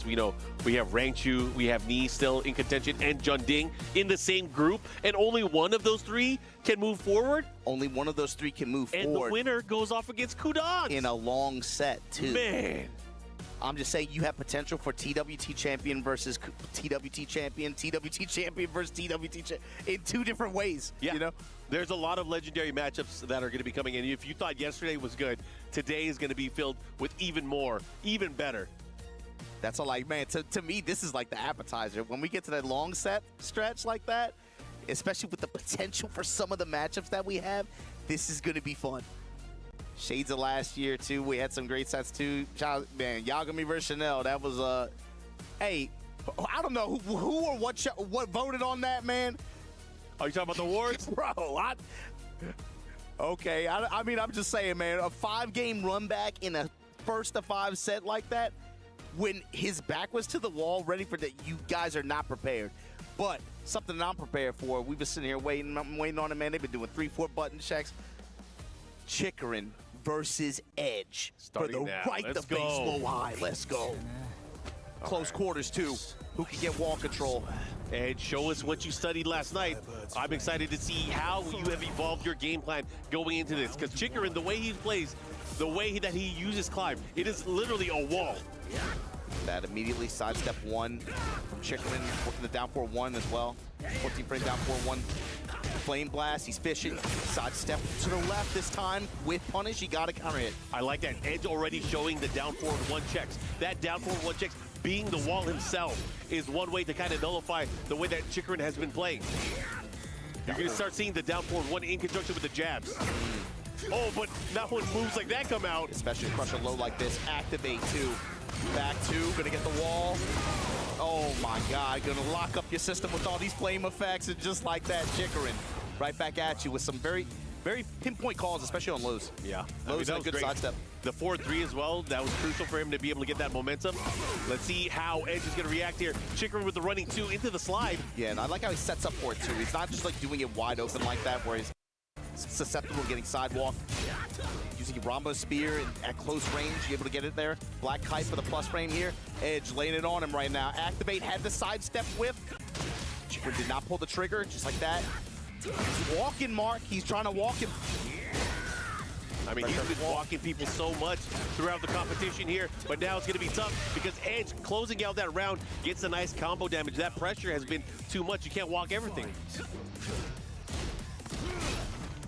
We know we have Rangchu, we have Ni still in contention, and Junding in the same group, and only one of those three can move forward. Only one of those three can move and forward. And the winner goes off against Kudan. In a long set, too. Man. I'm just saying you have potential for TWT champion versus TWT champion versus TWT champion in two different ways. Yeah. You know? There's a lot of legendary matchups that are going to be coming in. If you thought yesterday was good, today is going to be filled with even more, even better. That's all, like, man, to me, this is like the appetizer. When we get to that long set stretch like that, especially with the potential for some of the matchups that we have, this is going to be fun. Shades of last year, too. We had some great sets, too. Man, Yagami versus Chanel, that was, hey, I don't know who or what voted on that, man. Are you talking about the awards? Bro, okay, I mean, I'm just saying, man, a 5-game run back in a first to 5 set like that, when his back was to the wall, ready for that, you guys are not prepared. But something that I'm prepared for, we've been sitting here waiting on it, man. They've been doing 3-4 button checks. Chikrin versus Edge starting for the now. right Let's to baseball high. Let's go. Close quarters, too. Who can get wall control? Edge, show us what you studied last night. I'm excited to see how you have evolved your game plan going into this. Because Chikrin, the way he plays, the way that he uses climb, it is literally a wall. That immediately sidestep 1 from Chikrin, working the down 4-1 as well. 14 frame down 4-1. Flame blast, he's fishing. Sidestep to the left this time with punish. He got a counter hit. I like that. Edge already showing the down forward 1 checks. That down forward 1 checks being the wall himself is one way to kind of nullify the way that Chikrin has been playing. You're going to start seeing the down forward 1 in conjunction with the jabs. Oh, but not when moves like that come out. Especially crush a low like this. Activate 2. Back 2, gonna get the wall. Oh my God, gonna lock up your system with all these flame effects, and just like that, Chikrin right back at you with some very, very pinpoint calls, especially on lows. Yeah, lows had a good sidestep. The 4-3 as well, that was crucial for him to be able to get that momentum. Let's see how Edge is gonna react here. Chikrin with the running 2 into the slide. Yeah, and I like how he sets up for it too. He's not just like doing it wide open like that, where he's susceptible to getting sidewalk. Using Rambo Spear at close range, you're able to get it there. Black Kite for the plus frame here. Edge laying it on him right now. Activate, had the sidestep whip. Chikrin did not pull the trigger, just like that. He's walking, Mark. He's trying to walk him. I mean, he's been walking people so much throughout the competition here, but now it's going to be tough because Edge closing out that round gets a nice combo damage. That pressure has been too much. You can't walk everything.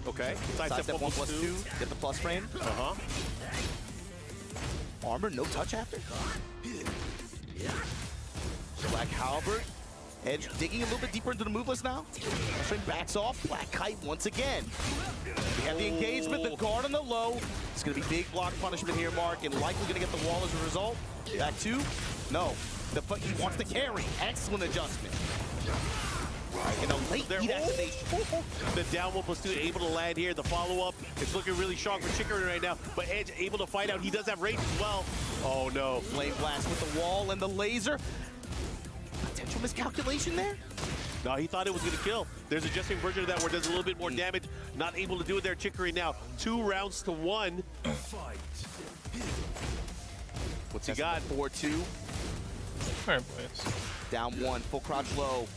Okay, sidestep 1+2, get the plus frame. Armor, no touch after. Black Halberd. Edge digging a little bit deeper into the move list now. Plus frame backs off. Black Kite once again. We have the engagement, the guard on the low. It's going to be big block punishment here, Mark, and likely going to get the wall as a result. Back 2. No. He wants to carry. Excellent adjustment. In a late heat activation. The down 1+2 able to land here. The follow-up is looking really strong for Chikrin right now, but Edge able to fight out. He does have range as well. Oh no. Flame blast with the wall and the laser. Potential miscalculation there? No, he thought it was going to kill. There's a adjusting version of that where it does a little bit more damage. Not able to do it there, Chikrin now. 2 rounds to 1. What's he got? 4-2. Alright, boys. Down 1, full crouch low.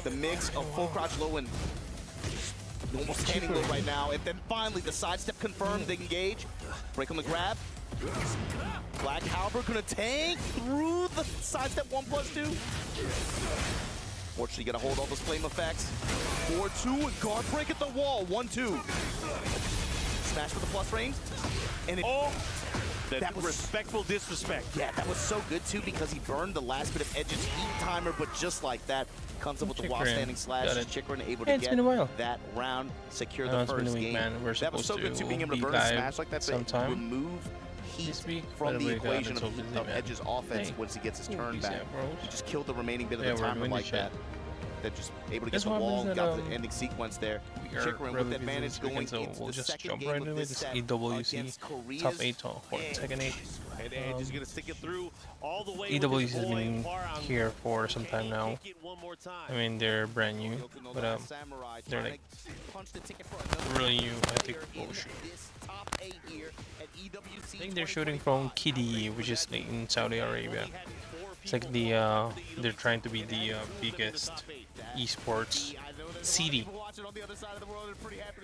The mix of full crouch low and normal standing low right now. And then finally the sidestep confirmed, they engage. Break on the grab. Black Halberd gonna tank through the sidestep 1+2. Fortunately, gonna hold all those flame effects. 4-2 and guard break at the wall. 1-2. Smash with the plus range. And it, that was respectful disrespect. Yeah, that was so good too because he burned the last bit of Edge's heat timer, but just like that, comes up with the while standing slash. Chikrin able to get that round, secure the first game. That was so good too, being able to burn a smash like that, to remove heat from the equation of Edge's offense once he gets his turn back. He just killed the remaining bit of the timer like that. They're just able to get the wall, got the ending sequence there. Chikrin with the advantage going into the second game of this set against Korea's top 8 for Tekken 8. And Edge is going to stick it through all the way. EWC has been here for some time now. I mean, they're brand new, but they're like really new. I think. Oh, shoot. I think they're shooting from Kidi, which is like in Saudi Arabia. It's like they're trying to be the biggest esports city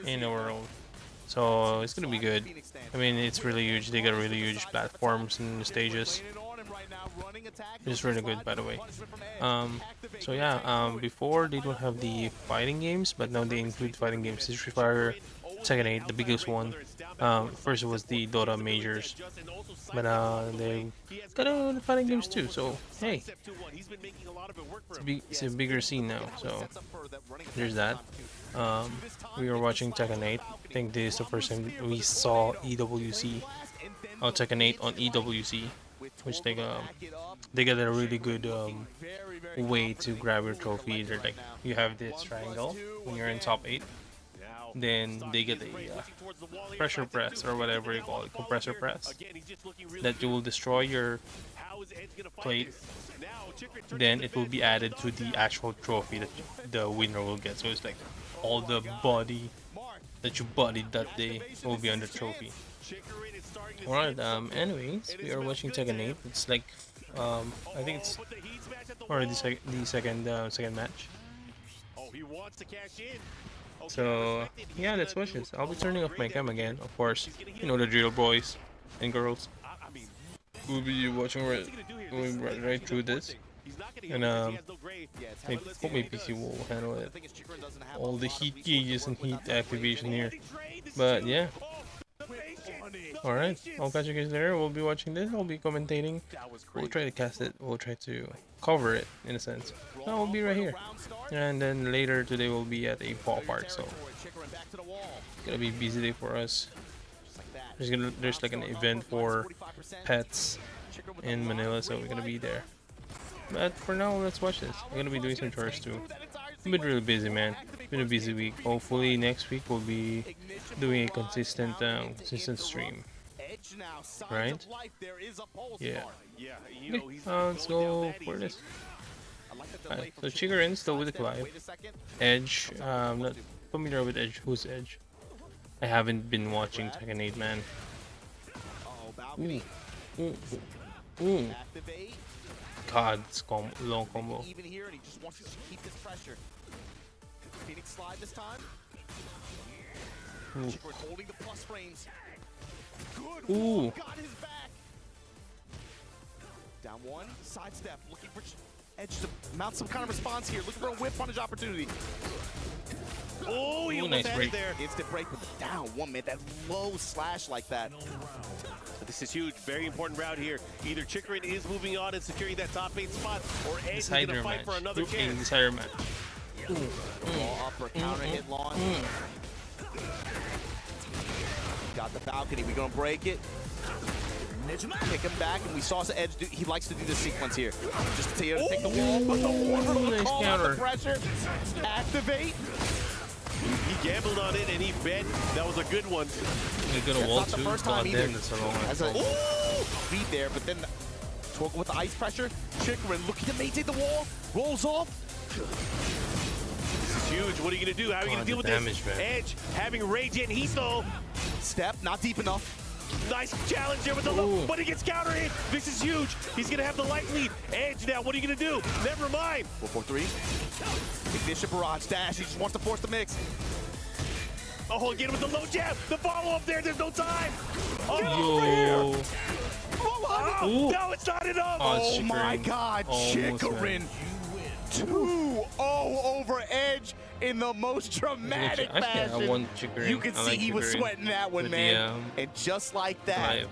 in the world. So it's gonna be good. I mean, it's really huge. They got really huge platforms and stages. It's really good, by the way. So yeah, before they don't have the fighting games, but now they include fighting games. It's Free Fire, Tekken 8, the biggest one. First it was the Dota majors, but they got the fighting games too. So hey, it's a bigger scene now. So there's that. We were watching Tekken 8. I think this is the first time we saw EWC, Tekken 8 on EWC, which they got a really good way to grab your trophy. They're like, you have this triangle when you're in top 8. Then they get a pressure press or whatever you call it, compressor press, that will destroy your plate. Then it will be added to the actual trophy that the winner will get. So it's like all the body that you bodied that day will be on the trophy. Alright, anyways, we are watching Tekken 8. It's like, I think it's already the second match. So yeah, let's watch this. I'll be turning off my cam again, of course. You know the drill, boys and girls. We'll be watching going right through this, and hope my PC will handle it. All the heat gauges and heat activation here, but yeah. Alright, I'll catch you guys there. We'll be watching this. I'll be commentating. We'll try to cast it. We'll try to cover it in a sense. I'll be right here. And then later today we'll be at a Pawpark, so it's gonna be a busy day for us. There's like an event for pets in Manila, so we're gonna be there. But for now, let's watch this. I'm gonna be doing some chores too. I've been really busy, man. It's been a busy week. Hopefully next week we'll be doing a consistent stream. Right? Yeah. Okay, let's go for this. Alright, so Chiggerin still with the Clive. Edge, I'm not familiar with Edge. Who's Edge? I haven't been watching Tekken 8, man. Ooh. God, it's long combo. Even here, and he just wants to keep this pressure. Phoenix slide this time. Holding the plus frames. Good. Ooh. Got his back. Down one, sidestep, looking for Edge to mount some kind of response here. Looking for a whip punish opportunity. Oh, he almost had it there. Instant break with the down one, man. That low slash like that. This is huge. Very important round here. Either Chikrin is moving on and securing that top 8 spot, or Edge is going to fight for another chance. Decider match. Ball up for counter hit launch. Got the balcony. We're going to break it. Kick him back, and we saw Edge do, he likes to do this sequence here. Just to take the wall, but the water call out the pressure. Activate. He gambled on it and he bet that was a good one. He got a wall too. First time either. As a beat there, but then Torgal with the ice pressure. Chikrin looking to maintain the wall, rolls off. This is huge. What are you gonna do? How are you gonna deal with this? Man. Edge having rage in. He stole. Step not deep enough. Nice challenge there with the low, but he gets counter hit. This is huge. He's gonna have the light lead. Edge now. What are you gonna do? Never mind. 4-4-3. Ignition barrage dash. He just wants to force the mix. Oh, again with the low jab. The follow up there. There's no time. Oh, no, it's not enough. Oh my God, Chikrin. 2-0 over Edge in the most dramatic fashion. You can see he was sweating that one, man. And just like that,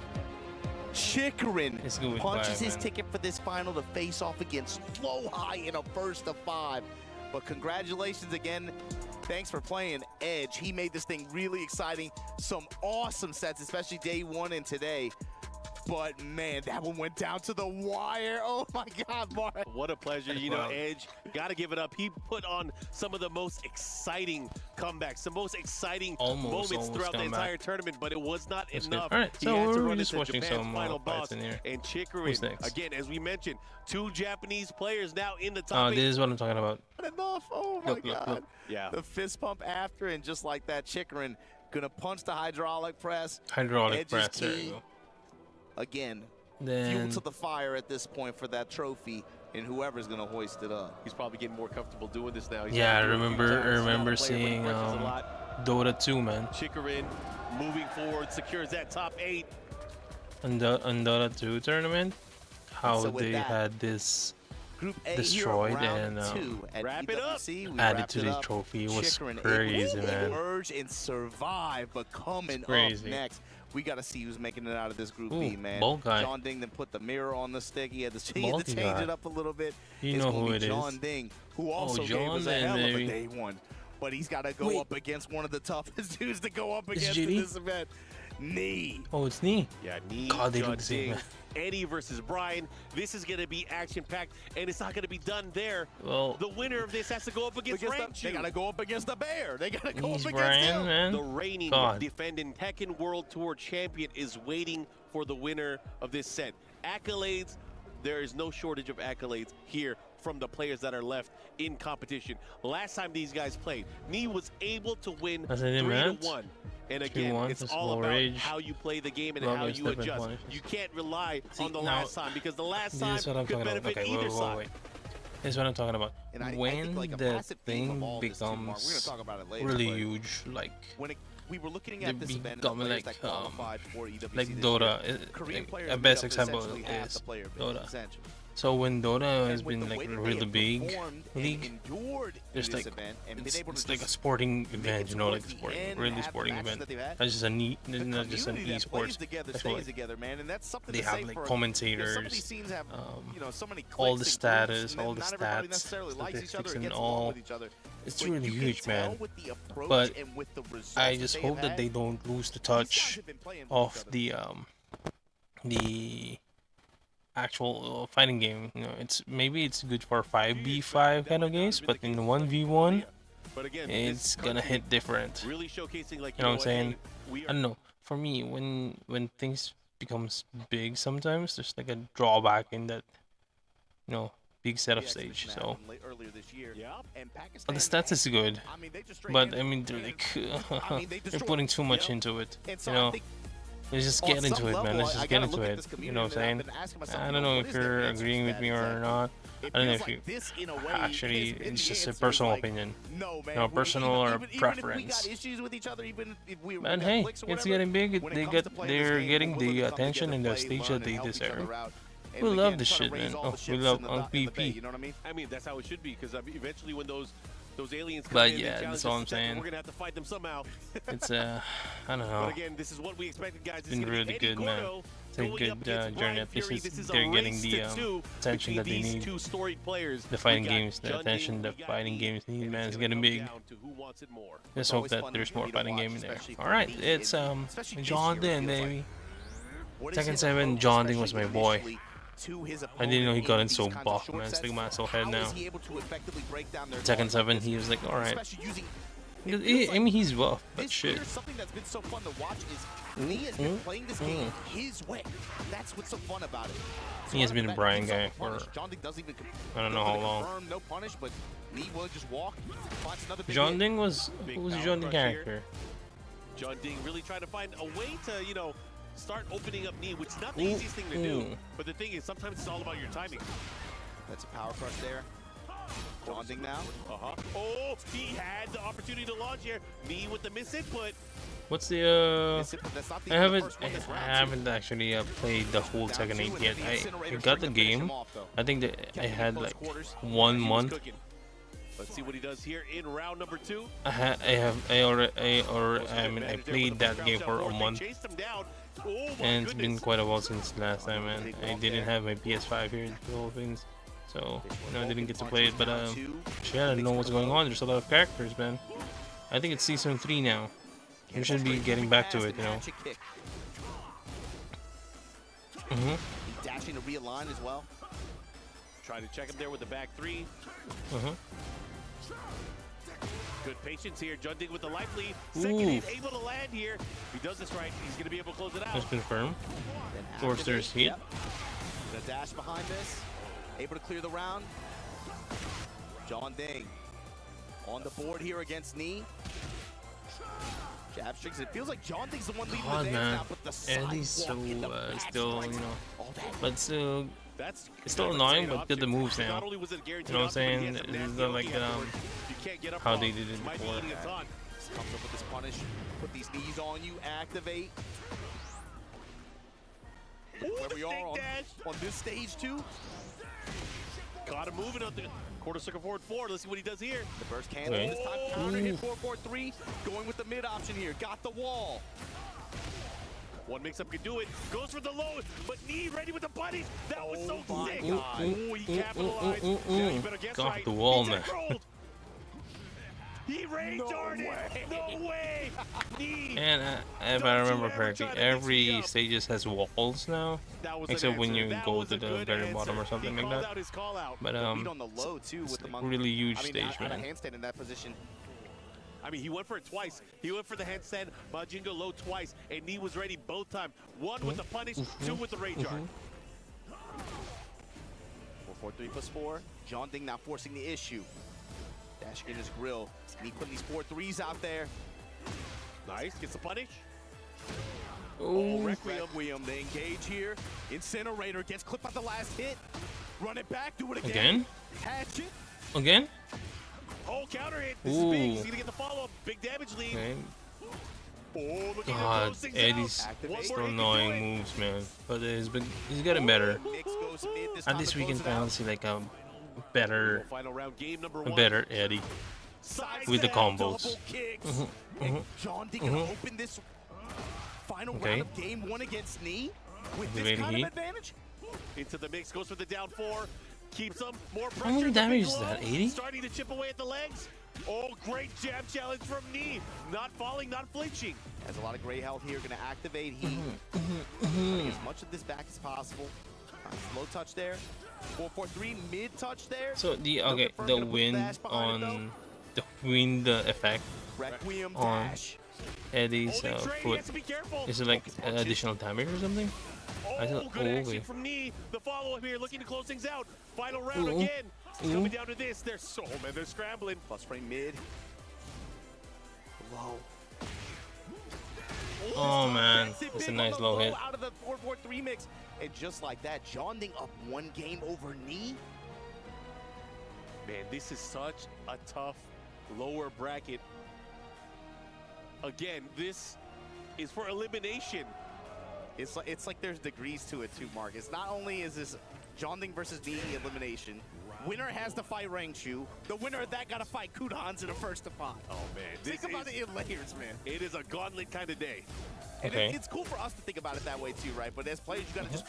Chikrin punches his ticket for this final to face off against Flow High in a first of 5. But congratulations again. Thanks for playing Edge. He made this thing really exciting. Some awesome sets, especially day 1 and today. But man, that one went down to the wire. Oh my God, Mark. What a pleasure. You know, Edge, got to give it up. He put on some of the most exciting comebacks, the most exciting moments throughout the entire tournament, but it was not enough. All right, so we're just watching some final boss in here. And Chikrin, again, as we mentioned, 2 Japanese players now in the top 8. This is what I'm talking about. Not enough. Oh my God. Look. Yeah. The fist pump after, and just like that, Chikrin gonna punch the hydraulic press. Hydraulic press, there you go. Again, Then fuel to the fire at this point for that trophy, and whoever's gonna hoist it up. He's probably getting more comfortable doing this now. I remember seeing Dota 2, man. Chikrin moving forward, secures that top 8. On Dota 2 tournament, how So they had this Group A destroyed here, and wrap it up. added to the trophy. It was crazy, man. Urge and survive, but coming up next, we got to see who's making it out of this Group B, man. Bald guy. John Ding then put the mirror on the stick. He had to change it up a little bit. You know who it is. John Ding, who also gave us a hell of a day one. But he's got to go up against one of the toughest dudes to go up against in this event. Knee. Oh, it's Knee. Yeah, Knee. God, they look the same. Eddie versus Brian. This is going to be action-packed, and it's not going to be done there. Well, the winner of this has to go up against Ranchu. They got to go up against the Bear. They got to go up against Brian, him. Man. The reigning, defending Tekken World Tour champion is waiting for the winner of this set. Accolades, there is no shortage of accolades here from the players that are left in competition. Last time these guys played, Knee was able to win 3-1. And again, it's all about how you play the game and how you adjust. You can't rely on the last time, because the last time could benefit either side. This is what I'm talking about. When the thing becomes really huge, like we were looking at this event, like Dota, a best example is Dota. So when Dota has been like really big league, there's like it's like a sporting event, you know, like a really sporting event. Not just not just an esports. They have like commentators, all the status, all the stats, statistics, and all. It's really huge, man. But I just hope that they don't lose the touch of the actual fighting game. You know, maybe it's good for 5v5 kind of games, but in 1v1, it's gonna hit different. You know what I'm saying? I don't know. For me, when things becomes big, sometimes there's like a drawback in that, you know, big setup stage. So the stats is good, but I mean they're like they're putting too much into it. You know. Let's just get into it, man. Let's just get into it. You know what I'm saying? I don't know if you're agreeing with me or not. I don't know if you actually, it's just a personal opinion. You know, personal or preference. Man, hey, it's getting big. They're getting the attention and the stage that they deserve. We love this shit, man. Oh, we love PP. I mean, that's how it should be, because eventually when those aliens come but yeah, that's all I'm saying. We're gonna have to fight them somehow. It's I don't know. But again, this is what we expected, guys. It's been really good, man. It's a good journey. At least they're getting the attention that they need. The fighting games, the attention the fighting games need, man. It's getting big. Just hope that there's more fighting game in there. All right, it's John Ding, baby. Tekken 7, John Ding was my boy. I didn't know he got in so buff, man. It's like my soul head now. Tekken 7, he was like, alright. I mean, he's buff, but shit. Something that's been so fun to watch is Lee has been playing this game his way. That's what's so fun about it. He has been a Brian guy for I don't know how long. No punish, but Lee will just walk. John Ding was who's the John Ding character? John Ding really trying to find a way to, you know, start opening up Knee, which is not the easiest thing to do. But the thing is, sometimes it's all about your timing. That's a power crush there. John Ding now. Oh, he had the opportunity to launch here. Knee with the miss input. What's the I haven't actually played the whole Tekken 8 yet. I got the game. I think that I had like 1 month. Let's see what he does here in round number 2. I played that game for a month. And it's been quite a while since last time, man. I didn't have my PS5 here in the Philippines, so I didn't get to play it. But shit, I don't know what's going on. There's a lot of characters, man. I think it's season 3 now. We should be getting back to it, you know. Dashing to realign as well. Try to check him there with the back 3. Good patience here. John Ding with the life lead. Second hit, able to land here. If he does this right, he's going to be able to close it out. That's been firm. Of course, there's heat. The dash behind this. Able to clear the round. John Ding on the board here against Knee. Jab strings. It feels like John thinks the one leading God, the man. dance now, but the Eddie's so still, you know, but still, That's it's still annoying, but did the moves now. Not only was it You know what I'm saying? It's not like how they did it before. Comes up with this punish. Put these knees on you. Activate. Where we are on this stage too. Got him moving up the quarter circle forward 4. Let's see what he does here. The burst can this time counter hit 4-4-3. Going with the mid option here. Got the wall. One mix-up can do it. Goes for the low, but knee ready with the punish. That was so sick. God. He capitalized. Now you better guess Got right. the wall, He man. tech-rolled. He rage darted. No way. Knee. And if I remember correctly, every stages has walls now, except when you go to the very bottom or something like that. But on the low too with the really huge stage, man. man. Handstand in that position. I mean, he went for it twice. He went for the handstand, Majingo low twice, and knee was ready both times. One with the punish, 2 with the rage art. 4-4-3+4. John Ding now forcing the issue. Dashing in his grill. He putting these 4-3s out there. Nice, gets the punish. Oh, Requiem, they engage here. Incinerator gets clipped by the last hit. Run it back, do it again. Again? Hatch it. Again? Oh, counter hit. This is big. He's gonna get the follow-up. Big damage lead. Okay. Oh, look God, at Eddie's still annoying moves, man. But he's getting better. At least we can finally see like a better Eddie with the combos. John Ding gonna open this final round of game 1 against Knee with this kind of advantage. Into the mix, goes for the down 4. Keeps him more pressure. How many damage is that? 80? Starting to chip away at the legs. Oh, great jab challenge from Knee. Not falling, not flinching. Has a lot of great health here. Going to activate heat. Getting as much of this back as possible. Low touch there. 4-4-3 mid touch there. So the wind effect on Eddie's foot, is it like additional damage or something? Oh, good action from Knee. The follow-up here, looking to close things out. Final round again. Coming down to this. They're they're scrambling. Plus frame mid. Low. Oh man, it's a nice low hit. Out of the 4-4-3 mix, and just like that, John Ding up 1 game over Knee. Man, this is such a tough lower bracket. Again, this is for elimination. It's like there's degrees to it too, Mark. It's not only is this John Ding versus Knee elimination. Winner has to fight Rangchu. The winner of that got to fight Kudans in a first to 5. Oh man, think about it in layers, man. It is a gauntlet kind of day. And it's cool for us to think about it that way too, right? But as players, you gotta just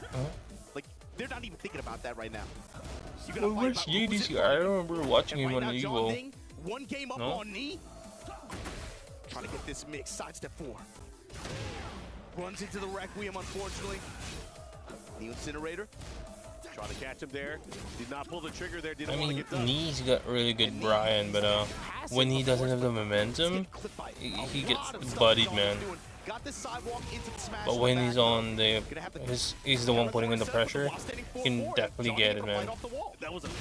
like they're not even thinking about that right now. You gotta where's EDC? I remember watching him on the Evo. Ding, 1 game up on Knee. Trying to get this mix. Sidestep 4. Runs into the Requiem, unfortunately. The Incinerator. Trying to catch him there. Did not pull the trigger there. I mean, Knee's got really good Brian, but when he doesn't have the momentum, he gets bodied, man. But when he's on he's the one putting in the pressure, he can definitely get it, man.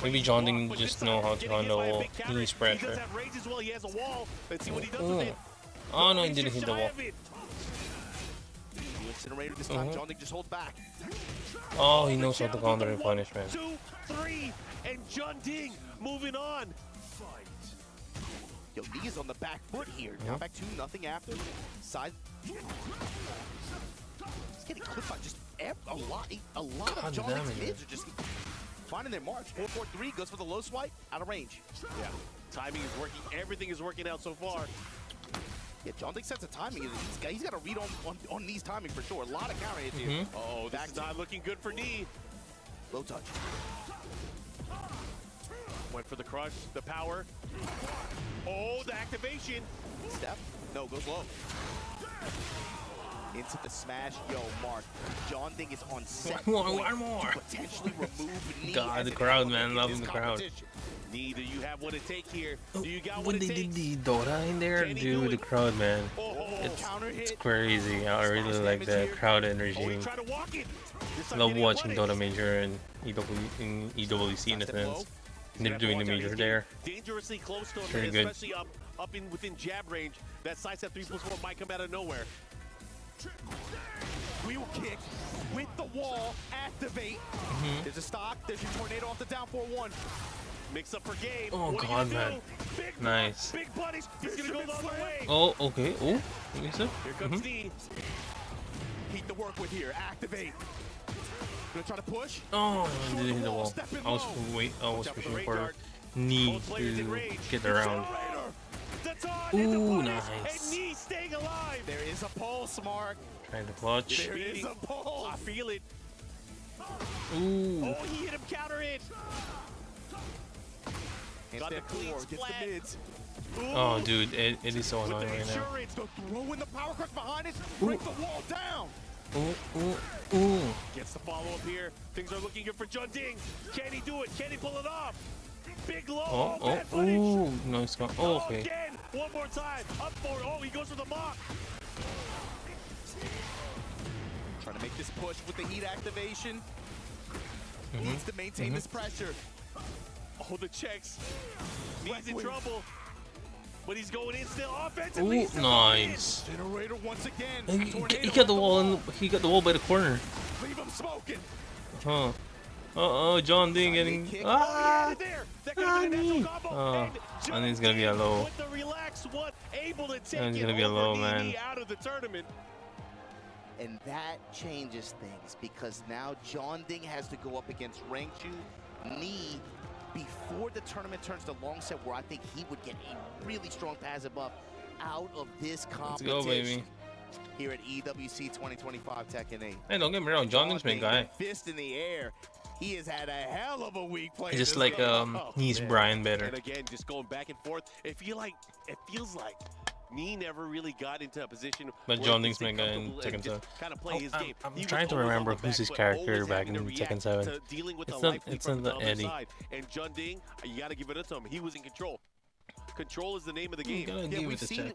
Maybe John didn't just know how to handle Knee's pressure. Oh no, he didn't hit the wall. Incinerator this time, John Ding just holds back. Oh, he knows how to counter and punish, man. 2, 3, and John Ding moving on. Yo, Knee is on the back foot here. Down back 2, nothing after. Side. He's getting clipped by just a lot of John Ding's mids are just finding their marks. 4-4-3 goes for the low swipe, out of range. Yeah, timing is working. Everything is working out so far. Yeah, John Ding sets a timing. He's got to read on Knee's timing for sure. A lot of counter hits here. Oh, that's not looking good for Knee. Low touch. Went for the crush, the power. Oh, the activation. Step. No, goes low. Into the smash. Yo, Mark. John Ding is on set. One more. To potentially remove Knee. God, the crowd, man. Loving the crowd. Knee, do you have what it takes here? Do you got what when it they takes? did the Dota in there, dude, the crowd, man. It's crazy. I really like the crowd energy. Love watching Dota Major and EWC in a sense. They're doing the meter there. Dangerously close to him, Very good. especially up in within jab range. That sidestep 3+4 might come out of nowhere. Wheel kick with the wall, activate. There's a stock, there's your tornado off the down 4-1. Mix up for game. Oh what god, man. Nice. Big buddies. He's gonna go the other way. Oh, okay. Oh, Here comes D. Heat the work with here. Activate. Gonna try to push. Oh, I didn't hit the wall. I was pushing for knee to get around. Ooh, nice. And knee staying alive. There is a pulse, Mark. Trying to clutch. There is a pulse. I feel it. Ooh. Oh, he hit him, counter it. Got the clean splat. Oh, dude, it is so annoying right now. Throw in the power crush behind it. Break the wall down. Ooh. Gets the follow up here. Things are looking good for Jun Ding. Can he do it? Can he pull it off? Big low. Ooh, nice go. Oh, okay. Again, one more time. Up for it. Oh, he goes for the mock. Trying to make this push with the heat activation. Needs to maintain this pressure. Oh, the checks. He's in trouble. But he's going in still offensively. Ooh, nice. Generator once again. He got the wall and he got the wall by the corner. Leave him smoking. Huh. Uh-oh, John Ding getting Oh, and he's gonna be a low. And he's gonna be a low, man. Out of the tournament. And that changes things because now John Ding has to go up against Rangchu Knee before the tournament turns to long set, where I think he would get a really strong passive buff out of this competition. Let's go, baby. Here at EWC 2025 Tekken 8. Hey, don't get me wrong, John Ding's my guy. Fist in the air. He has had a hell of a week playing. Just like he's Brian better. And again, just going back and forth. It feels like Knee never really got into a position. But John Ding's my guy in Tekken 7. Kind of play his game. I'm trying to remember who's his character back in Tekken 7. It's not the Eddie. And John Ding, you got to give it to him. He was in control. Control is the name of the game. Yeah,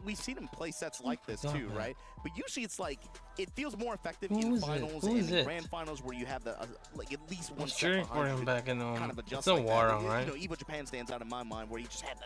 we've seen him play sets like this too, right? But usually it's like it feels more effective in finals and grand finals where you have the like at least one set behind you back in kind of adjust. It's a war on, right? You know, Evo Japan stands out in my mind where you just had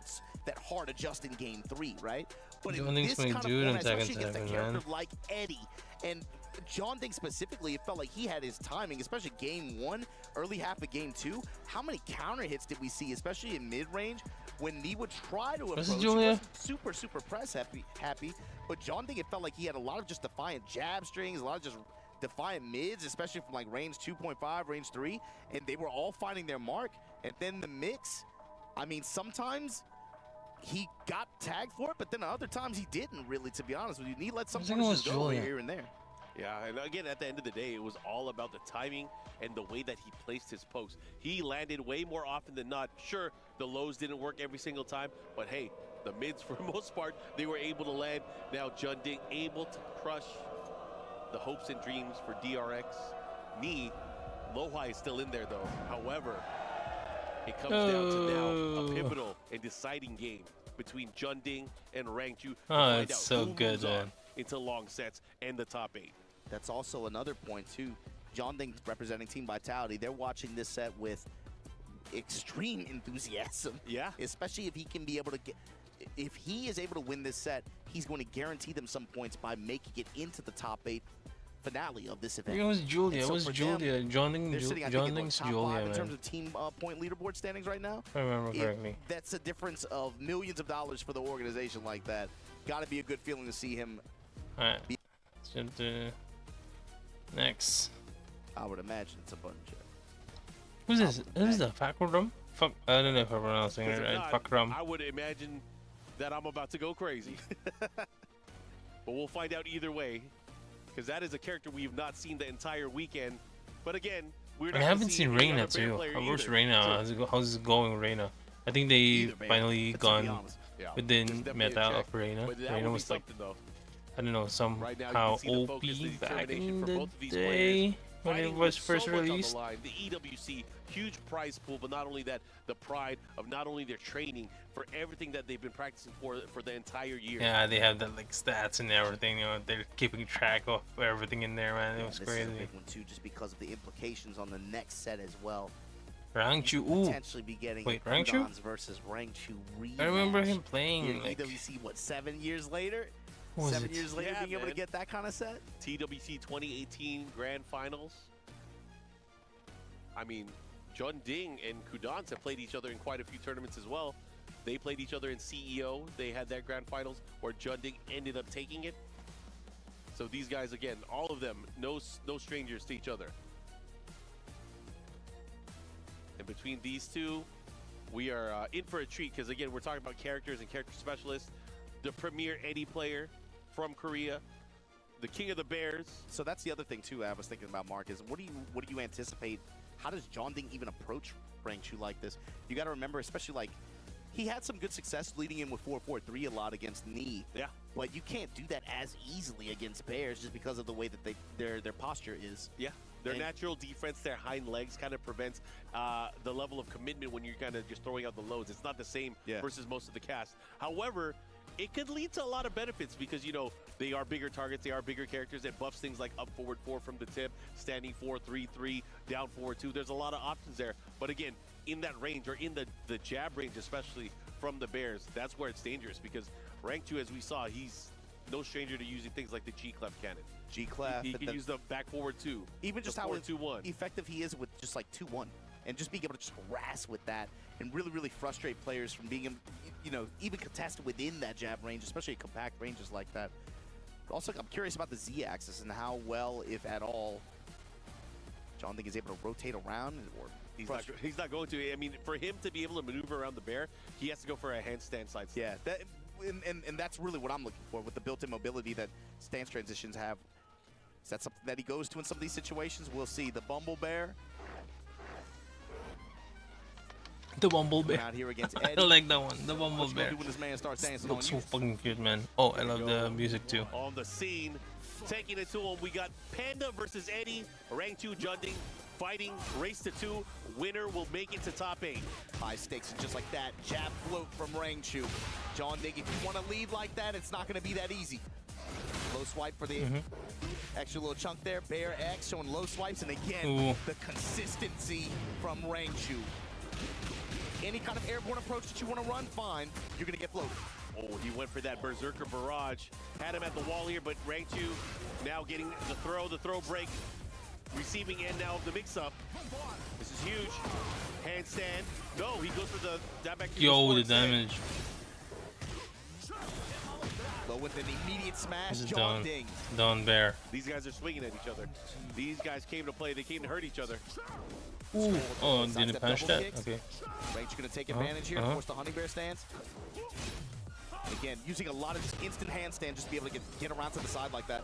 that hard adjust in game 3, right? But John in Ding's this my kind of dude in format, Tekken especially against a 7, character man. like Eddie and John Ding specifically, it felt like he had his timing, especially game 1, early half of game 2. How many counter hits did we see, especially in mid-range, when he would try to approach? He wasn't super press happy, but John Ding, it felt like he had a lot of just defiant jab strings, a lot of just defiant mids, especially from like range 2.5, range 3, and they were all finding their mark. And then the mix, I mean, sometimes he got tagged for it, but then other times he didn't really, to be honest with you. He let some punishes go here and there. Yeah, and again, at the end of the day, it was all about the timing and the way that he placed his post. He landed way more often than not. Sure, the lows didn't work every single time, but hey, the mids, for the most part, they were able to land. Now, Jun Ding able to crush the hopes and dreams for DRX. Knee, Lohai is still in there, though. However, it comes down to now a pivotal and deciding game between Jun Ding and Rangchu. Oh, it's so good, man. Into long sets and the top 8. That's also another point, too. John Ding representing Team Vitality. They're watching this set with extreme enthusiasm. Yeah. Especially if he can be able to get... If he is able to win this set, he's going to guarantee them some points by making it into the top 8 finale of this event. It was Julia. It was Julia. John Ding's Julia, man. In terms of team point leaderboard standings right now, if I remember correctly. That's a difference of millions of dollars for the organization like that. Got to be a good feeling to see him. All right. Next. I would imagine it's a bunch of. Who's this? Is the Fakram? Fuck, I don't know if I'm pronouncing it right. Fakram. I would imagine that I'm about to go crazy. But we'll find out either way, because that is a character we've not seen the entire weekend. But again, I haven't seen Reina too. Where's Reina? How's it going, Reina? I think they finally gone within meta of Reina. Reina was like, I don't know, somehow OP back in the day when it was first released. The EWC, huge prize pool, but not only that, the pride of not only their training for everything that they've been practicing for the entire year. Yeah, they have the like stats and everything. You know, they're keeping track of everything in there, man. It was crazy. This is a big one too, just because of the implications on the next set as well. Rangchu, potentially be getting wait, Rangchu versus Rangchu rematch. I remember him playing like, EWC, what, 7 years later? 7 years later, being able to get that kind of set? TWC 2018 Grand Finals. I mean, Jun Ding and Kudans have played each other in quite a few tournaments as well. They played each other in CEO. They had that Grand Finals where Jun Ding ended up taking it. So these guys, again, all of them, no strangers to each other. And between these two, we are in for a treat because, again, we're talking about characters and character specialists. The premier Eddie player from Korea, the king of the Bears. So that's the other thing, too, I was thinking about, Mark, is what do you anticipate? How does Jun Ding even approach Rangchu like this? You got to remember, especially, like, he had some good success leading in with 4-4-3 a lot against Knee. Yeah. But you can't do that as easily against Bears just because of the way that their posture is. Yeah. Their natural defense, their hind legs kind of prevents the level of commitment when you're kind of just throwing out the loads. It's not the same versus most of the cast. However, it could lead to a lot of benefits because, you know, they are bigger targets, they are bigger characters. It buffs things like up forward 4 from the tip, standing 4, 3-3, down forward 2. There's a lot of options there. But again, in that range, or in the jab range, especially from the Bears, that's where it's dangerous because rank 2, as we saw, he's no stranger to using things like the G-Clef cannon. G-Clef. He can use the back forward 2. Even just how effective he is with just like 2-1. And just being able to just harass with that and really, really frustrate players from being, you know, even contested within that jab range, especially at compact ranges like that. Also, I'm curious about the Z-axis and how well, if at all, Jun Ding is able to rotate around or he's not going to. I mean, for him to be able to maneuver around the bear, he has to go for a handstand side step. Yeah, and that's really what I'm looking for with the built-in mobility that stance transitions have. Is that something that he goes to in some of these situations? We'll see. The Bumble Bear. The Bumble Bear. Out here against Eddie. I like that one. The Bumble Bear. When this man starts dancing looks so fucking cute, man. Oh, I love the music too. On the scene, taking it to him, we got Panda versus Eddie. Rank 2 Jun Ding fighting, race to 2. Winner will make it to top 8. High stakes, and just like that, jab float from Rangchu. Jun Ding, if you want to lead like that, it's not going to be that easy. Low swipe for the extra little chunk there. Bear X showing low swipes, and again, the consistency from Rangchu. Any kind of airborne approach that you want to run, fine. You're going to get floated. Oh, he went for that Berserker Barrage. Had him at the wall here, but Rank 2 now getting the throw break. Receiving end now of the mix-up. This is huge. Handstand. No, he goes for the dab back. Yo, the damage. Low with an immediate smash. Jun Ding. Done Bear. These guys are swinging at each other. These guys came to play. They came to hurt each other. Ooh. Oh, didn't punish that? Okay. Rang's going to take advantage here, force the Honey Bear stance. Again, using a lot of just instant handstand just to be able to get around to the side like that.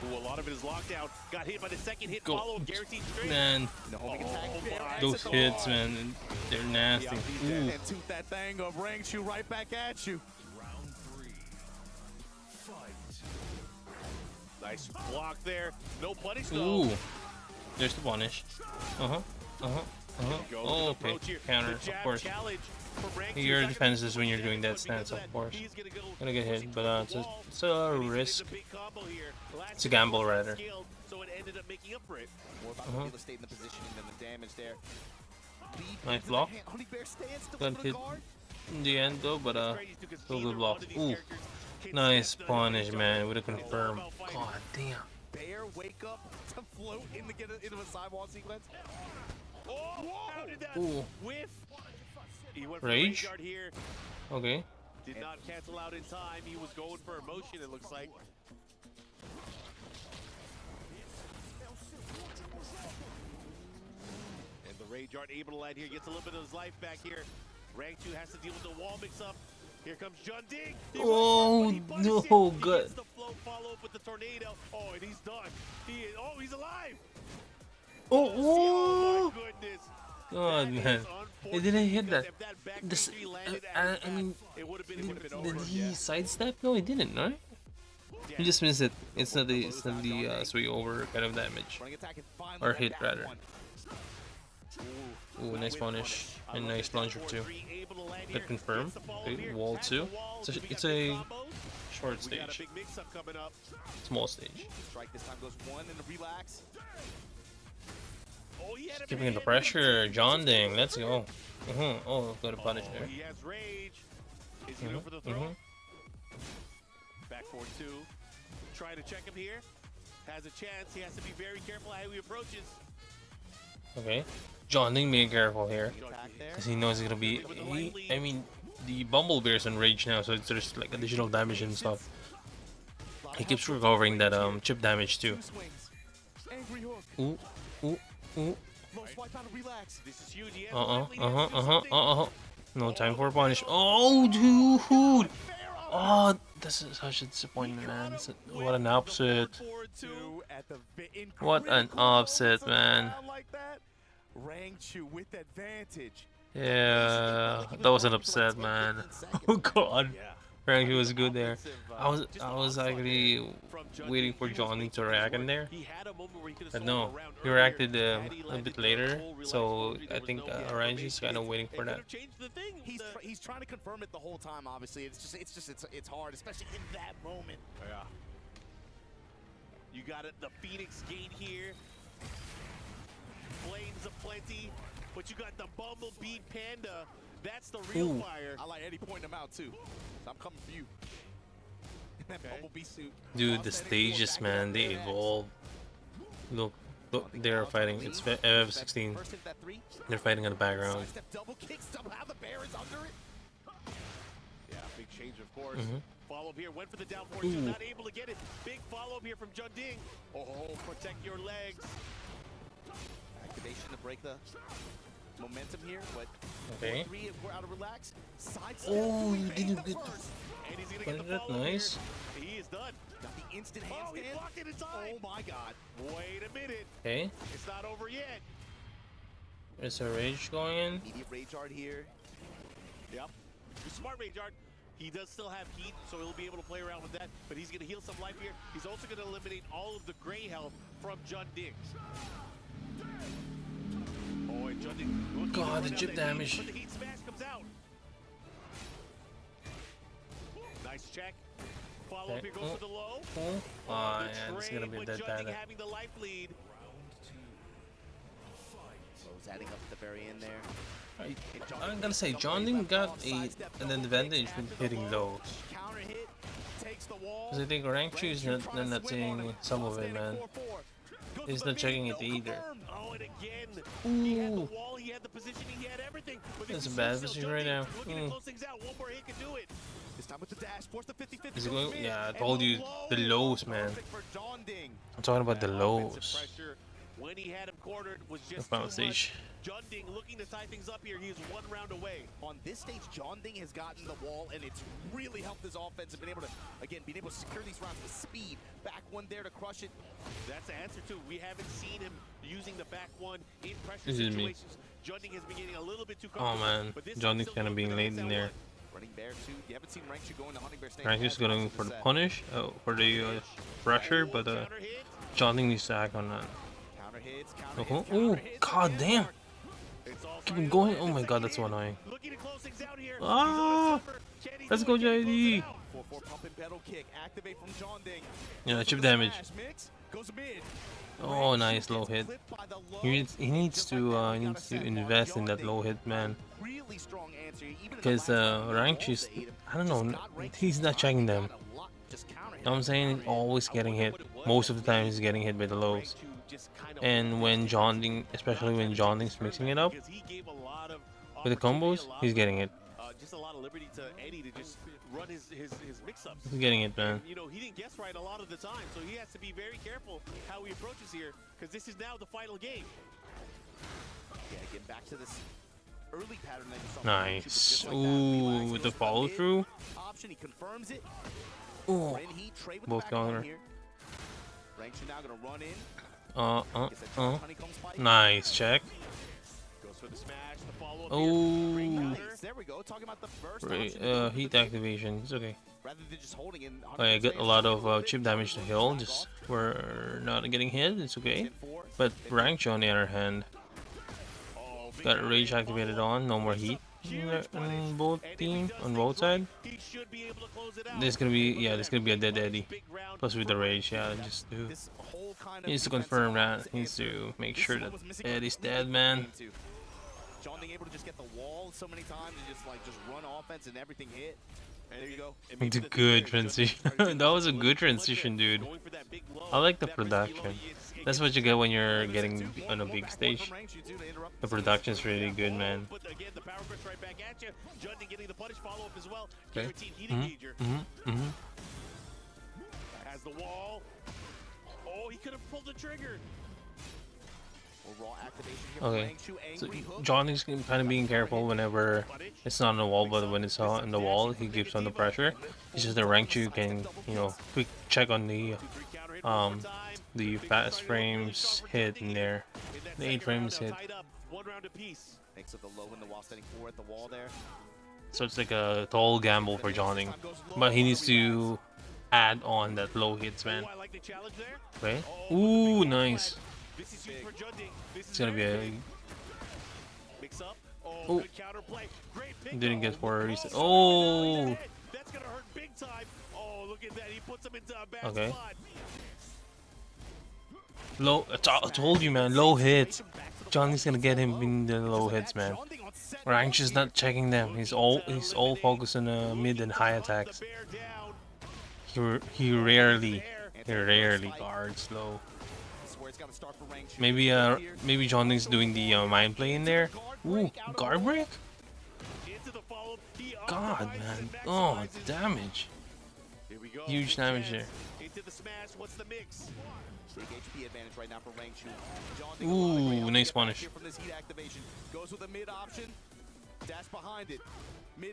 Ooh, a lot of it is locked out. Got hit by the second hit, follow guaranteed straight. Man, those hits, man, they're nasty. And toot that thing of Rangchu right back at you. Round 3. Fight. Nice block there. No punish though. Ooh. There's the punish. Oh, okay. Counter, of course. Your defense is when you're doing that stance, of course. Gonna get hit, but it's a risk. It's a gamble, rather. Nice block. Got hit in the end, though, but still good block. Ooh, nice punish, man, with a confirm. God damn. Bear wake up to float into a sidewall sequence. Oh, how did that whiff? He went for Rage? here. Okay. Did not cancel out in time. He was going for emotion, it looks like. And the Rage Art able to land here, gets a little bit of his life back here. Rank 2 has to deal with the wall mix-up. Here comes Jun Ding. Oh, no, good. The float follow up with the tornado. Oh, and he's done. He's alive. Oh, my goodness. God, man. It didn't hit that. I mean, did he sidestep? No, he didn't, right? He just missed it. It's not the swing over kind of damage. Or hit, rather. Ooh, nice punish. And nice plunger, too. That confirm. Okay, wall 2. It's a short stage. Small stage. Strike this time goes 1 and relax. Keeping the pressure. John Ding. Let's go. Oh, got a punish there. He has rage. Is he for the throw? Back forward 2. Trying to check him here. Has a chance. He has to be very careful how he approaches. Okay. John Ding being careful here. Because he knows he's going to be... I mean, the Bumblebear's in rage now, so there's like additional damage and stuff. He keeps recovering that chip damage too. Ooh. No time for a punish. Oh, dude! Oh, this is such a disappointment, man. What an upset. What an upset, man. Yeah, that was an upset, man. Oh god. Rangchu was good there. I was actually waiting for Johnny to react in there, but no, he reacted a bit later. So I think Rangchu's kind of waiting for that. He's trying to confirm it the whole time. Obviously, it's hard, especially in that moment. Yeah. You got it, the Phoenix Gate here. Flames aplenty, but you got the Bumblebee Panda. That's the real fire. I like Eddie pointing them out too. So I'm coming for you. That Bumblebee suit. Dude, the stages, man, they evolve. Look, they're fighting. It's F16. They're fighting in the background. Yeah, big change, of course. Follow-up here, went for the down forward, not able to get it. Big follow-up here from Jun Ding. Oh, protect your legs. Activation to break the momentum here, but okay. We're out of relax. Oh, you didn't get and he's gonna get the that nice. He is done. Got the instant handstand. He blocked it in time. Oh my god. Wait a minute. Okay. It's not over yet. There's a rage going in. Immediate rage art here. Yep. Smart rage art. He does still have heat, so he'll be able to play around with that, but he's gonna heal some life here. He's also gonna eliminate all of the gray health from Jun Ding. Oh, and Jun Ding. God, the chip damage. But the heat smash comes out. Nice check. Follow up here goes for the low. Oh, yeah, it's gonna be dead data. Having the life lead. Lowe's adding up at the very end there. I'm gonna say John Ding got an advantage with hitting those. Because I think Rangchu is not seeing some of it, man. He's not checking it either. Oh, and again, he had the wall, he had the positioning, he had everything. That's a bad position right now. Looking to close things out. One more hit can do it. This time with the dash, force the 50-50. Is it going? Yeah, I told you the lows, man. I'm talking about the lows. When he had him cornered was just the final stage. Jun Ding looking to tie things up here. He's one round away. On this stage, Jun Ding has gotten the wall, and it's really helped his offense and been able to, again, secure these rounds with speed. Back one there to crush it. That's the answer too. We haven't seen him using the back one in pressure situations. Jun Ding has been getting a little bit too comfortable. Oh man, Jun Ding's kind of being late in there. Running Bear too. You haven't seen Rangchu go in the Hunting Bear stage. Rangchu's going for the punish, for the pressure, but Jun Ding needs to act on that. Oh, god damn! Keep him going. Oh my god, that's so annoying. Ah! Let's go, JD! Yeah, chip damage. Oh, nice low hit. He needs to invest in that low hit, man. Because Rangchu's, I don't know, he's not checking them. You know what I'm saying? He's always getting hit. Most of the time, he's getting hit by the lows. And when Jun Ding, especially when Jun Ding's mixing it up with the combos, he's getting it. Just a lot of liberty to Eddie to just run his mix-ups. He's getting it, man. You know, he didn't guess right a lot of the time, so he has to be very careful how he approaches here, because this is now the final game. Yeah, getting back to this early pattern that you saw. Nice. Ooh, with the follow through. Option, he confirms it. Ooh, both counter. Rangchu now gonna run in. Nice check. Oh, heat activation. It's okay. I got a lot of chip damage to heal. Just we're not getting hit. It's okay. But Rangchu on the other hand got rage activated on. No more heat. on both team, on both sides. This is gonna be, yeah, this is gonna be a dead Eddie. Plus with the rage, yeah, just to, he needs to confirm that. He needs to make sure that Eddie's dead, man. John being able to just get the wall so many times and just run offense and everything hit. And there you go. It's a good transition. That was a good transition, dude. I like the production. That's what you get when you're getting on a big stage. The production's really good, man. Okay. Has the wall. Oh, he could have pulled the trigger. Okay, so John is kind of being careful whenever it's not on the wall, but when it's on the wall, he gives on the pressure. It's just the rank you can, you know, quick check on the fast frames hit in there, the 8 frames hit. So it's like a total gamble for Johning, but he needs to add on that low hits, man. Okay, ooh, nice. It's gonna be a. Oh, didn't get for a reason. Oh, okay. Low. I told you, man. Low hits. Johnny's gonna get him in the low hits, man. Ranch is not checking them. He's all focused on mid and high attacks. He rarely guards low. Maybe Johnny's doing the mind play in there. Ooh, guard break? God, man. Oh, damage. Huge damage there. Ooh, nice punish.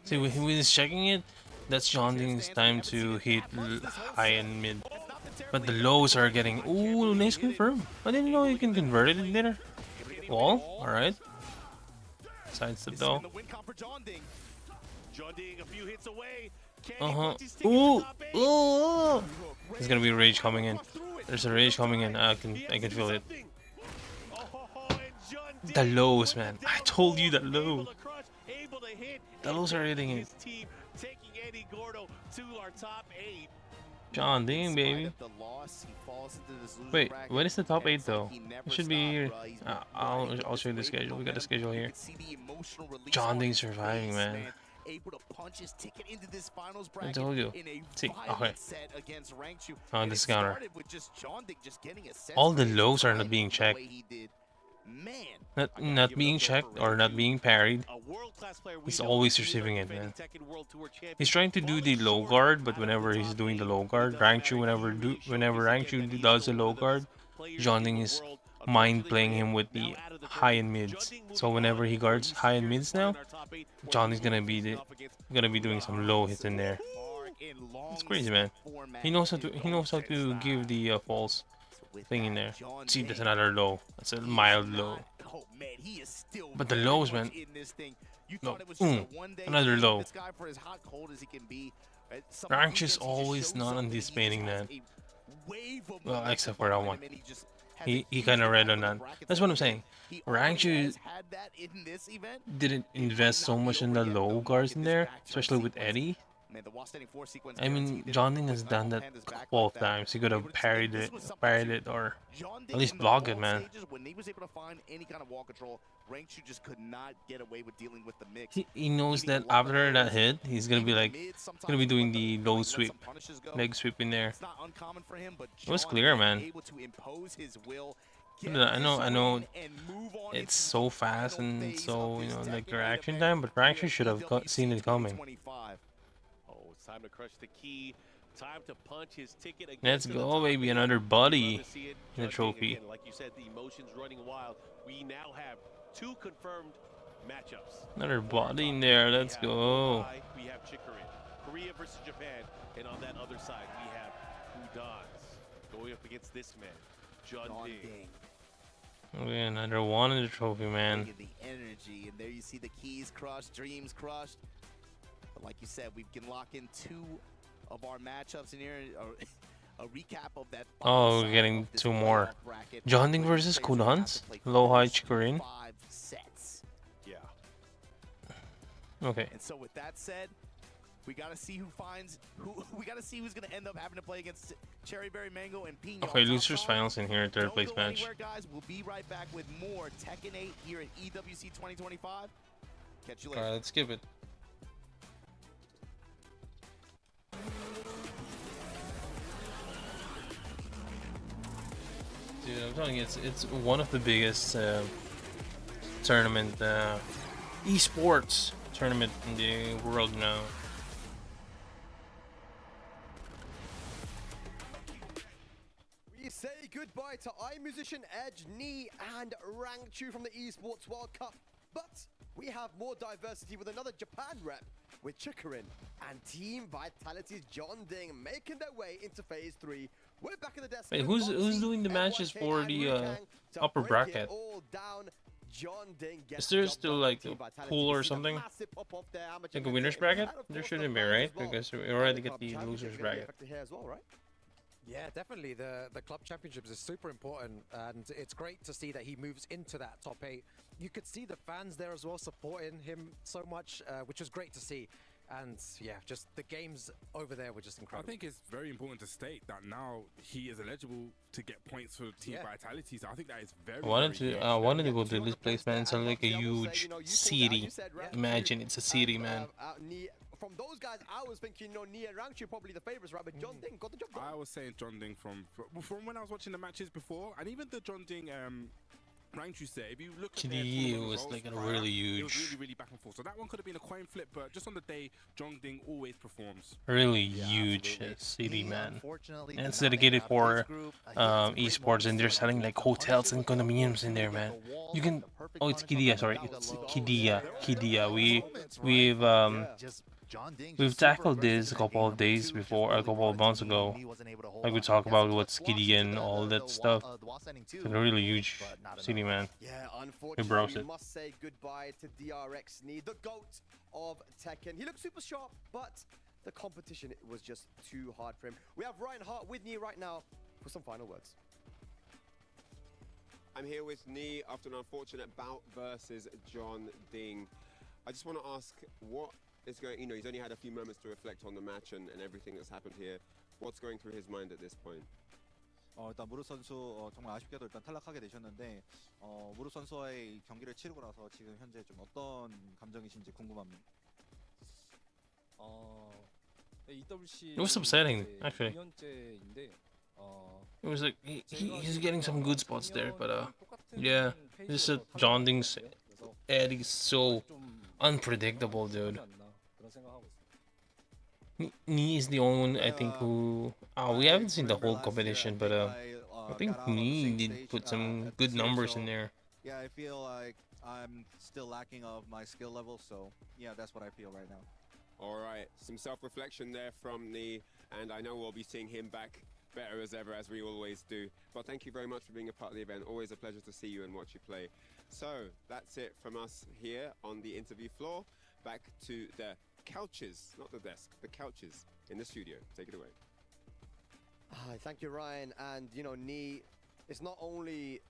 See, when he's checking it, that's Johnny's time to hit high and mid. But the lows are getting. Ooh, nice confirm. I didn't know you can convert it in there. Wall, alright. Sidestep though. Ooh, ooh. There's gonna be a rage coming in. There's a rage coming in. I can feel it. The lows, man. I told you that low. The lows are hitting it. John Ding, baby. Wait, when is the top 8 though? It should be here. I'll show you the schedule. We got the schedule here. John Ding surviving, man. I told you. See, okay. Oh, this counter. All the lows are not being checked. Not being checked or not being parried. He's always receiving it, man. He's trying to do the low guard, but whenever he's doing the low guard, Rangchu whenever Rangchu does the low guard, Johnning is mind playing him with the high and mids. So whenever he guards high and mids now, Johnny's gonna be doing some low hits in there. It's crazy, man. He knows how to give the false thing in there. See, that's another low. That's a mild low. But the lows, man. No. Another low. Ranch is always not anticipating that. Well, except for that one. He kind of read on that. That's what I'm saying. Ranchu didn't invest so much in the low guards in there, especially with Eddie. I mean, Johnning has done that a couple of times. He could have parried it, or at least blocked it, man. He knows that after that hit, he's gonna be doing the low sweep, leg sweep in there. It was clear, man. I know, it's so fast and so, you know, like reaction time, but Rancher should have seen it coming. Time to crush the key. Time to punch his ticket again. Let's go, baby. Another buddy in the trophy. Like you said, the emotions running wild. We now have 2 confirmed matchups. Another body in there. Let's go. We have Chikrin, Korea versus Japan, and on that other side we have Udons going up against this man, John Ding. Okay, another one in the trophy, man. Look at the energy, and there you see the keys crushed, dreams crushed. But like you said, we can lock in 2 of our matchups in here. A recap of that. Oh, we're getting 2 more. John Ding versus Kudans. Low high Chikurin. Yeah. Okay. And so with that said, we gotta see who finds who. We gotta see who's gonna end up having to play against Cherry Berry Mango and Pino. Okay, losers finals in here, third place match. Anywhere, guys. We'll be right back with more Tekken 8 here at EWC 2025. Catch you later. Alright, let's skip it. Dude, I'm telling you, it's one of the biggest tournament, esports tournament in the world now. We say goodbye to iMusician, Edge, Knee, and Rangchu from the Esports World Cup, but we have more diversity with another Japan rep, with Chikurin and Team Vitality's John Ding making their way into Phase 3. We're back in the desk. Wait, who's doing the matches for the upper bracket? Is there still like a pool or something? Like a winner's bracket? There shouldn't be, right? Because we already get the losers bracket. Yeah, definitely. The club championships is super important, and it's great to see that he moves into that top 8. You could see the fans there as well supporting him so much, which was great to see. And yeah, just the games over there were just incredible. I think it's very important to state that now he is eligible to get points for Team Vitality. So I think that is very. I wanted to go to this place, man. It's like a huge city. Imagine it's a city, man. From those guys, I was thinking, Nia and Rangchu probably the favorites, right? But John Ding got the job done. I was saying John Ding from when I was watching the matches before, and even the John Ding Rangchu set. If you look at it was like a really huge. It was really back and forth. So that one could have been a coin flip, but just on the day, John Ding always performs. Really huge city, man. And it's dedicated for esports, and they're selling like hotels and condominiums in there, man. You can. Oh, it's Kidia. Sorry, it's Kidia. We've tackled this a couple of days before, a couple of months ago. Like we talk about what's Kidia and all that stuff. It's a really huge city, man. Yeah, unfortunately, we must say goodbye to DRX Knee, the GOAT of Tekken. He looked super sharp, but the competition was just too hard for him. We have Ryan Hart with Knee right now for some final words. I'm here with Knee after an unfortunate bout versus John Ding. I just want to ask, what is going, he's only had a few moments to reflect on the match and everything that's happened here. What's going through his mind at this point? 일단 무르 선수 정말 아쉽게도 일단 탈락하게 되셨는데 무르 선수와의 경기를 치르고 나서 지금 현재 좀 어떤 감정이신지 궁금합니다. It was upsetting, actually. It was like he's getting some good spots there, but yeah, this John Ding's Eddie is so unpredictable, dude. Knee is the only one I think who we haven't seen the whole competition, but I think Knee did put some good numbers in there. Yeah, I feel like I'm still lacking of my skill level, so yeah, that's what I feel right now. All right, some self-reflection there from Knee, and I know we'll be seeing him back better as ever, as we always do. But thank you very much for being a part of the event. Always a pleasure to see you and watch you play. So that's it from us here on the interview floor. Back to the couches, not the desk, the couches in the studio. Take it away. Thank you, Ryan. And Knee, it's not only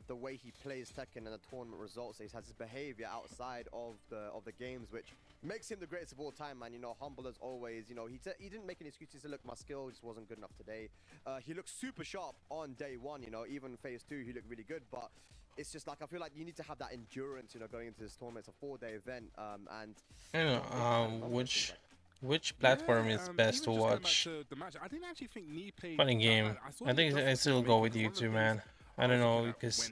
the way he plays Tekken and the tournament results, he has his behavior outside of the games, which makes him the greatest of all time, man. Humble as always. He didn't make any excuses. He said, look, my skill just wasn't good enough today. He looked super sharp on day one. Even phase 2, he looked really good, but it's just like, I feel like you need to have that endurance, going into this tournament. It's a 4-day event, and which platform is best to watch? Funny game. I think I still go with YouTube, man. I don't know, because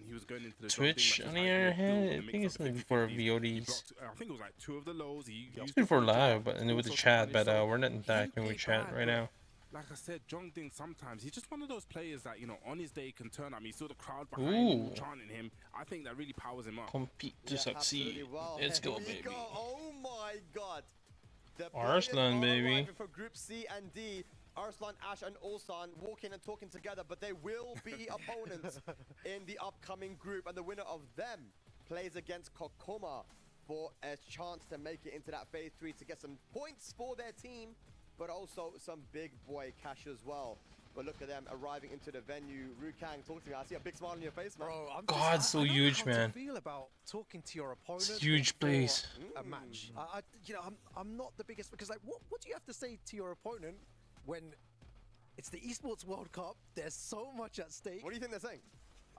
Twitch, on the other hand, I think it's like for VODs. I think it was like 2 of the lows. It's been for live, but and with the chat, but we're not interacting with chat right now. Like I said, John Ding sometimes, he's just one of those players that, on his day can turn up. You saw the crowd behind him, chanting him. I think that really powers him up. Compete to succeed. Well. Let's go, baby. Oh my god. Arslan, baby. For Group C and D, Arslan, Ash, and Ulsan walking and talking together, but they will be opponents in the upcoming group, and the winner of them plays against Kokoma for a chance to make it into that phase 3 to get some points for their team, but also some big boy cash as well. But look at them arriving into the venue. Rukang, talk to me. I see a big smile on your face, man. Bro, God, so huge, man. Feel about talking to your opponent. It's huge place. A match. You know, I'm not the biggest because like, what do you have to say to your opponent when it's the Esports World Cup? There's so much at stake. What do you think they're saying?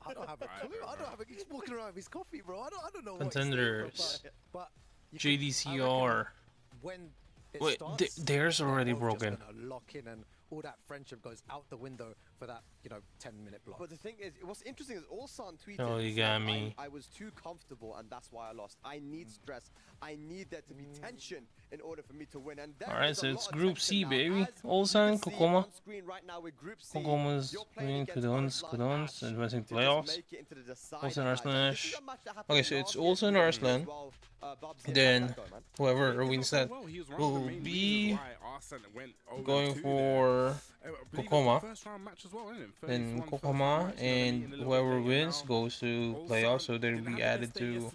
I don't have a clue. I don't have a. He's walking around with his coffee, bro. I don't know. Contenders. But JDCR. When it Wait, starts, theirs already broken. Just gonna lock in and all that friendship goes out the window for that, you know, 10-minute block. But the thing is, what's interesting is Ulsan tweeted, Oh, you got me. I was too comfortable and that's why I lost. I need stress. I need there to be tension in order for me to win. And alright, so it's Group C, baby. Ulsan, Kokoma. Kokoma's winning Kudons, advancing to playoffs. Ulsan, Arslan, Ash. Okay, so it's Ulsan, Arslan. Then whoever wins that will be going for Kokoma. Then Kokoma, and whoever wins goes to playoffs, so they'll be added to.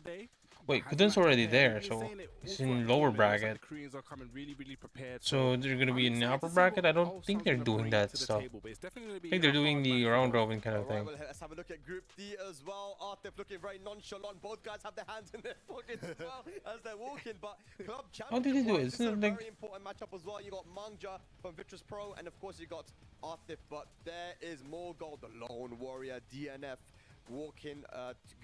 Wait, Kudun's already there, so it's in lower bracket. So they're gonna be in the upper bracket. I don't think they're doing that stuff. I think they're doing the round robin kind of thing. Let's have a look at Group D as well. Artif looking very nonchalant. Both guys have their hands in their pockets as well as they're walking. But club championship, how did they do it? This is a very important matchup as well. You got Mangja from Vitrus Pro, and of course you got Artif. But there is more gold. The Lone Warrior DNF walking,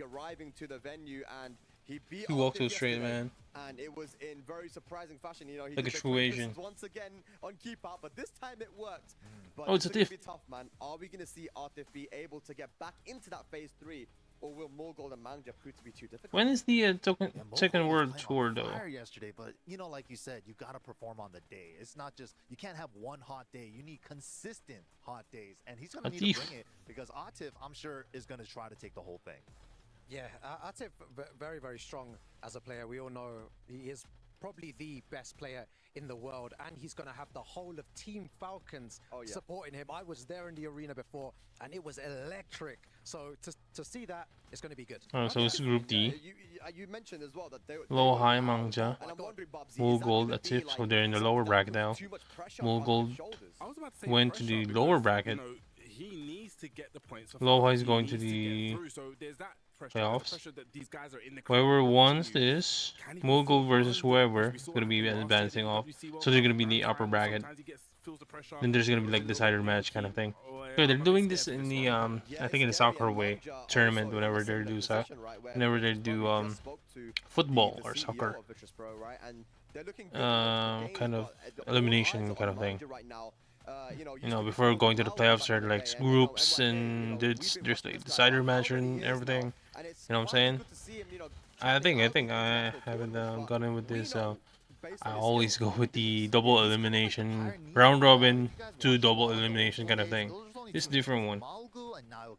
arriving to the venue, and he walked too straight, man. And it was in very surprising fashion. You know, he like a did true Asian. Once again on keep out, but this time it worked. But oh, it's a diff. Be tough, man. Are we going to see Artif be able to get back into that phase 3, or will Morgold and Mangja prove to be too difficult? When is the second World Tour, though? Yesterday, but you know, like you said, you got to perform on the day. It's not just, you can't have one hot day. You need consistent hot days, and he's going to need to bring it because Atif, I'm sure, is going to try to take the whole thing. Yeah, Atif very, very strong as a player. We all know he is probably the best player in the world, and he's going to have the whole of Team Falcons supporting him. I was there in the arena before, and it was electric. So to see that, it's going to be good. Oh, so it's Group D. You mentioned as well that Low, High, Mangja, Morgold, Atif, so they're in the lower bracket now. Morgold went to the lower bracket. Low High is going to the playoffs. Whoever wins this, Morgold versus whoever is going to be advancing off. So they're going to be in the upper bracket. Then there's going to be like decider match kind of thing. So they're doing this in the I think in the soccer way tournament whenever they do football or soccer. Kind of elimination kind of thing. You know, before going to the playoffs, there are like groups and there's like decider match and everything. You know what I'm saying? I think I haven't gone in with this. I always go with the double elimination, round robin to double elimination kind of thing. This different one. So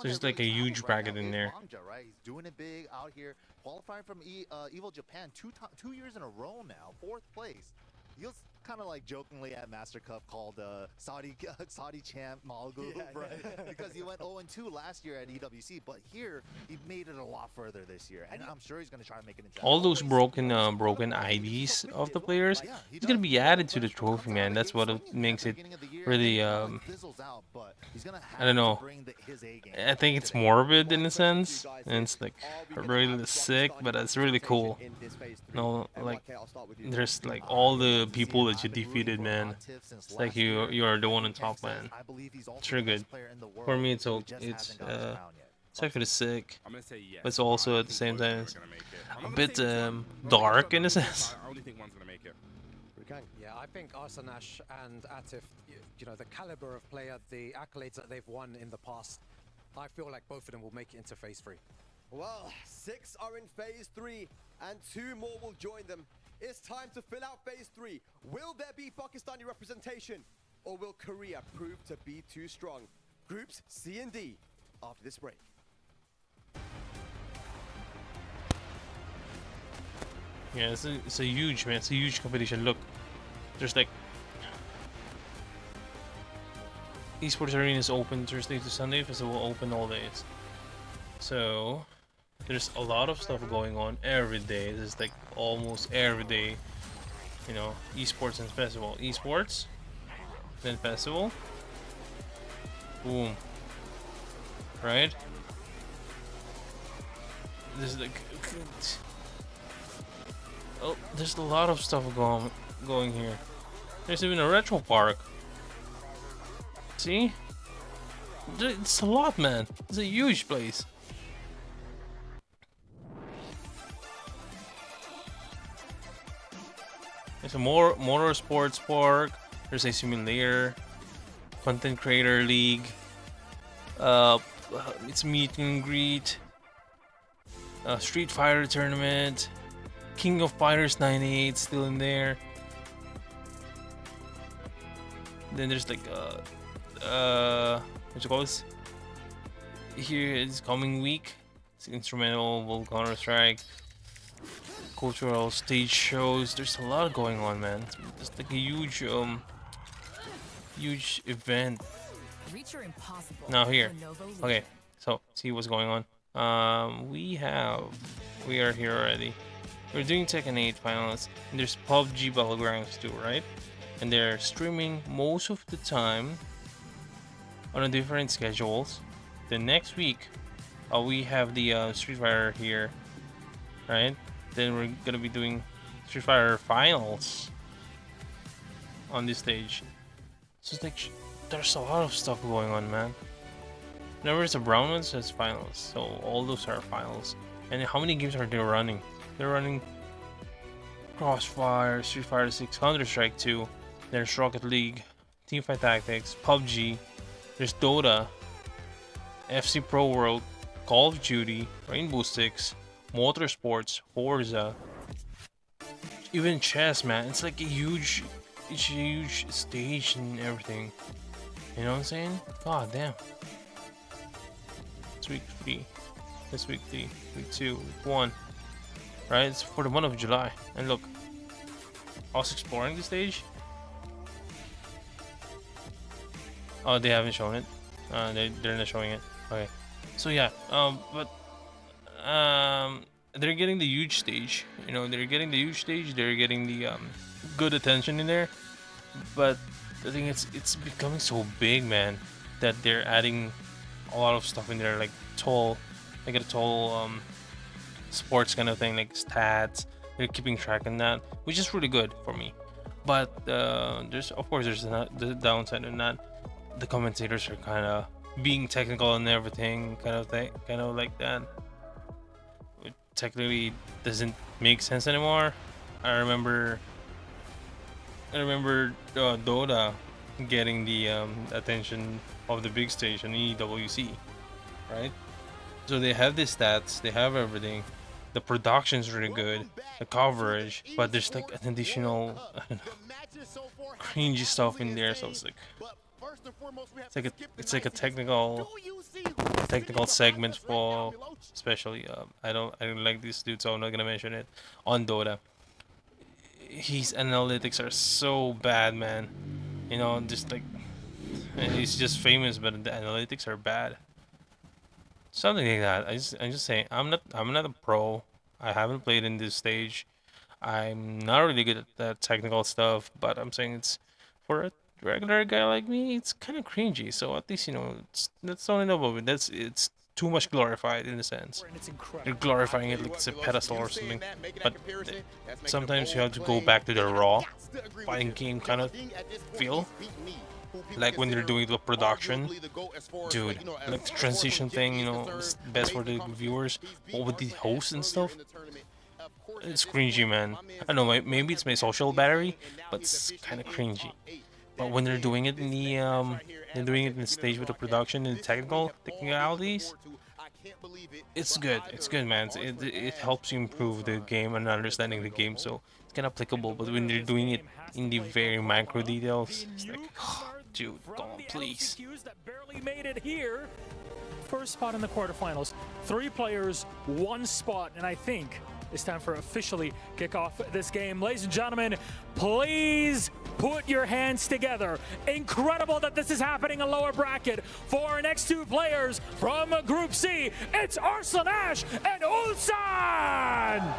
it's like a huge bracket in there. He's doing it big out here, qualifying from Evo Japan 2 years in a row now, 4th place. He was kind of like jokingly at Master Cup called Saudi champ Malgu, right? Because he went 0-2 last year at EWC, but here he made it a lot further this year, and I'm sure he's going to try to make it into all those broken IDs of the players. He's going to be added to the trophy, man. That's what makes it really I don't know. I think it's morbid in a sense, and it's like really sick, but it's really cool. No, like there's like all the people that you defeated, man. It's like you are the one on top, man. It's really good. For me, it's actually sick, but it's also at the same time a bit dark in a sense. Yeah, I think Arsanash and Atif, you know, the caliber of player, the accolades that they've won in the past, I feel like both of them will make it into phase 3. Well, 6 are in phase 3, and 2 more will join them. It's time to fill out phase 3. Will there be Pakistani representation, or will Korea prove to be too strong? Groups C and D after this break. Yeah, it's a huge, man. It's a huge competition. Look, there's like Esports Arena is open Thursday to Sunday. Festival open all days. So there's a lot of stuff going on every day. There's like almost every day, you know, esports and festival. Esports, then festival, Boom. Right? This is like, oh, there's a lot of stuff going here. There's even a retro park. See? It's a lot, man. It's a huge place. There's a motorsports park. There's a simulator, content creator league. It's meet and greet. Street Fighter tournament. King of Fighters 98 still in there. Then there's like what you call this? Here is coming week. It's instrumental, Counter Strike, cultural stage shows. There's a lot going on, man. It's like a huge huge event. Now here, okay. So see what's going on. We are here already. We're doing Tekken 8 finals. And there's PUBG Battlegrounds too, right? And they're streaming most of the time on a different schedules. The next week, we have the Street Fighter here, right? Then we're gonna be doing Street Fighter finals on this stage. So it's like there's a lot of stuff going on, man. Whenever it's a brown one, it's finals. So all those are finals. And how many games are they running? They're running Crossfire, Street Fighter 6, Counter Strike 2. There's Rocket League, Teamfight Tactics, PUBG. There's Dota, FC Pro World, Call of Duty, Rainbow Six, Motorsports, Forza, even chess, man. It's like a huge stage and everything. You know what I'm saying? God damn. It's week 3. This week 3, week 2, week 1. Right? It's for the month of July. And look, I was exploring the stage. Oh, they haven't shown it. They're not showing it. Okay. So yeah, they're getting the huge stage. You know, they're getting the huge stage. They're getting the good attention in there. But the thing is, it's becoming so big, man, that they're adding a lot of stuff in there, like a tall sports kind of thing, like stats. They're keeping track on that, which is really good for me. But there's the downside in that. The commentators are kind of being technical and everything, kind of like that. It technically doesn't make sense anymore. I remember Dota getting the attention of the big station, EWC, right? So they have the stats, they have everything. The production's really good, the coverage, but there's like an additional, I don't know, cringy stuff in there. So it's like a technical segment for, especially I don't like this dude, so I'm not gonna mention it, on Dota. His analytics are so bad, man. You know, just like he's just famous, but the analytics are bad. Something like that. I'm just saying, I'm not a pro. I haven't played in this stage. I'm not really good at that technical stuff, but I'm saying it's for a regular guy like me, it's kind of cringy. So at least, you know, that's only about it. It's too much glorified in a sense. They're glorifying it like it's a pedestal or something. But sometimes you have to go back to the raw fighting game kind of feel. Like when they're doing the production, dude, like the transition thing, you know, it's best for the viewers. But with the hosts and stuff, it's cringy, man. I don't know, maybe it's my social battery, but it's kind of cringy. But when they're doing it in the stage with the production and the technicalities, it's good. It's good, man. It helps you improve the game and understanding the game, so it's kind of applicable. But when they're doing it in the very micro details, it's like, oh, dude, go on, please. That barely made it here. First spot in the quarterfinals. 3 players, 1 spot, and I think it's time for officially kick off this game. Ladies and gentlemen, please put your hands together. Incredible that this is happening in lower bracket. For our next 2 players from Group C, it's Arslan Ash and Ulsan!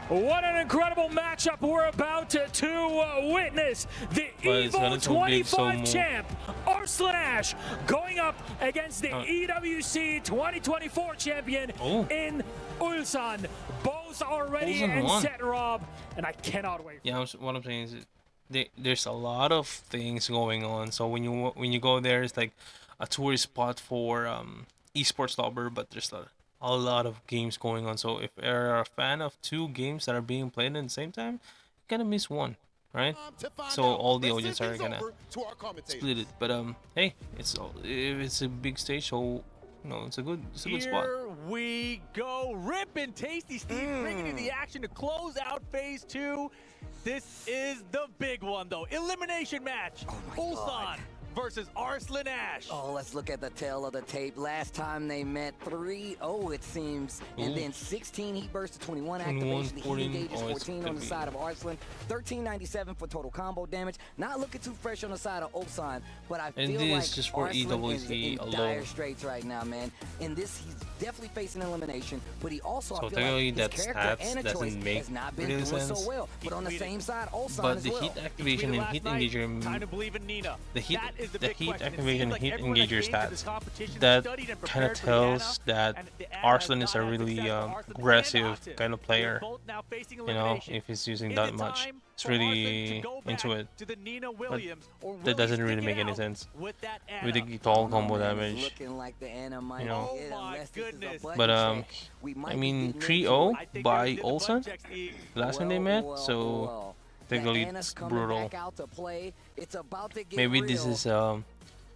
What an incredible matchup we're about to witness. The EVO 25 champ, Arslan Ash, going up against the EWC 2024 champion in Ulsan. Both are ready and set, Rob, and I cannot wait. Yeah, what I'm saying is there's a lot of things going on. So when you go there, it's like a tourist spot for esports lover, but there's a lot of games going on. So if you're a fan of two games that are being played at the same time, you're gonna miss one, right? So all the audience are gonna split it. But hey, it's a big stage, so it's a good spot. Here we go, Rip and Tasty Steve bringing in the action to close out phase 2. This is the big one though, elimination match. Ulsan versus Arslan Ash. Oh, let's look at the tail of the tape. Last time they met 3-0 it seems, and then 16 heat burst to 21 activation. The heat engage is 14 on the side of Arslan, 1397 for total combo damage. Not looking too fresh on the side of Ulsan, but I feel like just for Arslan is EWC in dire straits right now, man. In this, he's definitely facing elimination, but he also, so I feel like his that character stats and a choice has not been doing sense. so well. But on the same side, Ulsan but as the well. heat activation and heat engager, Time to believe in Nina. the heat question. activation and heat everyone engager that came to this stats, competition that studied and kind of prepared for tells the Anna, that and the Anna Arslan has is a not had really success for Arslan and aggressive Octave. kind of They're player. both now facing You know, elimination. if he's using Is that it much, time it's for really Arslan to go back into it. to the Nina But Williams, or that will doesn't he really stick make it any out sense with that with the Anna? tall combo damage. Looking like the Anna might You know. get, Oh my unless this is a goodness. button But check. We I might mean be 3-0 I think by they did the Ulsan butt checks, Steve. last time they met, so technically Anna's it's coming brutal. back out to play. It's about to get Maybe this real. is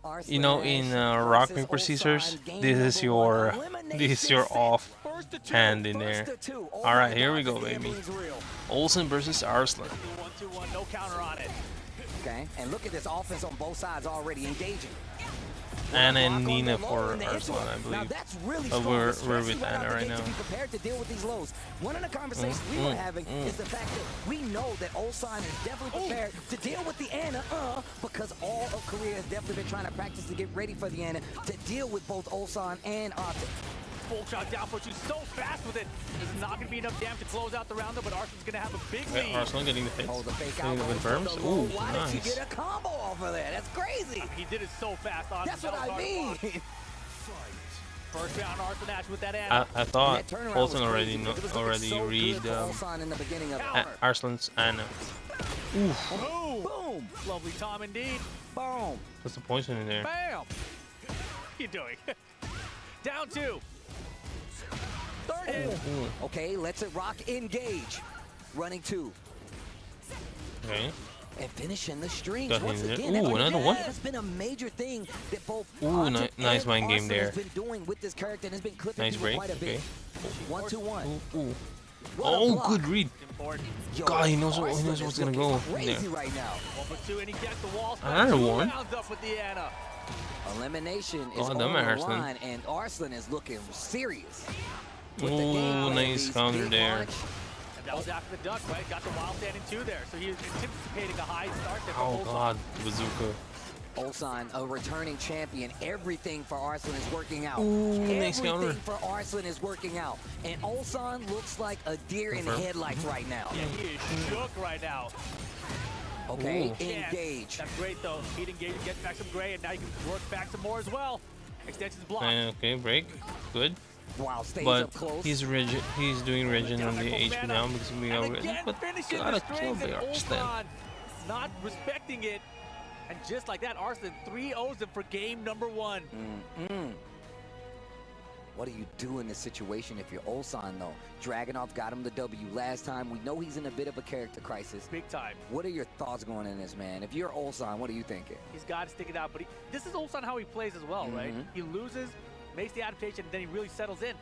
Arslan you know, in Ash rock versus paper scissors, Ulsan, game this is number one. your Elimination off First to two. hand in there. First to two. Oh All right, my here we God, go, the baby. gambling's real. Olsen versus Arslan. 1-2-1, no counter on it. Okay, and look at this offense on both sides already engaging. Anna and Block on Nina the low for and the Arslan, hit. I Now believe. that's really But strong, we're especially with right Anna out the right gate now. to be prepared to deal with these lows. One of the conversations we were having is the fact that we know that Ulsan is definitely prepared to deal with the Anna, because all of Korea has definitely been trying to practice to get ready for the Anna to deal with both Ulsan and Octave. Full shot down push, so fast with it. There's not going to be enough damage to close out the round, though, but Arslan's going to have a big lead. Arslan getting the hits. Oh, the fake Getting the out confirms. for the low. Ooh, Why nice. did you get a combo off of that? That's crazy. He did it so fast. Arslan. That's what That was I hard to mean. block. First round, Arslan Ash with that Anna. I thought That turnaround Olsen was already crazy because it was looking already so read good for Ulsan in the beginning of it. Arslan's Anna. Ooh, Boom! Boom! Lovely Tom indeed. Boom! what's the poison in there? Bam! What are you doing? Down two. Third hit. Ooh. Okay, let's it rock engage. Running two. Okay. And finishing the strings Got him once there. again. Ooh, another one. That's been a major thing that both Ooh, Octave nice and mind game Arslan there. has been doing with this character and has been clipping Nice people break. quite a bit. Okay. 1-2-1. Ooh, ooh. What a Oh, block. good read. Important. Yo, God, he knows Arslan what's is gonna looking go crazy there. right now. 1-2, and he gets the wall. Another Two one. rounds up with the Anna. Elimination is Oh, on them the Arslan. line, and Arslan is looking serious. With the Ooh, game nice these counter big there. launch. And that was after the duck, right? Got the wild standing two there. So he was anticipating a high start there. Oh God, bazooka. Ulsan, a returning champion. Everything for Arslan is working out. Ooh, nice counter. Everything for Arslan is working out. And Ulsan looks like a deer in Confirm. headlights right now. Yeah, he is shook right now. Okay, Ooh. engage. That's great though. Heat engage, gets back some gray, and now you can work back some more as well. Extensions blocked. Okay, break. Good. Wow, stays But up close. he's rigid. He's doing rigid on the HP now because we And already. again, But finishing gotta the kill strings, the and Arslan. Ulsan not respecting it. And just like that, Arslan 3-0s him for game number one. What do you do in this situation if you're Ulsan, though? Dragunov got him the W last time. We know he's in a bit of a character crisis. Big time. What are your thoughts going in this, man? If you're Ulsan, what are you thinking? He's got to stick it out, but this is Ulsan how he plays as well, right? He loses, makes the adaptation, and then he really settles in.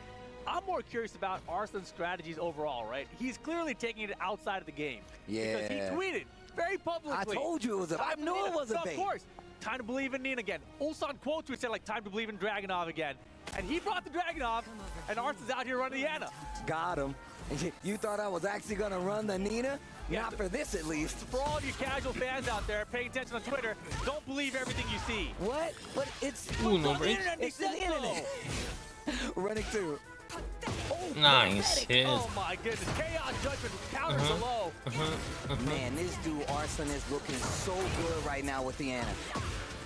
I'm more curious about Arslan's strategies overall, right? He's clearly taking it outside of the game. Yeah. Because he tweeted very publicly. I told you it was a... I knew it was a bait. Of course. Time to believe in Nina again. Ulsan quotes which said, like, time to believe in Dragunov again. And he brought the Dragunov, and Arslan's out here running the Anna. Got him. You thought I was actually going to run the Nina? Yeah, Not for this, at least. For all of you casual fans out there paying attention on Twitter, don't believe everything you see. What? But it's... Ooh, no break. Internet It's the says so. internet. Running two. Oh, Nice hit. Oh my goodness, Chaos Judgment counters below. Man, this dude Arslan is looking so good right now with the Ana.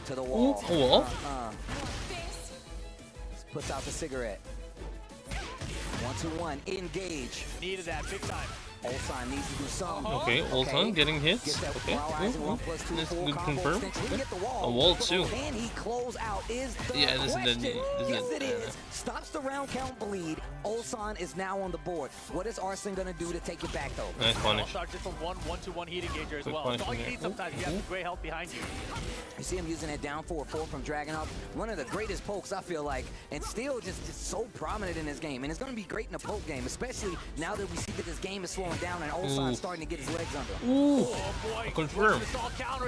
To the wall. Ooh, wall. Puts out the cigarette. 1-2-1, engage. Needed that big time. Ulsan needs to do something. Okay, Ulsan getting hits. Okay, that's good confirm. Okay. A wall too. Can he close out? Is the yeah, this question. is Yes, it is. Stops the round count bleed. Ulsan is now on the board. What is Arslan gonna do to take it back though? Nice punish. Start just from 1-2-1 heat engager as Good well. That's all you need sometimes. You have great help behind you. You see him using that down 4-4 from Dragunov. One of the greatest pokes, I feel like, and still just so prominent in this game. And it's going to be great in a poke game, especially now that we see that this game is slowing down and Ulsan's starting to get his legs under. Ooh, oh boy. confirm.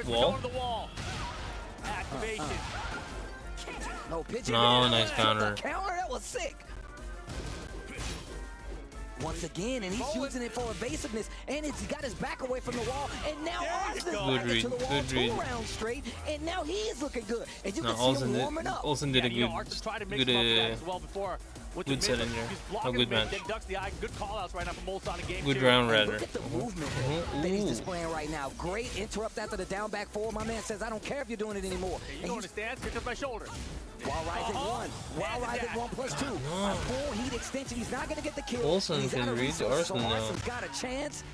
Wall. The wall. Activation. No pitch. No, nice counter. Counter, that was sick. Once again, and he's using it for evasiveness, and he's got his back away from the wall, and now Arslan's back to the wall 2 rounds straight, and now he is looking good. And you can see him warming up. Olsen did a good set in there. A good match. Good round rather. Look at the movement that he's displaying right now. Great interrupt after the down back 4. My man says, I don't care if you're doing it anymore. You go in the stance, pick up my shoulder. While rising 1. While rising 1+2. A full heat extension. He's not going to get the kill. Olsen can read Arslan now. Arsen's got a chance.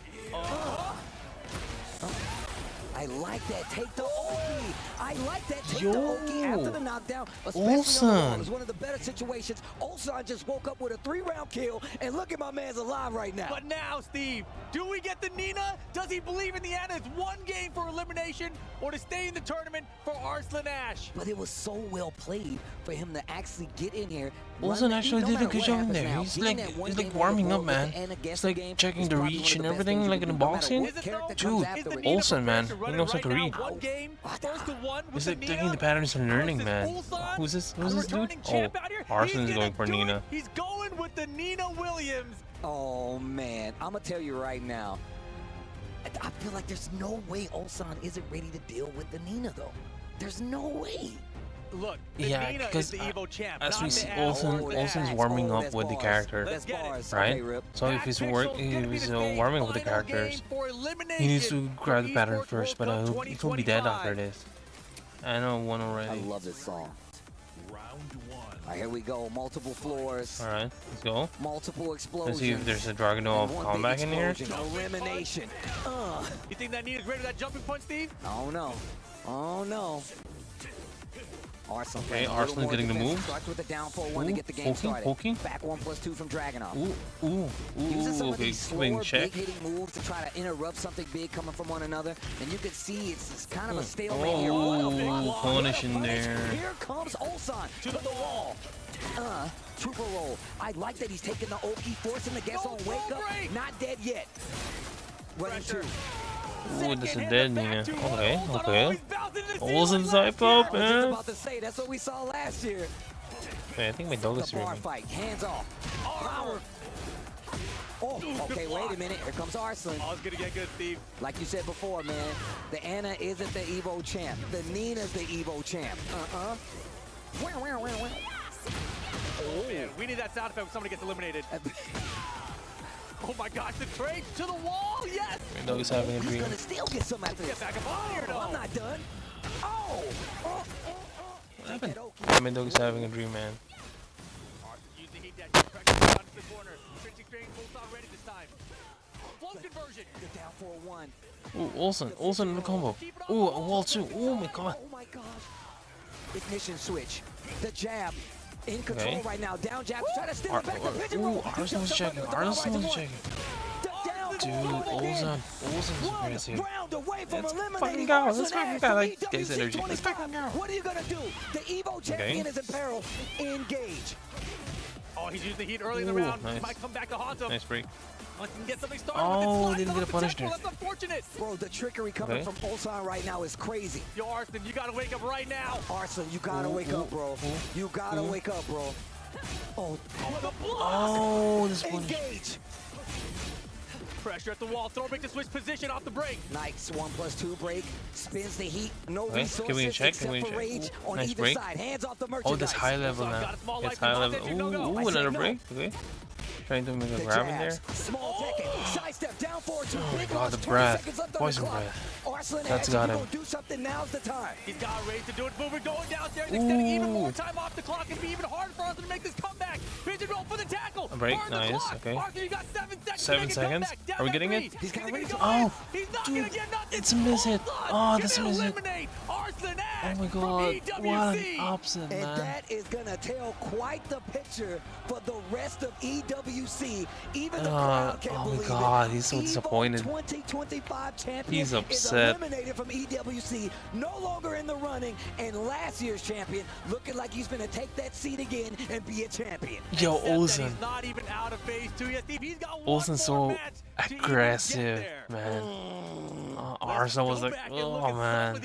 I like that. Take the Oki. I like that. Take the Oki after the knockdown. Ulsan. It was one of the better situations. Ulsan just woke up with a 3-round kill, and look at my man's alive right now. But now, Steve, do we get the Nina? Does he believe in the Ana? It's one game for elimination or to stay in the tournament for Arslan Ash? But it was so well played for him to actually get in here. Ulsan actually did a good job in there. He's like warming up, man. He's like checking the reach and everything, like in the boxing. Dude, Ulsan, man, he knows how to read. He's like taking the patterns and learning, man. Who's this? Who's this dude? Oh, Arslan's going for Nina. He's going with the Nina Williams. Oh man, I'm gonna tell you right now. I feel like there's no way Ulsan isn't ready to deal with the Nina though. There's no way. Look, yeah, because as we see, Ulsan's warming up with the character, right? So if he's warming up with the characters, he needs to grab the pattern first, but it will be dead after this. I know one already. I love this song. Alright, here we go. Multiple floors. Alright, let's go. Multiple explosions. Let's see if there's a Dragunov comeback in here. Elimination. You think that Nina's ready for that jumping punch, Steve? Oh no. Oh no. Arslan, okay, Arslan getting the move. Starts with the down 4-1 to get the game started. Back 1+2 from Dragunov. Uses some of these slower, big-hitting moves to try to interrupt something big coming from one another. And you can see it's kind of a stalemate here. Punish in there. Here comes Ulsan to the wall. Trooper roll. I like that he's taking the Oki, forcing the guest on wake up. Not dead yet. Running 2. Ooh, this is dead, Nina. Okay, okay. Ulsan's hype up, man. About to say, that's what we saw last year. Okay, I think my dog is streaming. Fight, hands off. Power. Oh, okay, wait a minute. Here comes Arslan. Oh, it's gonna get good, Steve. Like you said before, man, the Ana isn't the Evo champ. The Nina's the Evo champ. Oh, man, we need that sound effect when somebody gets eliminated. Oh my gosh, the trade to the wall, yes! My dog is having a dream. He's gonna still get some after this. Get back up on here, though. I'm not done. Oh! What happened? My dog is having a dream, man. Use the heat dash, pressure down to the corner. Finishing string, full ready this time. Flow conversion. Good down 4-1. Ooh, Ulsan in the combo. Ooh, a wall too. Oh my god. Oh my gosh. Ignition switch. The jab. In control right now. Down jab. Try to steal it back. Ooh, Arslan was checking. Arslan was checking. Dude, Ulsan's aggressive. Let's fucking go. Let's fucking go. Like, guy's energy. Let's fucking go. What are you gonna do? The Evo champion is in peril. Engage. Oh, he's using the heat early in the round. Nice. Might come back to haunt him. Nice break. Let's get something started. Oh, didn't get a punish there. That's unfortunate. Bro, the trickery coming from Ulsan right now is crazy. Yo, Arslan, you gotta wake up right now. Arslan, you gotta wake up, bro. You gotta wake up, bro. Oh, this one. Engage. Pressure at the wall. Throw break to switch position off the break. Nice 1+2 break. Spins the heat. No okay. resources Can we check? except for rage on nice either break. side. Hands off the merchandise. Oh, this high level now. It's high level. Ooh, another break. Okay. Trying to make a grab in there. Small Tekken, side step down forward. Oh my god, the breath. Poison breath. That's got him. Do something, now's the time. He's got Ray to do it. Boomer going downstairs, extending even more time off the clock. It'd be even harder for Arthur to make this comeback. Pigeon roll for the tackle. A break, nice. Okay. Arthur, you got 7 seconds. 7 seconds. Are we getting it? He's got Ray. Oh, dude, it's a miss hit. Oh, that's a miss hit. Oh my god, what an option, man. And that is gonna tell quite the picture for the rest of EWC. Even the crowd can't believe my god, he's so Evo disappointed. 2025 champion He's upset. is eliminated from EWC, no longer in the running, and last year's champion looking like he's gonna take that seat again and be a champion. Yo, Olsen. He's not even out of phase 2 yet, Steve. He's got Olsen's so aggressive, man. Arsenal was like, oh man.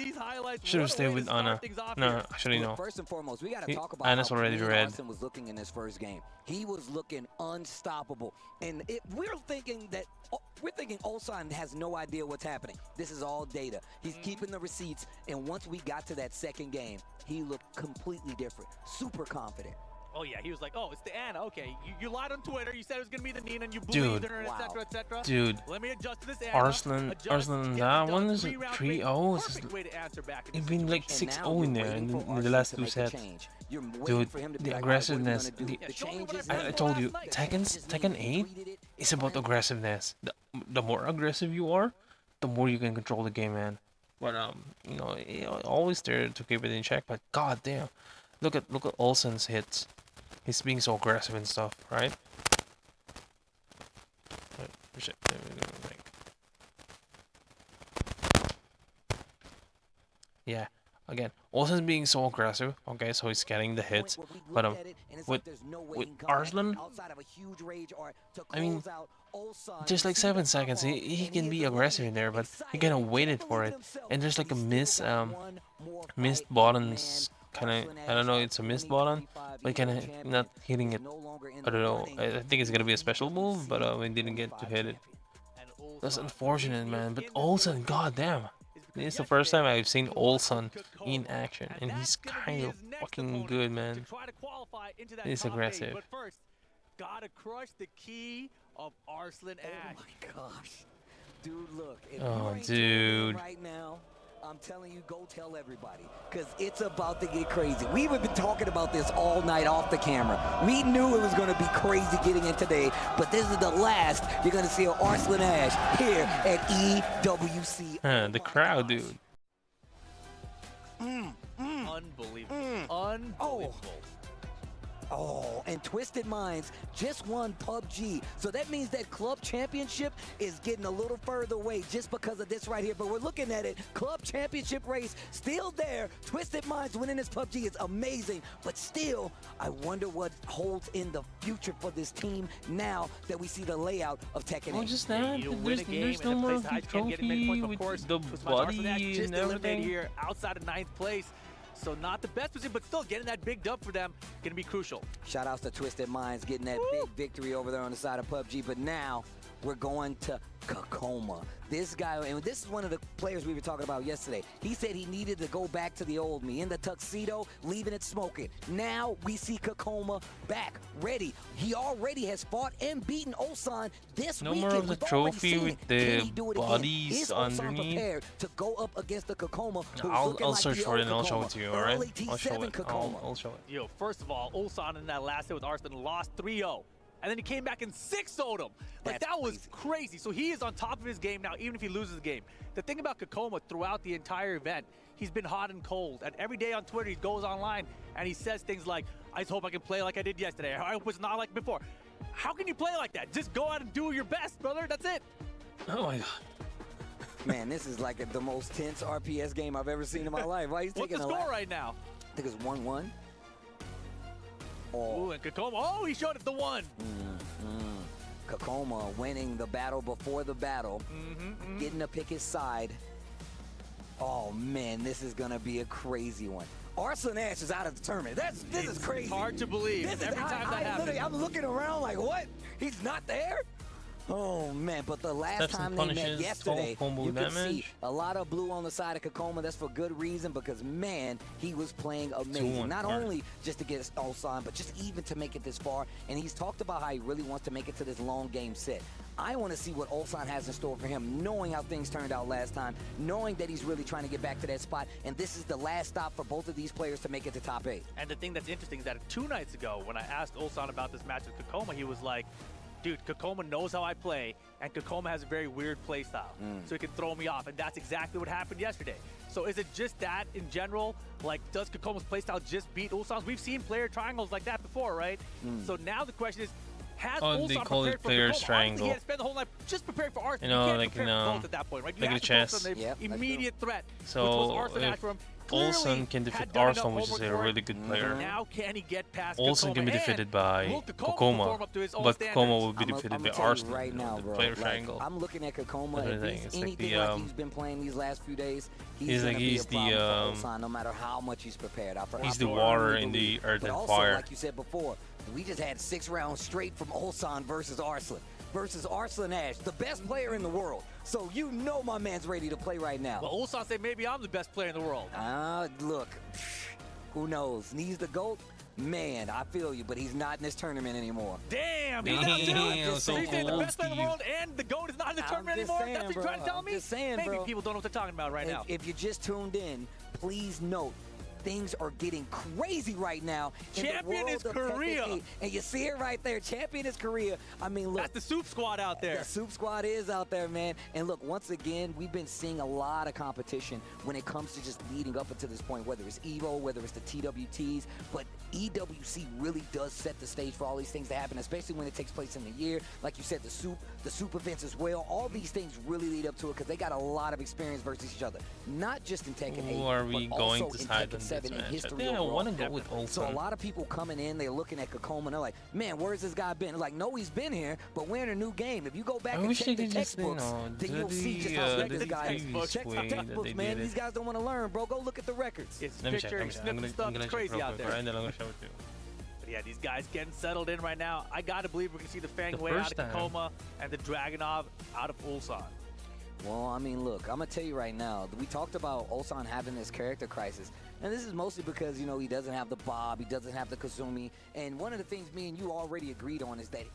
Should have stayed with Anna. No, actually no. First and foremost, we gotta talk about Anna's how already red. Arsenal was looking in this first game. He was looking unstoppable, and we're thinking Ulsan has no idea what's happening. This is all data. He's keeping the receipts, and once we got to that second game, he looked completely different, super confident. Oh yeah, he was like, oh, it's the Anna. Okay, you lied on Twitter. You said it was gonna be the Nina, and you believed in her, etc., etc. Dude, let me adjust to this Anna. Arslan, that one is 3-0. It's been like 6-0 in there in the last 2 sets. Dude, the aggressiveness. I told you, Tekken 8 is about aggressiveness. The more aggressive you are, the more you can control the game, man. But you know, always there to keep it in check. But god damn, look at Olsen's hits. He's being so aggressive and stuff, right? Yeah, again, Olsen's being so aggressive. Okay, so he's getting the hits, but with Arslan, I mean, just like 7 seconds, he can be aggressive in there, but he kind of waited for it, and there's like a missed buttons. Kind of, I don't know, it's a missed button, but kind of not hitting it. I don't know. I think it's gonna be a special move, but we didn't get to hit it. That's unfortunate, man. But Olsen, goddamn, this is the first time I've seen Olsen in action, and he's kind of fucking good, man. He's aggressive. But first, gotta crush the key of Arslan Ash. Oh my gosh, dude, look. Oh, dude. Right now, I'm telling you, go tell everybody, because it's about to get crazy. We've been talking about this all night off the camera. We knew it was going to be crazy getting in today, but this is the last you're going to see of Arslan Ash here at EWC. The crowd, dude. Unbelievable. Unbelievable. Oh, and Twisted Minds just won PUBG. So that means that club championship is getting a little further away just because of this right here. But we're looking at it. Club championship race still there. Twisted Minds winning this PUBG is amazing. But still, I wonder what holds in the future for this team now that we see the layout of Tekken 8. Oh, just that. There's no more trophy with the body and everything. Here outside of 9th place. So not the best position, but still getting that big dub for them going to be crucial. Shout outs to Twisted Minds getting that big victory over there on the side of PUBG. But now we're going to Kakoma. This guy, and this is one of the players we were talking about yesterday. He said he needed to go back to the old me, in the tuxedo, leaving it smoking. Now we see Kakoma back, ready. He already has fought and beaten Ulsan this weekend. No more of the trophy with the bodies underneath. Prepared to go up against the Kakoma? I'll search for it and I'll show it to you, alright? I'll show it. I'll show it. Yo, first of all, Ulsan in that last hit with Arslan lost 3-0. And then he came back and 6-0'd him. Like, that was crazy. So he is on top of his game now, even if he loses the game. The thing about Kakoma throughout the entire event, he's been hot and cold. And every day on Twitter, he goes online and he says things like, I just hope I can play like I did yesterday. I hope it's not like before. How can you play like that? Just go out and do your best, brother. That's it. Oh my god. Man, this is like the most tense RPS game I've ever seen in my life. Why he's taking What's the score right now? I think it's 1-1. Ooh, and Kakoma, oh, he showed it the one. Kakoma winning the battle before the battle, getting to pick his side. Oh man, this is gonna be a crazy one. Arslan Ash is out of the tournament. This is crazy. Hard to believe. Every time that happens. I'm looking around like, what? He's not there? Oh man, but the last time they met yesterday, you could see a lot of blue on the side of Kokoma. That's for good reason, because man, he was playing amazing. Not only just to get Ulsan, but just even to make it this far. And he's talked about how he really wants to make it to this long game set. I want to see what Ulsan has in store for him, knowing how things turned out last time, knowing that he's really trying to get back to that spot, and this is the last stop for both of these players to make it to top 8. And the thing that's interesting is that 2 nights ago, when I asked Ulsan about this match with Kokoma, he was like, dude, Kokoma knows how I play, and Kokoma has a very weird play style, so he can throw me off, and that's exactly what happened yesterday. So is it just that in general? Like, does Kokoma's play style just beat Ulsan's? We've seen player triangles like that before, right? So now the question is, has they call it player's triangle. He had to spend the whole night just preparing for Arsenal. You know, you like both at that point, right? like a chess. Immediate threat. So if Ulsan can defeat Arsenal, which is a really good player, now can he get past Ulsan can be defeated by Kokoma, but Kokoma will be defeated by Arsenal right now, bro. Player triangle. I'm looking at Kokoma. If he's it's anything like like he's been playing these last few days, he's gonna be a problem the for Ulsan, no matter how much he's prepared. He's the water in the earth and fire. Like you said before, we just had 6 rounds straight from Ulsan versus Arslan. Versus Arslan Ash, the best player in the world. So you know my man's ready to play right now. Well, Ulsan said maybe I'm the best player in the world. Look, who knows? He's the GOAT. Man, I feel you, but he's not in this tournament anymore. Damn, so he's the best player in the world and the GOAT is not in the tournament anymore? Saying, That's what you're trying to tell me? Just saying, maybe bro. People don't know what they're talking about right now. If you just tuned in, please note, things are getting crazy right now. Champion is Korea. And you see it right there. Champion is Korea. I mean, look. That's the Soup Squad out there. The Soup Squad is out there, man. And look, once again, we've been seeing a lot of competition when it comes to just leading up until this point, whether it's EVO, whether it's the TWTs. But EWC really does set the stage for all these things to happen, especially when it takes place in the year. Like you said, the Soup events as well. All these things really lead up to it because they got a lot of experience versus each other. Not just in Tekken 8, Who are we but going also to in side Tekken on 7 this in match? history I overall. want to go with Ulsan. So a lot of people coming in, they're looking at Kokoma and they're like, man, where's this guy been? It's like, no, he's been here, but we're in a new game. If you go back and check the textbooks, then you'll see just how good this guy is. Check the textbooks, man. These guys don't want to learn, bro. Go look at the records. It's Let me check. It's crazy out there. And then I'm gonna show it to you. But yeah, these guys getting settled in right now. I gotta believe we're gonna see the Fang Wei out of Kokoma and the Dragunov out of Ulsan. Well, I mean, look, I'm going to tell you right now, we talked about Ulsan having this character crisis, and this is mostly because, you know, he doesn't have the Bob, he doesn't have the Kazumi, and one of the things me and you already agreed on is that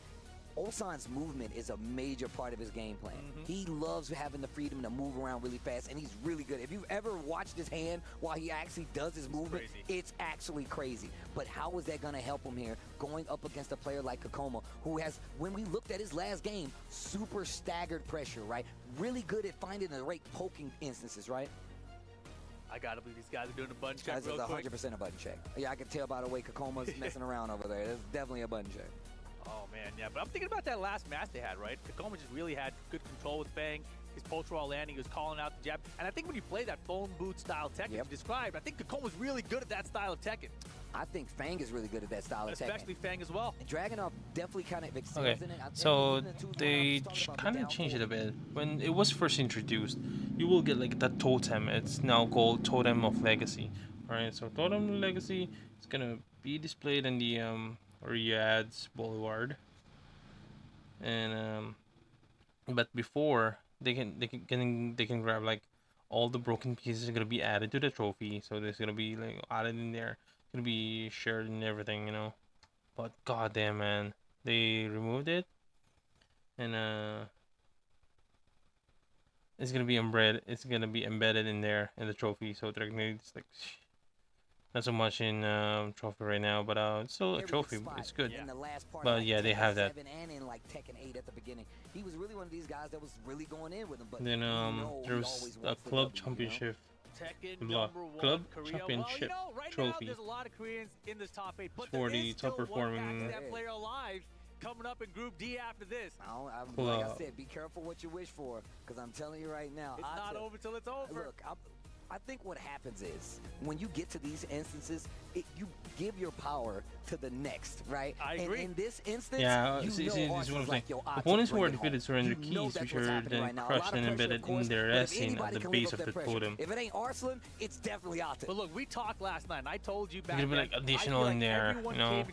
Ulsan's movement is a major part of his game plan. He loves having the freedom to move around really fast, and he's really good. If you've ever watched his hand while he actually does his movement, it's actually crazy. But how is that going to help him here going up against a player like Kokoma, who has, when we looked at his last game, super staggered pressure, right? Really good at finding the right poking instances, right? I gotta believe these guys are doing a button check This is 100% a button check. Yeah, I can tell by the way Kokoma's messing around over there. It's definitely a button check. Oh man, yeah, but I'm thinking about that last match they had, right? Kokoma just really had good control with Fang. His post raw landing, he was calling out the jab. And I think when you play that phone boot style Tekken you described, I think Kokoma's really good at that style of Tekken. I think Fang is really good at that style of Tekken. Especially Fang as well. And Dragunov definitely kind of excels in it. So they kind of changed it a bit. When it was first introduced, you will get like that totem. It's now called Totem of Legacy. Alright, so Totem of Legacy is gonna be displayed in the Riyadh's Boulevard, and but before they can grab like all the broken pieces are gonna be added to the trophy, so there's gonna be like added in there, gonna be shared and everything, you know. But goddamn, man, they removed it, and it's gonna be embedded in there in the trophy, so they're gonna just like. Not so much in trophy right now, but it's still a trophy. It's good. But yeah, they have that. And in like Tekken 8 at the beginning, he was really one of these guys that was really going in with him. But then there's a club championship. Club championship trophy. There's a lot of Koreans in this top 8, but for the top performing player alive coming up in Group D after this. Like I said, be careful what you wish for, because I'm telling you right now, it's not over till it's over. Look, I think what happens is when you get to these instances, you give your power to the next, right? I agree. In this instance, yeah, you see, know this is what I'm Arsenal's saying. like, yo, I can Opponents who bring are it defeated home. surrender You know keys, that's which what's are happening then right now. A crushed lot and of pressure, embedded of course, in their but if S scene anybody at the can live base up of the that pressure, totem. if it ain't Arslan, it's definitely Aten. But look, we talked last night, and I told you back It's gonna be then, like additional in there, you know.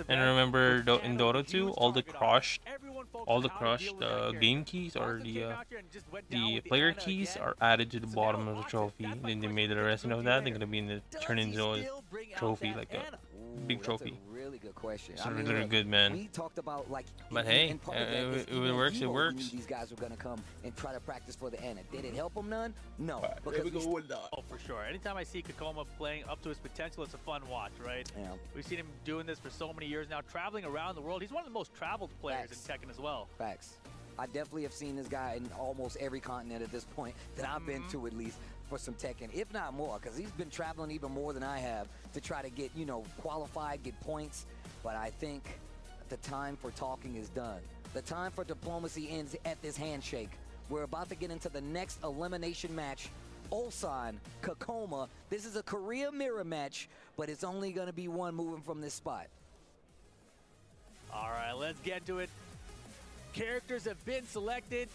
And And remember in Dota 2, all the crushed game keys or the player keys are added to the bottom of the trophy. Then they made the rest of that. They're gonna be in the turn into a trophy, like a big trophy. That's a really good question. It's really good, man. We talked about like, But hey, if it works, it works. These guys were gonna come and try to practice for the end. Did it help them none? No. Oh, for sure. Anytime I see Kakoma playing up to his potential, it's a fun watch, right? Yeah. We've seen him doing this for so many years now, traveling around the world. He's one of the most traveled players in Tekken as well. Facts. I definitely have seen this guy in almost every continent at this point that I've been to, at least for some Tekken, if not more, because he's been traveling even more than I have to try to get, you know, qualified, get points. But I think the time for talking is done. The time for diplomacy ends at this handshake. We're about to get into the next elimination match. Ulsan, Kakoma. This is a career mirror match, but it's only going to be one moving from this spot. All right, let's get to it. Characters have been selected.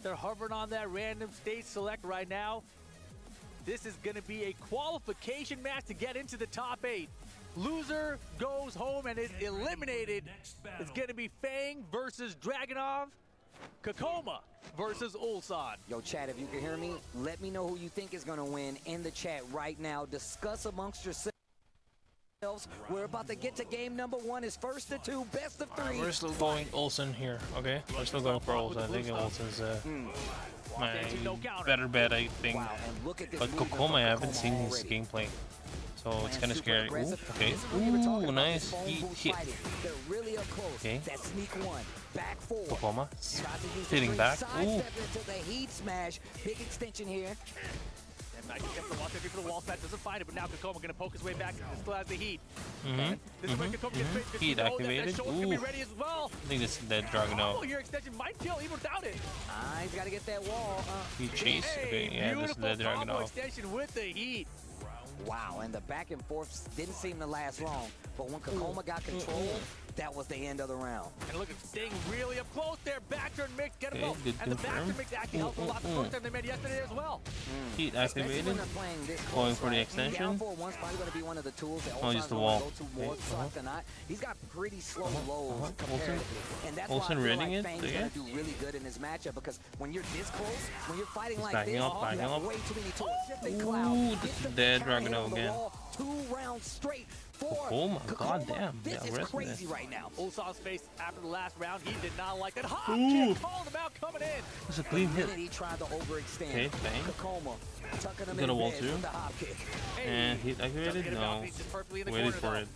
They're hovering on that random stage select right now. This is going to be a qualification match to get into the top 8. Loser goes home and is eliminated. It's going to be Fang versus Dragunov. Kakoma versus Ulsan. Yo, chat, if you can hear me, let me know who you think is going to win in the chat right now. Discuss amongst yourselves. We're about to get to game number 1. It's first to 2, best of 3. We're still going Olsen here, okay? We're still going for Olsen. I think Olsen's my better bet, I think. But Kakoma, I haven't seen his gameplay. So it's kind of scary. Ooh, okay. Ooh, nice. Hit. Okay. Kakoma. Hitting back. Ooh. The heat smash. Big extension here. For the wall smash, doesn't find it, but now Kakoma going to poke his way back. Still has the heat. This is where Kakoma gets faced. Heat activated. Ooh. Ready as well. I think this is dead Dragunov. Oh, your extension might kill even without it. He's got to get that wall. He chased. Okay, yeah, this is dead Dragunov. Extension with the heat. Wow, and the back and forth didn't seem to last long, but when Kakoma got control, that was the end of the round. And look at Sting really up close there. Back turn mix, get him out. And the back turn mix actually helped a lot the first time they met yesterday as well. Heat activated. Going for the extension. Oh, just the wall. He's got pretty slow lows comparatively. And that's Olsen why I feel reading like it. Fang's going to do really good in this matchup, because when you're this close, when you're fighting like this, you have way too many tools. Ooh, this is dead Dragunov again. 2 rounds straight. Oh my god damn. This is crazy right now. Ulsan's face after the last round, he did not like that. Hop kick called him out coming in. That's a clean hit. He tried to overextend. Okay, bang. Kakoma tucking him Got a in wall bed too. with the hop kick. And heat activated? No. Waited for it.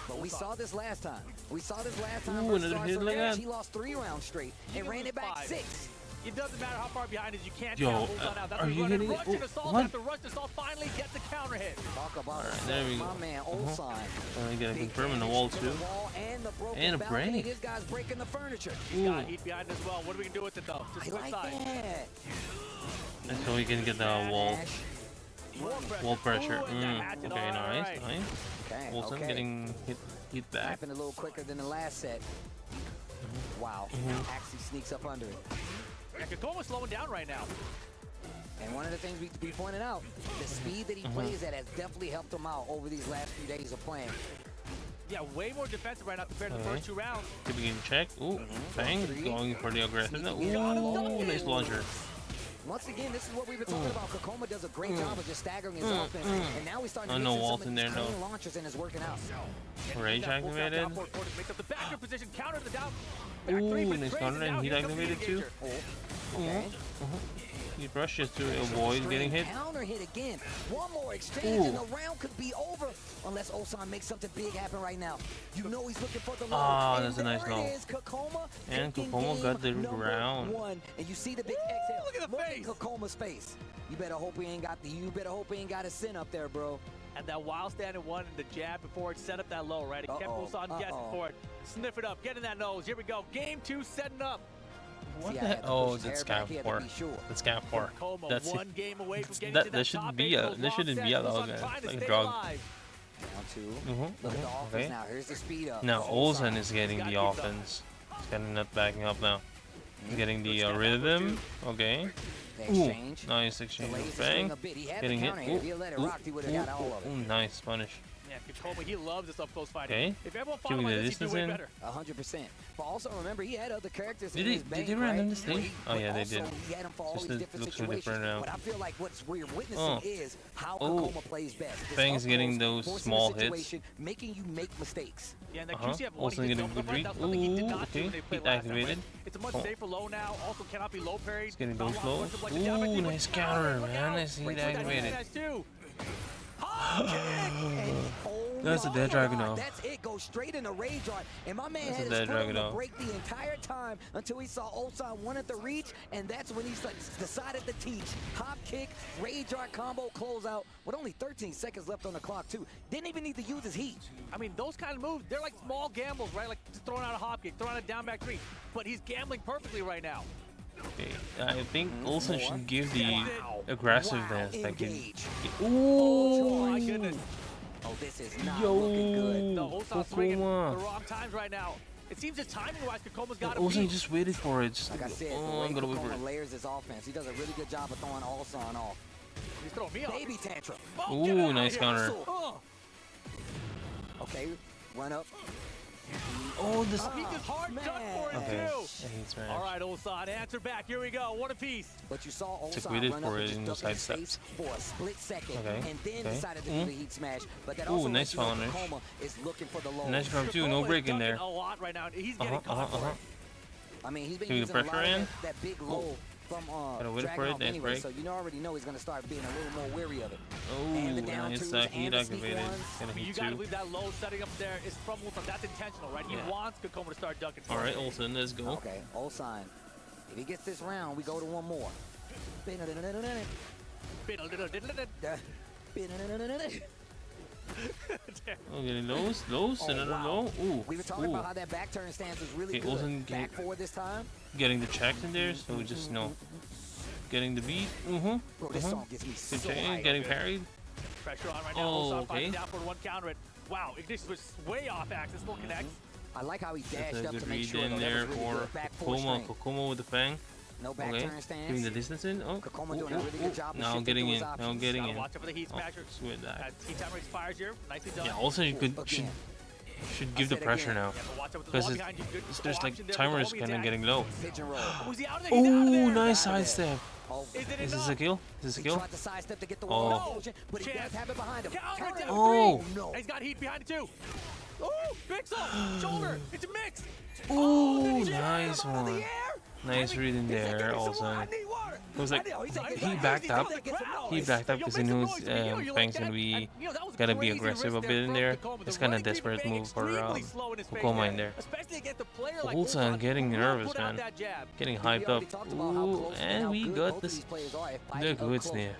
But we saw this last time. We saw this last time. Ooh, another hit like that. He lost 3 rounds straight and ran it back 6. It doesn't matter how far behind is, you can't Yo, count Ulsan out. That's are you hitting rush it? assault What? after rush assault finally gets the counter hit. Talk about there we go. my man Ulsan. I gotta confirm in the wall too. And a break. This guy's breaking the furniture. He's got heat behind as well. What are we gonna do with it though? Just I like that. And so we can get the wall. Wall pressure. Okay, nice, nice. Okay, Olsen getting hit back. Happened a little quicker than the last set. Wow. Actually sneaks up under it. Yeah, Kakoma's slowing down right now. And one of the things we pointed out, the speed that he plays at has definitely helped him out over these last few days of playing. Yeah, way more defensive right now compared to the first 2 rounds. Could begin check. Ooh, bang, going for the aggressive. Ooh, nice launcher. Once again, this is what we've been talking about. Kakoma does a great job of just staggering his offense, and now he's starting to no mix walls in there, clean no. launchers, and it's working out. Rage activated. Makes up the back position, counter the down. Ooh, nice counter, and heat activated too. Okay. He rushes to avoid getting hit. Counter hit again. One more exchange, and the round could be over unless Ulsan makes something big happen right now. You know he's looking for the low. Ah, that's a nice low. Kakoma, and Kakoma got the round. 1. And you see the big exhale. Look at the face. Kakoma's face. You better hope he ain't got a sin up there, bro. And that wild standing one and the jab before it set up that low, right? It kept Ulsan guessing for it. Sniff it up, get in that nose. Here we go. Game 2 setting up. What the heck? Oh, that's Scam 4. That's Scam 4. That's one game away from getting that. To that shouldn't be a. That shouldn't be allowed, guys. Like a drug. Look at the offense Okay. now. Here's the speed up. Now Olsen is getting the offense. He's kind of not backing up now. Getting the rhythm. Okay. Ooh, nice exchange of bang. Getting hit. Ooh, nice punish. Yeah, Kakoma, he loves this up close fighting. Okay. If everyone fought Giving him the like this, he'd distance do way in. better. 100%. But also remember, he had other characters in Did his bank, they run right? them this thing? Oh yeah, they Also, did. he had him for all Just these it different looks so situations. different now. But I feel like what we're witnessing is how Kakoma plays best. This Bang's up getting close, those forcing small the hits. situation, making you make mistakes. Yeah, and that QCF one, Also he did getting a good jump read. up, that's something he did Ooh, not do okay. when they played Hit last time, right? activated. It's a much safer low now. Also cannot be low parried. It's getting those low. Ooh, nice counter, man. Nice hit activated. That's a dead dragon now. That's it. Goes straight into Rage Art. And my man That's had a his dead foot on dragon the now. break the entire time until he saw Ulsan one at the reach. And that's when he decided to teach. Hop kick, Rage Art combo, closeout with only 13 seconds left on the clock, too. Didn't even need to use his heat. I mean, those kind of moves, they're like small gambles, right? Like just throwing out a hop kick, throwing out a down back three. But he's gambling perfectly right now. Okay, I think Olsen should give the aggressiveness that can. Oh, my Ooh, goodness. Oh, this is not looking good. The Ulsan swinging the Kokoma. wrong times right now. It seems that timing-wise, Kakoma's got to Olsen beat. just waited for it. Just Like I said, oh, I'm the gonna way wait for Kakoma it. layers his offense. He does a really good job of throwing Ulsan off. He's throwing me off. Baby tantrum. Oh, get out Ooh, of nice here. counter. Oh. Okay, run up. Oh, this. He just hard duck for it, Okay, too. I hate smash. All right, Ulsan, answer back. Here we go. One apiece. But you saw Ulsan waited run for up it and in just the duck his side face for a split second, Okay, and then okay. decided to do the heat smash. But that Ooh, also nice lets you know punish. Kakoma is looking for the low. Nice grab too. No Kakoma break is in there. ducking a lot right now. He's getting caught for it. I mean, he's been Giving the using a lot pressure of in. that big low from Gotta wait for it, Dragunov then anyway, break. so you already know he's going to start being a little more wary of it. Oh, And the down nice twos heat and the sneak activated. ones. Gonna You hit got to two. believe that low setting up there is from Ulsan. That's intentional, right? He Yeah. wants Kakoma to start ducking. All right, Olsen, let's go. Okay, Ulsan. If he gets this round, we go to one more. Oh, getting lows, another low. Ooh, We were talking ooh. about how that back turn stance is really Okay, Olsen good. Back forward this time. Getting the checks in there, so just getting the beat. Bro, this song gets me Good so check in, hyped. getting parried. Pressure on right now. Oh, Ulsan fighting okay. down for one counter it. Wow, Ignition was way off axis. Still connects. I like how he That's dashed a up good to make read sure in that there was really for good. Back forward Kokoma. strength. Kokoma with the fang. No back Okay, turn stance. giving the distance in. Oh, Kakoma ooh, doing a really ooh, good job of now shifting getting through in. his Now options. getting Gotta in. watch out for the heat smasher. With that. As heat timer expires here. Nicely done. Yeah, also you should give the pressure now. Yeah, but watch out with the Because wall behind you. Good there's like option there with the timers homie kind of attack. getting low. Pigeon roll. Oh, is he out of there? He's out of there. Oh, nice sidestep. Is it Is this enough? a kill? Is this a He kill? tried to sidestep to get the Oh. wall No. motion, but he does Chance. have it behind him. Counter Counter down Oh. three. No. And he's got heat behind it too. Oh, mix up. Shoulder. It's a mix. Oh, did he nice jump out of the one. air? Nice read in there also. It was like he backed up. He backed up because he knew Fang's gonna be gotta be aggressive a bit in there. It's kind of desperate move for Kokoma in there. Ulsan getting nervous, man. Getting hyped up. Ooh, and we got this the good sniff.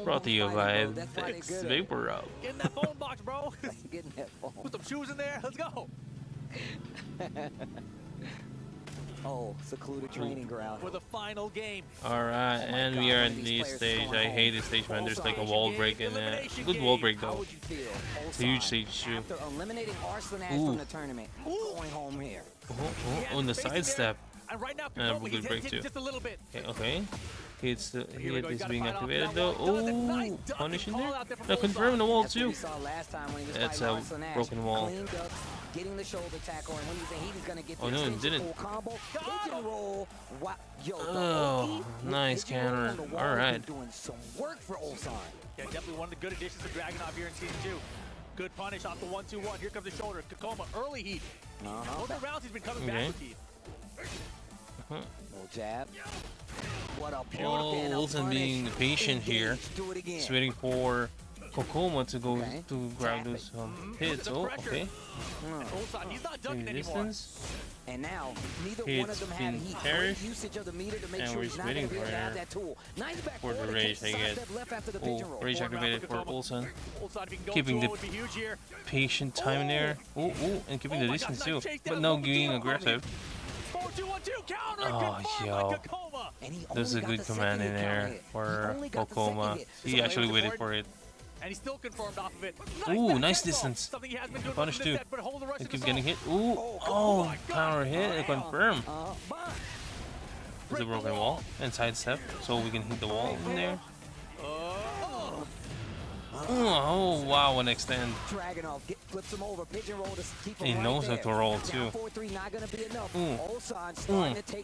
Brought to you by Vicks Vapor Rub. Get in that phone box, bro. Getting that phone. Put some shoes in there. Let's go. Oh, secluded training ground. For the final game. Alright, and we are at the stage. I hate this stage, man. There's like a wall break in there. Good wall break How though. would you feel? It's a huge stage too. After eliminating Arslan Ash Ooh. from the tournament, going home here. On the sidestep. And right now, And a Kakoma, good he's break hit too. just a little bit. Okay. Hit Here we go, he's is gotta being fight off activated that though. wall. He does it. Nice Oh, duck punish in and there. call out there from Now Ulsan. confirming the wall That's what too. we saw last time when he was That's fighting a Arslan Ash. broken wall. Clean ducks, getting the shoulder tackle, and when he's in heat, he's gonna get the Oh, no, it extension didn't. full combo. Pigeon roll. Wow. Yo, the Oh, OD with nice pigeon roll counter. on the wall All has right. been doing some work for Ulsan. Yeah, definitely one of the good additions to Dragunov here in Season 2. Good punish off the 1-2-1. Here comes the shoulder. Kakoma, early heat. Both the rounds he's been coming back with heat. Little jab. What a beautiful Oh, Olsen being patient here. Do it again. He's waiting for Kokoma to go to grab those hits. Oh, okay. Ulsan, he's not ducking In anymore. distance. And now, neither It's one of them have been heat. perished. Great usage of the meter to make And sure we're he's not going to waiting be able for to have her. that tool. Nice back For the forward, rage, I guess. sidestep left after the pigeon Oh, roll. rage One round activated for for Kakoma. Olsen. Ulsan, if he can go Keeping to the it would be huge here. patient time in there. Oh, and keeping the my distance God, too. nice chase But down. now What being was aggressive. 4-2-1-2 counter. Oh, confirmed yo. by Kakoma. And he There's only a got good the command second in counter there hit. for He only got the second Kokoma. hit. He actually waited for it. And he's still confirmed off of it. Ooh, nice distance. Something he has been doing Punish too. but hold the rush He of keeps the getting hit. Ooh, oh, counter hit and confirm. There's a broken wall and sidestep, so we can hit the wall in there. Oh wow, an extend. He knows how to roll too.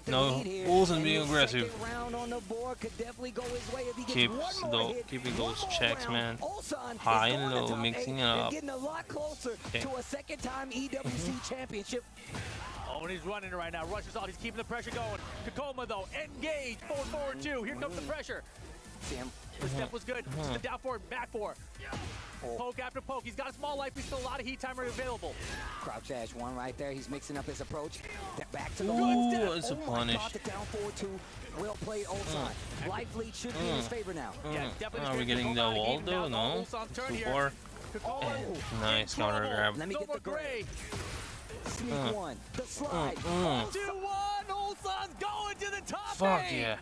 No, Olsen being aggressive. Keeping those checks, man. High and low, mixing it up. Getting a lot closer to a second-time EWC championship. Oh, and he's running right now. Rushes off. He's keeping the pressure going. Kakoma, though, engage. Forward 2. Here comes the pressure. The step was good. The down forward, back 4. Poke after poke. He's got a small life. He's still a lot of heat timer available. Crouch Ash 1 right there. He's mixing up his approach. Back to the Ooh, it's a punish. The down forward 2. Well played, Ulsan. Life lead should be in his favor now. Yeah, Are we getting the wall though? No. Before. Nice counter grab. Let me get the gray. Sneak 1. The slide. 2-1. Ulsan's going to the top. Fuck yeah.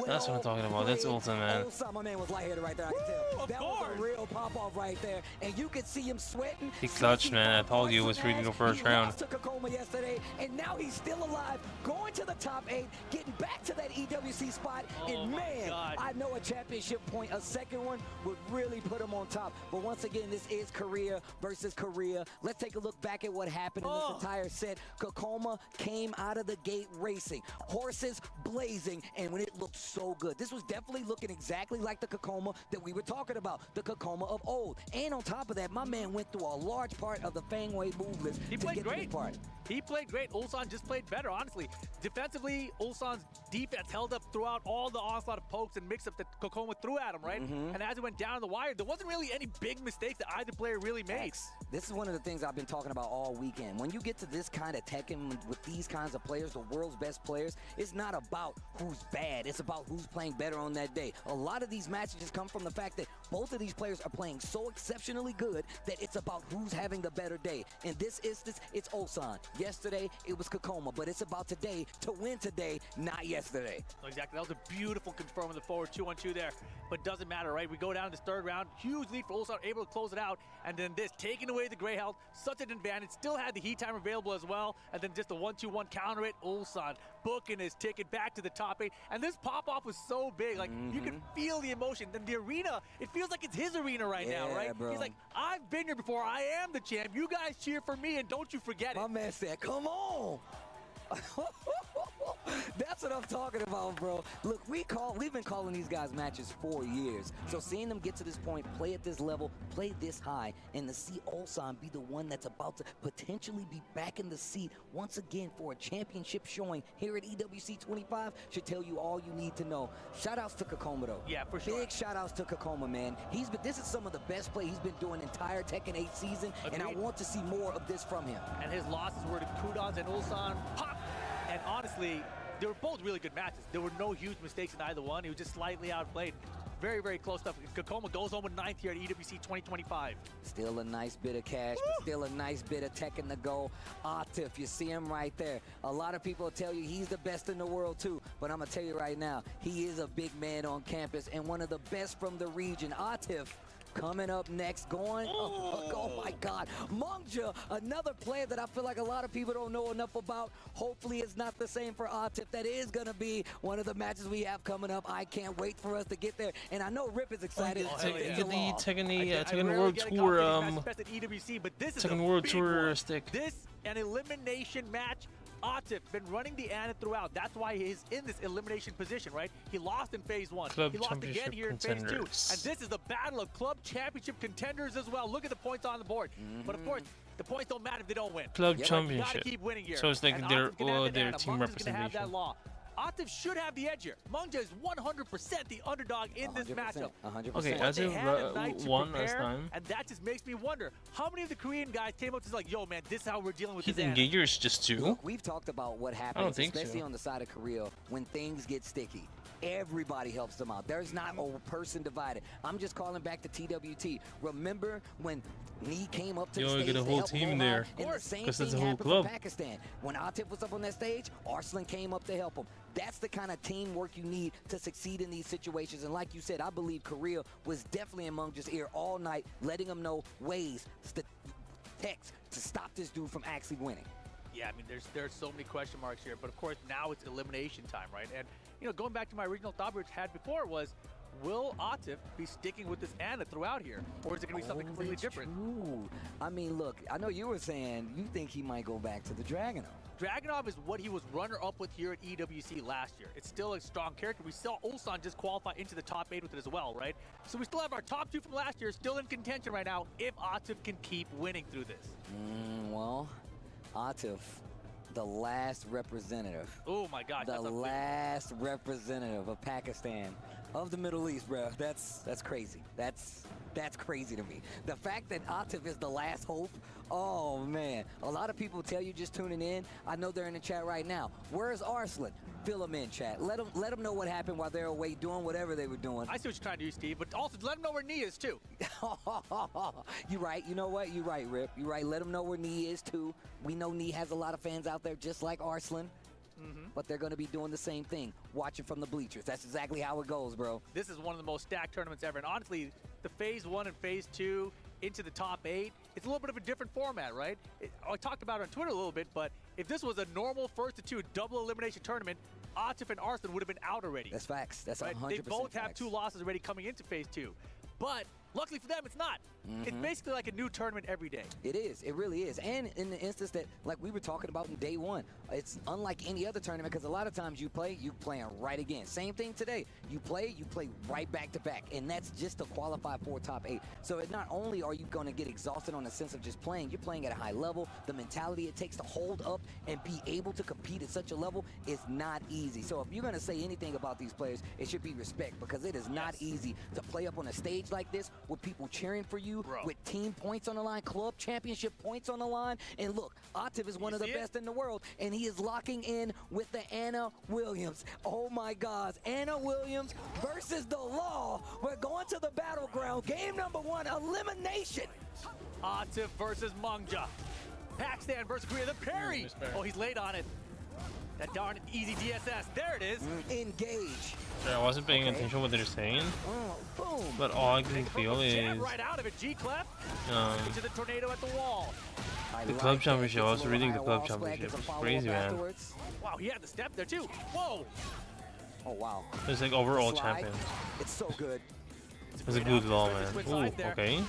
That's what I'm talking about. That's Ulsan, man. Ulsan, my man was lightheaded right there. I can tell. That was a real pop-off right there, and you could see him sweating. He clutched, man. I told you it was reading the first round. He lost to Kakoma yesterday, and now he's still alive, going to the top 8, getting back to that EWC spot. And man, I know a championship point, a second one, would really put him on top. But once again, this is Korea versus Korea. Let's take a look back at what happened in this entire set. Kakoma came out of the gate racing, horses blazing, and when it looked so good. This was definitely looking exactly like the Kakoma that we were talking about, the Kakoma of old. And on top of that, my man went through a large part of the Fangway move list to get to this part. He played great. Ulsan just played better, honestly. Defensively, Ulsan's defense held up throughout all the onslaught of pokes and mix-ups that Kakoma threw at him, right? And as it went down the wire, there wasn't really any big mistakes that either player really made. This is one of the things I've been talking about all weekend. When you get to this kind of Tekken with these kinds of players, the world's best players, it's not about who's bad. It's about who's playing better on that day. A lot of these matches just come from the fact that both of these players are playing so exceptionally good that it's about who's having the better day. In this instance, it's Ulsan. Yesterday, it was Kakoma, but it's about today to win today, not yesterday. Exactly. That was a beautiful confirm on the forward 2-1-2 there, but doesn't matter, right? We go down to this third round, huge lead for Ulsan, able to close it out, and then this, taking away the gray health, such an advantage, still had the heat time available as well, and then just the 1-2-1 counter it, Ulsan booking his ticket back to the top 8, and this pop-off was so big, like, you can feel the emotion. Then the arena, it feels like it's his arena right now, right? Bro. He's like, I've been here before, I am the champ, you guys cheer for me, and don't you forget it. My man said, come on! That's what I'm talking about, bro. Look, we've been calling these guys matches for years. So seeing them get to this point, play at this level, play this high, and to see Ulsan be the one that's about to potentially be back in the seat once again for a championship showing here at EWC 25 should tell you all you need to know. Shout outs to Kakoma though. Yeah, for sure. Big shout outs to Kakoma, man. This is some of the best play he's been doing entire Tekken 8 season, and I want to see more of this from him. And his losses were to Kudons and Ulsan. Pop! And honestly, they were both really good matches. There were no huge mistakes in either one. He was just slightly outplayed. Very, very close stuff. Kakoma goes home with 9th here at EWC 2025. Still a nice bit of cash, but still a nice bit of Tekken to go. Atif, you see him right there. A lot of people tell you he's the best in the world too, but I'm gonna tell you right now, he is a big man on campus and one of the best from the region. Atif, coming up next, oh my God. Mungja, another player that I feel like a lot of people don't know enough about. Hopefully it's not the same for Atif. That is going to be one of the matches we have coming up. I can't wait for us to get there. And I know Rip is excited. Tekken World Tour, Tekken World Tour stick. This, an elimination match. Atif been running the Ana throughout. That's why he's in this elimination position, right? He lost in phase 1. Club he lost again here in phase 2. And contenders. this is the battle of club championship contenders as well. Look at the points on the board. But of course, the points don't matter if they don't win. Club You championship. gotta keep winning here. So it's like And their Atif's gonna have the Ana. team Mungja's gonna have that representation. law. Atif should have the edge here. Mungja is 100% the underdog in this matchup. 100%. Okay, But as they if had a night to one prepare, last time. and that just makes me wonder, how many of the Korean guys came up to like, yo, man, this is how we're dealing with Heat this Ana. Engagers just 2? Look, we've talked about what happens, I don't think especially so. on the side of Korea, when things get sticky. Everybody helps them out. There's not a person divided. I'm just calling back to TWT. Remember when Nee came up to the stage get a to whole help team Rohan, there, and the same 'cause thing that's a whole happened club. for Pakistan. When Atif was up on that stage, Arslan came up to help him. That's the kind of teamwork you need to succeed in these situations. And like you said, I believe Korea was definitely in Mungja's ear all night, letting him know ways, text to stop this dude from actually winning. Yeah, I mean, there's so many question marks here, but of course now it's elimination time, right? And you know, going back to my original thought we had before was, will Atif be sticking with this Ana throughout here, or is it going to be something completely different? True. I mean, look, I know you were saying you think he might go back to the Dragunov. Dragunov is what he was runner-up with here at EWC last year. It's still a strong character. We saw Ulsan just qualify into the top 8 with it as well, right? So we still have our top 2 from last year still in contention right now if Atif can keep winning through this. Well, Atif, the last representative. Oh my gosh, the last representative of Pakistan, of the Middle East, bro. That's crazy. That's crazy to me. The fact that Atif is the last hope, oh man. A lot of people tell you just tuning in. I know they're in the chat right now. Where's Arslan? Fill them in, chat. Let them know what happened while they're away doing whatever they were doing. I see what you're trying to do, Steve, but also let them know where Knee is too. You're right. You know what? You're right, Rip. You're right. Let them know where Knee is too. We know Knee has a lot of fans out there just like Arslan. But they're going to be doing the same thing, watching from the bleachers. That's exactly how it goes, bro. This is one of the most stacked tournaments ever. And honestly, the Phase 1 and Phase 2 into the top 8, it's a little bit of a different format, right? I talked about it on Twitter a little bit, but if this was a normal first to 2 double elimination tournament, Atif and Arslan would have been out already. That's facts. That's right? 100% They both have facts. 2 losses already coming into Phase 2. But luckily for them, it's not. It's basically like a new tournament every day. It is. It really is. And in the instance that, like we were talking about in day 1, it's unlike any other tournament because a lot of times you playing right again. Same thing today. You play right back to back. And that's just to qualify for top 8. So it not only are you going to get exhausted on the sense of just playing, you're playing at a high level. The mentality it takes to hold up and be able to compete at such a level is not easy. So if you're going to say anything about these players, it should be respect because it is not easy to play up on a stage like this with people cheering for you, with team points on the line, club championship points on the line. And look, Atif is one of the best in the world, and he is locking in with the Ana Williams. Oh my gosh, Ana Williams versus the Law. We're going to the battleground. Game number 1, elimination. Atif versus Mungja. Pakistan versus Korea. The parry. Oh, he's late on it. That darn easy DSS. There it is. Engage. I wasn't paying attention to what they're saying, but all I can feel is right out of it. G-Clef into the tornado at the wall. The club championship. I was reading the club championship. It's crazy, man. Wow, he had the step there too. Whoa. Oh wow. It's like overall champions. It's so good. It's a good law, man. Ooh, okay.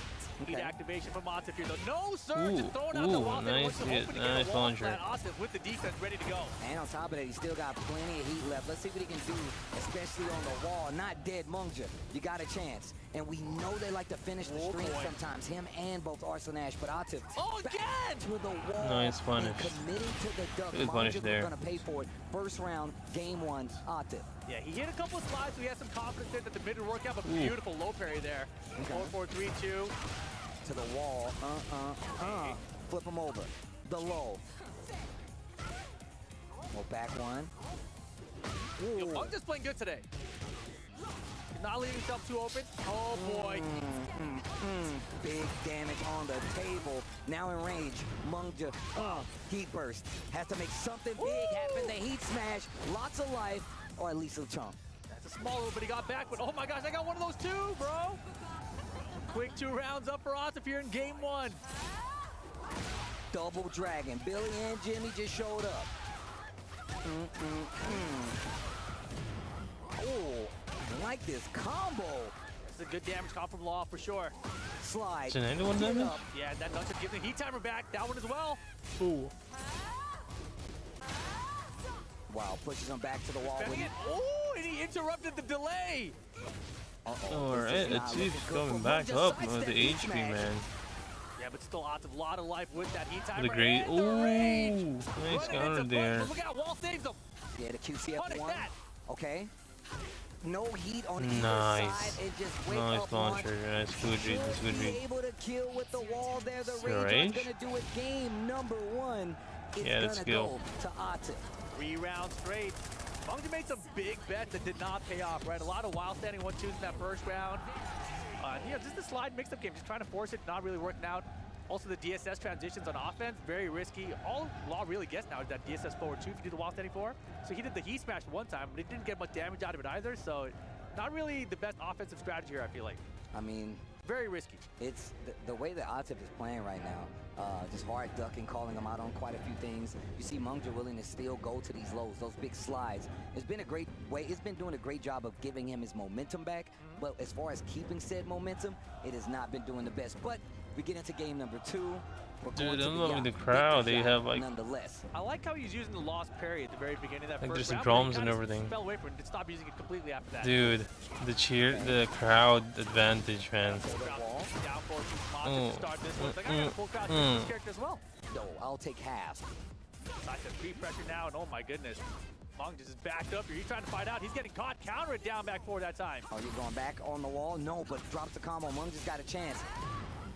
Lead activation from Atif here, though. No surge, just throwing out the wall. Nice hit, nice launcher. Atif with the defense ready to go. And on top of that, he's still got plenty of heat left. Let's see what he can do, especially on the wall. Not dead Mungja. You got a chance. And we know they like to finish the stream sometimes, him and both Arslan Ash, but Atif again to the wall. Nice punish. Committing to the duck. Good punish there. Going to pay for it. First round, game 1, Atif. Yeah, he hit a couple of slides, so he had some confidence there that the mid would work out, but beautiful low parry there. 4-4-3-2. To the wall. Flip him over. The low. Well, back one. Yo, Mungja's playing good today. He's not leaving himself too open. Oh boy. Big damage on the table. Now in range. Mungja. Heat burst. Has to make something big happen. The heat smash. Lots of life. Or at least a chunk. That's a small one, but he got back. But oh my gosh, I got one of those too, bro. Quick 2 rounds up for Atif here in game 1. Double dragon. Billy and Jimmy just showed up. Oh, I like this combo. It's a good damage comp from Law for sure. Slide. Is it anyone damage? Yeah, that nunchuck gives the heat timer back. That one as well. Ooh. Wow, pushes him back to the wall. Oh, and he interrupted the delay. Alright, let's see if he's coming back up with the HP, man. Yeah, but still Atif, a lot of life with that heat timer. The great, ooh, nice counter there. Look out, wall saves him. Yeah, the QCF1. Okay. No heat on either side. It just wake nice up launcher, nice good read, that's good read. Able to kill with the wall there. The Ranger is gonna do it. Game number 1. It's gonna go to Atif. 3 rounds straight. Mungja made some big bets that did not pay off, right? A lot of wild standing 1-2s in that first round. Just the slide mix-up game, just trying to force it, not really working out. Also, the DSS transitions on offense, very risky. All Law really gets now is that DSS forward 2 if you do the wall standing 4. So he did the heat smash one time, but he didn't get much damage out of it either. So not really the best offensive strategy here, I feel like. I mean, very risky. It's the way that Atif is playing right now. Just hard ducking, calling him out on quite a few things. You see Mungja willing to still go to these lows, those big slides. It's been a great way. It's been doing a great job of giving him his momentum back. But as far as keeping said momentum, it has not been doing the best. But we get into game number 2. Dude, I'm loving the crowd. They have like. Nonetheless, I like how he's using the lost parry at the very beginning of that like first there's round. drums and everything. Fell away from it and stopped using it completely after that. Dude, the crowd advantage, man. No, I'll take half. Nice pre-pressure now, and oh my goodness. Mung just is backed up here. He's trying to fight out. He's getting caught. Counter it down back 4 that time. Oh, you're going back on the wall? No, but drops the combo. Mung just got a chance.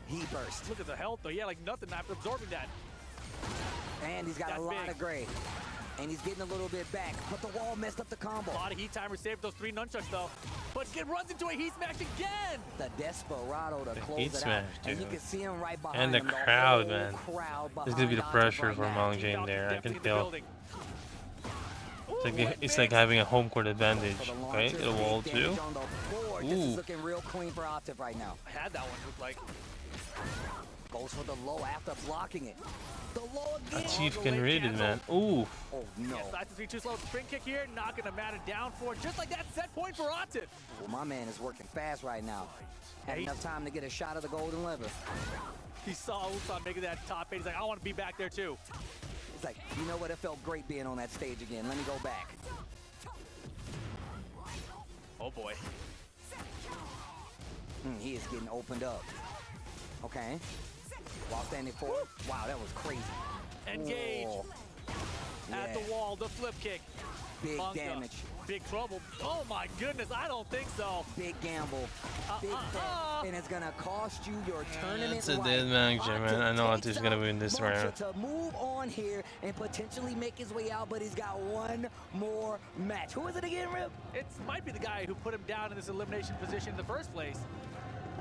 He burst. Look at the health, though. Yeah, like nothing after absorbing that. And he's got a lot of gray. And he's getting a little bit back. But the wall messed up the combo. A lot of heat timer saved those 3 nunchucks, though. But he runs into a heat smash again. The Desperado to close heat it smash, out. dude. And you can see him right behind And the him. crowd, man. Crowd There's gonna be the pressure for Mung now. in there. I can tell. It's like having a home court advantage, right? The wall too. This is looking real clean for Atif right now. I had that one. Looked like. Goes for the low after blocking it. The low again. Atif can read it, man. Ooh. Oh no. Yeah, side to 3 too slow. Spring kick here, knocking him out and down 4. Just like that, set point for Atif. Well, my man is working fast right now. Had enough time to get a shot of the golden lever. He saw Ulsan making that top 8. He's like, I want to be back there too. It's like, you know what? It felt great being on that stage again. Let me go back. Oh boy. He is getting opened up. Okay. While standing forward. Wow, that was crazy. Engage. Whoa. At the wall, the flip kick. Big Mungja. damage. Big trouble. Oh my goodness, I don't think so. Big gamble. Big bet. And it's gonna cost you your tournament. It's a dead match, man. I know Atif's gonna win this round. To move on here and potentially make his way out, but he's got one more match. Who is it again, Rip? It might be the guy who put him down in this elimination position in the first place.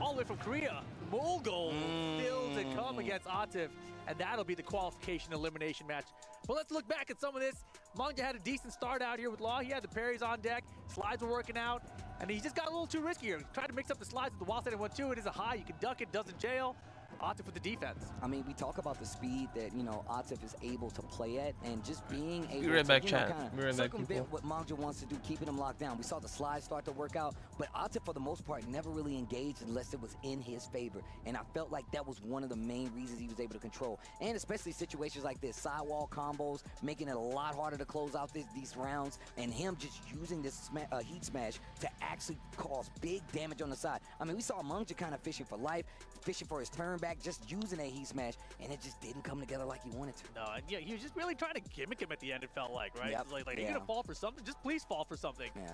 All the way from Korea. Mulgold still to come against Atif, and that'll be the qualification elimination match. But let's look back at some of this. Mungja had a decent start out here with Law. He had the parries on deck, slides were working out, and he just got a little too risky here. He tried to mix up the slides with the wall setting 1-2. It is a high, you can duck it, doesn't jail. Atif with the defense. I mean, we talk about the speed that, you know, Atif is able to play at, and just being able right to, back, you know, chat. kind Be right of back, circumvent what Mungja wants to do, keeping him locked down. We saw the slides start to work out, but Atif, for the most part, never really engaged unless it was in his favor. And I felt like that was one of the main reasons he was able to control. And especially situations like this, sidewall combos, making it a lot harder to close out these rounds, and him just using this heat smash to actually cause big damage on the side. I mean, we saw Mungja kind of fishing for life, fishing for his turn back, just using a heat smash, and it just didn't come together like he wanted to. No, and yeah, he was just really trying to gimmick him at the end, it felt like, right? Yep. Like you're gonna fall for something, just please fall for something. Yeah.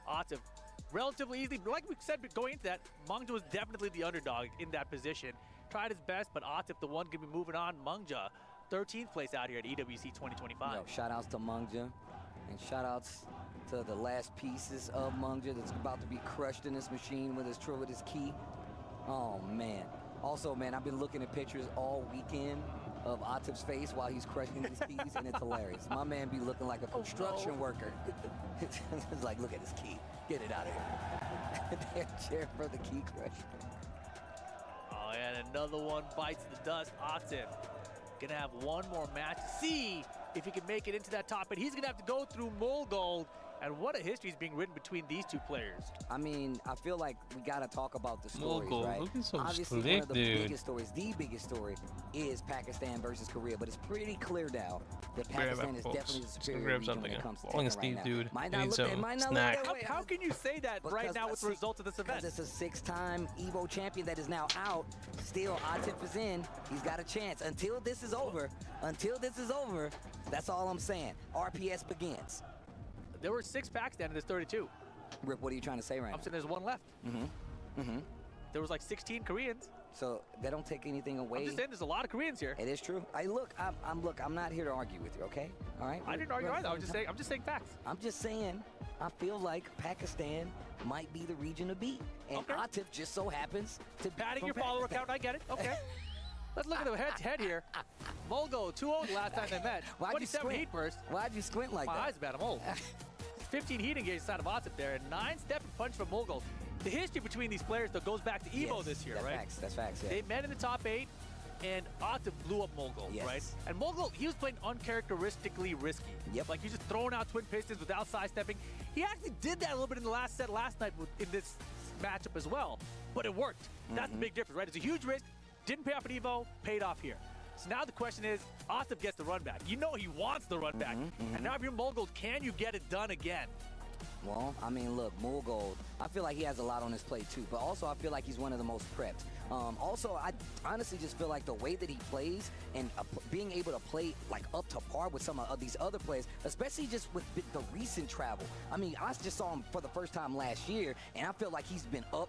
Atif, relatively easy, but like we said going into that, Mungja was definitely the underdog in that position. Tried his best, but Atif, the one gonna be moving on. Mungja, 13th place out here at EWC 2025. Yo, shout outs to Mungja, and shout outs to the last pieces of Mungja that's about to be crushed in this machine with his key. Oh man. Also, man, I've been looking at pictures all weekend of Atif's face while he's crushing these keys, and it's hilarious. My man be looking like a construction worker. It's like, look at his key. Get it out of here. They're cheering for the key crush. Oh, and another one bites the dust. Atif gonna have one more match. See if he can make it into that top 8. He's gonna have to go through Mulgold. And what a history is being written between these two players. I mean, I feel like we got to talk about the stories, right? Looking so Obviously, slick, one of the dude. biggest stories, the biggest story, is Pakistan versus Korea. But it's pretty clear now that Pakistan is definitely the superior region when it comes to Tekken Steve, right dude. now. Might I not need look, some it might not snack. look that way. How can you say that right now with the results of this event? Because it's a 6-time Evo champion that is now out. Still, Atif is in. He's got a chance. Until this is over, that's all I'm saying. RPS begins. There were 6 Pakistan in this 32. Rip, what are you trying to say right now? I'm saying there's 1 left. There was like 16 Koreans. So they don't take anything away. I'm just saying there's a lot of Koreans here. It is true. I'm not here to argue with you, okay? All right? I didn't argue either. I'm just saying facts. I'm just saying I feel like Pakistan might be the region to beat. And Atif just so happens to be Padding from your follower Pakistan. account, I get it. Okay. Let's look at the head-to-head here. Mulgo 2-0 the last time they met. 27 heat burst. Why'd you squint like that? My eyes are bad. I'm old. 15 heat engaged inside of Otzip there, and 9 step and punch from Mulgo. The history between these players, though, goes back to Evo this year, right? That's facts, yeah. They met in the top 8, and Otzip blew up Mulgo, right? And Mulgo, he was playing uncharacteristically risky. Yep. Like, he's just throwing out twin pistons without sidestepping. He actually did that a little bit in the last set last night in this matchup as well, but it worked. That's the big difference, right? It's a huge risk. Didn't pay off at Evo, paid off here. So now the question is, Otzip gets the run back. You know he wants the run back. And now if you're Mulgold, can you get it done again? Well, I mean, look, Mulgold, I feel like he has a lot on his plate too, but also I feel like he's one of the most prepped. Also, I honestly just feel like the way that he plays and being able to play like up to par with some of these other players, especially just with the recent travel. I mean, I just saw him for the first time last year, and I feel like he's been up,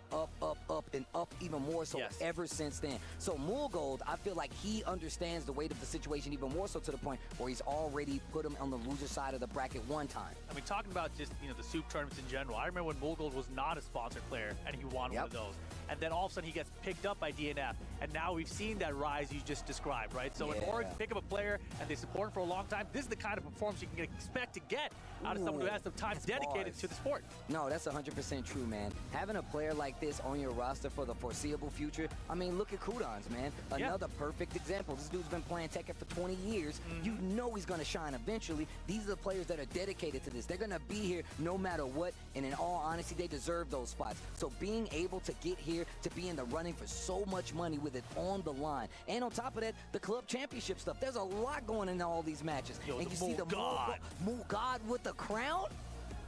and up even more so ever since then. So Mulgold, I feel like he understands the weight of the situation even more so to the point where he's already put him on the loser side of the bracket one time. I mean, talking about just, you know, the soup tournaments in general, I remember when Mulgold was not a sponsored player and he won one of those. And then all of a sudden he gets picked up by DNF. And now we've seen that rise you just described, right? So in order to pick up a player and they support him for a long time, this is the kind of performance you can expect to get out of someone who has some time dedicated to the sport. No, that's 100% true, man. Having a player like this on your roster for the foreseeable future, I mean, look at Kudans, man. Another perfect example. This dude's been playing Tekken for 20 years. You know he's going to shine eventually. These are the players that are dedicated to this. They're going to be here no matter what, and in all honesty, they deserve those spots. So being able to get here, to be in the running for so much money with it on the line, and on top of that, the club championship stuff. There's a lot going into all these matches. Yo, and you see the Mulgod with the crown?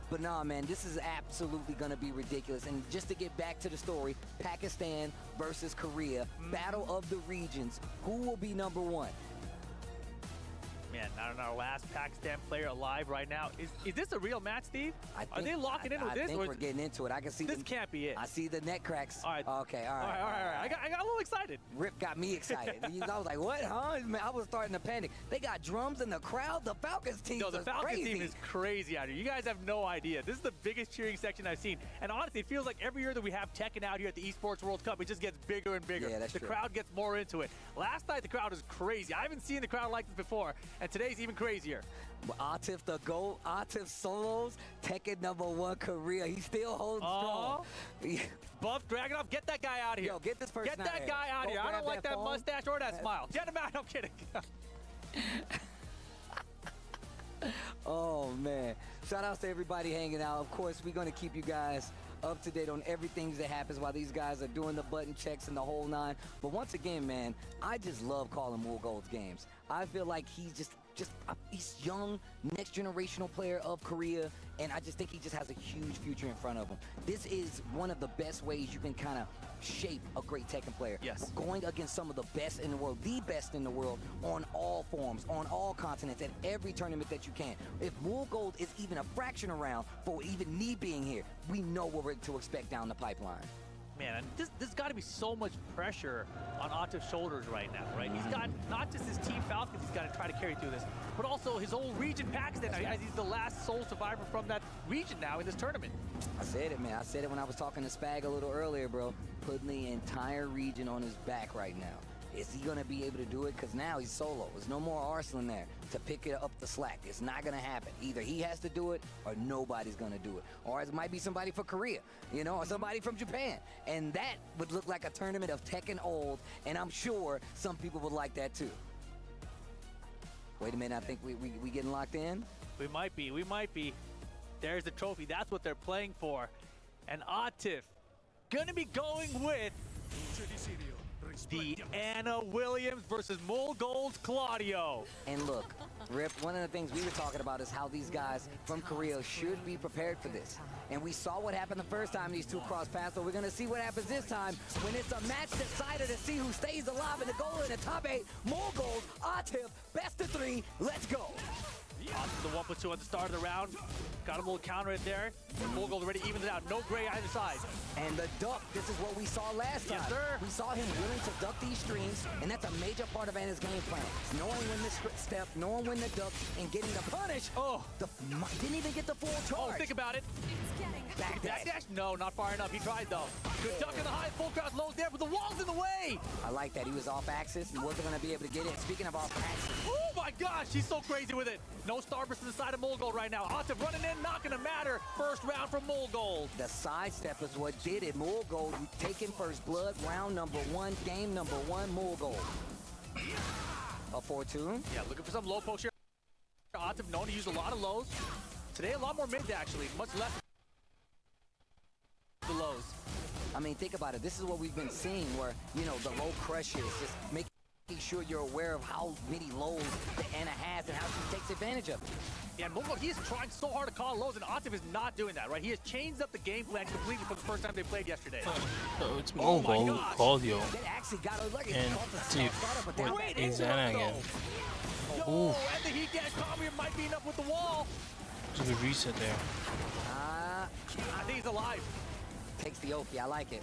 But nah, man, this is absolutely going to be ridiculous. And just to get back to the story, Pakistan versus Korea, battle of the regions. Who will be number 1? Man, not our last Pakistan player alive right now. Is this a real match, Steve? Are they locking in with this? I think we're getting into it. I can see this can't be it. I see the net cracks. All right. Okay, all right. All right. I got a little excited. Rip got me excited. I was like, what, huh? Man, I was starting to panic. They got drums in the crowd. The Falcons team the Falcons team is crazy out here. You guys have no idea. This is the biggest cheering section I've seen. And honestly, it feels like every year that we have Tekken out here at the ESports World Cup, it just gets bigger and bigger. Yeah, that's the true. crowd gets more into it. Last night, the crowd was crazy. I haven't seen the crowd like this before. And today's even crazier. Atif the GOAT, Atif solos, Tekken #1 Korea. He still holds strong. Buff Dragunov, get that guy out of here. Yo, get this person Get that guy out of here. I don't like that mustache or that smile. Get him out. I'm kidding. Oh, man. Shout outs to everybody hanging out. Of course, we're going to keep you guys up to date on everything that happens while these guys are doing the button checks and the whole 9. But once again, man, I just love calling Mulgold's games. I feel like he's he's young, next generational player of Korea, and I just think he just has a huge future in front of him. This is one of the best ways you can kind of shape a great Tekken player. Yes. Going against some of the best in the world, the best in the world, on all forms, on all continents, at every tournament that you can. If Mulgold is even a fraction around for even me being here, we know what we're to expect down the pipeline. Man, and this got to be so much pressure on Atif's shoulders right now, right? He's got not just his Team Falcons he's got to try to carry through this, but also his old region Pakistan, as he's the last sole survivor from that region now in this tournament. I said it, man. I said it when I was talking to Spag a little earlier, bro. Putting the entire region on his back right now. Is he going to be able to do it? Because now he's solo. There's no more Arslan there to pick it up the slack. It's not going to happen. Either he has to do it or nobody's going to do it. Or it might be somebody for Korea, you know, or somebody from Japan. And that would look like a tournament of Tekken old, and I'm sure some people would like that too. Wait a minute, I think we getting locked in? We might be. There's the trophy. That's what they're playing for. And Atif going to be going with the Anna Williams versus Mulgold's Claudio. And look, Rip, one of the things we were talking about is how these guys from Korea should be prepared for this. And we saw what happened the first time these two crossed paths, so we're going to see what happens this time when it's a match decider to see who stays alive in the goal in the top 8. Mulgold, Atif, best of 3. Let's go. Atif the 1+2 at the start of the round. Got a little counter in there. Mulgold already evened it out. No gray either side. And the duck, this is what we saw last time. Yes, sir. We saw him willing to duck these streams, and that's a major part of Anna's game plan. Knowing when to step, knowing when to duck, and getting the punish. Oh. Didn't even get the full charge. Oh, think about it. Backdash. No, not far enough. He tried though. Good duck in the high, full cross, lows there, but the wall's in the way. I like that. He was off axis. He wasn't going to be able to get it. Speaking of off axis. Oh my gosh, he's so crazy with it. No starburst to the side of Mulgold right now. Atif running in, not going to matter. First round from Mulgold. The sidestep is what did it. Mulgold taking first blood. Round number 1, game number 1, Mulgold. A 4-2. Yeah, looking for some low post here. Atif known to use a lot of lows. Today, a lot more mids actually, much less the lows. I mean, think about it. This is what we've been seeing where, you know, the low crushes, just making sure you're aware of how many lows the Ana has and how she takes advantage of it. Yeah, Mulgold, he's trying so hard to call lows, and Atif is not doing that, right? He has changed up the game plan completely from the first time they played yesterday. So it's Mulgold who called you. They actually got a look. And Atif is Ana again. Yo, and the heat dash combo here might be enough with the wall. There's a good reset there. I think he's alive. Takes the Oki, I like it.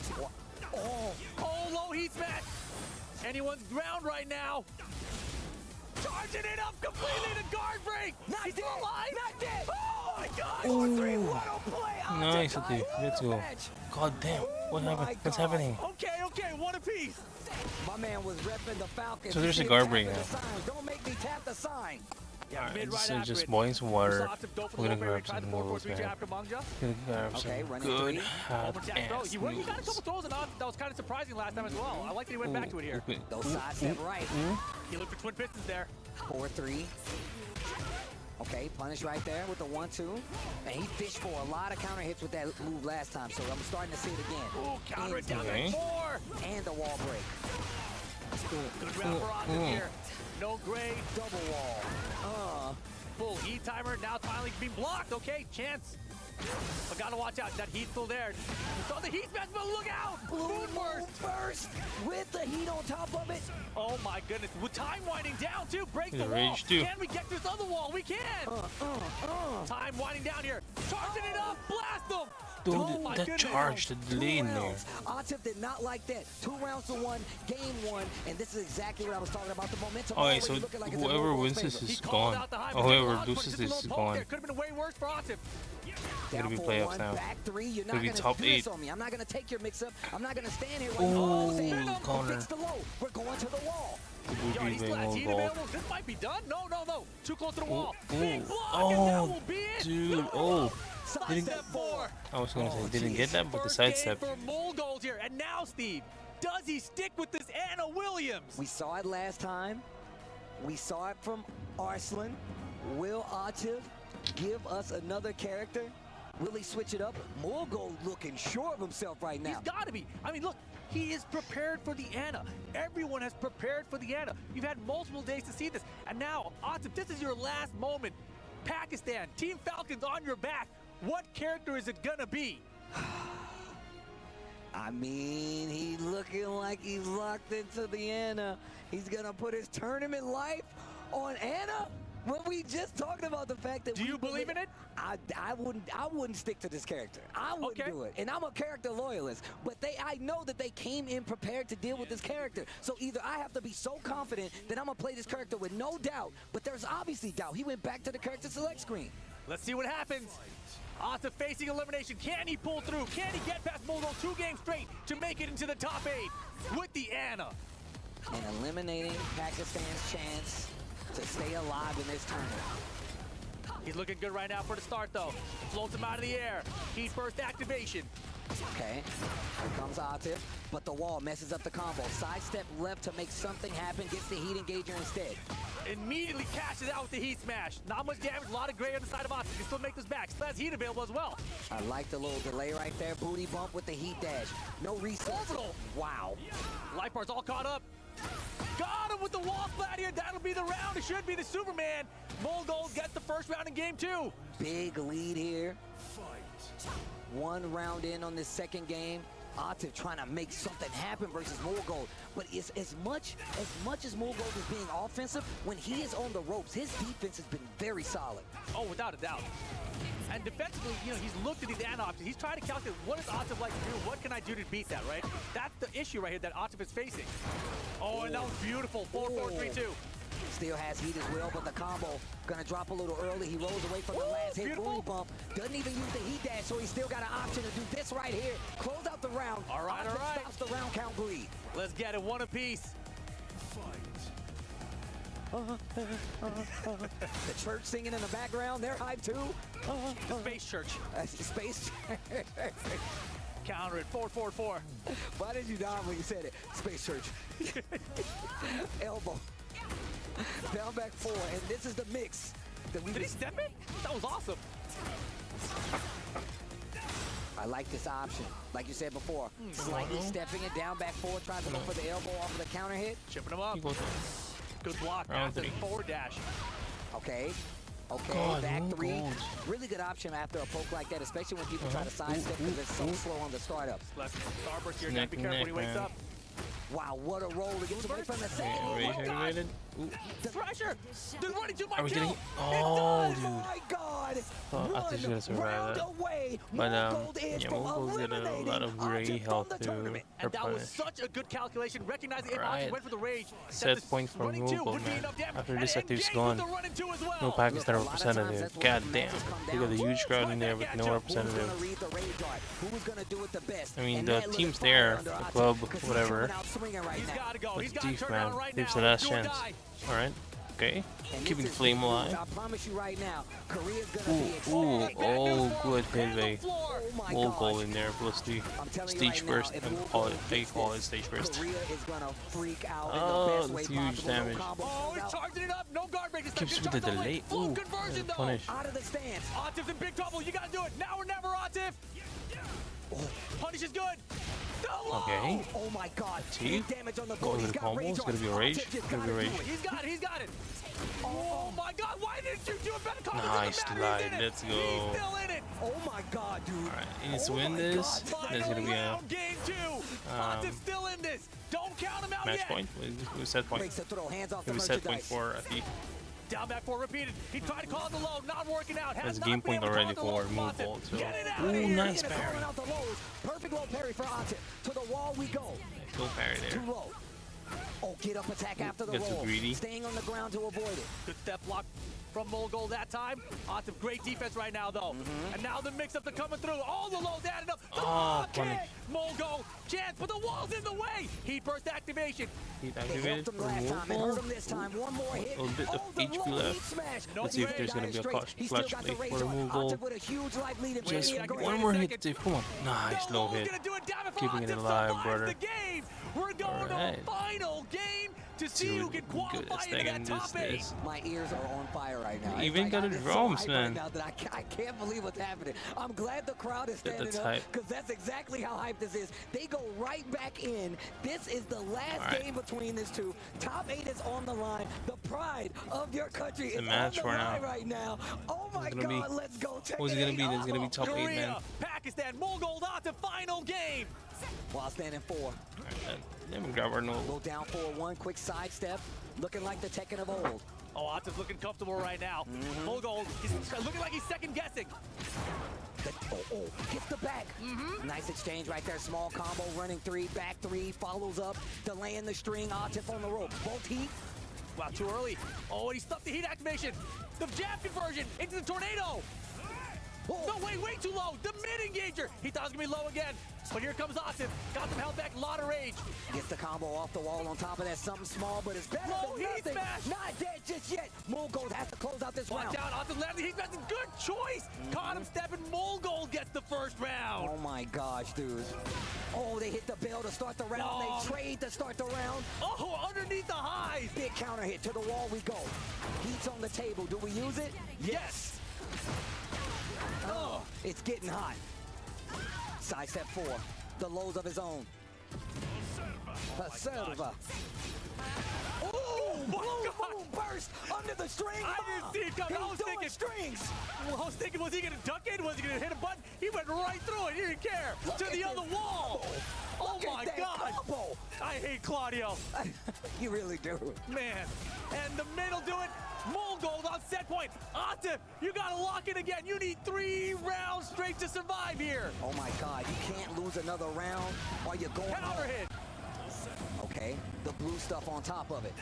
Oh, low heat smash. Anyone's ground right now. Charging it up completely to guard break. He's still alive. Not dead. Oh my God. 4-3-1 play. Nice, Atif. Let's go. God damn. What happened? What's happening? Okay, one apiece. My man was repping the Falcons. So there's a guard break now. Don't make me tap the sign. Yeah, Alright, so just boiling some water. We're gonna grab some more real fast. Gonna grab some good hot ass He got a couple throws in that was kind of surprising last time as well. I like that he went back to it here. Those sides step right. He looked for twin pistons there. 4-3. Okay, punish right there with the 1-2. And he fished for a lot of counter hits with that move last time, so I'm starting to see it again. Ooh, counter it down to 4. And the wall break. Good round for Atif here. No gray. Double wall. Full heat timer. Now it's finally being blocked. Okay, chance. But gotta watch out. That heat's still there. We saw the heat smash, but look out! Moon first with the heat on top of it. Oh my goodness. With time winding down too. Breaks the wall. Rage too. Can we get this other wall? We can. Time winding down here. Charging it up. Blast them. Dude, that charge, the delay in there. Atif did not like that. 2 rounds to 1, game 1, and this is exactly what I was talking about. The momentum. Okay, so whoever wins this is gone. Or whoever loses this is gone. Could have been way worse for Atif. It's gonna be playoffs now. Back 3, you're gonna be not top 8. on me. I'm not gonna take your mix up. I'm not gonna stand here. Ooh, corner. Fix the low. We're going to the wall. Yo, he's still heat available. This might be done. No. Too close to the wall. Big block, oh, and that will be it. Dude. Oh. Sidestep 4. I was gonna say didn't get that, but the sidestep. For Mulgold here, and now Steve, does he stick with this Ana Williams? We saw it last time. We saw it from Arslan. Will Atif give us another character? Will he switch it up? Mulgold looking sure of himself right now. He's got to be. I mean, look, he is prepared for the Ana. Everyone has prepared for the Ana. You've had multiple days to see this, and now Atif, this is your last moment. Pakistan, Team Falcons on your back. What character is it gonna be? I mean, he's looking like he's locked into the Ana. He's gonna put his tournament life on Ana? When we just talked about the fact that do you believe in it? I wouldn't stick to this character. I wouldn't do it. And I'm a character loyalist, but I know that they came in prepared to deal with this character. So either I have to be so confident that I'm gonna play this character with no doubt, but there's obviously doubt. He went back to the character select screen. Let's see what happens. Atif facing elimination. Can he pull through? Can he get past Mulgold 2 games straight to make it into the top 8 with the Ana? And eliminating Pakistan's chance to stay alive in this tournament. He's looking good right now for the start, though. Floats him out of the air. Heat burst activation. Okay, here comes Atif, but the wall messes up the combo. Sidestep left to make something happen, gets the heat engager instead. Immediately cashes out with the heat smash. Not much damage, a lot of gray on the side of Atif. He can still make this back. Still has heat available as well. I like the little delay right there. Booty bump with the heat dash. No reset. Orbital. Wow. Life bar's all caught up. Got him with the wall splat here. That'll be the round. It should be the Superman. Mulgold gets the first round in game 2. Big lead here. 1 round in on this second game. Atif trying to make something happen versus Mulgold. But it's as much as Mulgold is being offensive, when he is on the ropes, his defense has been very solid. Oh, without a doubt. And defensively, you know, he's looked at these Ana options. He's trying to calculate what does Atif like to do? What can I do to beat that, right? That's the issue right here that Atif is facing. Oh, and that was beautiful. 4-4-3-2. Still has heat as well, but the combo gonna drop a little early. He rolls away from the last hit, booty bump. Doesn't even use the heat dash, so he's still got an option to do this right here. Close out the round. All right. Stops the round count bleed. Let's get it, one apiece. The church singing in the background, they're hyped too. The Space Church. Space Church. Counter it, 4-4-4. Why did you nod when you said it? Space Church. Elbow. Down back 4, and this is the mix. That we Did he step it? That was awesome. I like this option. Like you said before, slightly stepping it down back 4, tries to look for the elbow off of the counter hit. Chipping him up. Good block. After forward dash. Okay. Okay, God, back no 3. gold. Really good option after a poke like that, especially when people try to sidestep because it's so slow on the startup. Starburst here, gotta be careful when he wakes up. Wow, what a roll to get away from the second. Oh my God. The pressure. They're running to my Are we kill. getting? Oh, dude. Oh my God. Oh, I think he's gonna survive that. But yeah, we'll get a lot of gray health to And that was replenish. such a good calculation, recognizing it Right. went for the rage. Set point for running 2 Moogle, would be man. enough damage. After And this active's engage gone, with the running 2 as well. no Pakistan representative. God damn. You got a huge crowd in there with no representative. I mean, the team's there, the club, whatever. He's gotta go. He's But gotta Deef, turn man, around right Deef's now. the last Do or chance. die. Alright, okay. Keeping the flame alive. I promise you right now, Korea's gonna be Oh, good pivot. Oh my Wall gosh. goal in there, plus the I'm telling you stage right now, burst, if and Wolf call it, gets they call it this, stage burst. Korea is gonna freak out Oh, in the best way that's huge possible. No damage. combo Oh, comes he's out. charging it up. No guard break. Keeps with the delay. Full Ooh, conversion though. punish. Out of the stance. Atif's in big trouble. You gotta do it. Now or never, Atif. Punish is good. Okay. Oh my God. See? Big damage on the Go board. over He's the got combo. rage It's on. gonna be a rage. Atif just It's gonna be a gotta rage. do it. He's got it. He's got it. Oh my God. Why didn't you do a better combo? Nice slide. Let's go. He's still in it. Oh my God, dude. Alright, he needs to Oh win my this. God. There's gonna be a Round, game 2. Atif's still in this. Don't count him out match yet. point. We set point. Breaks the throw. Hands off the We set point merchandise. for Atif. Down back 4 repeated. He tried to call the low. Not working out. That's Has game not been point able to already call the for low. move Atif, ball. So, get it out of ooh, here. nice Calling parry. out the lows. Perfect low parry for Atif. To the wall we go. Go parry there. Too low. Oh, get up attack after the Gets roll. greedy. Staying on the ground to avoid it. Good step block from Mogul that time. Atif, great defense right now, though. And now the mix-up to coming through. All the lows added up. The block punish. hit. Mogul, chance, but the wall's in the way. Heat burst activation. Heat They activated helped him for last time and Moogle. hurt him this time. One more hit. A little bit of the HP low left. heat smash. No Let's see if way. there's gonna be a clutch He's still got play the rage for on. Moogle. Atif with a huge life lead Just advantage. one more hit, Dave. Come on. Nice low hit. Gonna do it. Damn it, Keeping it Atif alive, survives brother. the game. We're going to Alright. a final game to see who can qualify into that top 8. My ears are on fire right now. Even It's got I'm the just drums, hyped man. Right now that I can't believe what's happening. I'm glad the crowd is standing That's up hype. because that's exactly how hype this is. They go right back in. This is the last Alright. game between these two. Top 8 is on the line. The pride of your country is on match the for now. line right now. Oh my gonna be- God, let's go. Who's it gonna be? There's gonna be top 8, man. Korea, Pakistan, Mogul, to final game. While standing 4. Let me grab our Go note. down 4-1, quick sidestep. Looking like the Tekken of old. Oh, Atif's looking comfortable right now. Mogul, he's looking like he's second guessing. Gets the back. Nice exchange right there. Small combo, running 3, back 3, follows up, delaying the string. Atif on the rope. Both heat. Wow, too early. Oh, and he stuffed the heat activation. The jab conversion into the tornado. No, way too low. The mid-engager. He thought it was going to be low again. But here comes Atif. Got them held back. Lot of rage. Gets the combo off the wall. On top of that, something small, but it's better Low than heat nothing. smash. Not dead just yet. Mogul has to close out this round. Watch out. Atif landed. He's messing. Good choice. Caught him stepping. Mogul gets the first round. Oh my gosh, dude. Oh, they hit the bell to start the round. Oh. They trade to start the round. Oh, underneath the highs. Big counter hit. To the wall we go. Heat's on the table. Do we use it? Yes. Oh, it's getting hot. Sidestep 4. The lows of his own. Serva. Oh, my God. Boom, burst under the string. I didn't see it coming. I was thinking strings. Well, I was thinking, was he going to duck it? Was he going to hit a button? He went right through it. He didn't care. Look To at the this other wall. Oh, Look at my that God. combo. I hate Claudio. You really do. Man. And the middle do it. Mogul on set point. Atif, you got to lock it again. You need 3 rounds straight to survive here. Oh my God, you can't lose another round or you're going Counter home. hit. Okay, the blue stuff on top of it.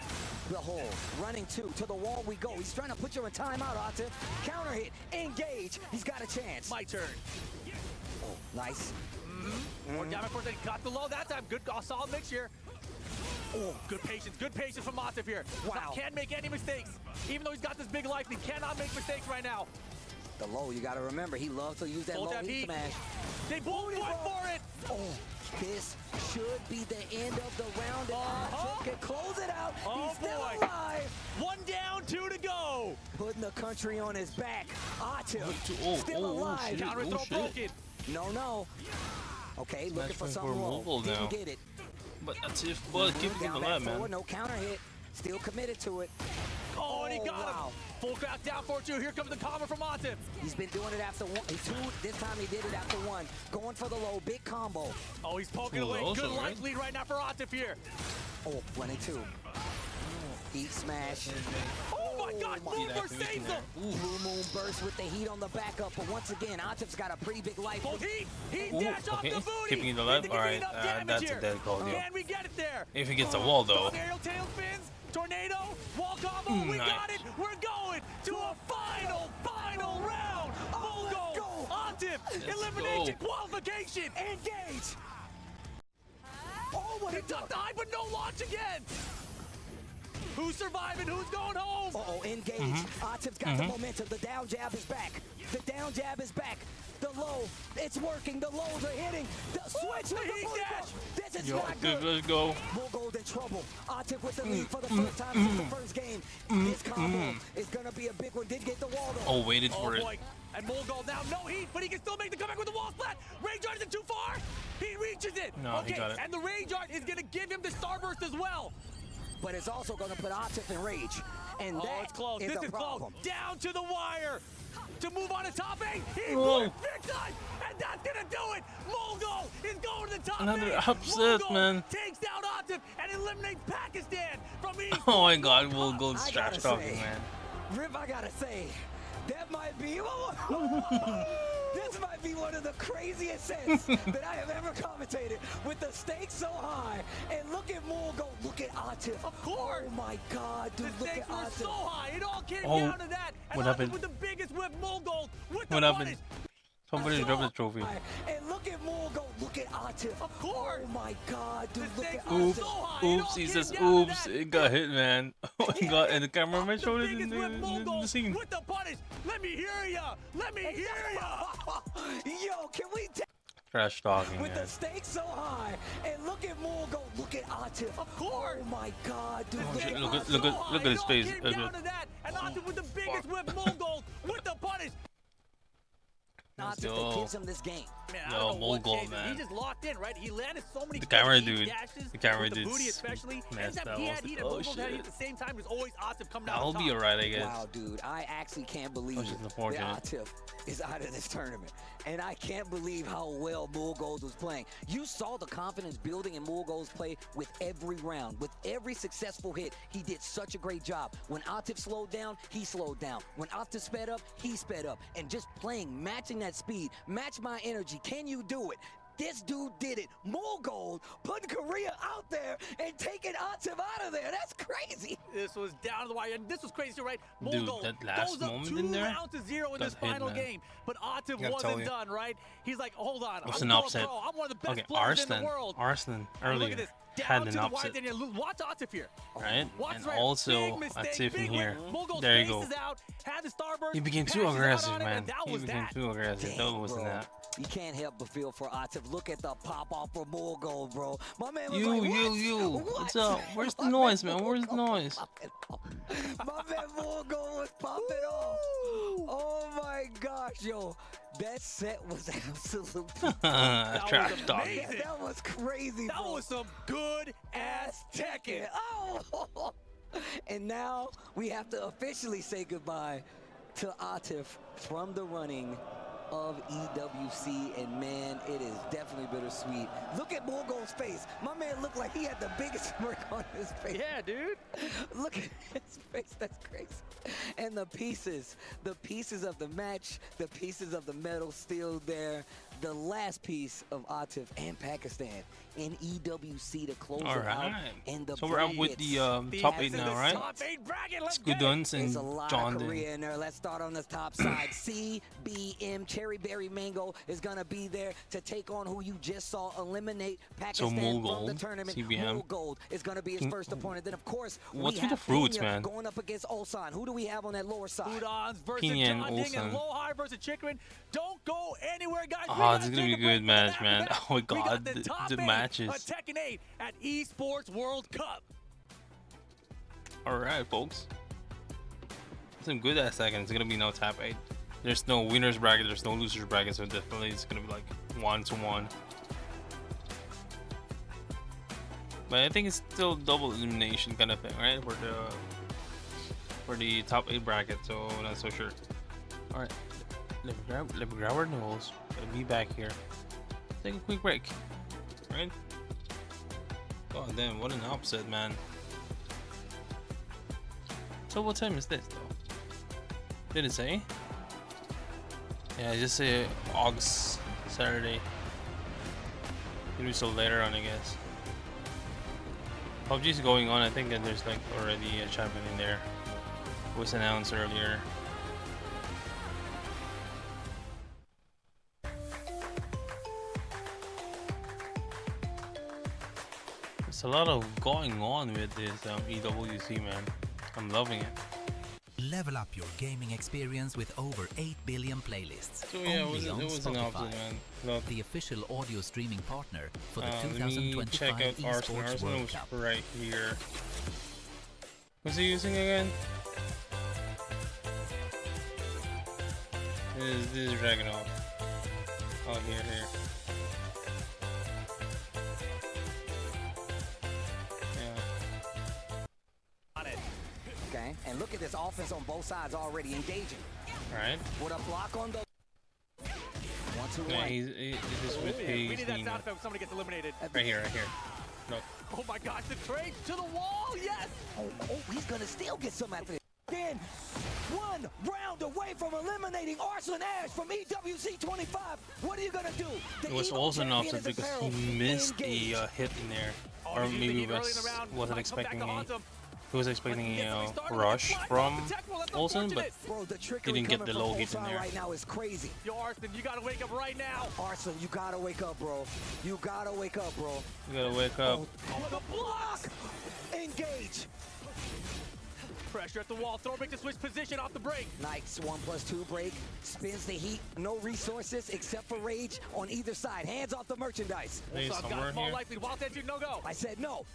The hole, running two, to the wall we go. He's trying to put you in timeout, Atif. Counter hit, engage. He's got a chance. My turn. Oh, nice. More damage for it. Got the low that time. Good, solid mix here. Oh, good patience from Atif here. Wow. Can't make any mistakes. Even though he's got this big life, he cannot make mistakes right now. The low, you got to remember, he loves to use that low heat smash. They both went for it. Oh, this should be the end of the round. Atif can close it out. He's still alive. 1 down, 2 to go. Putting the country on his back. Atif still alive. Shit, Counter throw broken. No. Okay, looking for for something low. Didn't get it. But Atif, keep him alive, man. No counter hit. Still committed to it. Oh, and he got him. Full crack down for 2. Here comes the combo from Atif. He's been doing it after 1. 2. This time he did it after 1. Going for the low. Big combo. Oh, he's poking away. Good life lead right now for Atif here. Oh, 1 and 2. Heat smash. Oh my God, Moonburst saves him. Blue Moon burst with the heat on the backup, but once again, Atif's got a pretty big life. Both heat dash off the booty. Keeping it alive. All right, that's a dead call, dude. Can we get it there? If he gets the wall, though. Aerial tail spins, tornado, wall combo. We got it. We're going to a final round. Mogo, Atif, elimination qualification. Engage. Oh, what he ducked the high, but no launch again. Who's surviving? Who's going home? Uh-oh, engage. Atif's got the momentum. The down jab is back. The down jab is back. The low, it's working. The lows are hitting. The switch with the booty dash. This is not good. Let's go. Mogo's in trouble. Atif with the lead for the first time since the first game. This combo is going to be a big one. Did get the wall, though. Oh, waited for it. Boy. And Mogul now, no heat, but he can still make the comeback with the wall splat. Rage Art isn't too far. He reaches it. No, he got it. And the Rage Art is going to give him the Starburst as well. But it's also going to put Atif in rage. And it's close. This is problem. Close. Down to the wire. To move on to top 8. He worked big time. And that's going to do it. Mogul is going to the top 8. Another upset, man. Takes down Atif and eliminates Pakistan from ESports. Oh my God, we'll go trash talking, man. Rip, I got to say, that might be... This might be one of the craziest sets that I have ever commentated, with the stakes so high. And look at Mogul, look at Atif. Of course. Oh my God, dude, the look at Atif. Atif. So high, it all came down to that. And What happened? With the biggest whip, Mogul with the What happened? punish. Somebody dropped the trophy. And look at Mogul, look at Atif. Of course. Oh my God, dude, look at Oops, Atif. oops, he says oops, it got hit, man. Oh my God, and the cameraman showed it in the scene. With the punish, let me hear ya, let me hear ya. Yo, can we Trash talking, with man. the stakes so high, and look at Mogul, look at Atif. Of course. Oh my God, dude, Look at his face. Came down to that, and Atif with the biggest whip, Mogul with the punish. Atif that gives him this game. Man, I don't know what Mogul, changed him. man. He just locked in, right? He landed so many The camera good dude. dashes The camera with the dude. booty especially. Messed Anytime up. he had heat and Oh, Mogul had heat shit. at the same time, it was always Atif coming out I'll on be top. alright, I guess. Wow, dude, I actually can't believe Which is that unfortunate. Atif is out of this tournament. And I can't believe how well Mogul was playing. You saw the confidence building in Mogul's play with every round. With every successful hit, he did such a great job. When Atif slowed down, he slowed down. When Atif sped up, he sped up. And just playing, matching that speed, match my energy. Can you do it? This dude did it. Mogul putting Korea out there and taking Atif out of there. That's crazy. This was down to the wire, and this was crazy, right? Dude, Mogul that last goes up moment 2 in there rounds to 0 in got this hit, final man. game, but Atif Gotta tell wasn't you. done, right? He's like, hold on, What's I'm an going upset? pro. I'm one of the best Okay, players in Arslan. the world. Arslan And look earlier at this. had Down an to the wire, upset, then watch Atif here. right? Watch And right. also Big mistake, Atif big in here. win. Mogul's There you face go. is out, had the starburst, He became too passes out aggressive, on it, man. and that He was became that. too aggressive. Dang, That wasn't bro. that. You can't help but feel for Atif. Look at the pop off for Mogul, bro. My man was You, like, what? What's up? Where's the noise, man? Where's the noise? My man Mogul was popping off. Oh my gosh, yo. That set was absolute. Trash talking. amazing. That was crazy, That bro. was some good ass Tekken. Oh! And now we have to officially say goodbye to Atif from the running of EWC, and man, it is definitely bittersweet. Look at Mogul's face. My man looked like he had the biggest smirk on his face. Yeah, dude. Look at his face, that's crazy. And the pieces of the match, the pieces of the medal still there. the last piece of Atif and Pakistan in EWC to close it out. And the so we're up with the top 8 now, right? Scuduns and John Korea in there. Let's start on the top side. CBM Cherry Berry Mango is gonna be there to take on who you just saw eliminate Pakistan from the tournament. CBM Gold is gonna be his first opponent. Then of course what's we with have the fruits, Pena man? going up against Ulsan. Who do we have on that lower side? Udons versus Pena and John Ding and Ulsan. Low High versus Chikrin. Don't go anywhere, guys. Oh, this is gonna be a good match, man. Oh my god, the matches. Tekken 8 at ESports World Cup. Alright, folks. Some good ass seconds. It's gonna be no top 8. There's no winners bracket, there's no losers bracket, so definitely it's gonna be like 1-1. But I think it's still double elimination kind of thing, right? For the top 8 bracket, so not so sure. Alright. Let me grab our nose. Gotta be back here. Take a quick break. Right? God damn, what an upset, man. So what time is this though? Did it say? Yeah, I just say August Saturday. It'll be so later on, I guess. PUBG is going on. I think that there's like already a champion in there. It was announced earlier. There's a lot of going on with this EWC, man. I'm loving it. Level up your gaming experience with over 8 billion playlists. So yeah, only on it was an Spotify, option, man. Look, the official audio streaming partner for the let me 2025 check out ESports Arsenal. World Was Cup. right here. What's he using again? This is Dragunov. Oh, here. Okay, and look at this offense on both sides already engaging. Right. With a block on the 1-2-1. Yeah, he's just with We need that Hayes. sound effect when somebody gets eliminated. Right here. Look. Oh my gosh, the trade to the wall, yes! Oh, he's gonna still get some after this. Again, 1 round away from eliminating Arslan Ash from EWC 25. What are you gonna do? It was also an offset because he missed a hit in there, or maybe wasn't expecting a. He was expecting a rush from Olsen, but he didn't get the low hit in there. Right now is crazy. Yo, Arslan, you gotta wake up right now. Arslan, you gotta wake up, bro. You gotta wake up, bro. You gotta wake up. Oh, the block! Engage. Pressure at the wall. Thorbeck to switch position off the break. Nice 1+2 break. Spins the heat. No resources except for rage on either side. Hands off the merchandise. Somewhere small here. likely. Wild edge, no go. I said no.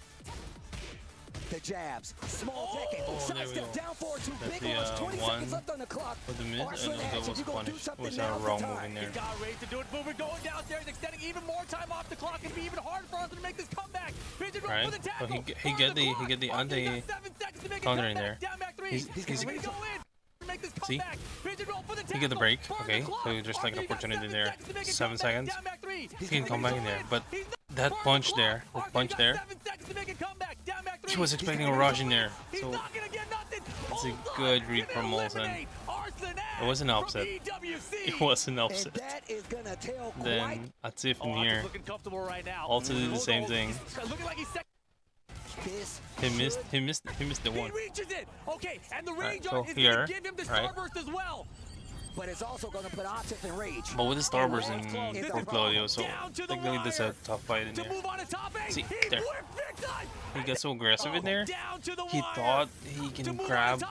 The jabs. Small Tekken. there we Sidestep go. down forward to That's big the, arms. 20 one seconds left on the clock. For the mid, Arslan that Ash, was you gonna do punished. something Was now a for wrong time. move in there. He's got Rage to do it. Moving, going downstairs, extending even more time off the clock. It'd be even harder for us to make this comeback. Pigeon roll Right. for the So tackle. he get the anti counter in there. Down back 3. He's gonna go in. Make this see? comeback. Pigeon roll for the tackle. He get the break. Burn Okay, clock. so there's like an RB got opportunity 7 there. seconds to make a 7 comeback. seconds. Down back 3. He can come back in there, but that punch there, he was expecting a rush in there. So it's a good read from Olsen. It was an upset. It was an upset. Then Atif in here also did the same thing. He missed the one. Okay, and the Right, range so is here, going to give him the right. starburst as well. But it's also going to put Atif in rage. But with the starburst in Claudio, so technically that's a tough fight in there. See, there. He got so aggressive in there. He thought he can grab.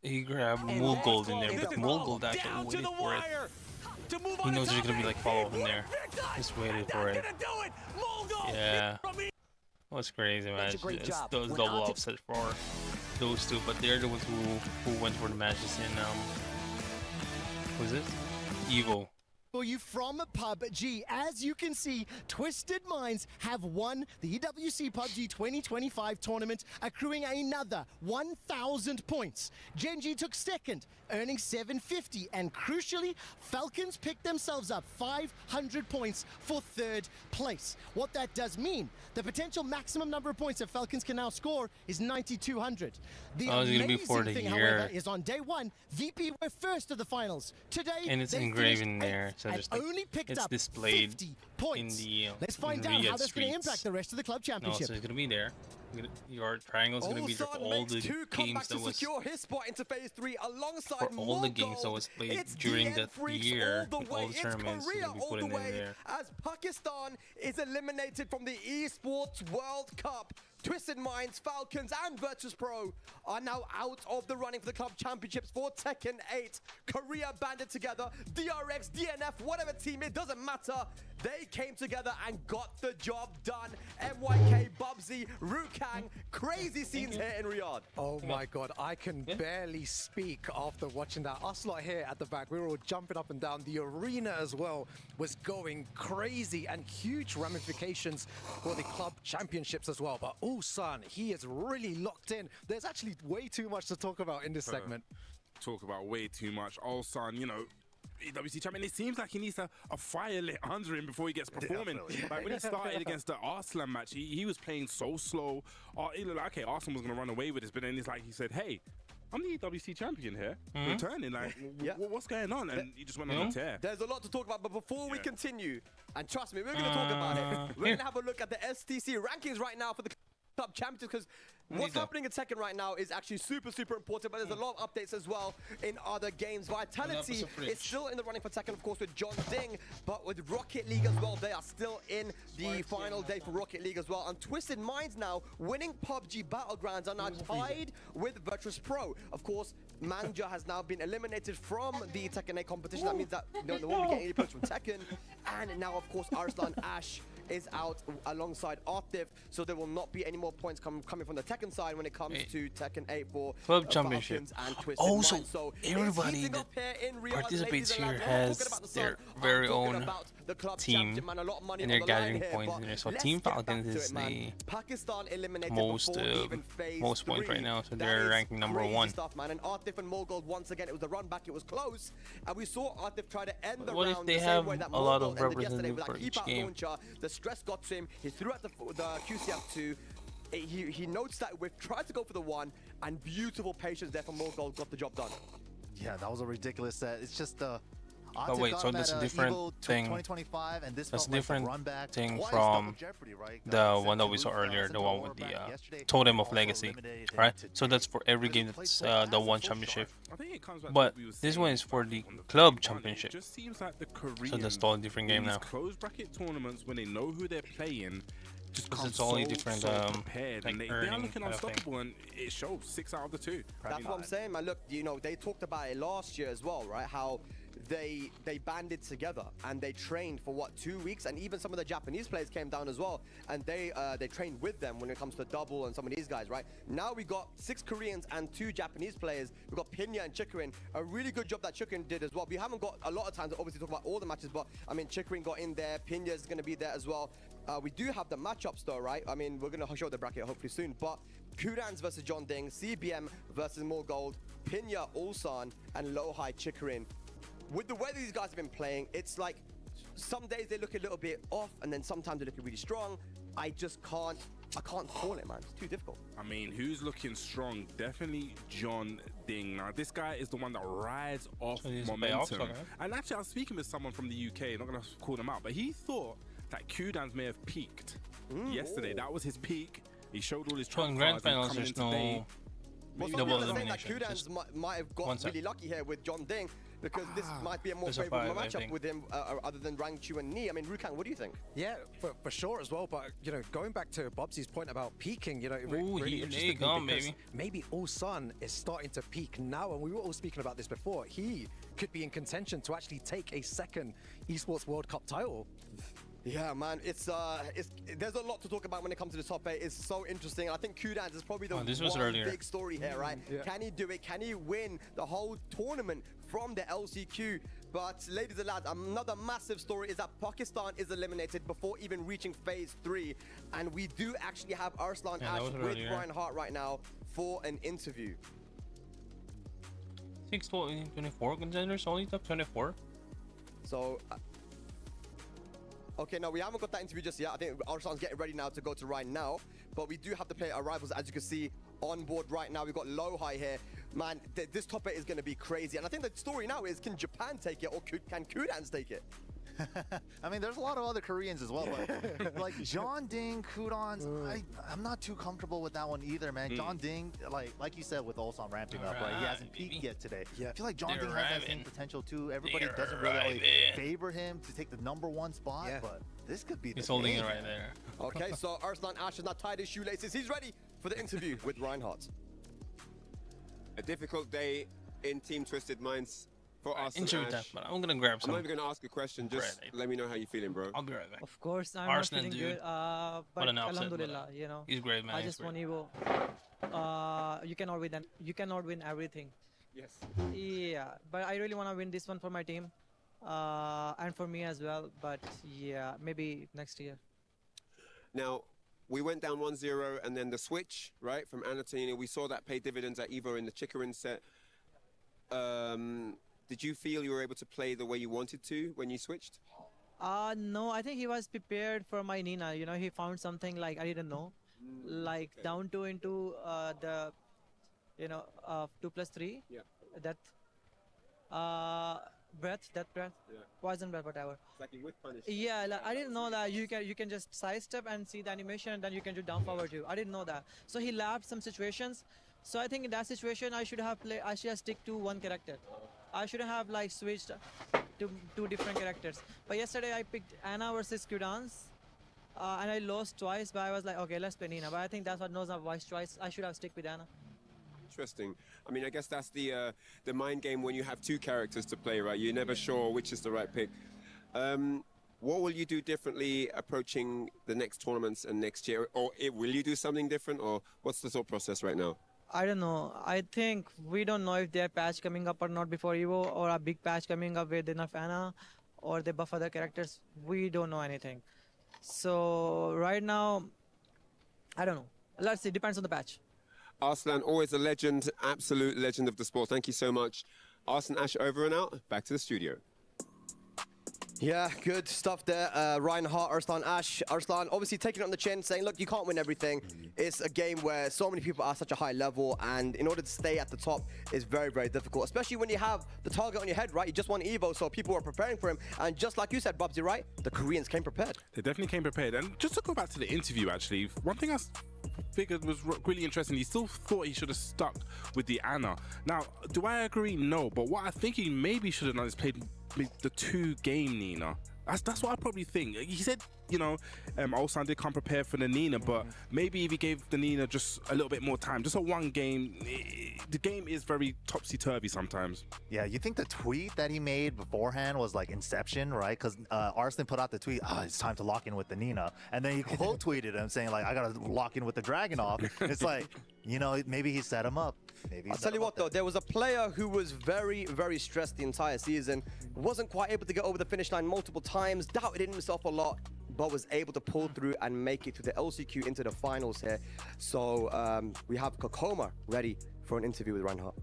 He grabbed Mool Gold in there, but Mool Gold actually waited for it. He knows there's gonna be like follow up in there. Just waited for it. Yeah. That was crazy, man. It's those double upset for those two, but they're the ones who went for the matches in who's this? Evo. For you from PUBG. As you can see, Twisted Minds have won the EWC PUBG 2025 tournament, accruing another 1,000 points. Genji took second, earning 750, and crucially, Falcons picked themselves up 500 points for third place. What that does mean, the potential maximum number of points that Falcons can now score is 9,200. The amazing thing, however, is on day one, VP were first of the finals. Today, And it's they engraved finished in there, So and only picked up displayed 50 points. in the Let's find out how that's going to impact the rest of the club championship. No, so it's going to be there. Your triangle's going to be there for all the games that was his spot into phase 3 alongside for all the games that was played during that year, all the tournaments are going to be put in there. As Pakistan is eliminated from the ESports World Cup. Twisted Minds, Falcons, and Virtus Pro are now out of the running for the club championships for Tekken 8. Korea banded together, DRX, DNF, whatever team, it doesn't matter. They came together and got the job done. MYK, Bubsy, Rukang, crazy scenes here in Riyadh. Oh my God, I can barely speak after watching that. Us lot here at the back, we were all jumping up and down. The arena as well was going crazy and huge ramifications for the club championships as well. But Ulsan, he is really locked in. There's actually way too much to talk about in this segment. Talk about way too much. Ulsan, you know, EWC champion, it seems like he needs a fire lit under him before he gets performing. Like when he started against the Arslan match, he was playing so slow. He looked like, okay, Arslan was going to run away with this, but then it's like he said, hey, I'm the EWC champion here, returning, like, what's going on? And he just went on a tear. There's a lot to talk about, but before we continue, and trust me, we're going to talk about it. We're going to have a look at the STC rankings right now for the club champions, because what's happening in Tekken right now is actually super, super important, but there's a lot of updates as well in other games. Vitality is still in the running for Tekken, of course, with John Ding, but with Rocket League as well, they are still in the final day for Rocket League as well. And Twisted Minds now winning PUBG Battlegrounds are now tied with Virtus Pro. Of course, Manja has now been eliminated from the Tekken 8 competition. That means that they won't be getting any points from Tekken. And now, of course, Arslan Ash is out alongside Artif, so there will not be any more points coming from the Tekken side when it comes to Tekken 8 for club championship. And Twisted Minds. So everybody that participates here has their very own team, and they're gathering points in there. So Team Falcons is the most points right now, so they're ranking number 1. Stuff, man. And Artif and Morgold, once again, it was the run back, it was close, and we saw Artif try to end the what round if they the have same way that a lot of Morgold ended yesterday representatives with for that each keep-out game? launcher. The stress got to him, he threw at the QCF2, he noticed that Whiff, tried to go for the 1, and beautiful patience there from Morgold got the job done. Yeah, that was a ridiculous set. It's just oh wait, so that's a different thing. 2025, and this that's a like different run-back thing twice from Jeopardy, right? the one that we saw earlier, the one with the Totem of Legacy, right? So that's for every game that's the one championship. But this one is for the club championship. It just seems like the Koreans, so that's a totally different game now. Closed bracket tournaments, when they know who they're playing, just because it's only different prepared, like and they are looking unstoppable, and it shows 6 out of the 2. That's what I'm saying, man. Look, you know, they talked about it last year as well, right? How they banded together and they trained for what, 2 weeks, and even some of the Japanese players came down as well, and they trained with them when it comes to double and some of these guys, right? Now we got 6 Koreans and 2 Japanese players. We got Pinya and Chikrin. A really good job that Chikrin did as well. We haven't got a lot of time to obviously talk about all the matches, but I mean, Chikrin got in there. Pinya is going to be there as well. We do have the matchups though, right? I mean, we're going to show the bracket hopefully soon, but Kudans versus John Ding, CBM versus Morgold, Pinya, Ulsan, and Lohai Chikrin. With the way these guys have been playing, it's like some days they look a little bit off, and then sometimes they look really strong. I can't call it, man. It's too difficult. I mean, who's looking strong? Definitely John Ding. Now, this guy is the one that rides off momentum. And actually, I was speaking with someone from the UK, not going to call them out, but he thought that Kudans may have peaked yesterday. That was his peak. He showed all his in grand finals, there's no double elimination. Kudans might have got really lucky here with John Ding, because this might be a more favorable matchup with him other than Rangchu and Ni. I mean, Rukang, what do you think? Yeah, for sure as well. But, you know, going back to Bobsy's point about peaking, you know, really interesting because maybe Ulsan is starting to peak now, and we were all speaking about this before. He could be in contention to actually take a second Esports World Cup title. Yeah, man, there's a lot to talk about when it comes to the top 8. It's so interesting. I think Kudans is probably the one big story here, right? Can he do it? Can he win the whole tournament from the LCQ? But ladies and lads, another massive story is that Pakistan is eliminated before even reaching phase 3, and we do actually have Arslan Ash with Brian Hart right now for an interview. 24 contenders, only top 24. So. Okay, no, we haven't got that interview just yet. I think Arslan's getting ready now to go to Ryan now. But we do have the player arrivals, as you can see. on board right now. We've got low high here. Man, this top 8 is going to be crazy. And I think the story now is, can Japan take it or can Kudans take it? I mean, there's a lot of other Koreans as well, but like John Ding, Kudans, I'm not too comfortable with that one either, man. John Ding, like you said, with Ulsan ramping up, right? He hasn't peaked yet today. I feel like John Ding has that same potential too. Everybody doesn't really favor him to take the #1 spot, but this could be the He's holding it right there. Okay, so Arslan Ash has not tied his shoelaces. He's ready for the interview with Reinhardt. A difficult day in Team Twisted Minds for us. Interview time, but I'm gonna grab some. I'm not even gonna ask a question. Just let me know how you're feeling, bro. I'll be right back. Of course, I'm Arslan, not feeling dude. good. But alhamdulillah, you know. He's great, man. I just want Evo. You cannot win everything. Yes. Yeah, but I really want to win this one for my team, and for me as well. But yeah, maybe next year. Now, we went down 1-0, and then the switch, right, from Anatolia. We saw that pay dividends at Evo in the Chikrin set. Did you feel you were able to play the way you wanted to when you switched? No, I think he was prepared for my Nina. You know, he found something like I didn't know, like down 2 into the, 2+3. Yeah. That breath, poison breath, whatever. Exactly, with punish. Yeah, like, I didn't know that you can just sidestep and see the animation, and then you can do down forward too. I didn't know that. So he lapped some situations. So I think in that situation I should have stick to one character. I shouldn't have like switched to 2 different characters. But yesterday I picked Anna versus Kudans, and I lost twice. But I was like, okay, let's play Nina. But I think that's what knows my wise choice. I should have stick with Anna. Interesting. I mean, I guess that's the mind game when you have 2 characters to play, right? You're never sure which is the right pick. What will you do differently approaching the next tournaments and next year? Or will you do something different? Or what's the thought process right now? I don't know. I think we don't know if there's patch coming up or not before Evo, or a big patch coming up with enough Anna, or they buff other characters. We don't know anything. So right now, I don't know. Let's see. Depends on the patch. Arslan, always a legend, absolute legend of the sport. Thank you so much. Arslan Ash over and out. Back to the studio. Yeah, good stuff there. Reinhardt, Arslan Ash. Arslan obviously taking it on the chin, saying, look, you can't win everything. It's a game where so many people are such a high level, and in order to stay at the top is very, very difficult, especially when you have the target on your head, right? You just won Evo, so people are preparing for him. And just like you said, Bubsy, right? The Koreans came prepared. They definitely came prepared. And just to go back to the interview, actually, one thing I figured was really interesting, he still thought he should have stuck with the Anna. Now, do I agree? No. But what I think he maybe should have done is played the 2-game Nina. That's what I probably think. He said, Ulsan did come prepared for the Nina, but maybe if he gave the Nina just a little bit more time, just a 1 game, the game is very topsy-turvy sometimes. Yeah, you think the tweet that he made beforehand was like Inception, right? Because Arslan put out the tweet, it's time to lock in with the Nina. And then he quote tweeted him saying like, I got to lock in with the Dragunov. It's like, maybe he set him up. I'll tell you what though, there was a player who was very, very stressed the entire season, wasn't quite able to get over the finish line multiple times, doubted in himself a lot, but was able to pull through and make it to the LCQ into the finals here. So we have Kokoma ready for an interview with Reinhardt.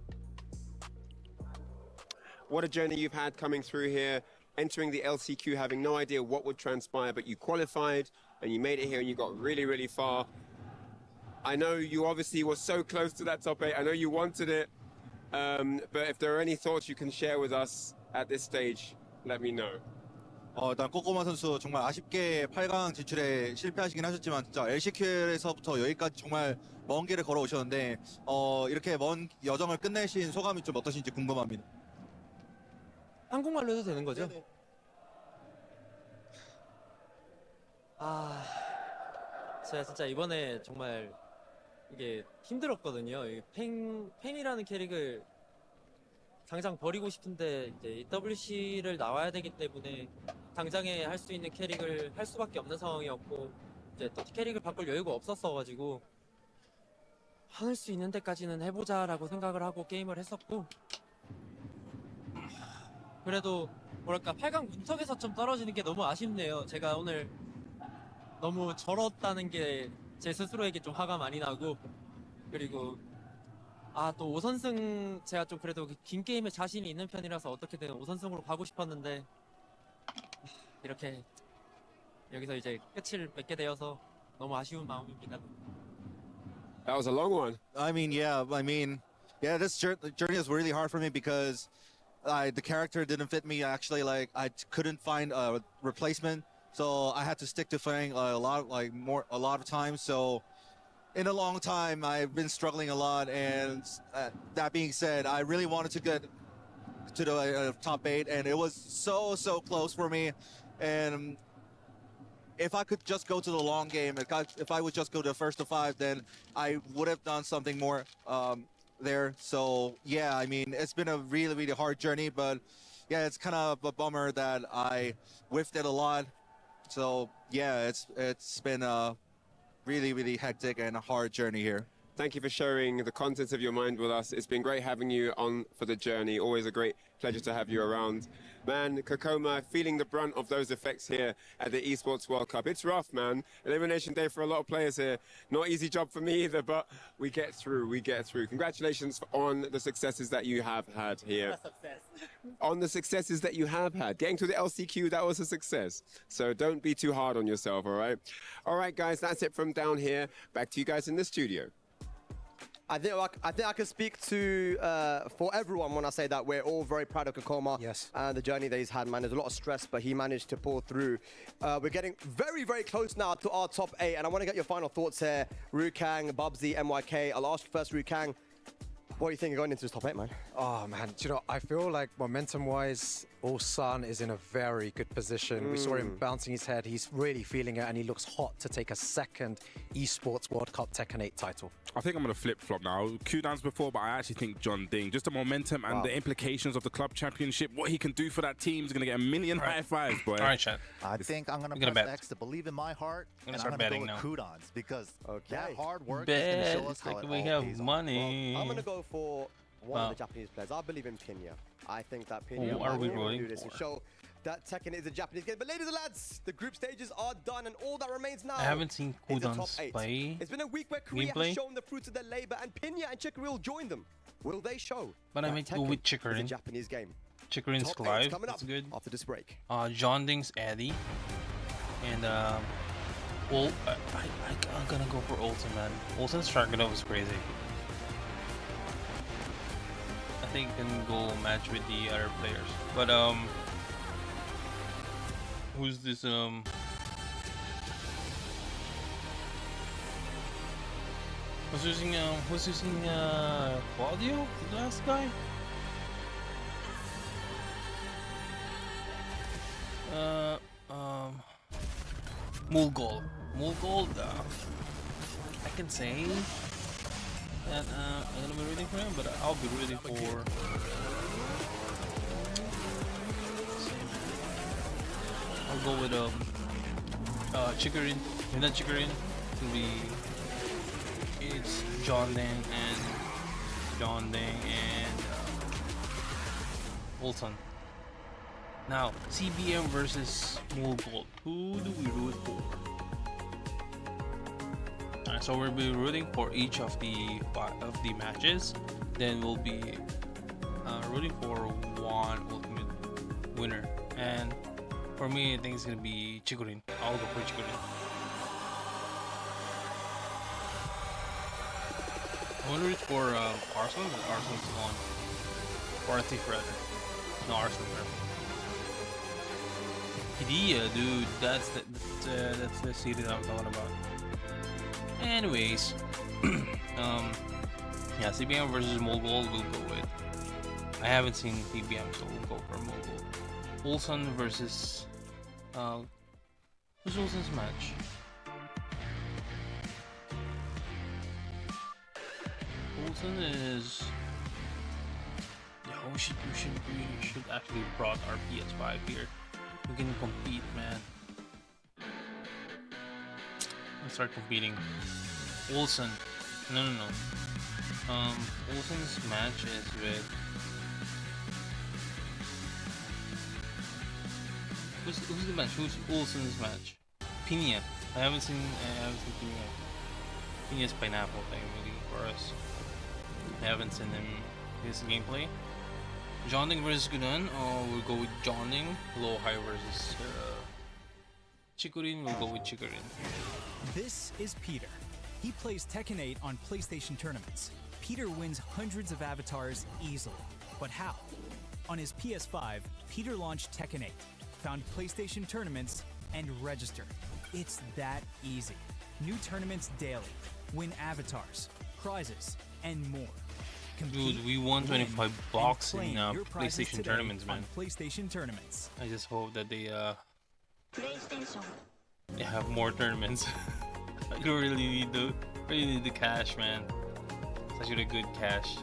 What a journey you've had coming through here, entering the LCQ, having no idea what would transpire, but you qualified and you made it here and you got really, really far. I know you obviously were so close to that top 8. I know you wanted it, but if there are any thoughts you can share with us at this stage, let me know. 일단 꼬꼬마 선수 정말 아쉽게 8강 진출에 실패하시긴 하셨지만 진짜 LCQ에서부터 여기까지 정말 먼 길을 걸어오셨는데 이렇게 먼 여정을 끝내신 소감이 좀 어떠신지 궁금합니다. 한국말로 해도 되는 거죠? 네네. 제가 진짜 이번에 정말 이게 힘들었거든요. 팬이라는 캐릭을 당장 버리고 싶은데 이제 EWC를 나와야 되기 때문에 당장에 할 수 있는 캐릭을 할 수밖에 없는 상황이었고 이제 또 캐릭을 바꿀 여유가 없었어가지고 할 수 있는 데까지는 해보자라고 생각을 하고 게임을 했었고 그래도 뭐랄까 8강 문턱에서 좀 떨어지는 게 너무 아쉽네요. 제가 오늘 너무 절었다는 게 제 스스로에게 좀 화가 많이 나고 그리고 또 5선승 제가 좀 그래도 긴 게임에 자신이 있는 편이라서 어떻게든 5선승으로 가고 싶었는데 이렇게 여기서 이제 끝을 맺게 되어서 너무 아쉬운 마음입니다. That was a long one. I mean, yeah. This journey is really hard for me because the character didn't fit me. Actually, like I couldn't find a replacement, so I had to stick to playing a lot of times. So in a long time, I've been struggling a lot. And that being said, I really wanted to get to the top 8, and it was so close for me. And if I could just go to the long game, if I would just go to the first to 5, then I would have done something more there. So yeah, I mean, it's been a really hard journey, but yeah, it's kind of a bummer that I whiffed it a lot. So yeah, it's been a really hectic and a hard journey here. Thank you for sharing the contents of your mind with us. It's been great having you on for the journey. Always a great pleasure to have you around. Man, Kokoma, feeling the brunt of those effects here at the Esports World Cup. It's rough, man. Elimination day for a lot of players here. Not easy job for me either, but we get through. Congratulations on the successes that you have had here. On the successes that you have had. Getting to the LCQ, that was a success. So don't be too hard on yourself, all right? All right, guys, that's it from down here. Back to you guys in the studio. I think I can speak to for everyone when I say that we're all very proud of Kokoma. Yes. And the journey that he's had, man. There's a lot of stress, but he managed to pull through. We're getting very close now to our top 8, and I want to get your final thoughts here. Rukang, Bubsy, MYK. I'll ask you first, Rukang. What do you think of going into this top 8, man? Oh, man. Do you know, I feel like momentum-wise, Ulsan is in a very good position. We saw him bouncing his head. He's really feeling it, and he looks hot to take a second Esports World Cup Tekken 8 title. I think I'm going to flip-flop now. Cooldown's before, but I actually think John Ding, just the momentum and the implications of the club championship, what he can do for that team is going to get a million high fives, boy. All right, chat. I think I'm going to press X to believe in my heart, and I'm going to go with Cooldown's because that hard work is going to show us how it we all have pays money. Well, I'm going to go for one of the Japanese players. I believe in Pinya. I think that Pinya Who are we will rolling do this and show that Tekken is a Japanese game. But ladies and lads, the group stages are done, and all that remains now. I haven't seen Cooldown's play. It's been a week where Korea has shown the fruits of their labor, and Pinya and Chicory will join them. Will they show? But I might go with Chicory. Japanese game. Chicory's Clive. That's good. After this break. John Ding's Eddie. And I'm gonna go for Olsen, man. Olsen's Dragunov is crazy. I think can go match with the other players. But who's this who's using Claudio, the last guy? Mulgold. I can say that I'm gonna be rooting for him, but I'll be rooting for. I'll go with Chikurin. If not Chikurin, it'll be it's John Ding and Olsen. Now CBM versus Mulgold. Who do we root for? So we'll be rooting for each of the matches. Then we'll be rooting for one ultimate winner. And for me, I think it's gonna be Chikurin. I'll go for Chikurin. I want to root for Arsenal, but Arsenal's on. Or Thief rather. No, Arsenal rather. Hidia, dude, that's the city that I'm talking about. Anyways, yeah, CBM versus Mulgold we'll go with. I haven't seen CBM, so we'll go for Mulgold. Olsen versus who's Olsen's match? Olsen is. Yeah, we should actually brought our PS5 here. We can compete, man. Let's start competing. Olsen. No. Olsen's match is with. Who's the match? Who's Olsen's match? Pinya. I haven't seen Pinya. Pinya's pineapple thing really for us. I haven't seen his gameplay. John Ding versus Gunan, we'll go with John Ding. Low high versus Chikurin, we'll go with Chikurin. This is Peter. He plays Tekken 8 on PlayStation tournaments. Peter wins hundreds of avatars easily. But how? On his PS5, Peter launched Tekken 8, found PlayStation tournaments, and registered. It's that easy. New tournaments daily. Win avatars, prizes, and more. Dude, we won 25 bucks in PlayStation tournaments, man. PlayStation tournaments. I just hope that they have more tournaments. You really need the cash, man. It's actually good cash.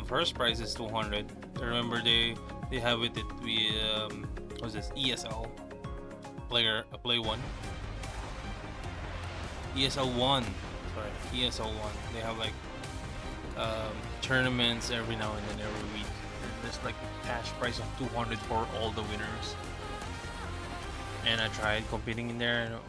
First prize is 200. I remember they have it at what's this, ESL play one. ESL 1. Sorry, ESL 1. They have like tournaments every now and then, every week. There's like a cash prize of 200 for all the winners. And I tried competing in there.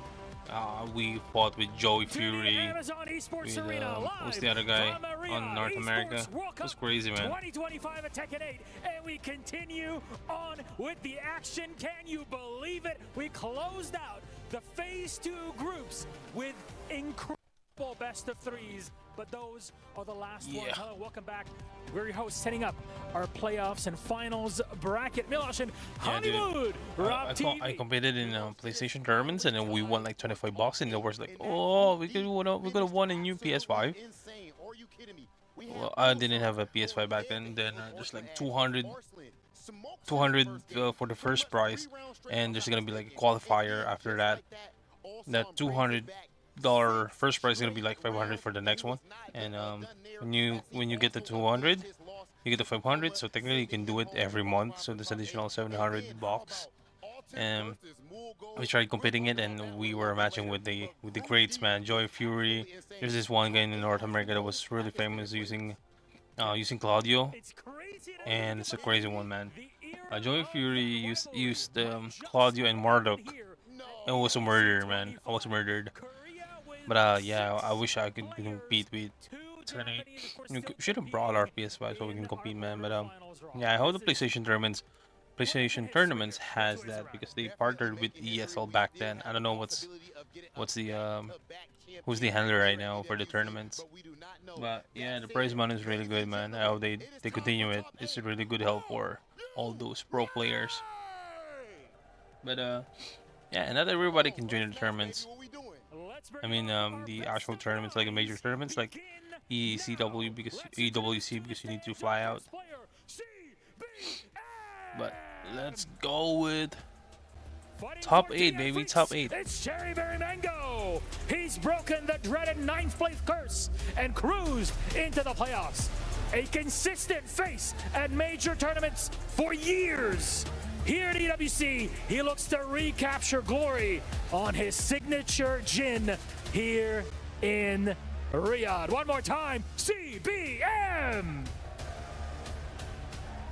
We fought with Joey Fury, with who's the other guy on North America. It was crazy, man. 2025 at Tekken 8, and we continue on with the action. Can you believe it? We closed out the Phase 2 groups with incredible best of threes, but those are the last ones. Hello, welcome back. We're your hosts setting up our playoffs and finals bracket. Milosh and Hollywood. I competed in PlayStation tournaments, and then we won like 25 bucks, and it was like, oh, we could have won a new PS5. Well, I didn't have a PS5 back then. Then there's like 200 for the first prize, and there's gonna be like a qualifier after that. That $200 first prize is gonna be like 500 for the next one, and when you get the 200, you get the 500. So technically you can do it every month. So there's additional 700 bucks. And we tried competing it, and we were matching with the greats, man. Joy Fury. There's this one guy in North America that was really famous using Claudio, and it's a crazy one, man. Joy Fury used Claudio and Marduk. It was a murder, man. I was murdered. But yeah, I wish I could compete with Tekken 8. We should have brought our PS5 so we can compete, man. But yeah, I hope the PlayStation tournaments has that, because they partnered with ESL back then. I don't know what's the who's the handler right now for the tournaments. But yeah, the prize money is really good, man. I hope they continue it. It's a really good help for all those pro players. But yeah, not everybody can join the tournaments. I mean, the actual tournaments, like the major tournaments, like EWC, because you need to fly out. But let's go with top 8, baby, top 8. It's Cherry Berry Mango. He's broken the dreaded 9th place curse and cruised into the playoffs. A consistent face at major tournaments for years. Here at EWC, he looks to recapture glory on his signature Jin here in Riyadh. One more time, CBM!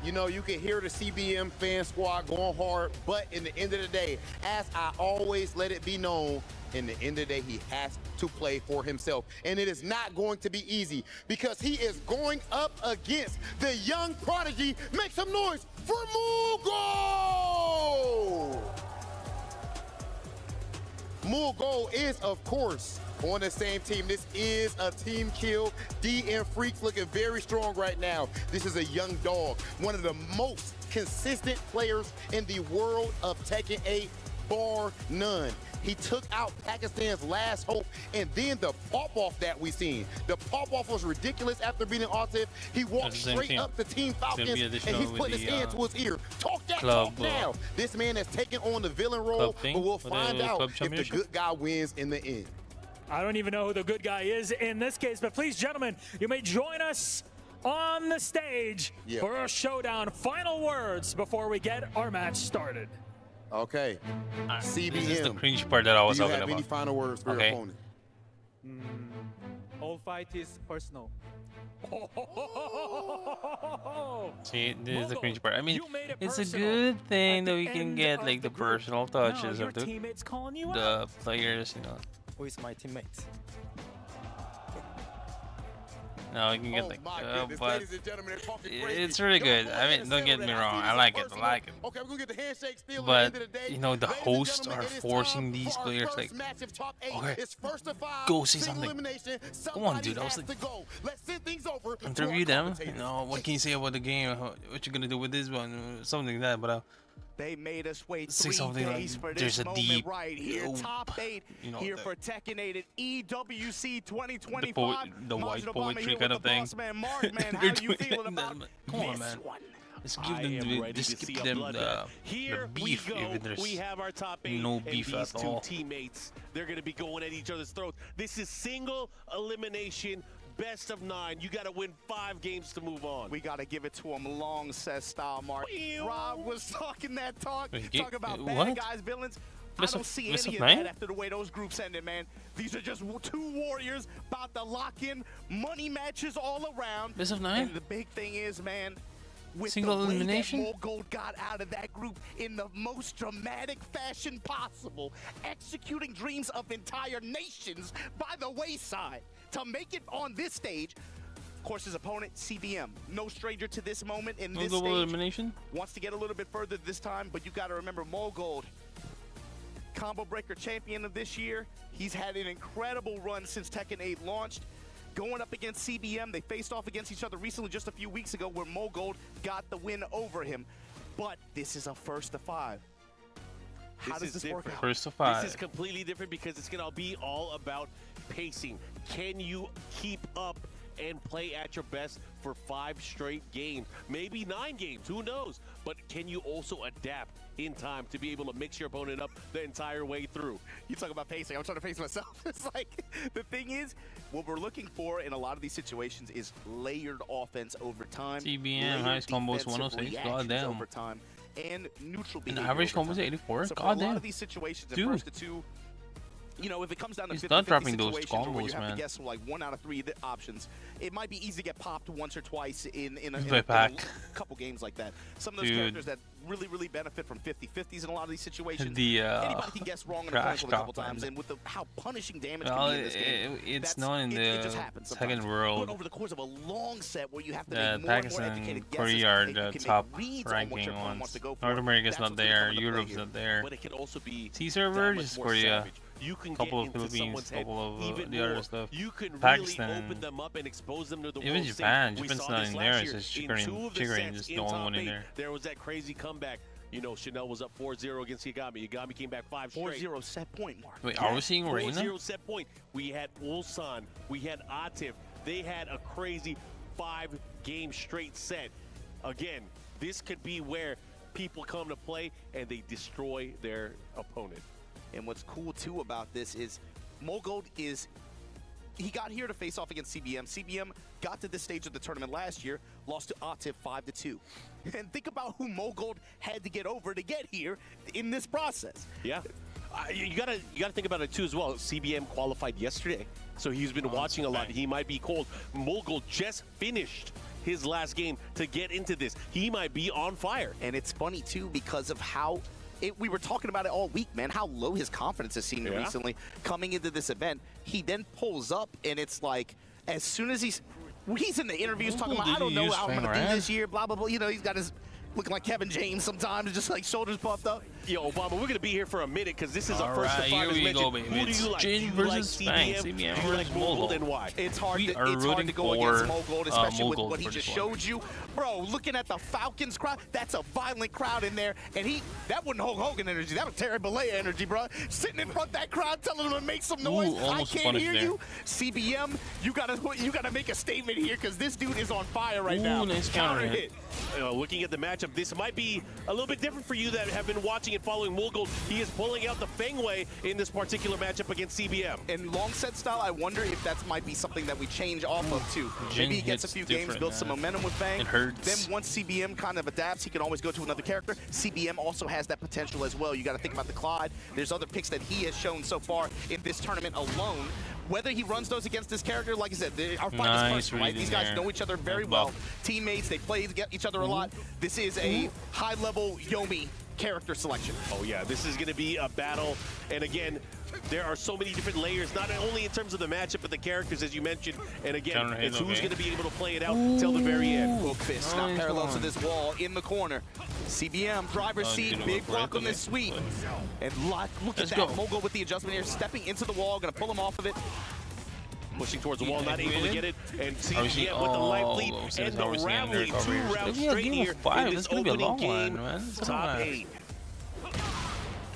You know, you can hear the CBM fan squad going hard, but in the end of the day, as I always let it be known, in the end of the day, he has to play for himself. And it is not going to be easy, because he is going up against the young prodigy. Make some noise for Mugo! Mugo is, of course, on the same team. This is a team kill. D and Freaks looking very strong right now. This is a young dog, one of the most consistent players in the world of Tekken 8, bar none. He took out Pakistan's last hope, and then the pop-off that we seen. The pop-off was ridiculous after beating Artif. He walked straight up to Team Falcons, and he's putting his hand to his ear. Talk that talk now. This man has taken on the villain role, but we'll find out if the good guy wins in the end. I don't even know who the good guy is in this case, but please, gentlemen, you may join us on the stage for a showdown. Final words before we get our match started. Okay. CBM. This is the cringe part that I was talking about. Do you have any final words for your opponent? All fight is personal. See, this is the cringe part. I mean, it's a good thing that we can get like the personal touches of the players, you know. Who is my teammates? No, you can get like, but it's really good. I mean, don't get me wrong. I like it. Okay, we're gonna get the handshake still But at the end of the day. you know, the hosts are forcing these players like, okay, go say something. Come on, dude. I was like, interview them. You know, what can you say about the game? What you gonna do with this one? Something like that. But they made us wait say 3 something days like, for there's this a moment deep, right here. Top 8 here for Tekken 8 at EWC 2025. the white poetry kind of thing. Mark, man, how you feeling about Come on, man. Let's give them just give them the beef, even there's no beef at all. Teammates, they're going to be going at each other's throats. This is single elimination. Best of 9. You got to win 5 games to move on. We got to give it to him long set style, Mark. Rob was talking that talk. Talk about bad guys, villains. I don't see any of that after the way those groups ended, man. These are just 2 warriors about to lock in money matches all around. Best of 9? And the big thing is, man, with single the way elimination? that Gold got out of that group in the most dramatic fashion possible, executing dreams of entire nations by the wayside to make it on this stage. Of course, his opponent, CBM, no stranger to this moment in this stage. Elimination? Wants to get a little bit further this time, but you got to remember Gold, combo breaker champion of this year. He's had an incredible run since Tekken 8 launched. Going up against CBM, they faced off against each other recently just a few weeks ago where Gold got the win over him. But this is a first to 5. How does this work out? First to 5. This is completely different because it's going to be all about pacing. Can you keep up and play at your best for 5 straight games? Maybe 9 games, who knows? But can you also adapt in time to be able to mix your opponent up the entire way through? You talk about pacing, I'm trying to pace myself. It's like, the thing is, what we're looking for in a lot of these situations is layered offense over time. CBM, highest combo is 106, goddamn. Over time, and neutral An behavior average over combo is time. 84, so goddamn. For a lot of these situations, the first to 2, you know, if it comes down to 50-50 not dropping those situations where you combos, have man. to guess like 1 out of 3 options, it might be easy to get popped once or twice in a couple games like that. Some of those characters that really benefit from 50-50s in a lot of these situations. Anybody can guess wrong in a console a couple times, and with how punishing damage can be in this game, it's known in the second world. But over the course of a long set where you have to make more Pakistan, and more educated Korea are the top ranking on ones. North America's not there, Europe's not there. But it can also be C server, just Korea. You can couple get of into Philippines, someone's head couple of even the more. other stuff. You can Pakistan, really open them up and expose them to the even world Japan. stage. Japan's We saw not this in last there. year. It's just In 2 of the Chicory sets is in the only top one in 8, there. there was that crazy comeback. You know, Chanel was up 4-0 against Yagami. Yagami came back 5 straight. 4-0 set point, Mark. Wait, are we seeing Reina? 4-0 set point. We had Ulsan. We had Atif. They had a crazy 5-game straight set. Again, this could be where people come to play and they destroy their opponent. And what's cool too about this is Gold he got here to face off against CBM. CBM got to this stage of the tournament last year, lost to Atif 5-2. And think about who Gold had to get over to get here in this process. Yeah. You gotta think about it too as well. CBM qualified yesterday, so he's been watching a lot. He might be cold. Gold just finished his last game to get into this. He might be on fire. And it's funny too because of how we were talking about it all week, man, how low his confidence has seemed recently coming into this event. He then pulls up, and it's like, as soon as he's in the interviews talking about, I don't know how I'm going to do this year, blah, blah, blah. You know, he's got his looking like Kevin James sometimes, just like shoulders puffed up. Yo, Obama, we're going to be here for a minute because this is our first right, to 5 as mentioned. go, baby. Who do you like? Jin do you versus like CBM? CBM Do you like Gold and why? It's hard to go against Gold, especially with what he just showed you. Bro, looking at the Falcons crowd, that's a violent crowd in there. And that wasn't Hulk Hogan energy. That was Terry Bollea energy, bro. Sitting in front of that crowd, telling them to make some noise. I can't hear you. CBM, you gotta make a statement here because this dude is on fire right now. Nice counter hit. Looking at the matchup, this might be a little bit different for you that have been watching and following Gold. He is pulling out the Fengway in this particular matchup against CBM. In long set style, I wonder if that might be something that we change off of too. Maybe he gets a few games, builds some momentum with Fang. It hurts. Then once CBM kind of adapts, he can always go to another character. CBM also has that potential as well. You got to think about the Clyde. There's other picks that he has shown so far in this tournament alone. Whether he runs those against this character, like I said, our fight is personal, right? These guys know each other very well. Teammates, they play each other a lot. This is a high-level Yomi character selection. Oh yeah, this is going to be a battle, and again, there are so many different layers, not only in terms of the matchup, but the characters, as you mentioned, and again, it's who's going to be able to play it out till the very end. Hook fist, not parallel to this wall, in the corner. CBM, driver's seat, big block on this sweep. And look at that, Mogul with the adjustment here, stepping into the wall, going to pull him off of it. Pushing towards the wall, not able to get it, and CBM with the life lead, and the rally 2 rounds straight here in this opening game. Top 8.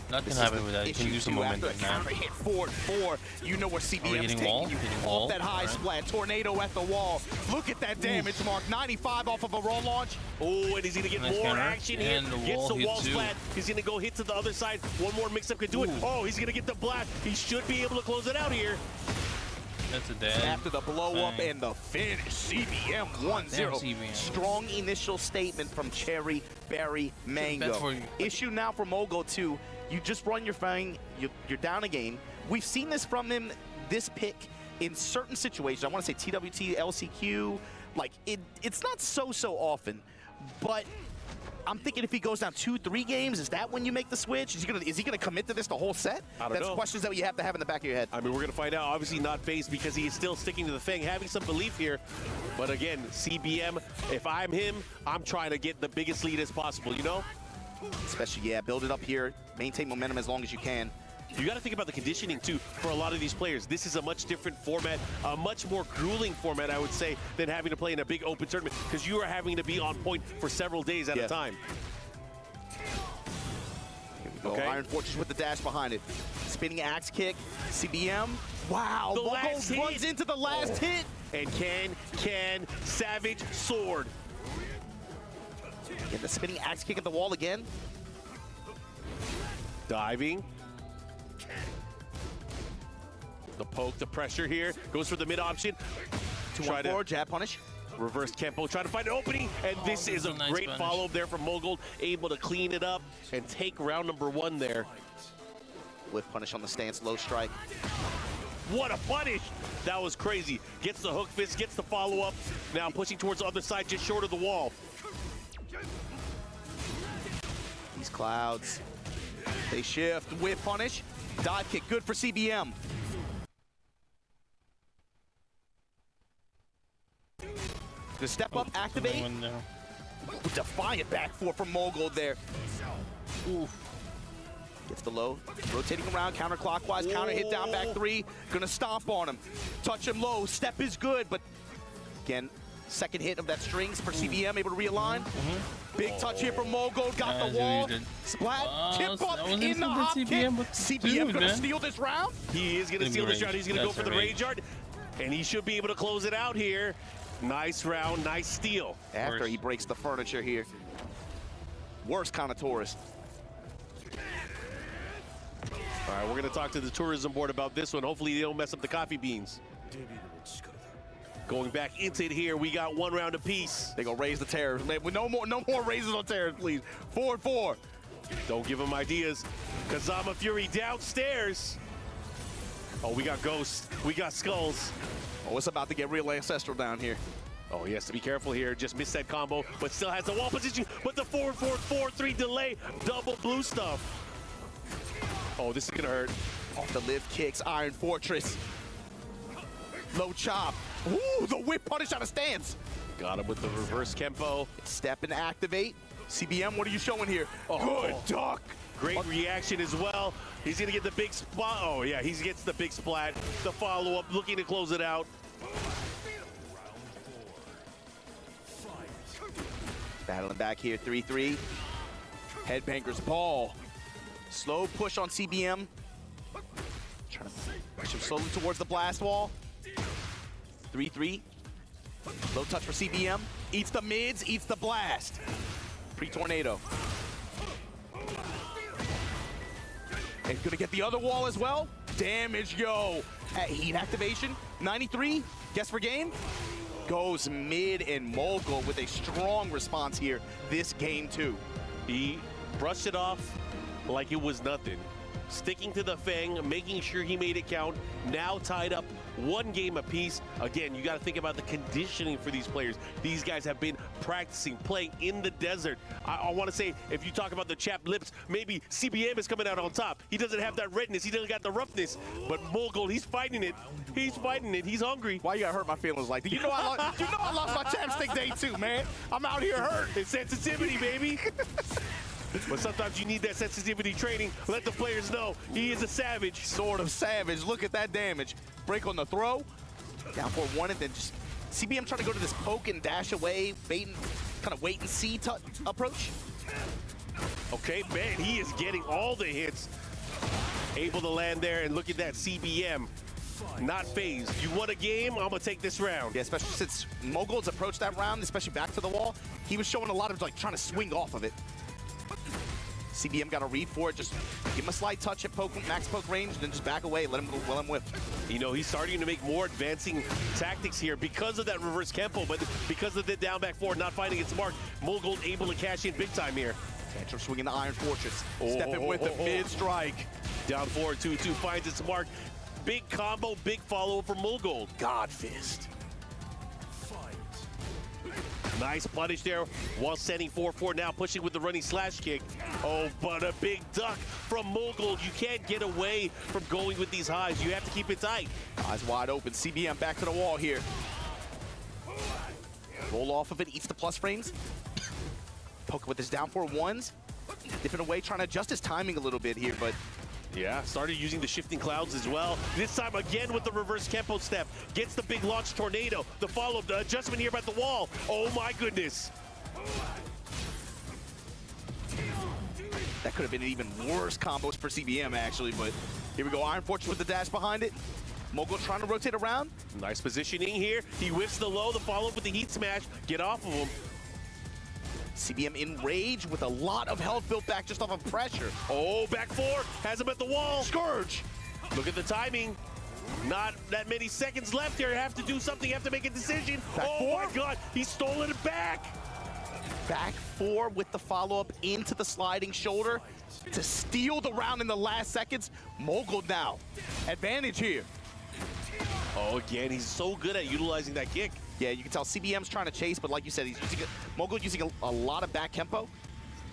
Nothing happened with that. You can use the momentum, man. Hit forward 4. You know where CBM's taking you off that high splat. Tornado at the wall. Look at that damage mark. 95 off of a raw launch. Oh, and he's going to get more action here. Gets the wall splat. He's going to go hit to the other side. One more mix-up could do it. Oh, he's going to get the blast. He should be able to close it out here. That's a dead. After the blow-up and the finish, CBM 1-0. Strong initial statement from Cherry Berry Mango. Issue now for Mogul 2. You just run your fang, you're down a game. We've seen this from him, this pick, in certain situations. I want to say TWT, LCQ. Like, it's not so often, but I'm thinking if he goes down 2-3 games, is that when you make the switch? Is he gonna commit to this the whole set? I don't know. That's questions that you have to have in the back of your head. I mean, we're gonna find out. Obviously not phased because he is still sticking to the thing, having some belief here. But again, CBM, if I'm him, I'm trying to get the biggest lead as possible, you know? Especially, yeah, build it up here, maintain momentum as long as you can. You got to think about the conditioning, too, for a lot of these players. This is a much different format, a much more grueling format, I would say, than having to play in a big open tournament, because you are having to be on point for several days at a time. Here we go. Okay. Iron Fortress with the dash behind it. Spinning axe kick, CBM. Wow, Mogul runs into the last hit. And can Savage sword. Get the spinning axe kick at the wall again. Diving. The poke, the pressure here. Goes for the mid option. 2-1-4, jab punish. Reverse Kempo, trying to find an opening. And this is a great follow-up there from Mogul. Able to clean it up and take round number 1 there. Whip punish on the stance, low strike. What a punish! That was crazy. Gets the hook fist, gets the follow-up. Now pushing towards the other side, just short of the wall. These clouds, they shift. Whip punish, dive kick, good for CBM. The step up, activate. Defiant back four from Mogul there. Ooh. Gets the low, rotating around, counterclockwise, counter hit down, back 3. Gonna stomp on him. Touch him low, step is good, but again, second hit of that strings for CBM, able to realign. Big touch here from Mogul, got the wall. Splat, tip up in the hop kick. CBM gonna steal this round? He is gonna steal this round. He's gonna go for the rage yard, and he should be able to close it out here. Nice round, nice steal. After he breaks the furniture here. Worst kind of tourist. All right, we're going to talk to the tourism board about this one. Hopefully they don't mess up the coffee beans. Going back into it here, we got 1 round apiece. They gonna raise the terrors. No more raises on terrors, please. 4-4. Don't give them ideas. Kazama Fury downstairs. Oh, we got ghosts. We got skulls. Oh, it's about to get real ancestral down here. Oh, he has to be careful here. Just missed that combo, but still has the wall position. But the 4-4-4-3 delay. Double blue stuff. Oh, this is gonna hurt. Off the lift kicks, Iron Fortress. Low chop. Ooh, the whip punish out of stance. Got him with the reverse Kempo. Step and activate. CBM, what are you showing here? Oh. Good duck. Great reaction as well. He's gonna get the big spot. Oh yeah, he gets the big splat. The follow-up, looking to close it out. Battling back here, 3-3. Headbanger's ball. Slow push on CBM. Trying to push him slowly towards the blast wall. 3-3. Low touch for CBM. Eats the mids, eats the blast. Pre-tornado. And gonna get the other wall as well. Damage, yo. At heat activation, 93. Guess for game. Goes mid and Mogul with a strong response here this game too. He brushed it off like it was nothing. sticking to the Fang, making sure he made it count. Now tied up 1 game apiece. Again, you got to think about the conditioning for these players. These guys have been practicing, playing in the desert. I want to say, if you talk about the chapped lips, maybe CBM is coming out on top. He doesn't have that redness. He doesn't got the roughness. But Mogul, he's fighting it. He's fighting it. He's hungry. Why you gotta hurt my feelings like that? You know I lost my chapstick day 2, man. I'm out here hurt. It's sensitivity, baby. But sometimes you need that sensitivity training. Let the players know he is a savage. Sort of savage. Look at that damage. Break on the throw. Down for 1, and then just CBM trying to go to this poke and dash away, bait and kind of wait and see approach. Okay, man, he is getting all the hits. Able to land there, and look at that CBM. Not phased. You want a game? I'm gonna take this round. Yeah, especially since Mogul's approached that round, especially back to the wall. He was showing a lot of like trying to swing off of it. CBM got a read for it. Just give him a slight touch at poke, max poke range, then just back away, let him whip. You know, he's starting to make more advancing tactics here because of that reverse Kempo, but because of the down back forward not finding its mark, Mogul able to cash in big time here. Tantrum swinging the Iron Fortress. Stepping with the mid-strike. Down forward, 2-2 finds its mark. Big combo, big follow-up for Mogul. God Fist. Nice punish there while sending 4-4, now pushing with the running slash kick. Oh, but a big duck from Mogul. You can't get away from going with these highs. You have to keep it tight. Eyes wide open. CBM back to the wall here. Roll off of it, eats the plus frames. Poke with his down 4-1s. Different way, trying to adjust his timing a little bit here, but yeah, started using the shifting clouds as well. This time again with the reverse Kempo step. Gets the big launch tornado. The follow-up, the adjustment here at the wall. Oh my goodness. That could have been even worse combos for CBM actually, but here we go. Iron Fortress with the dash behind it. Mogul trying to rotate around. Nice positioning here. He whiffs the low, the follow-up with the heat smash. Get off of him. CBM in rage with a lot of health built back just off of pressure. Oh, back 4, has him at the wall. Scourge. Look at the timing. Not that many seconds left here. You have to do something, you have to make a decision. Back 4? My God, he's stolen it back. Back 4 with the follow-up into the sliding shoulder to steal the round in the last seconds. Mogul now, advantage here. Oh, again, he's so good at utilizing that kick. Yeah, you can tell CBM's trying to chase, but like you said, he's using Mogul using a lot of back tempo.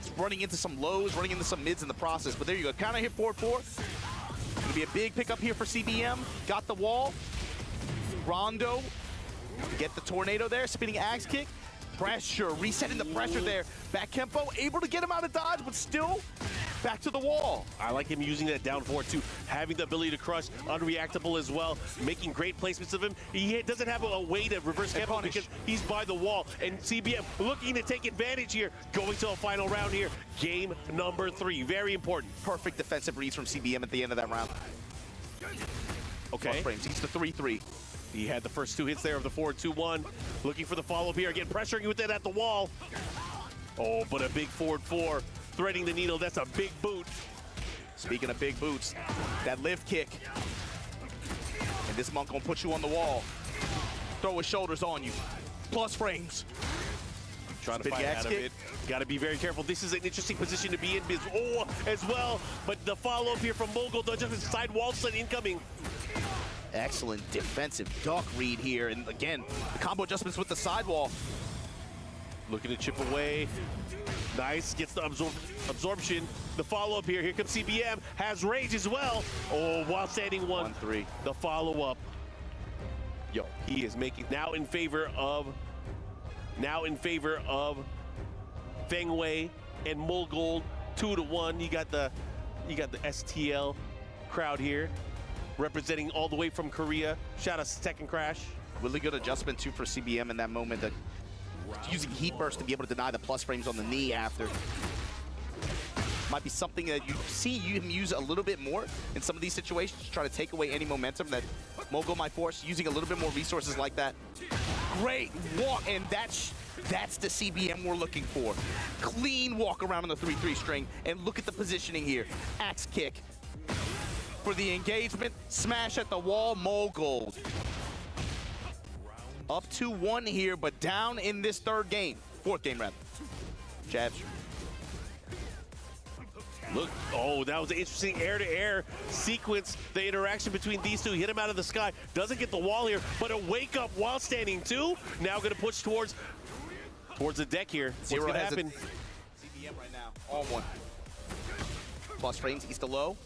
He's running into some lows, running into some mids in the process. But there you go, counter hit forward 4. Gonna be a big pickup here for CBM. Got the wall. Rondo, get the tornado there, spinning axe kick. Pressure, resetting the pressure there. Back Kempo, able to get him out of dodge, but still back to the wall. I like him using that down forward too, having the ability to crush, unreactable as well, making great placements of him. He doesn't have a way to reverse Kempo because he's by the wall. And CBM looking to take advantage here, going to a final round here. Game number 3, very important. Perfect defensive reads from CBM at the end of that round. Okay. Plus frames, he's the 3-3. He had the first 2 hits there of the 4-2-1. Looking for the follow-up here. Again, pressuring with it at the wall. Oh, but a big forward 4. Threading the needle. That's a big boot. Speaking of big boots, that lift kick. And this monk gonna put you on the wall. Throw his shoulders on you. Plus frames. Trying to fight out of it. Got to be very careful. This is an interesting position to be in as well. But the follow-up here from Mogul does just side wall slid incoming. Excellent defensive duck read here. And again, the combo adjustments with the sidewall. Looking to chip away. Nice, gets the absorption. The follow-up here. Here comes CBM. Has rage as well. Oh, while standing 1-3. The follow-up. Yo, he is making now in favor of Fengwei and Mogul 2-1. You got the STL crowd here, representing all the way from Korea. Shout out to Tekken Crash. Really good adjustment too for CBM in that moment, that using heat burst to be able to deny the plus frames on the knee after. Might be something that you see him use a little bit more in some of these situations to try to take away any momentum that Mogul might force, using a little bit more resources like that. Great walk, and that's the CBM we're looking for. Clean walk around on the 3-3 string, and look at the positioning here. Axe kick for the engagement, smash at the wall, Mogul. Up 2-1 here, but down in this fourth game rather. Jabs. Look, oh, that was an interesting air-to-air sequence. The interaction between these two, hit him out of the sky. Doesn't get the wall here, but a wake-up while standing too. Now going to push towards the deck here. What's going to happen? CBM right now, all one. Plus frames, east to low.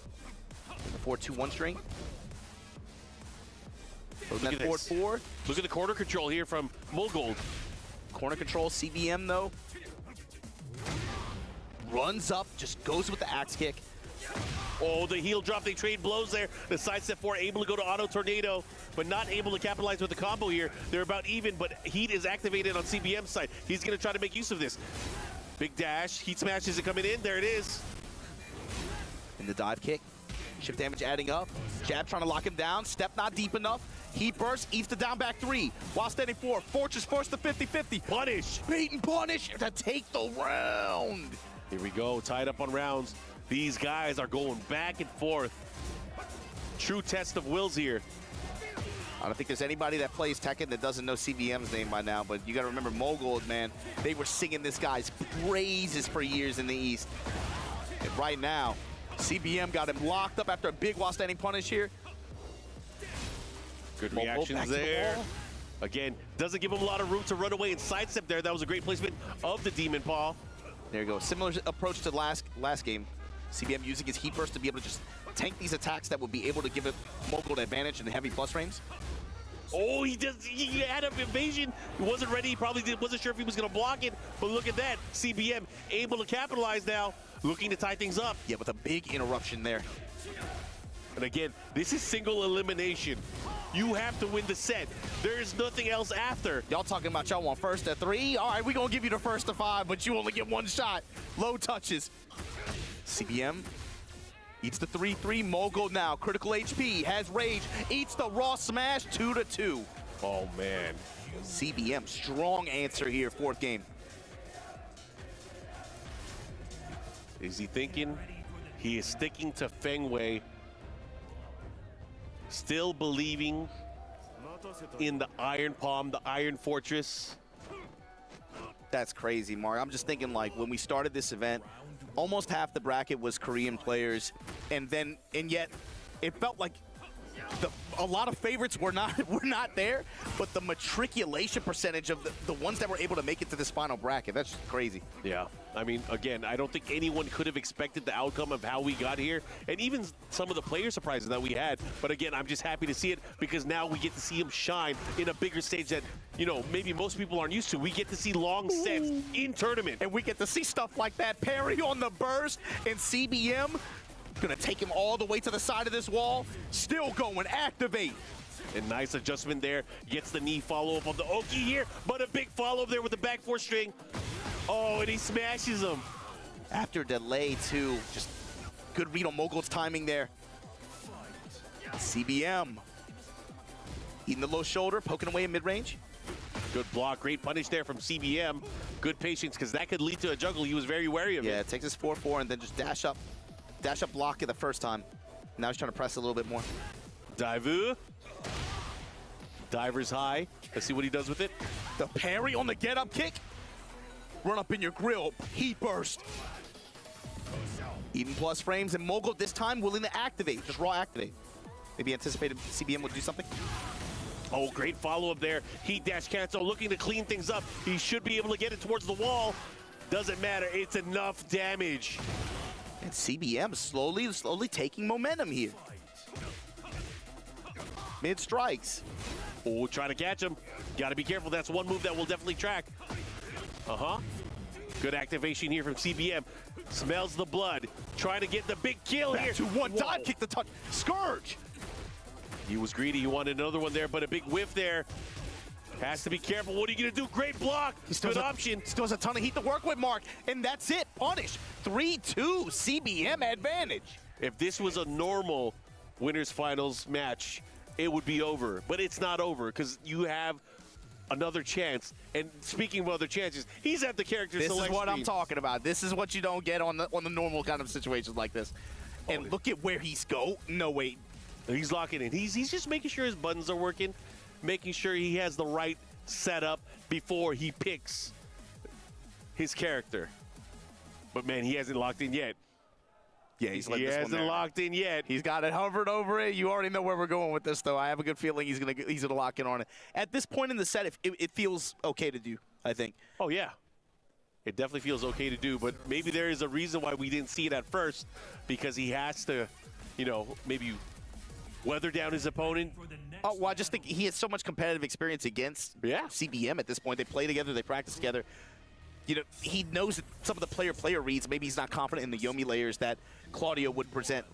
4-2-1 string. Look at this. 4-4. Look at the corner control here from Mulgold. Corner control, CBM though. Runs up, just goes with the axe kick. Oh, the heel drop, they trade blows there. The side step 4 able to go to auto tornado, but not able to capitalize with the combo here. They're about even, but heat is activated on CBM's side. He's gonna try to make use of this. Big dash, heat smash isn't coming in, there it is. And the dive kick, shift damage adding up. Jab trying to lock him down, step not deep enough. Heat burst, eats the down back 3. While standing 4, Fortress forced the 50-50. Punish. Bait and punish to take the round. Here we go, tied up on rounds. These guys are going back and forth. True test of wills here. I don't think there's anybody that plays Tekken that doesn't know CBM's name by now, but you got to remember Mulgold, man. They were singing this guy's praises for years in the East. And right now, CBM got him locked up after a big while standing punish here. Good reactions there. Again, doesn't give him a lot of room to run away and sidestep there. That was a great placement of the Demon Paw. There you go. Similar approach to last game. CBM using his heat burst to be able to just tank these attacks that will be able to give it Mogul an advantage in the heavy plus frames. Oh, he had an evasion. He wasn't ready. He probably wasn't sure if he was going to block it. But look at that. CBM able to capitalize now, looking to tie things up. Yeah, with a big interruption there. And again, this is single elimination. You have to win the set. There is nothing else after. Y'all talking about y'all want first to 3? All right, we're going to give you the first to 5, but you only get one shot. Low touches. CBM eats the 3-3. Mogul now. Critical HP. Has rage. Eats the raw smash. 2-2. Oh, man. CBM, strong answer here. 4th game. Is he thinking? He is sticking to Feng Wei. Still believing in the Iron Palm, the Iron Fortress. That's crazy, Mark. I'm just thinking, like, when we started this event, almost half the bracket was Korean players, and yet it felt like a lot of favorites were not there, but the matriculation percentage of the ones that were able to make it to this final bracket, that's just crazy. Yeah, I mean, again, I don't think anyone could have expected the outcome of how we got here, and even some of the player surprises that we had. But again, I'm just happy to see it because now we get to see him shine in a bigger stage that, you know, maybe most people aren't used to. We get to see long sets in tournament. And we get to see stuff like that. Parry on the burst, and CBM gonna take him all the way to the side of this wall. Still going, activate. And nice adjustment there. Gets the knee follow-up on the Oki here, but a big follow-up there with the back 4 string. Oh, and he smashes him. After delay, too. Just good read on Mogul's timing there. CBM. Eating the low shoulder, poking away in mid-range. Good block, great punish there from CBM. Good patience, because that could lead to a juggle. He was very wary of it. Yeah, it takes us 4-4 and then just dash up block it the first time. Now he's trying to press a little bit more. Divu. Diver's high. Let's see what he does with it. The parry on the get-up kick. Run up in your grill. Heat burst. Even plus frames, and Mogul this time willing to activate. Just raw activate. Maybe anticipated CBM would do something. Oh, great follow-up there. Heat dash cancel, looking to clean things up. He should be able to get it towards the wall. Doesn't matter. It's enough damage. And CBM slowly taking momentum here. Mid strikes. Oh, trying to catch him. Got to be careful. That's one move that will definitely track. Good activation here from CBM. Smells the blood. Trying to get the big kill Back here. To one dive kick the touch. Scourge. He was greedy. He wanted another one there, but a big whiff there. Has to be careful. What are you going to do? Great block. Good option. Still has a ton of heat to work with, Mark. And that's it. Punish. 3-2. CBM advantage. If this was a normal winners finals match, it would be over. But it's not over because you have another chance. And speaking of other chances, he's at the character selection. This is what I'm talking about. This is what you don't get on the normal kind of situations like this. And look at where he's go. No, wait. He's locking in. He's just making sure his buttons are working, making sure he has the right setup before he picks his character. But man, he hasn't locked in yet. Yeah, he's he hasn't locked in yet. He's got it hovered over it. You already know where we're going with this, though. I have a good feeling he's gonna lock in on it. At this point in the set, it feels okay to do, I think. Oh, yeah. It definitely feels okay to do, but maybe there is a reason why we didn't see it at first, because he has to, you know, maybe weather down his opponent. Oh, well, I just think he has so much competitive experience against CBM at this point. They play together, they practice together. You know, he knows that some of the player reads. Maybe he's not confident in the Yomi layers that Claudio would present.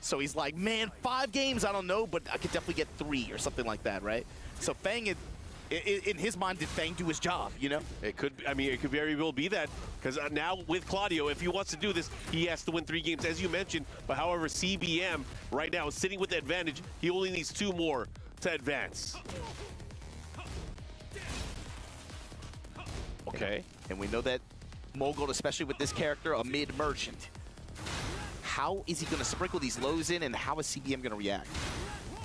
So he's like, man, 5 games, I don't know, but I could definitely get 3 or something like that, right? So Fang, in his mind, did Fang do his job, you know? It could, I mean, it could very well be that, because now with Claudio, if he wants to do this, he has to win 3 games, as you mentioned. But however, CBM right now is sitting with the advantage. He only needs 2 more to advance. Okay. And we know that Mogul, especially with this character, a mid-merchant. How is he going to sprinkle these lows in, and how is CBM going to react?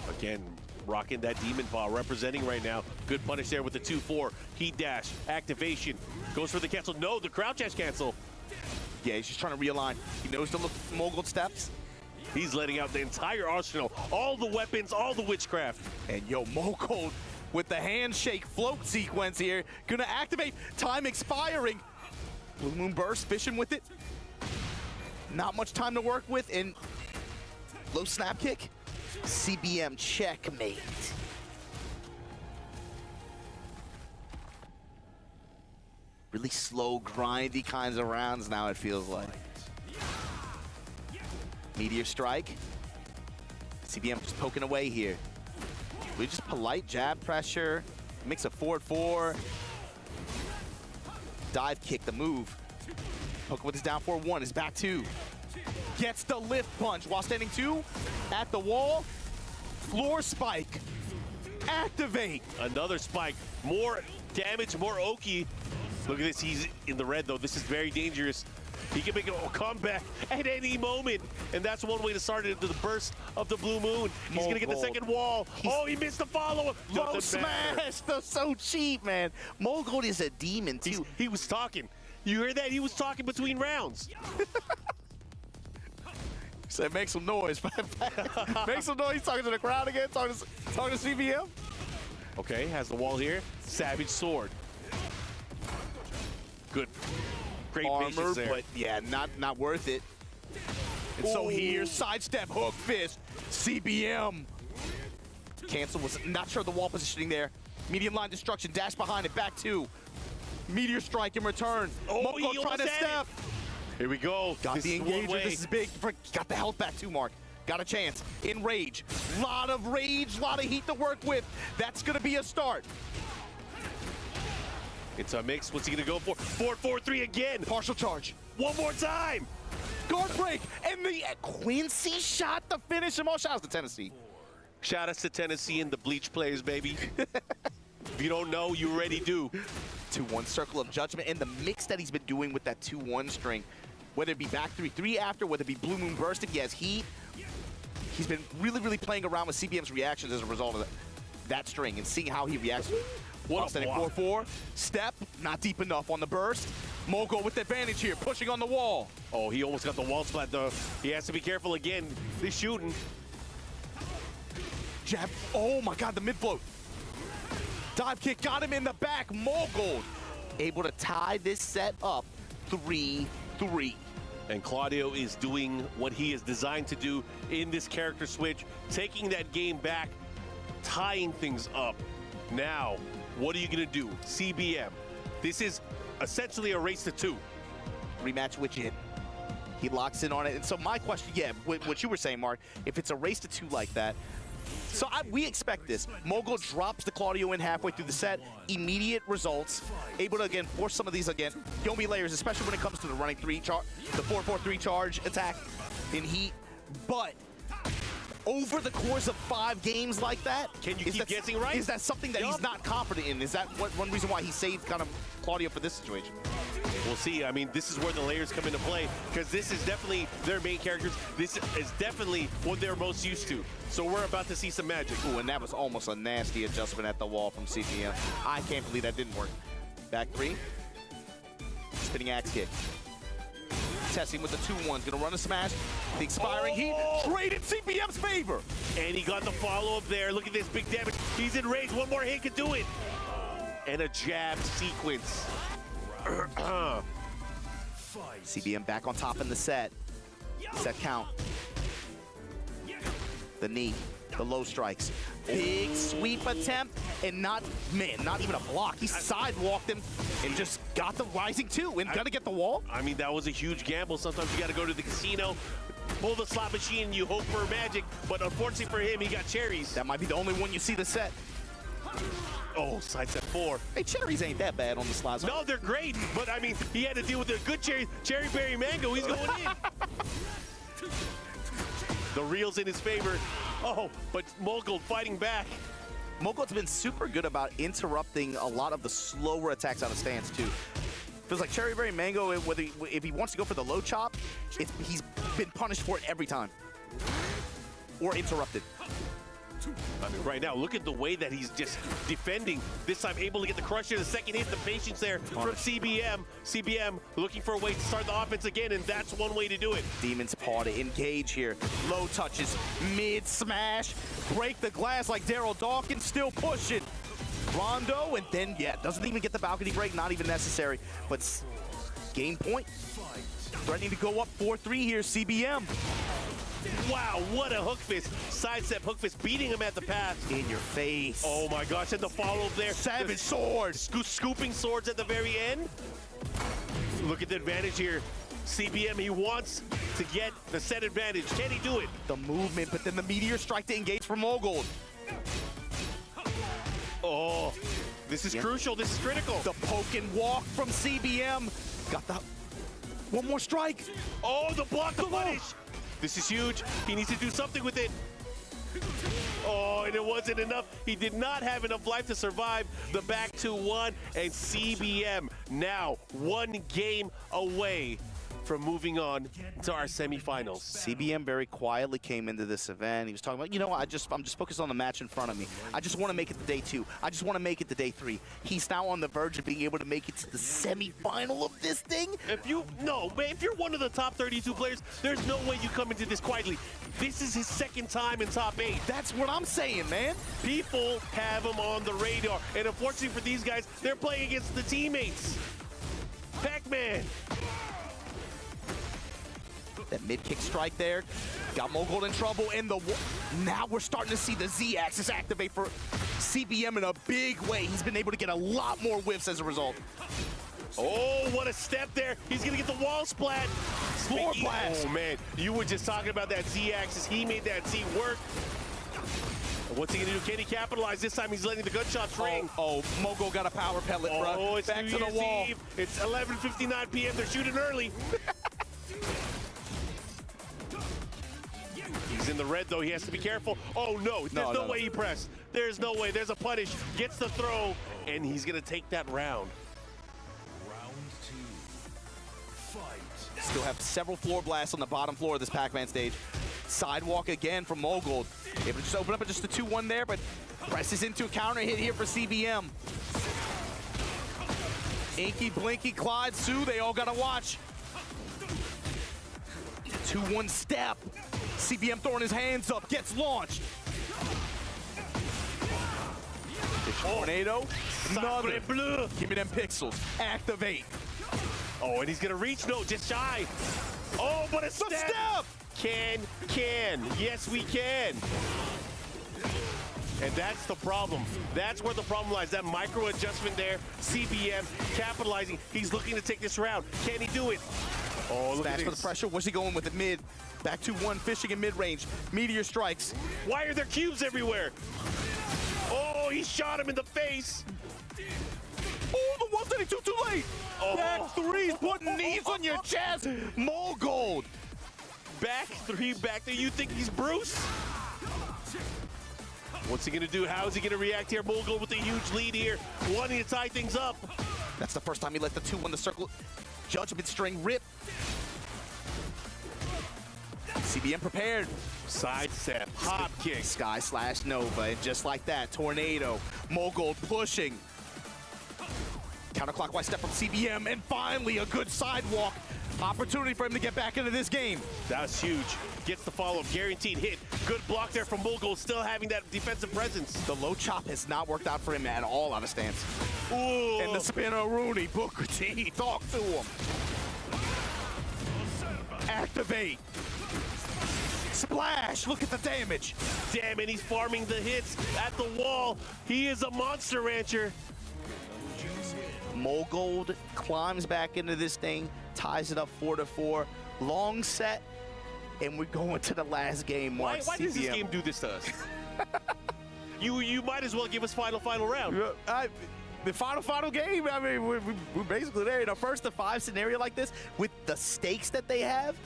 Again, rocking that Demon Paw, representing right now. Good punish there with the 2-4. Heat dash, activation. Goes for the cancel. No, the crouch dash cancel. Yeah, he's just trying to realign. He knows the Mogul steps. He's letting out the entire arsenal. All the weapons, all the witchcraft. And yo, Mogul with the handshake float sequence here. Gonna activate, time expiring. Blue Moon Burst, fishing with it. Not much time to work with, and low snap kick. CBM checkmate. Really slow, grindy kinds of rounds now, it feels like. Meteor strike. CBM just poking away here. We just polite jab pressure. Makes a forward 4. Dive kick, the move. Poking with his down 4-1, his back 2. Gets the lift punch while standing 2 at the wall. Floor spike. Activate. Another spike. More damage, more Oki. Look at this, he's in the red though. This is very dangerous. He can make a comeback at any moment. And that's one way to start it into the burst of the Blue Moon. He's going to get the second wall. Oh, he missed the follow-up. Low smash. They're so cheap, man. Mogul is a demon, too. He was talking. You heard that? He was talking between rounds. Said, make some noise. Make some noise. Talking to the crowd again. Talking to CBM. Okay, has the wall here. Savage sword. Good. Great armor, there. But yeah, not worth it. And so here, sidestep, hook, fist, CBM. Cancel was not sure the wall positioning there. Medium line destruction, dash behind it, back 2. Meteor strike in return. Mogul trying to step. Here we go. Got the engager. This is big. Got the health back too, Mark. Got a chance. In rage. Lot of rage, lot of heat to work with. That's going to be a start. It's a mix. What's he going to go for? 4-4-3 again. Partial charge. One more time. Guard break. And the Quincy shot to finish him off. Shout out to Tennessee. Shout out to Tennessee and the Bleach players, baby. If you don't know, you already do. 2-1 Circle of Judgment, and the mix that he's been doing with that 2-1 string, whether it be back 3-3 after, whether it be Blue Moon bursting, he has heat. He's been really playing around with CBM's reactions as a result of that string and seeing how he reacts. What a 4-4. Step, not deep enough on the burst. Mogul with the advantage here, pushing on the wall. Oh, he almost got the wall splat, though. He has to be careful again. He's shooting. Jab, oh my God, the mid float. Dive kick got him in the back. Mogul able to tie this set up 3-3. And Claudio is doing what he is designed to do in this character switch, taking that game back, tying things up. Now, what are you going to do? CBM. This is essentially a race to 2. Rematch with Jin. He locks in on it. And so my question, yeah, what you were saying, Mark, if it's a race to 2 like that, so we expect this. Mogul drops the Claudio in halfway through the set. Immediate results. Able to, again, force some of these, again, Yomi layers, especially when it comes to the running 3 charge, the 4-4-3 charge attack in heat. But over the course of 5 games like that, can you keep guessing right? Is that something that he's not confident in? Is that one reason why he saved kind of Claudio for this situation? We'll see. I mean, this is where the layers come into play, because this is definitely their main characters. This is definitely what they're most used to. So we're about to see some magic. Ooh, and that was almost a nasty adjustment at the wall from CBM. I can't believe that didn't work. Back 3. Spinning axe kick. Testing with the 2-1s, gonna run a smash. The expiring heat, traded CBM's favor. And he got the follow-up there. Look at this big damage. He's in range. One more hit could do it. And a jab sequence. CBM back on top in the set. Set count. The knee, the low strikes. Big sweep attempt, and not even a block. He sidewalked him and just got the rising 2 and gonna get the wall. I mean, that was a huge gamble. Sometimes you gotta go to the casino, pull the slot machine, and you hope for magic. But unfortunately for him, he got cherries. That might be the only one you see the set. Oh, side set 4. Hey, cherries ain't that bad on the slides. No, they're great, but I mean, he had to deal with the good cherry berry mango. He's going in. The reel's in his favor. Oh, but Mogul fighting back. Mogul's been super good about interrupting a lot of the slower attacks out of stance, too. Feels like Cherry Berry Mango, if he wants to go for the low chop, he's been punished for it every time. Or interrupted. I mean, right now, look at the way that he's just defending. This time able to get the crusher, the second hit, the patience there from CBM. CBM looking for a way to start the offense again, and that's one way to do it. Demon's Paw to engage here. Low touches, mid smash, break the glass like Daryl Dawkins, still pushing. Rondo, and then, doesn't even get the balcony break, not even necessary. But game point. Threatening to go up 4-3 here, CBM. Wow, what a hook fist. Sidestep hook fist, beating him at the pass. In your face. Oh my gosh, and the follow-up there. Savage swords. Scooping swords at the very end. Look at the advantage here. CBM, he wants to get the set advantage. Can he do it? The movement, but then the meteor strike to engage from Mogul. Oh, this is crucial. This is critical. The poke and walk from CBM. Got the one more strike. Oh, the block, the punish. This is huge. He needs to do something with it. Oh, and it wasn't enough. He did not have enough life to survive the back 2-1, and CBM now 1 game away from moving on to our semifinals. CBM very quietly came into this event. He was talking about, you know, I'm just focused on the match in front of me. I just want to make it to day 2. I just want to make it to day 3. He's now on the verge of being able to make it to the semifinal of this thing. If you're one of the top 32 players, there's no way you come into this quietly. This is his second time in top 8. That's what I'm saying, man. People have him on the radar, and unfortunately for these guys, they're playing against the teammates. Pac-Man. That mid-kick strike there got Mogul in trouble, and now we're starting to see the Z-axis activate for CBM in a big way. He's been able to get a lot more whiffs as a result. Oh, what a step there. He's going to get the wall splat. Floor blast. Oh, man. You were just talking about that Z-axis. He made that Z work. What's he going to do? Can he capitalize? This time he's letting the gunshots ring. Oh, Mogul got a power pellet, bro. Oh, it's back New to the Year's wall. Eve. It's 11:59 p.m. They're shooting early. He's in the red, though. He has to be careful. Oh, no. There's no way he pressed. There's no way. There's a punish. Gets the throw, and he's going to take that round. Round 2. Fight. Still have several floor blasts on the bottom floor of this Pac-Man stage. Sidewalk again from Mogul. Able to just open up at just the 2-1 there, but presses into a counter hit here for CBM. Inky, Blinky, Clyde, Sue, they all gotta watch. 2-1 step. CBM throwing his hands up, gets launched. Tornado, another. Give me them pixels. Activate. Oh, and he's gonna reach. No, just shy. Oh, but a step. Can. Yes, we can. And that's the problem. That's where the problem lies. That micro adjustment there. CBM capitalizing. He's looking to take this round. Can he do it? Oh, look Smash at for the pressure. What's he going with it mid? Back to 1, fishing in mid-range. Meteor strikes. Why are there cubes everywhere? Oh, he shot him in the face. Oh, the 132 too late. Oh. Back 3's putting knees on your chest. Mogul. Back 3, back there. You think he's Bruce? What's he gonna do? How is he gonna react here? Mogul with a huge lead here, wanting to tie things up. That's the first time he let the 2-1 the circle judgment string rip. CBM prepared. Side step, hop kick. Sky slash Nova, and just like that, Tornado. Mogul pushing. Counterclockwise step from CBM, and finally a good sidewalk. Opportunity for him to get back into this game. That's huge. Gets the follow-up, guaranteed hit. Good block there from Mogul, still having that defensive presence. The low chop has not worked out for him at all out of stance. Ooh. And the spinner Rooney, Booker T, talk to him. Activate. Splash, look at the damage. Damn it, he's farming the hits at the wall. He is a monster rancher. Mogold climbs back into this thing, ties it up 4-4. Long set, and we're going to the last game. Why does this game do this to us? You might as well give us final round. The final game, I mean, we're basically there in a 1-to-5 scenario like this with the stakes that they have.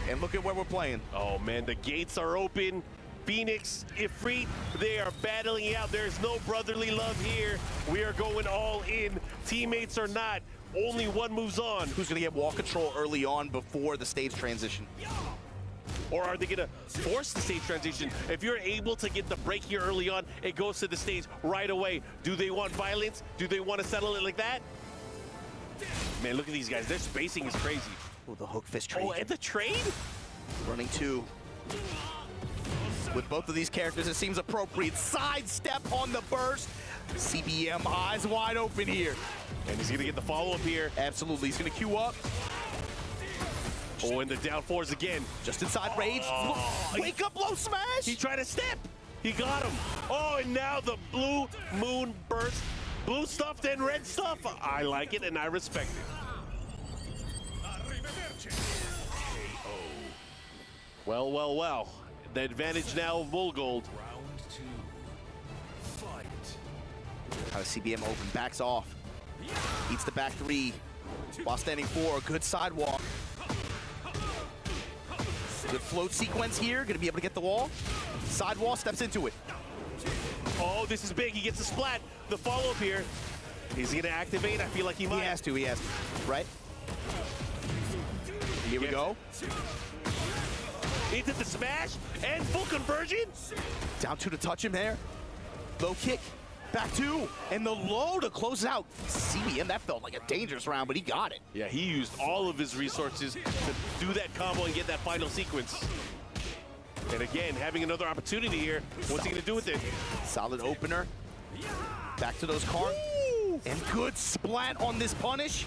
And look at where we're playing. Oh, man, the gates are open. Phoenix, Ifrit, they are battling it out. There's no brotherly love here. We are going all in. Teammates are not. Only one moves on. Who's going to get wall control early on before the stage transition? Or are they going to force the stage transition? If you're able to get the break here early on, it goes to the stage right away. Do they want violence? Do they want to settle it like that? Man, look at these guys. Their spacing is crazy. Oh, the hook fist trade. Oh, and the trade? Running 2. With both of these characters, it seems appropriate. Sidestep on the burst. CBM eyes wide open here. And he's going to get the follow-up here. Absolutely. He's going to queue up. Oh, and the down 4s again. Just inside rage. Wake up, low smash. He tried to step. He got him. Oh, and now the blue moon burst. Blue stuff, then red stuff. I like it, and I respect it. Well, well, well. The advantage now of Mogold. CBM open, backs off. Eats the back 3 while standing 4. Good sidewalk. Good float sequence here. Gonna be able to get the wall. Sidewall, steps into it. Oh, this is big. He gets a splat. The follow-up here. He's gonna activate. I feel like he might. He has to, right? Here we go. Into the smash and full conversion. Down 2 to touch him there. Low kick. Back 2. And the low to close out. CBM, that felt like a dangerous round, but he got it. Yeah, he used all of his resources to do that combo and get that final sequence. And again, having another opportunity here. What's he gonna do with it? Solid opener. Back to those cards. And good splat on this punish.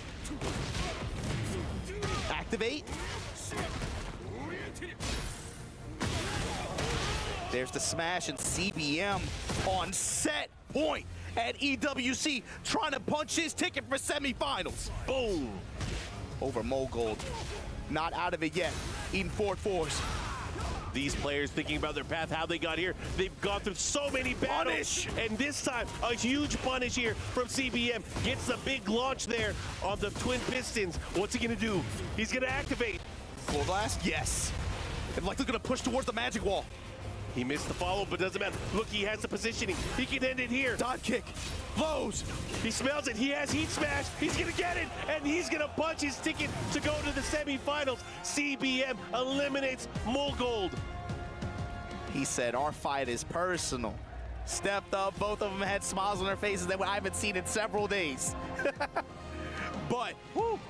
Activate. There's the smash, and CBM on set point at EWC, trying to punch his ticket for semifinals. Boom. Over Mogold. Not out of it yet. Eating 4-4s. These players thinking about their path, how they got here. They've gone through so many battles. And this time, a huge punish here from CBM. Gets the big launch there on the Twin Pistons. What's he gonna do? He's gonna activate. Full blast? Yes. And like they're gonna push towards the magic wall. He missed the follow, but doesn't matter. Look, he has the positioning. He can end it here. Dive kick. Lows. He smells it. He has heat smash. He's going to get it, and he's going to punch his ticket to go to the semifinals. CBM eliminates Mogold. He said, our fight is personal. Stepped up. Both of them had smiles on their faces that I haven't seen in several days. But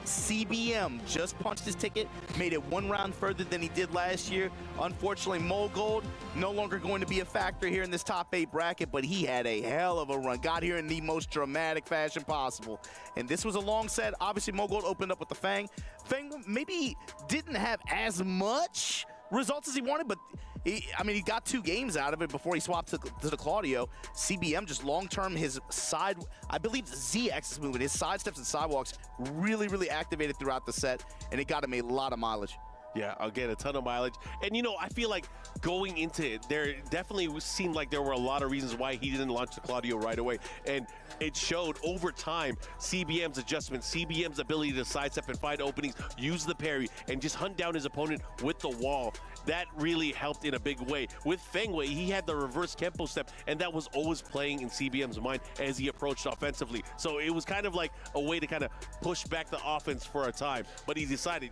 CBM just punched his ticket, made it 1 round further than he did last year. Unfortunately, Mogold no longer going to be a factor here in this top 8 bracket, but he had a hell of a run. Got here in the most dramatic fashion possible. And this was a long set. Obviously, Mogold opened up with the Fang. Fang maybe didn't have as much results as he wanted, but he got 2 games out of it before he swapped to the Claudio. CBM just long-term, his side, I believe the Z-axis movement, his side steps and sidewalks really, really activated throughout the set, and it got him a lot of mileage. Yeah, again, a ton of mileage. And, I feel like going into it, there definitely seemed like there were a lot of reasons why he didn't launch the Claudio right away. And it showed over time CBM's adjustment, CBM's ability to sidestep and find openings, use the parry, and just hunt down his opponent with the wall. That really helped in a big way. With Fengwei, he had the reverse Kempo step, and that was always playing in CBM's mind as he approached offensively. So it was kind of like a way to kind of push back the offense for a time. But he decided,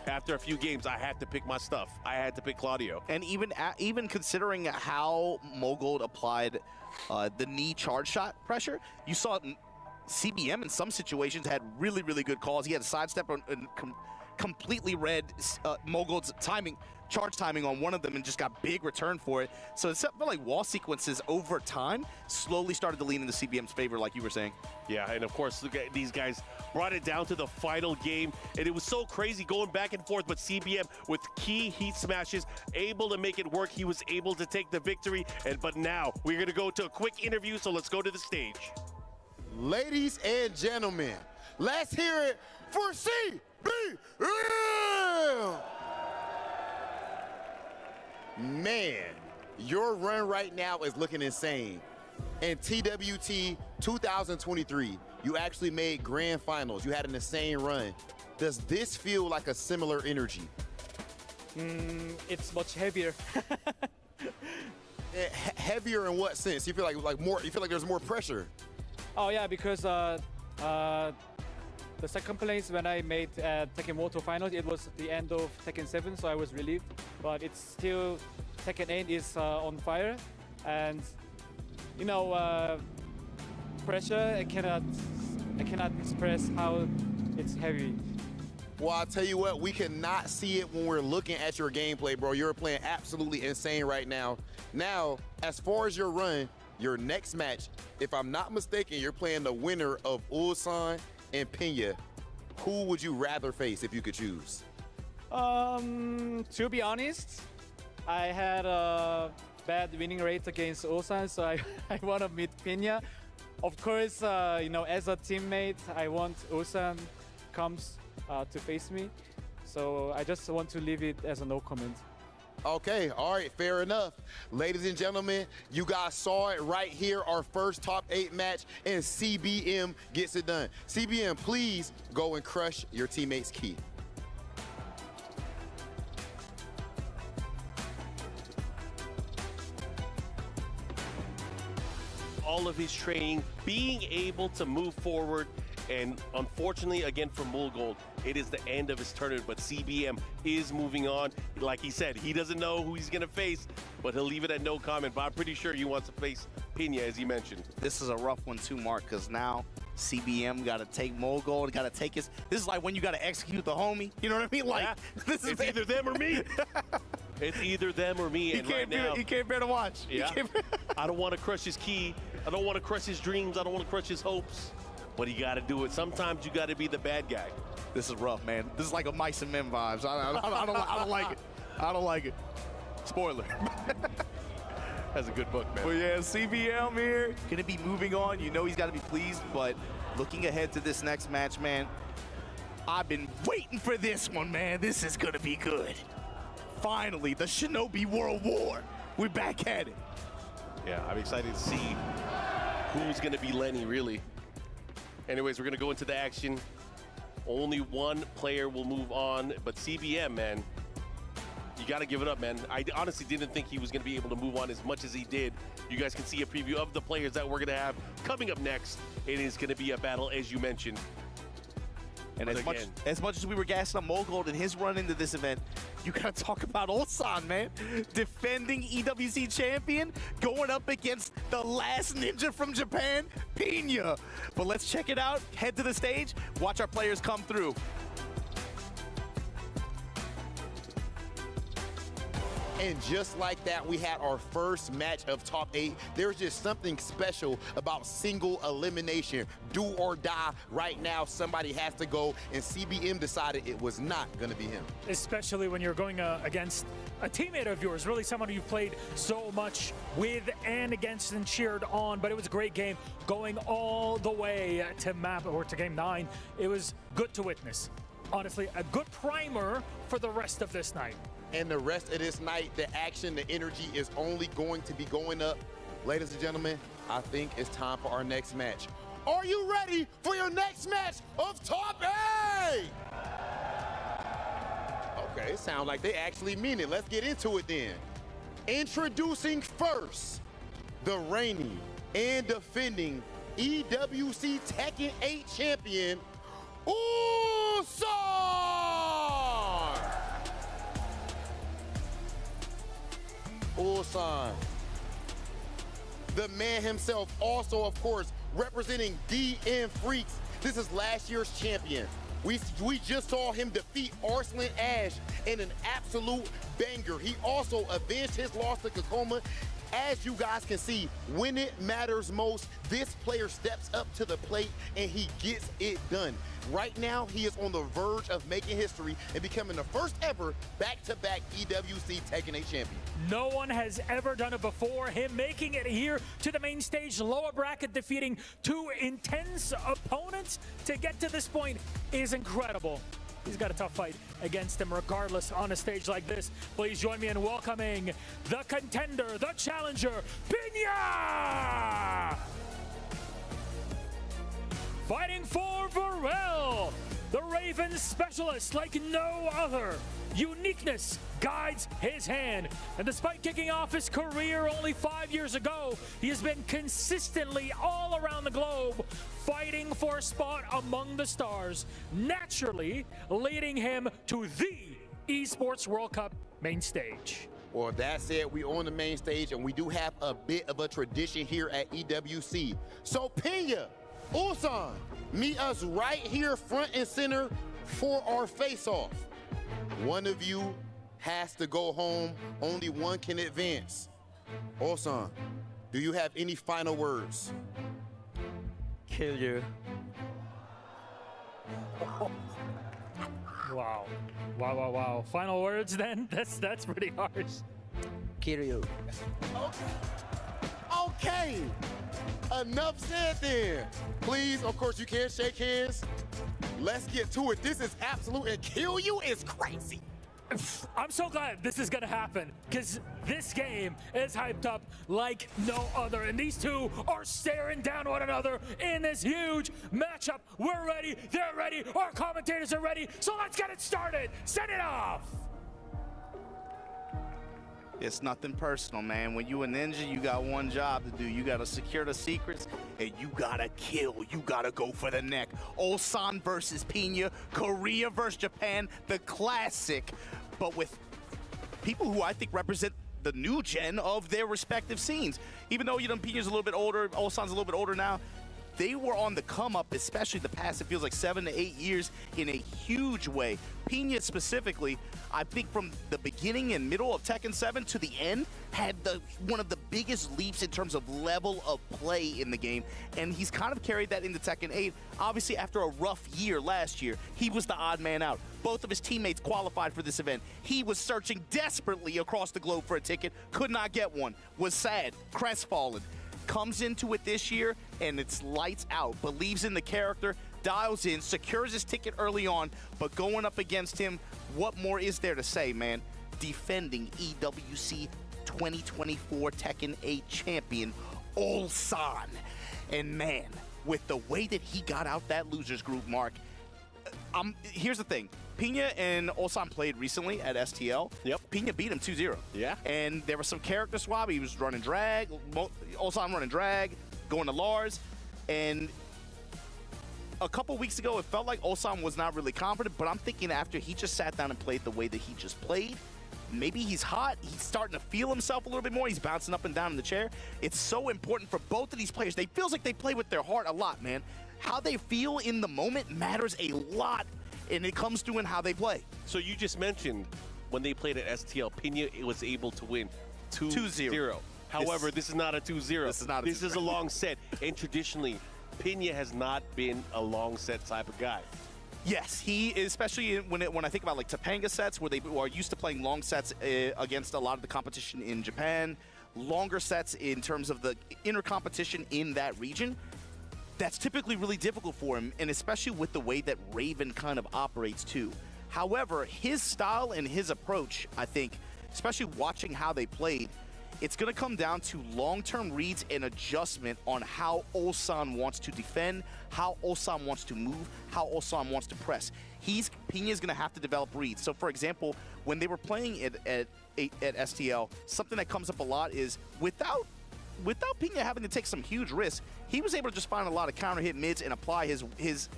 after a few games, I had to pick my stuff. I had to pick Claudio. And even considering how Mogold applied the knee charge shot pressure, you saw CBM in some situations had really, really good calls. He had a sidestep and completely read Mogul's timing, charge timing on one of them and just got big return for it. So it felt like wall sequences over time slowly started to lean into CBM's favor, like you were saying. Yeah, and of course, look at these guys brought it down to the final game, and it was so crazy going back and forth, but CBM with key heat smashes, able to make it work. He was able to take the victory, but now we're going to go to a quick interview, so let's go to the stage. Ladies and gentlemen, let's hear it for CBM! Man, your run right now is looking insane. In TWT 2023, you actually made grand finals. You had an insane run. Does this feel like a similar energy? It's much heavier. Heavier in what sense? You feel like more? You feel like there's more pressure? Oh yeah, because the second place when I made Tekken World Tour Finals, it was the end of Tekken 7, so I was relieved. But it's still, Tekken 8 is on fire, and you know, pressure. I cannot express how it's heavy. Well, I'll tell you what, we cannot see it when we're looking at your gameplay, bro. You're playing absolutely insane right now. Now, as far as your run, your next match, if I'm not mistaken, you're playing the winner of Ulsan and Pena. Who would you rather face if you could choose? To be honest, I had a bad winning rate against Ulsan, so I want to meet Pena. Of course, you know, as a teammate, I want Ulsan comes to face me. So I just want to leave it as a no comment. Okay, all right, fair enough. Ladies and gentlemen, you guys saw it right here, our first top 8 match, and CBM gets it done. CBM, please go and crush your teammate's key. All of his training, being able to move forward, and unfortunately, again, for Mulgold, it is the end of his tournament, but CBM is moving on. Like he said, he doesn't know who he's going to face, but he'll leave it at no comment. But I'm pretty sure he wants to face Pena, as he mentioned. This is a rough one too, Mark, because now CBM got to take Mulgold, got to take his... This is like when you got to execute the homie. You know what I mean? Like, this is it's either them or me. It's either them or me. And right now, you can't bear to watch. Yeah. I don't want to crush his key. I don't want to crush his dreams. I don't want to crush his hopes. But you got to do it. Sometimes you got to be the bad guy. This is rough, man. This is like a Mice and Men vibes. I don't like it. I don't like it. Spoiler. That's a good book, man. Well, yeah, CBM here gonna be moving on. You know he's got to be pleased, but looking ahead to this next match, man, I've been waiting for this one, man. This is gonna be good. Finally, the Shinobi World War. We're back at it. Yeah, I'm excited to see who's gonna be Lenny, really. Anyways, we're gonna go into the action. Only one player will move on, but CBM, man, you gotta give it up, man. I honestly didn't think he was gonna be able to move on as much as he did. You guys can see a preview of the players that we're gonna have coming up next. It is gonna be a battle, as you mentioned. And as much as we were gassing up Mulgold in his run into this event, you gotta talk about Ulsan, man. Defending EWC champion, going up against the last ninja from Japan, Pena. But let's check it out, head to the stage, watch our players come through. And just like that, we had our first match of top 8. There's just something special about single elimination. Do or die. Right now, somebody has to go, and CBM decided it was not going to be him. Especially when you're going against a teammate of yours, really someone you've played so much with and against and cheered on. But it was a great game going all the way to map or to game 9. It was good to witness. Honestly, a good primer for the rest of this night. And the rest of this night, the action, the energy is only going to be going up. Ladies and gentlemen, I think it's time for our next match. Are you ready for your next match of Top 8? Okay, it sounds like they actually mean it. Let's get into it then. Introducing first, the reigning and defending EWC Tekken 8 champion, Ulsan! Ulsan, the man himself, also, of course, representing DN Freaks. This is last year's champion. We just saw him defeat Arslan Ash in an absolute banger. He also avenged his loss to Kakoma. As you guys can see, when it matters most, this player steps up to the plate and he gets it done. Right now, he is on the verge of making history and becoming the first ever back-to-back EWC Tekken 8 champion. No one has ever done it before. Him making it here to the main stage, lower bracket, defeating two intense opponents to get to this point is incredible. He's got a tough fight against him regardless on a stage like this. Please join me in welcoming the contender, the challenger, Pinya! Fighting for Varel, the Raven specialist like no other. Uniqueness guides his hand. And despite kicking off his career only 5 years ago, he has been consistently all around the globe fighting for a spot among the stars, naturally leading him to the Esports World Cup main stage. Well, that said, we on the main stage and we do have a bit of a tradition here at EWC. So Pinya, Ulsan, meet us right here front and center for our face-off. One of you has to go home. Only one can advance. Ulsan, do you have any final words? Kill you. Wow. Wow, wow, wow. Final words then? That's pretty harsh. Kill you. Okay. Enough said then. Please, of course, you can shake hands. Let's get to it. This is absolute, and kill you is crazy. I'm so glad this is gonna happen, because this game is hyped up like no other, and these two are staring down one another in this huge matchup. We're ready, they're ready, our commentators are ready, so let's get it started. Send it off. It's nothing personal, man. When you a ninja, you got one job to do. You gotta secure the secrets, and you gotta kill. You gotta go for the neck. Ulsan versus Pinya, Korea versus Japan, the classic, but with people who I think represent the new gen of their respective scenes. Even though, you know, Pinya's a little bit older, Ulsan's a little bit older now, they were on the come up, especially the past, it feels like 7 to 8 years, in a huge way. Pinya specifically, I think from the beginning and middle of Tekken 7 to the end, had one of the biggest leaps in terms of level of play in the game, and he's kind of carried that into Tekken 8. Obviously, after a rough year last year, he was the odd man out. Both of his teammates qualified for this event. He was searching desperately across the globe for a ticket, could not get one, was sad, crestfallen. Comes into it this year, and it's lights out. Believes in the character, dials in, secures his ticket early on, but going up against him, what more is there to say, man? Defending EWC 2024 Tekken 8 champion, Ulsan. And man, with the way that he got out that losers group, Mark, here's the thing. Pinya and Ulsan played recently at STL. Yep. Pinya beat him 2-0. Yeah. And there was some character swap. He was running drag. Ulsan running drag, going to Lars. And a couple weeks ago, it felt like Ulsan was not really confident, but I'm thinking after he just sat down and played the way that he just played, maybe he's hot. He's starting to feel himself a little bit more. He's bouncing up and down in the chair. It's so important for both of these players. They feels like they play with their heart a lot, man. How they feel in the moment matters a lot, and it comes through in how they play. So you just mentioned when they played at STL, Pinya was able to win 2-0. However, this is not a 2-0. This is not a This is a long set, and traditionally, Pinya has not been a long set type of guy. Yes, he is, especially when I think about like Topanga sets, where they are used to playing long sets against a lot of the competition in Japan, longer sets in terms of the inner competition in that region. That's typically really difficult for him, and especially with the way that Raven kind of operates too. However, his style and his approach, I think, especially watching how they played, it's going to come down to long-term reads and adjustment on how Ulsan wants to defend, how Ulsan wants to move, how Ulsan wants to press. Pinya's going to have to develop reads. So, for example, when they were playing at STL, something that comes up a lot is without Pinya having to take some huge risks, he was able to just find a lot of counter hit mids and apply his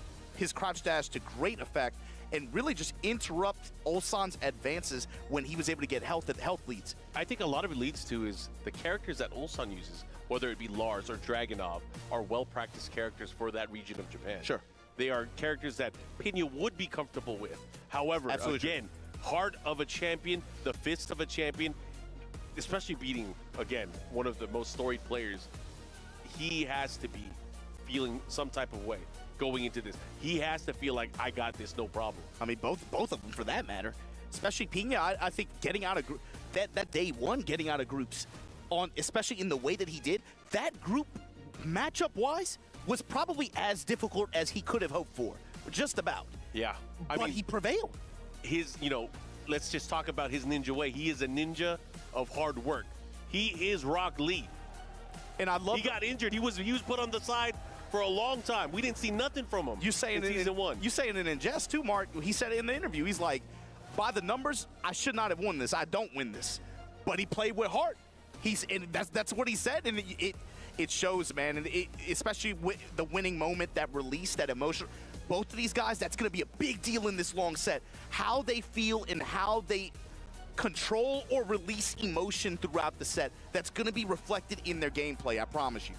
crouch dash to great effect and really just interrupt Ulsan's advances when he was able to get health leads. I think a lot of it leads to is the characters that Ulsan uses whether it be Lars or Dragunov, are well-practiced characters for that region of Japan. Sure. They are characters that Pinya would be comfortable with. However, again, heart of a champion, the fist of a champion, especially beating, again, one of the most storied players, he has to be feeling some type of way going into this. He has to feel like, I got this, no problem. I mean, both of them for that matter. Especially Pinya, I think getting out of that day one, getting out of groups, especially in the way that he did, that group matchup-wise was probably as difficult as he could have hoped for. Just about. Yeah. I mean, he prevailed. His, let's just talk about his ninja way. He is a ninja of hard work. He is Rock Lee. And I love he got injured. He was put on the side for a long time. We didn't see nothing from him. You saying in season one. You saying it in jest too, Mark. He said it in the interview. He's like, by the numbers, I should not have won this. I don't win this. But he played with heart. And that's what he said, and it shows, man. And especially with the winning moment, that release, that emotion. Both of these guys, that's going to be a big deal in this long set. How they feel and how they control or release emotion throughout the set, that's going to be reflected in their gameplay, I promise you.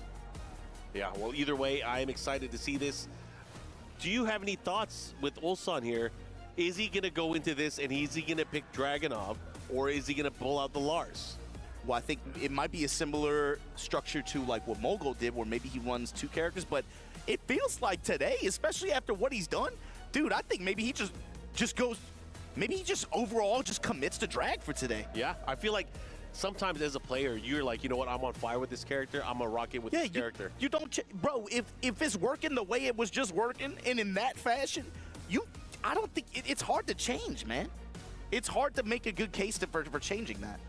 Yeah, well, either way, I am excited to see this. Do you have any thoughts with Ulsan here? Is he going to go into this and is he going to pick Dragunov, or is he going to pull out the Lars? Well, I think it might be a similar structure to like what Mogul did, where maybe he runs two characters, but it feels like today, especially after what he's done, dude, I think maybe he just goes, maybe he just overall just commits to drag for today. Yeah, I feel like sometimes as a player, you're like, you know what, I'm on fire with this character, I'm gonna rock it with this character. You don't, bro, if it's working the way it was just working and in that fashion, I don't think, it's hard to change, man. It's hard to make a good case for changing that.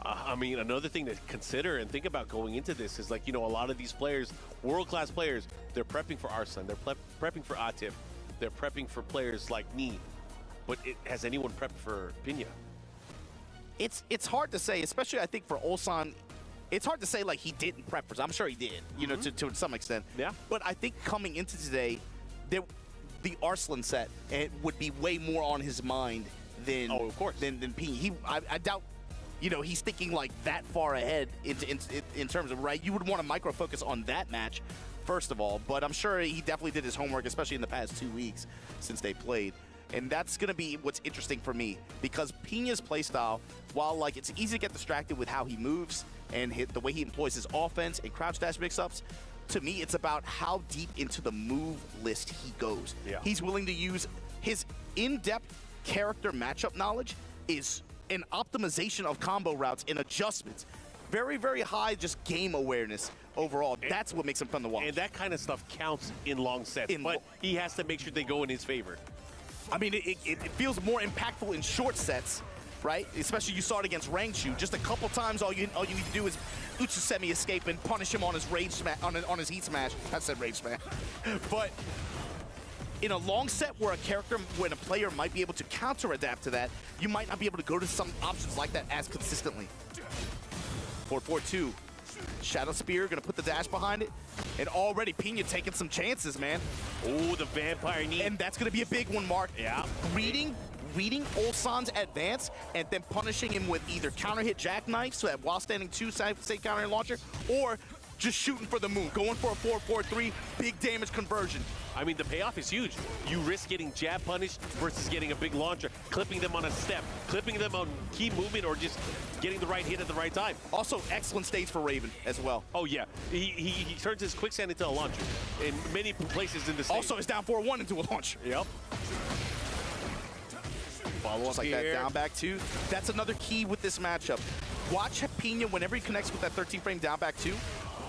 I mean, another thing to consider and think about going into this is like, a lot of these players, world-class players, they're prepping for Arslan, they're prepping for Atif, they're prepping for players like me. But has anyone prepped for Pinya? It's hard to say, especially I think for Ulsan. It's hard to say like he didn't prep for. I'm sure he did, to some extent. Yeah. But I think coming into today, the Arslan set would be way more on his mind than than Pinya. I doubt. He's thinking like that far ahead in terms of, right? You would want to micro-focus on that match, first of all, but I'm sure he definitely did his homework, especially in the past 2 weeks since they played. And that's going to be what's interesting for me, because Pinya's playstyle, while like it's easy to get distracted with how he moves and the way he employs his offense and crouch dash mix-ups, to me it's about how deep into the move list he goes. Yeah. He's willing to use his in-depth character matchup knowledge is an optimization of combo routes and adjustments. Very, very high just game awareness overall. That's what makes him fun to watch. And that kind of stuff counts in long sets, but he has to make sure they go in his favor. I mean, it feels more impactful in short sets, right? Especially you saw it against Rangshu. Just a couple times, all you need to do is Uchisemi escape and punish him on his rage smash, on his heat smash. I said rage smash. But in a long set where when a player might be able to counter-adapt to that, you might not be able to go to some options like that as consistently. 4-4-2. Shadow Spear, gonna put the dash behind it. And already Pinya taking some chances, man. Oh, the vampire knee. And that's gonna be a big one, Mark. Yeah. Reading Ulsan's advance and then punishing him with either counter hit jackknife, so that while standing 2 state counter hit launcher, or just shooting for the moon, going for a 4-4-3, big damage conversion. I mean, the payoff is huge. You risk getting jab punished versus getting a big launcher, clipping them on a step, clipping them on key movement, or just getting the right hit at the right time. Also, excellent stage for Raven as well. Oh, yeah. He turns his quicksand into a launcher in many places in the stage. Also, it's down 4-1 into a launcher. Yep. Follow up like that down back 2. That's another key with this matchup. Watch Pinya whenever he connects with that 13-frame down back 2.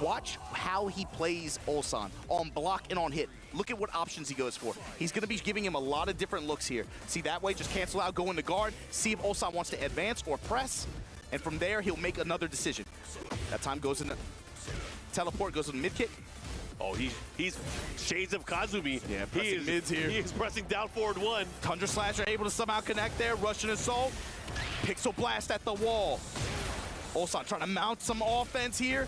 Watch how he plays Ulsan on block and on hit. Look at what options he goes for. He's going to be giving him a lot of different looks here. See, that way, just cancel out, go into guard, see if Ulsan wants to advance or press, and from there, he'll make another decision. That time goes into teleport, goes into mid kick. Oh, he's shades of Kazumi. Yeah, pressing mids here. He is pressing down forward 1. Tundra Slasher able to somehow connect there. Russian Assault. Pixel Blast at the wall. Ulsan trying to mount some offense here.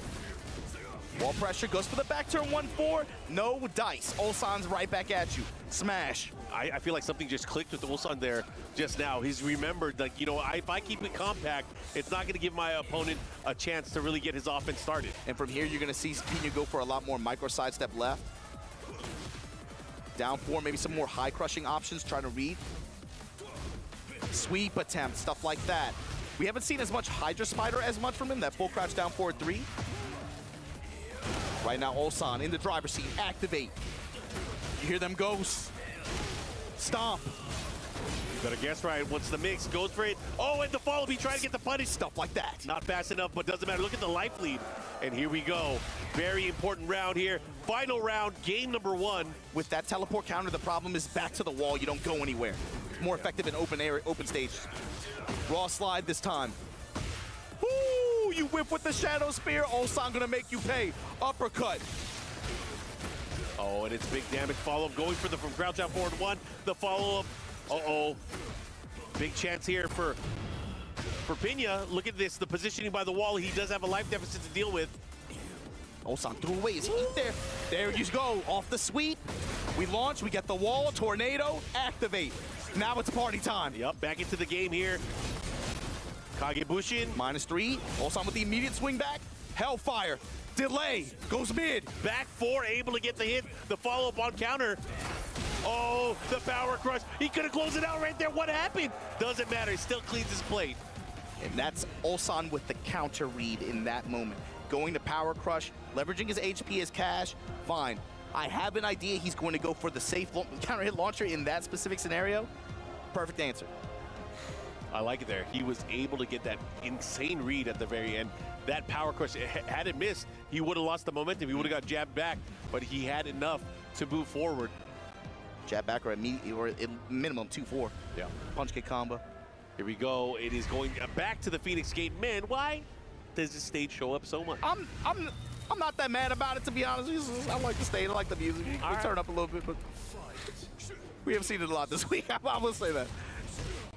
Wall pressure, goes for the back turn 1-4. No dice. Ulsan's right back at you. Smash. I feel like something just clicked with Ulsan there just now. He's remembered, like, you know, if I keep it compact, it's not going to give my opponent a chance to really get his offense started. And from here, you're going to see Pina go for a lot more micro sidestep left. Down 4, maybe some more high crushing options, trying to read. Sweep attempt, stuff like that. We haven't seen as much Hydra Spider as much from him, that full crouch down forward 3. Right now, Ulsan in the driver's seat, activate. You hear them ghosts. Stomp. You better guess right. Once the mix goes for it. Oh, and the follow, he trying to get the punish. Stuff like that. Not fast enough, but doesn't matter. Look at the life lead. And here we go. Very important round here. Final round, game number 1. With that teleport counter, the problem is back to the wall. You don't go anywhere. More effective in open area, open stage. Raw slide this time. Woo! You whip with the Shadow Spear. Ulsan gonna make you pay. Uppercut. Oh, and it's big damage follow-up. Going for the from crouch out forward 1. The follow-up. Uh-oh. Big chance here for Pina. Look at this, the positioning by the wall. He does have a life deficit to deal with. Ulsan threw away his heat there. There you go, off the sweep. We launch, we get the wall, tornado, activate. Now it's party time. Yep, back into the game here. Kagebushin. -3, Ulsan with the immediate swing back. Hellfire, delay, goes mid. Back 4, able to get the hit. The follow-up on counter. Oh, the power crush. He could have closed it out right there. What happened? Doesn't matter, he still cleans his plate. And that's Ulsan with the counter read in that moment. Going to power crush, leveraging his HP as cash, fine. I have an idea he's going to go for the safe counter hit launcher in that specific scenario. Perfect answer. I like it there. He was able to get that insane read at the very end. That power crush, had it missed, he would have lost the momentum. He would have got jabbed back, but he had enough to move forward. Jab back or at minimum 2-4. Yeah. Punch kick combo. Here we go. It is going back to the Phoenix Gate. Man, why does this stage show up so much? I'm not that mad about it, to be honest. I like the stage. I like the music. We turn up a little bit, but we haven't seen it a lot this week. I will say that.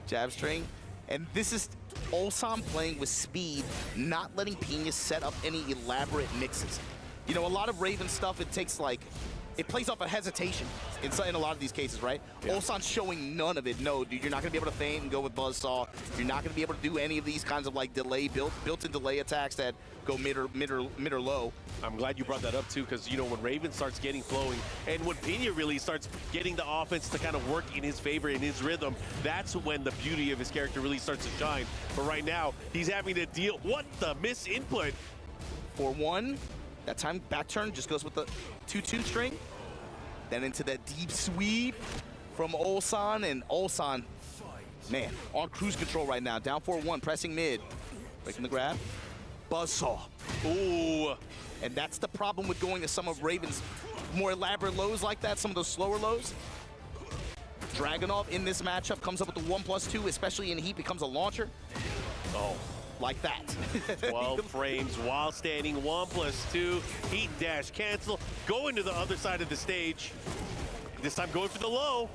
Jab string. And this is Ulsan playing with speed, not letting Pina set up any elaborate mixes. You know, a lot of Raven stuff, it takes like, it plays off a hesitation in a lot of these cases, right? Yeah. Ulsan's showing none of it. No, dude, you're not going to be able to feint and go with Buzzsaw. You're not going to be able to do any of these kinds of like delay, built-in delay attacks that go mid or low. I'm glad you brought that up too, because you know when Raven starts getting flowing and when Pina really starts getting the offense to kind of work in his favor, in his rhythm, that's when the beauty of his character really starts to shine. But right now, he's having to deal. What the miss input? 4-1. That time back turn just goes with the 2-2 string. Then into that deep sweep from Ulsan, and Ulsan, man, on cruise control right now. Down 4-1, pressing mid. Breaking the grab. Buzzsaw. Ooh. And that's the problem with going to some of Raven's more elaborate lows like that, some of those slower lows. Dragunov in this matchup comes up with the 1+2, especially in heat, becomes a launcher. Oh. Like that. 12 frames while standing, 1+2, heat dash cancel, going to the other side of the stage. This time going for the low.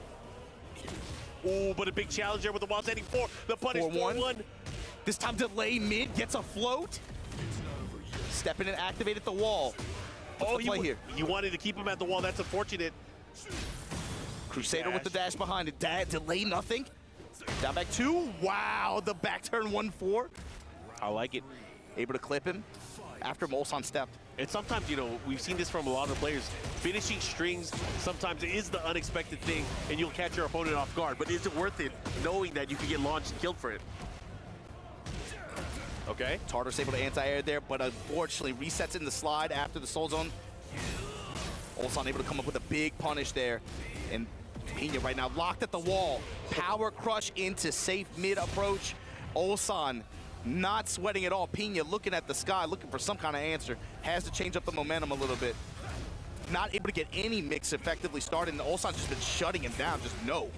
Oh, but a big challenge there with the while standing 4. The punish 4-1. This time delay mid, gets a float. Stepping and activated the wall. What's the play here? He wanted to keep him at the wall. That's unfortunate. Crusader with the dash behind it. Delay nothing. Down back 2. Wow, the back turn 1-4. I like it. Able to clip him after Ulsan stepped. And sometimes, you know, we've seen this from a lot of players. Finishing strings sometimes is the unexpected thing, and you'll catch your opponent off guard. But is it worth it knowing that you can get launched and killed for it? Okay. Tartar's able to anti-air there, but unfortunately resets in the slide after the Soul Zone. Ulsan able to come up with a big punish there. And Pina right now locked at the wall. Power crush into safe mid approach. Ulsan not sweating at all. Pina looking at the sky, looking for some kind of answer. Has to change up the momentum a little bit. Not able to get any mix effectively started, and Ulsan's just been shutting him down, just no.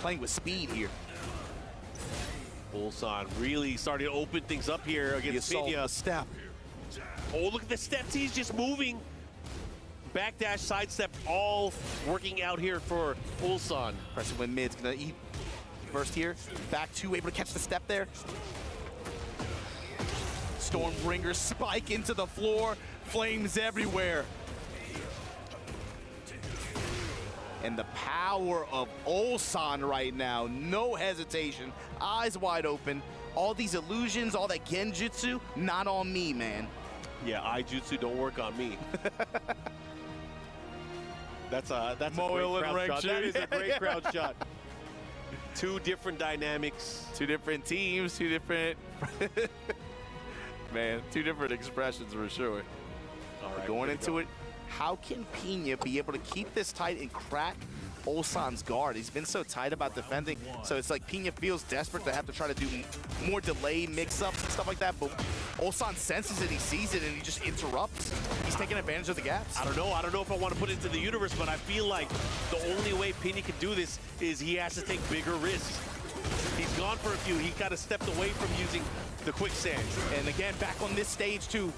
Playing with speed here. Ulsan really starting to open things up here against Pina. The step. Oh, look at the steps. He's just moving. Backdash, sidestep, all working out here for Ulsan. Pressing when mid's gonna eat first here. Back 2, able to catch the step there. Stormbringer spike into the floor, flames everywhere. And the power of Ulsan right now, no hesitation, eyes wide open. All these illusions, all that genjutsu, not on me, man. Yeah, Ijutsu don't work on me. That's a great crowd shot. That is a great crowd shot. Two different dynamics. Two different teams, two different... Man, two different expressions for sure. All right, going into it, how can Pina be able to keep this tight and crack Ulsan's guard? He's been so tight about defending, so it's like Pina feels desperate to have to try to do more delay mix-ups and stuff like that, but Ulsan senses it, he sees it, and he just interrupts. He's taking advantage of the gaps. I don't know if I want to put it into the universe, but I feel like the only way Pina can do this is he has to take bigger risks. He's gone for a few. He kind of stepped away from using the quicksand. And again, back on this stage too.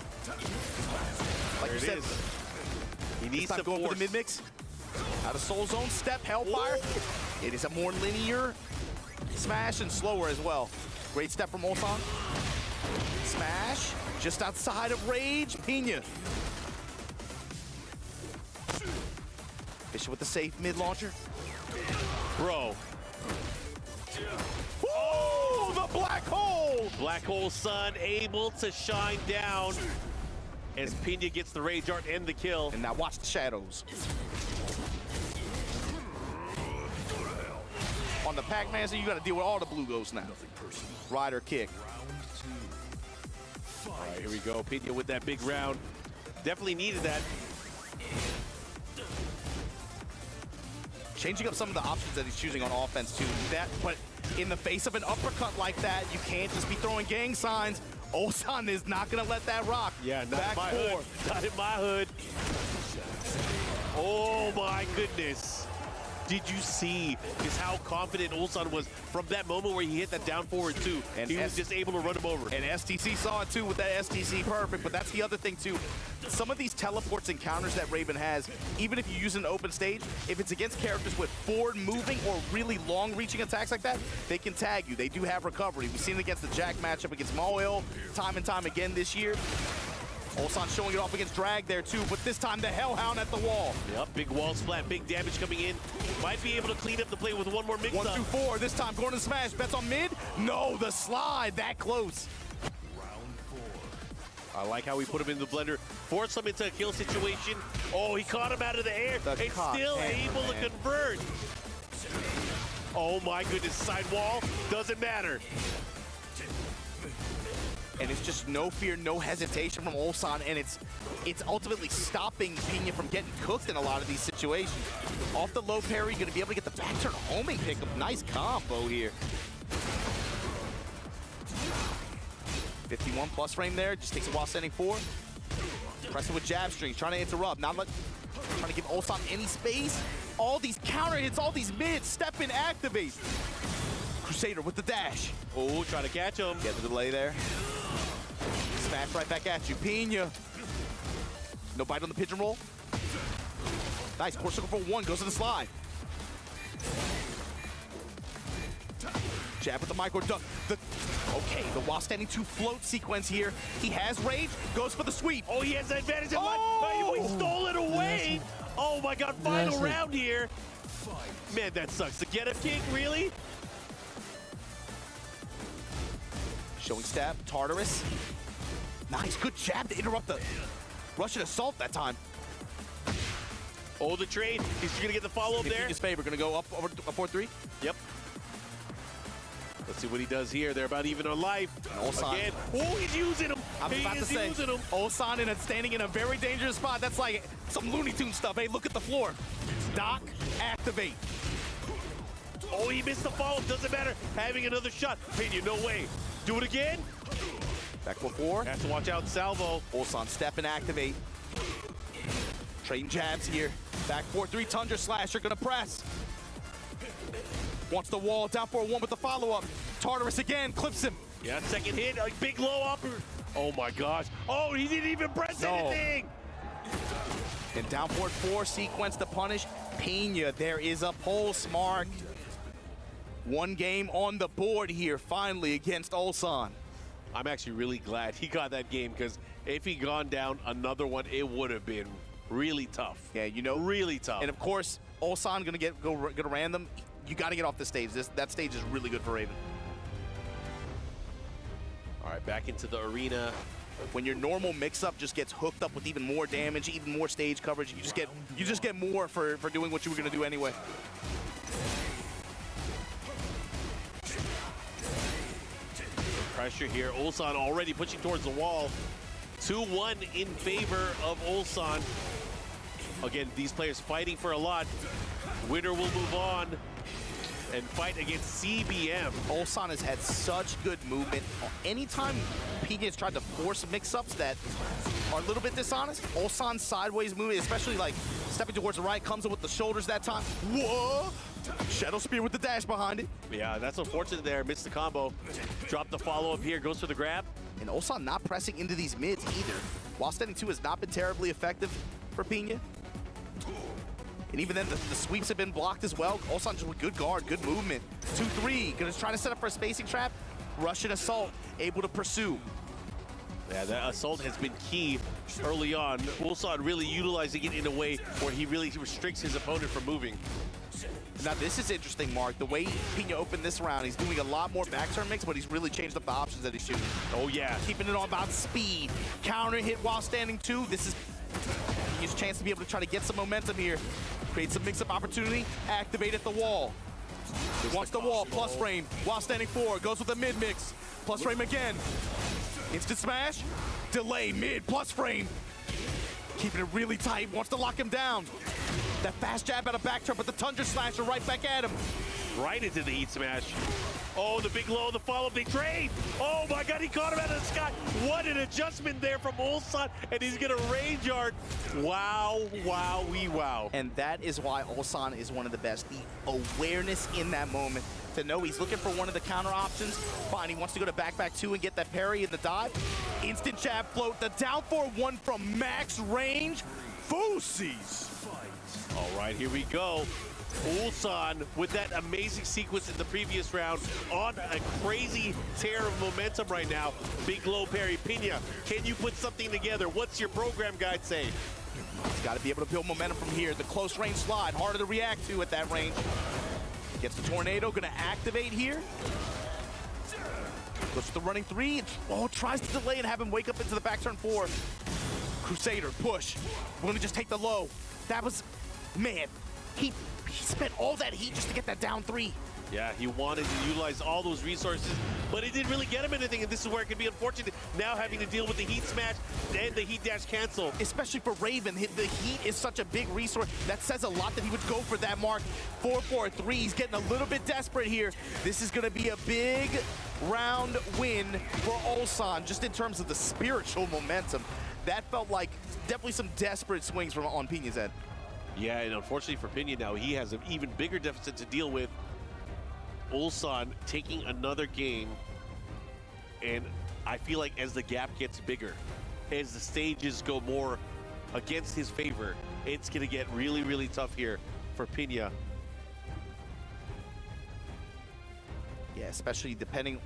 Like you said, he needs to go for the mid mix. Out of Soul Zone, step, Hellfire. Ooh. It is a more linear smash and slower as well. Great step from Ulsan. Smash, just outside of Rage, Pina. Bishop with the safe mid launcher. Bro. Oh, the black hole! Black hole sun able to shine down as Pina gets the Rage Art and the kill. And now watch the shadows. On the Pac-Man, so you got to deal with all the blue ghosts now. Rider kick. All right, here we go. Pina with that big round. Definitely needed that. Changing up some of the options that he's choosing on offense too. But in the face of an uppercut like that, you can't just be throwing gang signs. Ulsan is not gonna let that rock. Yeah, not in my hood. Not in my hood. Oh my goodness. Did you see just how confident Ulsan was from that moment where he hit that down forward too? And he was just able to run him over. And STC saw it too with that STC perfect, but that's the other thing too. Some of these teleports and counters that Raven has, even if you use an open stage, if it's against characters with forward moving or really long reaching attacks like that, they can tag you. They do have recovery. We've seen it against the Jack matchup against Moel time and time again this year. Ulsan showing it off against Drag there too, but this time the Hellhound at the wall. Yep, big wall splat, big damage coming in. Might be able to clean up the play with one more mix-up. 1, 2, 4, this time going to the smash. Bets on mid. No, the slide, that close. I like how we put him in the blender, force him into a kill situation. Oh, he caught him out of the air. It's still able to convert. Oh my goodness, side wall, doesn't matter. And it's just no fear, no hesitation from Ulsan, and it's ultimately stopping Pina from getting cooked in a lot of these situations. Off the low parry, gonna be able to get the back turn homing pickup. Nice combo here. 51 plus frame there, just takes a while sending forward. Pressing with jab strings, trying to interrupt, trying to give Ulsan any space. All these counter hits, all these mids, step in, activate. Crusader with the dash. Oh, trying to catch him. Get the delay there. Smash right back at you, Pina. No bite on the pigeon roll. Nice, core circle for 1, goes to the slide. Jab with the micro duck. Okay, the while standing 2 float sequence here. He has rage, goes for the sweep. Oh, he has the advantage in life. He stole it away. Oh my God, final round here. Man, that sucks. The get up kick, really? Showing stab, Tartarus. Nice, good jab to interrupt the Russian assault that time. Oh, the trade. He's gonna get the follow-up there. In his favor, gonna go up over a 4-3. Yep. Let's see what he does here. They're about even on life. Again. Oh, he's using him. He's using him. Ulsan standing in a very dangerous spot. That's like some Looney Tunes stuff. Hey, look at the floor. Dock, activate. Oh, he missed the follow-up. Doesn't matter. Having another shot. Pena, no way. Do it again. Back 4-4. Has to watch out salvo. Ulsan step and activate. Trading jabs here. Back 4-3, Tundra Slasher gonna press. Wants the wall, down 4-1 with the follow-up. Tartarus again, clips him. Yeah, second hit, like big low upper. Oh my gosh. Oh, he didn't even press anything. And down 4-4, sequence to punish Pena. There is a pulse mark. 1 game on the board here, finally, against Ulsan. I'm actually really glad he got that game, because if he gone down another one, it would have been really tough. Yeah, you know, really tough. And of course, Ulsan gonna random. You got to get off the stage. That stage is really good for Raven. All right, back into the arena. When your normal mix-up just gets hooked up with even more damage, even more stage coverage, you just get more for doing what you were gonna do anyway. Pressure here. Ulsan already pushing towards the wall. 2-1 in favor of Ulsan. Again, these players fighting for a lot. Winner will move on and fight against CBM. Ulsan has had such good movement. Anytime PJ has tried to force mix-ups that are a little bit dishonest, Ulsan's sideways movement, especially like stepping towards the right, comes in with the shoulders that time. Whoa! Shadow Spear with the dash behind it. Yeah, that's unfortunate there. Missed the combo. Drop the follow-up here, goes for the grab. And Ulsan not pressing into these mids either. While standing 2 has not been terribly effective for Pina. And even then, the sweeps have been blocked as well. Ulsan just with good guard, good movement. 2-3, gonna try to set up for a spacing trap. Russian Assault, able to pursue. Yeah, that assault has been key early on. Ulsan really utilizing it in a way where he really restricts his opponent from moving. Now this is interesting, Mark. The way Pina opened this round, he's doing a lot more back turn mix, but he's really changed up the options that he's shooting. Oh yeah. Keeping it all about speed. Counter hit while standing 2. This is his chance to be able to try to get some momentum here. Create some mix-up opportunity, activate at the wall. Wants the wall, plus frame, while standing 4, goes with the mid-mix. Plus frame again. Instant smash, delay, mid, plus frame. Keeping it really tight, wants to lock him down. That fast jab out of back turn, but the Tundra Slasher right back at him. Right into the heat smash. Oh, the big low, the follow-up, they trade. Oh my God, he caught him out of the sky. What an adjustment there from Ulsan, and he's gonna range art. Wow, wow, wow. And that is why Ulsan is one of the best. The awareness in that moment to know he's looking for one of the counter options. Fine, he wants to go to back 2 and get that parry in the dive. Instant jab float, the down 4-1 from max range. Foosies. All right, here we go. Ulsan with that amazing sequence in the previous round on a crazy tear of momentum right now. Big low parry. Pina, can you put something together? What's your program guide say? He's got to be able to build momentum from here. The close range slide, harder to react to at that range. Gets the tornado, gonna activate here. Goes to the running 3. Oh, tries to delay and have him wake up into the back turn 4. Crusader, push. We're gonna just take the low. That was, man, he spent all that heat just to get that down 3. Yeah, he wanted to utilize all those resources, but it didn't really get him anything, and this is where it can be unfortunate, now having to deal with the heat smash and the heat dash cancel. Especially for Raven, the heat is such a big resource. That says a lot that he would go for that mark. 4-4-3, he's getting a little bit desperate here. This is gonna be a big round win for Ulsan, just in terms of the spiritual momentum. That felt like definitely some desperate swings from on Pina's end. Yeah, and unfortunately for Pina now, he has an even bigger deficit to deal with. Ulsan taking another game, and I feel like as the gap gets bigger, as the stages go more against his favor, it's going to get really, really tough here for Pina. Yeah, especially depending,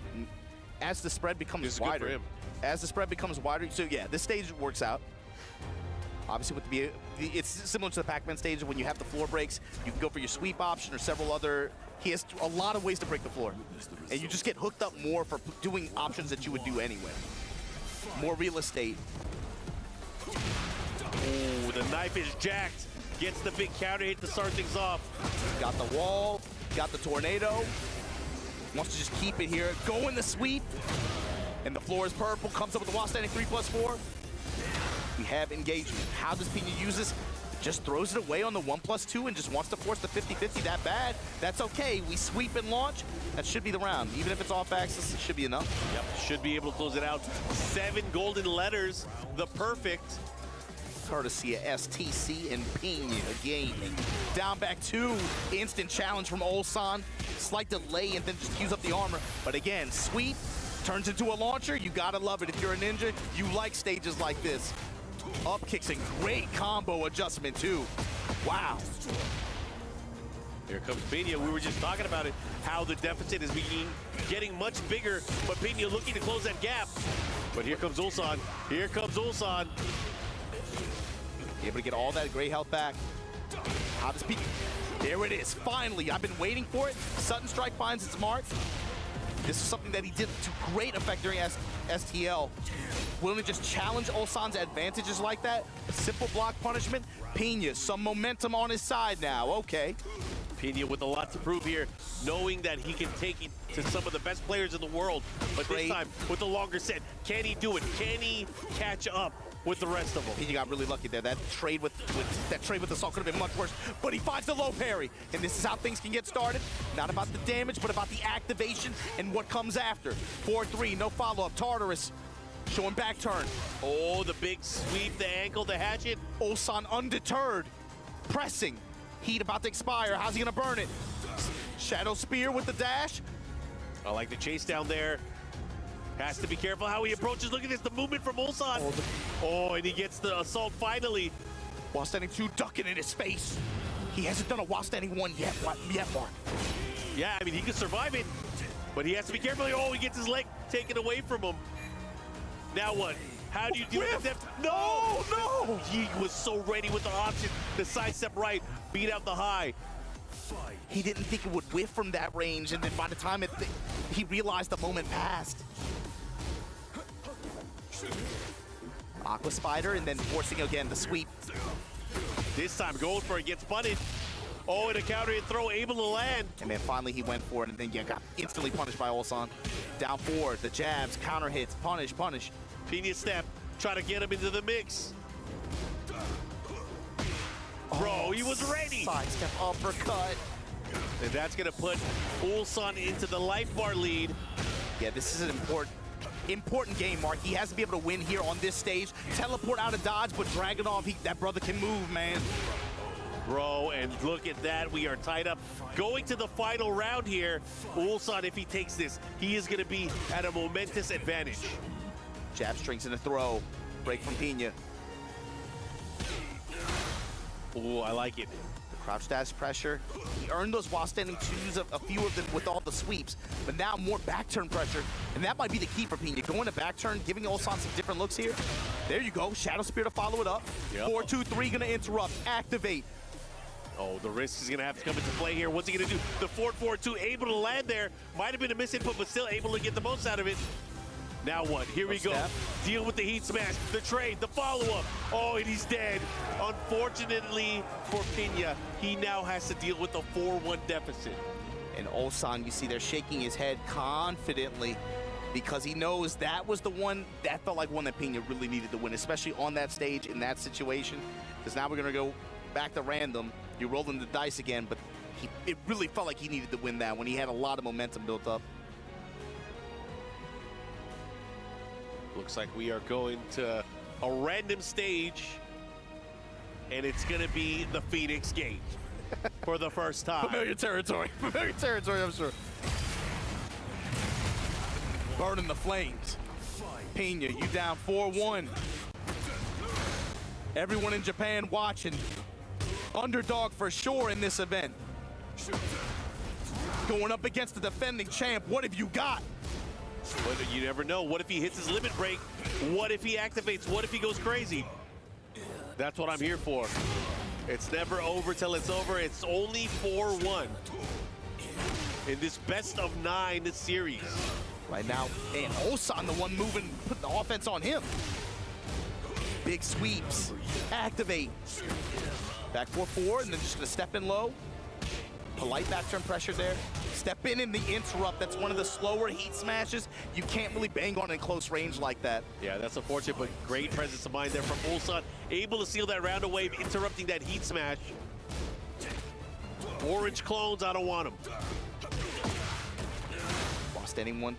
as the spread becomes wider. Good for him. As the spread becomes wider, so yeah, this stage works out. Obviously, with it's similar to the Pac-Man stage. When you have the floor breaks, you can go for your sweep option or several other. He has a lot of ways to break the floor, and you just get hooked up more for doing options that you would do anyway. More real estate. Ooh, the knife is jacked. Gets the big counter hit to start things off. Got the wall, got the tornado. Wants to just keep it here. Go in the sweep, and the floor is purple. Comes up with the wall standing 3+4. We have engagement. How does Pina use this? Just throws it away on the 1+2 and just wants to force the 50-50 that bad. That's okay. We sweep and launch. That should be the round. Even if it's off axis, it should be enough. Yep, should be able to close it out. 7 golden letters, the perfect. Courtesy of STC and Pina Gaming. Down back 2, instant challenge from Ulsan. Slight delay and then just use up the armor. But again, sweep turns into a launcher. You gotta love it. If you're a ninja, you like stages like this. Up kicks and great combo adjustment too. Wow. Here comes Pena. We were just talking about it, how the deficit is getting much bigger, but Pena looking to close that gap. But here comes Ulsan. Here comes Ulsan. Able to get all that gray health back. How does Pena? There it is. Finally, I've been waiting for it. Sudden Strike finds its mark. This is something that he did to great effect during STL. Willing to just challenge Ulsan's advantages like that. A simple block punishment. Pena, some momentum on his side now. Okay. Pena with a lot to prove here, knowing that he can take it to some of the best players in the world. But this time, with the longer set, can he do it? Can he catch up with the rest of them? Pena got really lucky there. That trade with Assault could have been much worse. But he finds the low parry, and this is how things can get started. Not about the damage, but about the activation and what comes after. 4-3, no follow-up. Tartarus showing back turn. Oh, the big sweep, the ankle, the hatchet. Ulsan undeterred, pressing. Heat about to expire. How's he gonna burn it? Shadow Spear with the dash. I like the chase down there. Has to be careful how he approaches. Look at this, the movement from Ulsan. Oh, and he gets the Assault finally. While standing 2, ducking in his face. He hasn't done a while standing 1 yet, Mark. Yeah, I mean, he can survive it, but he has to be careful. Oh, he gets his leg taken away from him. Now what? How do you deal with that? No, no! He was so ready with the option. The sidestep right, beat out the high. He didn't think it would whiff from that range, and then by the time he realized the moment passed. Aqua Spider, and then forcing again the sweep. This time going for it, gets punished. Oh, and a counter hit throw, able to land. And then finally he went for it, and then got instantly punished by Ulsan. Down forward, the jabs, counter hits, punish. Pena step, try to get him into the mix. Bro, he was ready. Sidestep uppercut. And that's gonna put Ulsan into the life bar lead. Yeah, this is an important game, Mark. He has to be able to win here on this stage. Teleport out of dodge, but Dragunov, that brother can move, man. Bro, and look at that. We are tied up. Going to the final round here. Ulsan, if he takes this, he is gonna be at a momentous advantage. Jab strings in a throw. Break from Pena. Ooh, I like it. The crouch dash pressure. He earned those while standing 2s, a few of them with all the sweeps, but now more back turn pressure, and that might be the key for Pena. Going to back turn, giving Ulsan some different looks here. There you go, Shadow Spear to follow it up. Yep. 4-2-3 gonna interrupt, activate. Oh, the risk is gonna have to come into play here. What's he gonna do? The 4-4-2 able to land there. Might have been a misinput, but still able to get the most out of it. Now what? Here we go. Deal with the heat smash, the trade, the follow-up. Oh, and he's dead. Unfortunately for Pena, he now has to deal with a 4-1 deficit. And Ulsan, you see there shaking his head confidently because he knows that was the one, that felt like one that Pena really needed to win, especially on that stage in that situation. Because now we're gonna go back to random. You're rolling the dice again, but it really felt like he needed to win that when he had a lot of momentum built up. Looks like we are going to a random stage, and it's going to be the Phoenix Gate for the first time. Familiar territory, I'm sure. Burning the flames. Pena, you down 4-1. Everyone in Japan watching. Underdog for sure in this event. Going up against the defending champ, what have you got? But you never know. What if he hits his limit break? What if he activates? What if he goes crazy? That's what I'm here for. It's never over till it's over. It's only 4-1 in this best of 9 series. Right now, and Ulsan the one moving, putting the offense on him. Big sweeps, activate. Back 4-4, and then just gonna step in low. Polite back turn pressure there. Step in the interrupt. That's one of the slower heat smashes. You can't really bang on in close range like that. Yeah, that's unfortunate, but great presence of mind there from Ulsan. Able to seal that round of wave, interrupting that heat smash. Orange clones, I don't want them. While standing 1-3.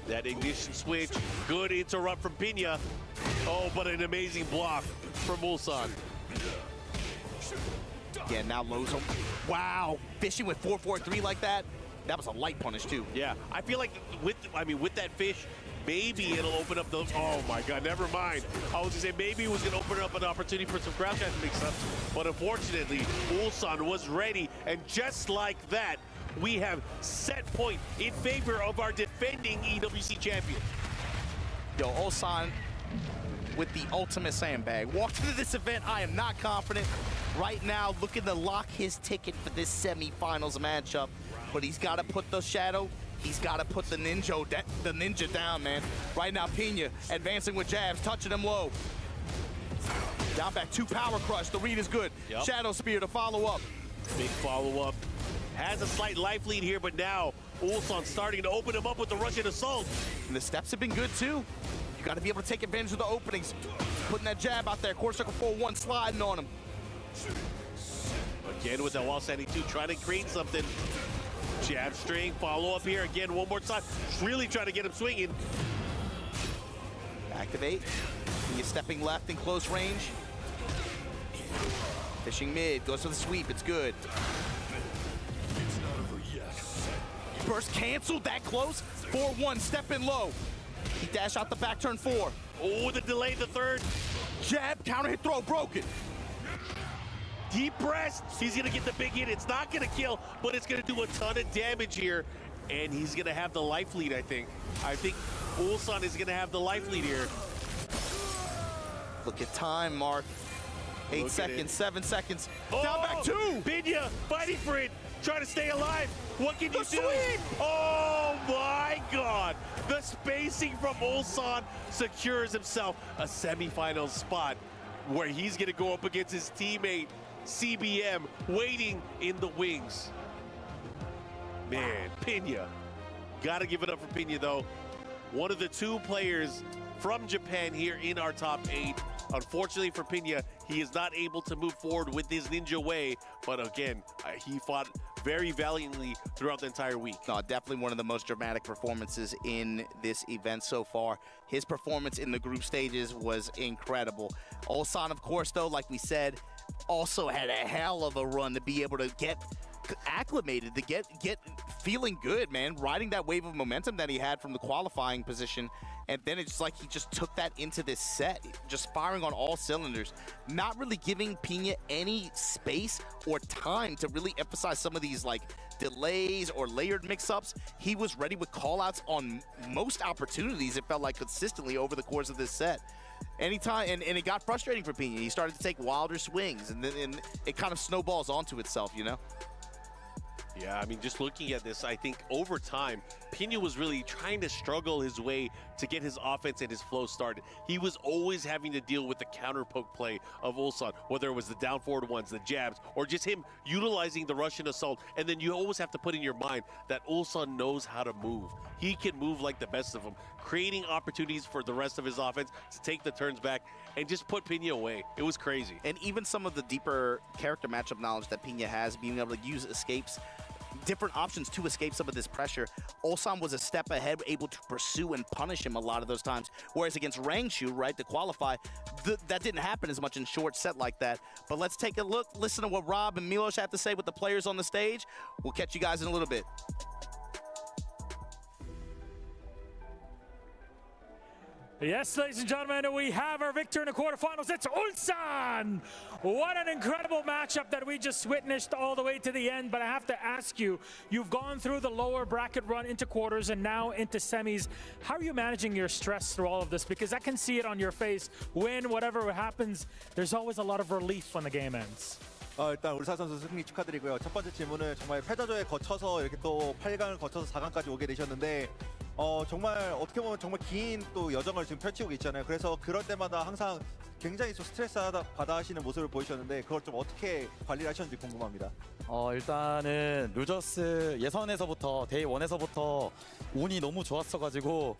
That ignition switch, good interrupt from Pena. Oh, but an amazing block from Ulsan. Yeah, now lows him. Wow, fishing with 4-4-3 like that. That was a light punish too. Yeah, I feel like with that fish, maybe it'll open up those. Oh my God, never mind. I was gonna say maybe it was gonna open up an opportunity for some ground traffic mix-ups, but unfortunately, Ulsan was ready, and just like that, we have set point in favor of our defending EWC champion. Yo, Ulsan with the ultimate sandbag. Walked into this event, I am not confident. Right now, looking to lock his ticket for this semifinals matchup, but he's got to put the shadow. He's got to put the ninja down, man. Right now, Pina advancing with jabs, touching him low. Down back 2 power crush. The read is good. Yep. Shadow spear to follow up. Big follow-up. Has a slight life lead here, but now Ulsan starting to open him up with the Russian assault. And the steps have been good, too. You got to be able to take advantage of the openings. Putting that jab out there. Quarter circle 4-1 sliding on him. Again with that wall standing 2, trying to create something. Jab string, follow up here again, one more time. Really trying to get him swinging. Activate. He's stepping left in close range. Fishing mid, goes for the sweep, it's good. Burst canceled, that close. 4-1, step in low. He dashed out the back turn 4. Oh, the delay, the third. Jab, counter hit throw, broken. Deep breath, he's gonna get the big hit. It's not gonna kill, but it's gonna do a ton of damage here. And he's gonna have the life lead, I think. I think Ulsan is gonna have the life lead here. Look at time, Mark. 8 seconds, 7 seconds. Oh, down back 2. Pina fighting for it, trying to stay alive. What can you do? Sweep! Oh my God. The spacing from Ulsan secures himself a semifinal spot where he's gonna go up against his teammate, CBM, waiting in the wings. Man, Pina. Gotta give it up for Pina, though. One of the 2 players from Japan here in our top 8. Unfortunately for Pina, he is not able to move forward with his ninja way. But again, he fought very valiantly throughout the entire week. No, definitely one of the most dramatic performances in this event so far. His performance in the group stages was incredible. Ulsan, of course, though, like we said, also had a hell of a run to be able to get acclimated, to get feeling good, man. Riding that wave of momentum that he had from the qualifying position. And then it's like he just took that into this set, just firing on all cylinders, not really giving Pina any space or time to really emphasize some of these like delays or layered mix-ups. He was ready with call-outs on most opportunities, it felt like, consistently over the course of this set. Anytime, and it got frustrating for Pina. He started to take wilder swings, and then it kind of snowballs onto itself, you know? Yeah, I mean, just looking at this, I think over time, Pina was really trying to struggle his way to get his offense and his flow started. He was always having to deal with the counter poke play of Ulsan, whether it was the down forward ones, the jabs, or just him utilizing the Russian assault. And then you always have to put in your mind that Ulsan knows how to move. He can move like the best of them, creating opportunities for the rest of his offense to take the turns back and just put Pina away. It was crazy. And even some of the deeper character matchup knowledge that Pina has, being able to use escapes, different options to escape some of this pressure. Ulsan was a step ahead, able to pursue and punish him a lot of those times. Whereas against Rangshu, right, to qualify, that didn't happen as much in short set like that. But let's take a look, listen to what Rob and Milos have to say with the players on the stage. We'll catch you guys in a little bit. Yes, ladies and gentlemen, we have our victor in the quarterfinals. It's Ulsan! What an incredible matchup that we just witnessed all the way to the end. But I have to ask you, you've gone through the lower bracket run into quarters and now into semis. How are you managing your stress through all of this? Because I can see it on your face. Win, whatever happens, there's always a lot of relief when the game ends. 일단 울산 선수 승리 축하드리고요. 첫 번째 질문은 정말 패자조에 거쳐서 이렇게 또 8강을 거쳐서 4강까지 오게 되셨는데 정말 어떻게 보면 정말 긴 또 여정을 지금 펼치고 있잖아요. 그래서 그럴 때마다 항상 굉장히 좀 스트레스 받아 하시는 모습을 보이셨는데 그걸 좀 어떻게 관리를 하셨는지 궁금합니다. 일단은 루저스 예선에서부터 데이 1에서부터 운이 너무 좋았어가지고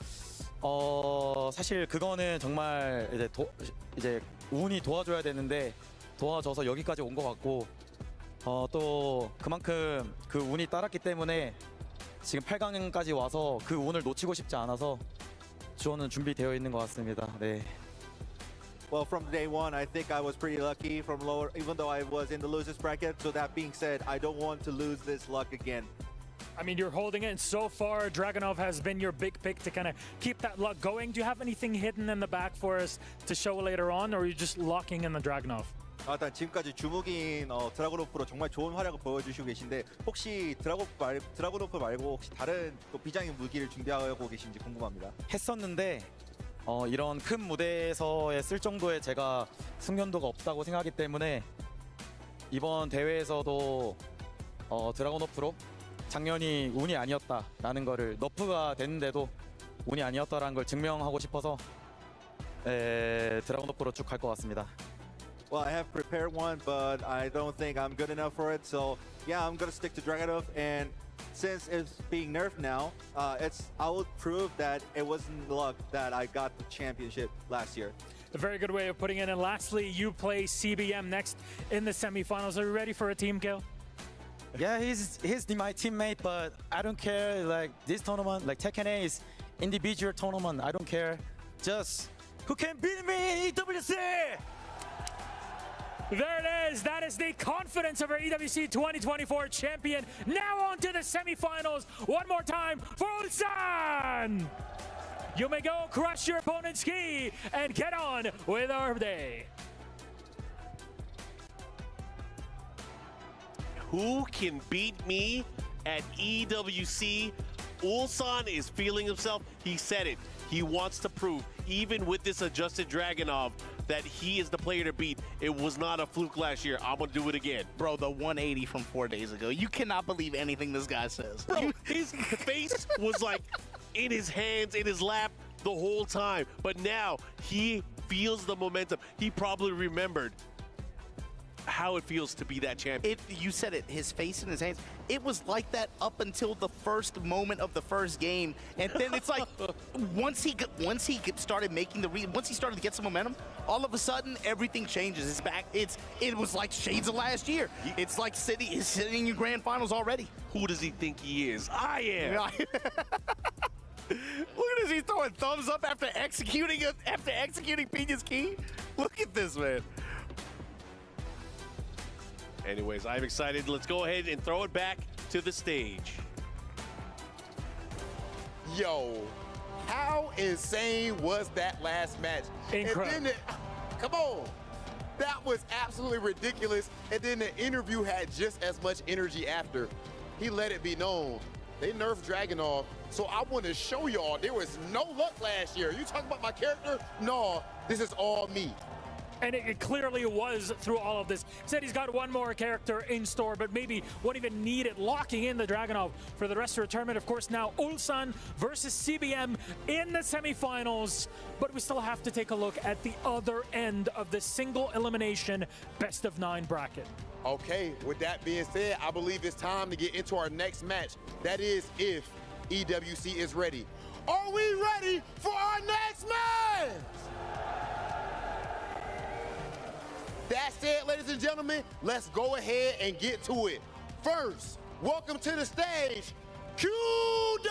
사실 그거는 정말 이제 운이 도와줘야 되는데 도와줘서 여기까지 온 것 같고 또 그만큼 그 운이 따랐기 때문에 지금 8강까지 와서 그 운을 놓치고 싶지 않아서 지원은 준비되어 있는 것 같습니다. 네. Well, from day one, I think I was pretty lucky from lower, even though I was in the losers bracket. So that being said, I don't want to lose this luck again. I mean, you're holding it, and so far, Dragunov has been your big pick to kind of keep that luck going. Do you have anything hidden in the back for us to show later on, or are you just locking in the Dragunov? 일단 지금까지 주무기인 드라곤오프로 정말 좋은 활약을 보여주시고 계신데 혹시 드라곤오프 말고 혹시 다른 또 비장의 무기를 준비하고 계신지 궁금합니다. 했었는데 이런 큰 무대에서의 쓸 정도의 제가 숙련도가 없다고 생각하기 때문에 이번 대회에서도 드라곤오프로 작년이 운이 아니었다라는 거를 너프가 됐는데도 운이 아니었다라는 걸 증명하고 싶어서 드라곤오프로 쭉 갈 것 같습니다. Well, I have prepared one, but I don't think I'm good enough for it. So yeah, I'm gonna stick to Dragunov, and since it's being nerfed now, I will prove that it wasn't luck that I got the championship last year. A very good way of putting it. And lastly, you play CBM next in the semifinals. Are you ready for a team kill? Yeah, he's my teammate, but I don't care. Like this tournament, like Tekken 8 is individual tournament. I don't care. Just who can beat me in EWC? There it is. That is the confidence of our EWC 2024 champion. Now on to the semifinals. One more time for Ulsan. You may go crush your opponent's key and get on with our day. Who can beat me at EWC? Ulsan is feeling himself. He said it. He wants to prove, even with this adjusted Dragunov, that he is the player to beat. It was not a fluke last year. I'm gonna do it again. Bro, the 180 from 4 days ago. You cannot believe anything this guy says. Bro, his face was like in his hands, in his lap the whole time. But now he feels the momentum. He probably remembered how it feels to be that champion. You said it, his face in his hands. It was like that up until the first moment of the first game, and then it's like once he started making once he started to get some momentum, all of a sudden everything changes. It's back. It was like shades of last year. It's like sitting in grand finals already. Who does he think he is? I am. Look at this, he's throwing thumbs up after executing Pina's key. Look at this, man. Anyways, I'm excited. Let's go ahead and throw it back to the stage. Yo, how insane was that last match? Incredible. And then come on. That was absolutely ridiculous. And then the interview had just as much energy after. He let it be known. They nerfed Dragunov, so I want to show y'all there was no luck last year. You talking about my character? No, this is all me. And it clearly was through all of this. Said he's got one more character in store, but maybe won't even need it. Locking in the Dragunov for the rest of the tournament. Of course, now Ulsan versus CBM in the semifinals. But we still have to take a look at the other end of the single elimination best of 9 bracket. Okay, with that being said, I believe it's time to get into our next match. That is if EWC is ready. Are we ready for our next match? That said, ladies and gentlemen, let's go ahead and get to it. First, welcome to the stage, Q-Dog!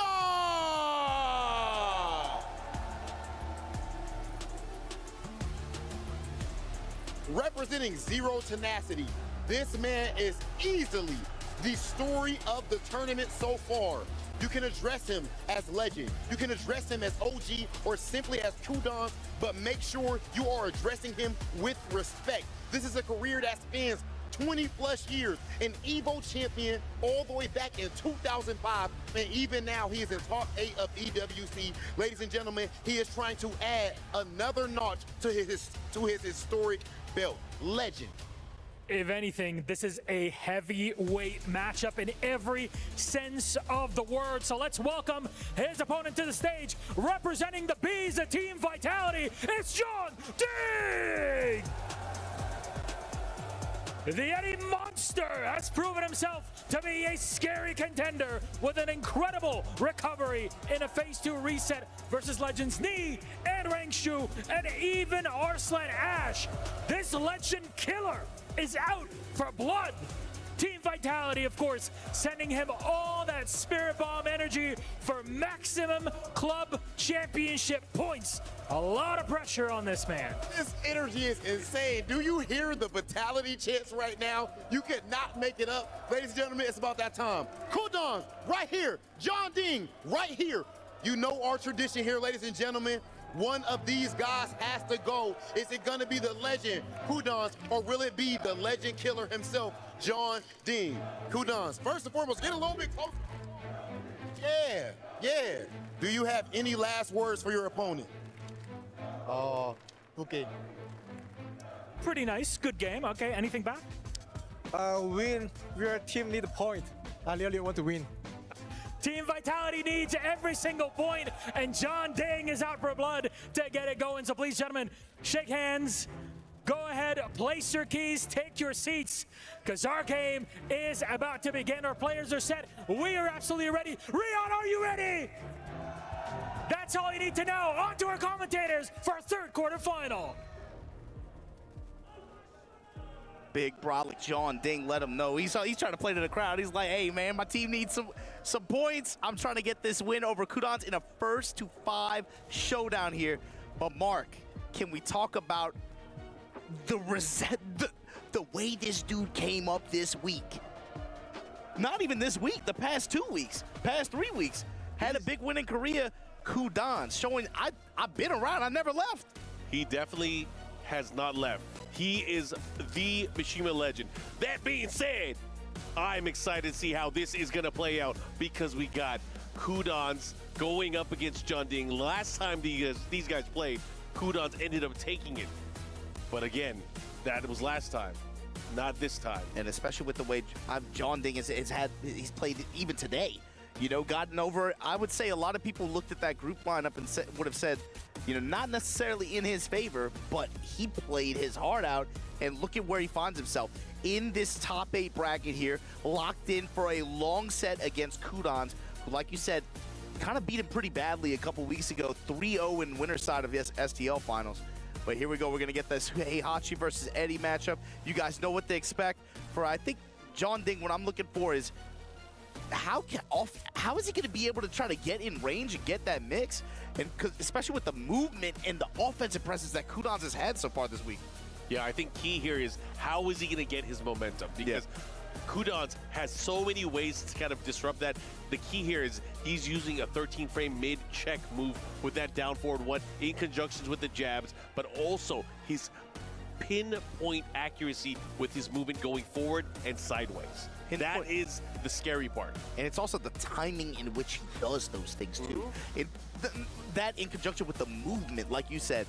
Representing Zero Tenacity, this man is easily the story of the tournament so far. You can address him as Legend, you can address him as OG, or simply as Q-Dog, but make sure you are addressing him with respect. This is a career that spans 20 plus years, an EVO champion all the way back in 2005, and even now he is in top 8 of EWC. Ladies and gentlemen, he is trying to add another notch to his historic belt. Legend. If anything, this is a heavyweight matchup in every sense of the word. So let's welcome his opponent to the stage, representing the Bees of Team Vitality. It's John D. The Eddie Monster has proven himself to be a scary contender with an incredible recovery in a Phase 2 reset versus Legends Knee and Rangshu and even Arslan Ash. This Legend killer is out for blood. Team Vitality, of course, sending him all that Spirit Bomb energy for maximum club championship points. A lot of pressure on this man. This energy is insane. Do you hear the Vitality chants right now? You cannot make it up. Ladies and gentlemen, it's about that time. Cooldown right here. John Ding right here. You know our tradition here, ladies and gentlemen. One of these guys has to go. Is it going to be the legend, Kudans, or will it be the legend killer himself, John Ding? Kudans, first and foremost, get a little bit closer. Yeah. Do you have any last words for your opponent? Okay. Pretty nice, good game. Okay, anything back? Win. Your team need a point. I really want to win. Team Vitality needs every single point, and John Ding is out for blood to get it going. So please, gentlemen, shake hands. Go ahead, place your keys, take your seats, because our game is about to begin. Our players are set. We are absolutely ready. Rion, are you ready? That's all you need to know. On to our commentators for our third quarter final. Big brolic John Ding let him know. He's trying to play to the crowd. He's like, hey, man, my team needs some points. I'm trying to get this win over Kudans in a 1-5 showdown here. But Mark, can we talk about the way this dude came up this week? Not even this week, the past 2 weeks, past 3 weeks. Had a big win in Korea. Kudans showing I've been around, I never left. He definitely has not left. He is the Mishima legend. That being said, I'm excited to see how this is going to play out because we got Kudans going up against John Ding. Last time these guys played, Kudans ended up taking it. But again, that was last time, not this time. And especially with the way John Ding he's played even today. You know, gotten over, I would say a lot of people looked at that group lineup and would have said, you know, not necessarily in his favor, but he played his heart out, and look at where he finds himself. In this top 8 bracket here, locked in for a long set against Kudans, who, like you said, kind of beat him pretty badly a couple weeks ago, 3-0 in winner's side of his STL finals. But here we go, we're going to get this Heihachi versus Eddie matchup. You guys know what to expect. For, I think, John Ding, what I'm looking for is, how is he going to be able to try to get in range and get that mix? And especially with the movement and the offensive presence that Kudans has had so far this week. Yeah, I think key here is how is he going to get his momentum? Because Kudans has so many ways to kind of disrupt that. The key here is he's using a 13-frame mid-check move with that down forward one in conjunction with the jabs, but also his pinpoint accuracy with his movement going forward and sideways. That is the scary part. And it's also the timing in which he does those things too. That in conjunction with the movement, like you said,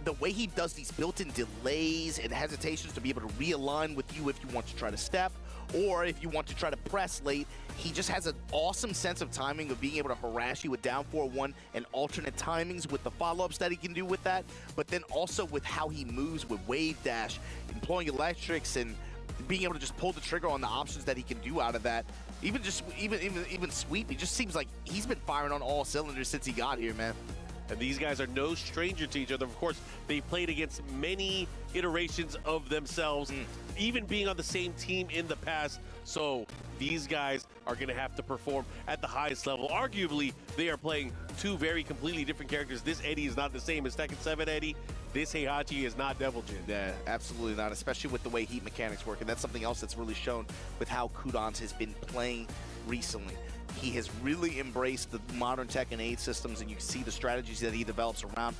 the way he does these built-in delays and hesitations to be able to realign with you if you want to try to step or if you want to try to press late. He just has an awesome sense of timing of being able to harass you with down 4-1 and alternate timings with the follow-ups that he can do with that, but then also with how he moves with wave dash, employing electrics, and being able to just pull the trigger on the options that he can do out of that. Even sweep, it just seems like he's been firing on all cylinders since he got here, man. And these guys are no stranger to each other. Of course, they played against many iterations of themselves, even being on the same team in the past. So these guys are going to have to perform at the highest level. Arguably, they are playing two very completely different characters. This Eddie is not the same as Tekken 7 Eddie. This Heihachi is not Devil Jin. Yeah, absolutely not, especially with the way heat mechanics work. And that's something else that's really shown with how Kudans has been playing recently. He has really embraced the modern Tekken 8 systems, and you can see the strategies that he develops around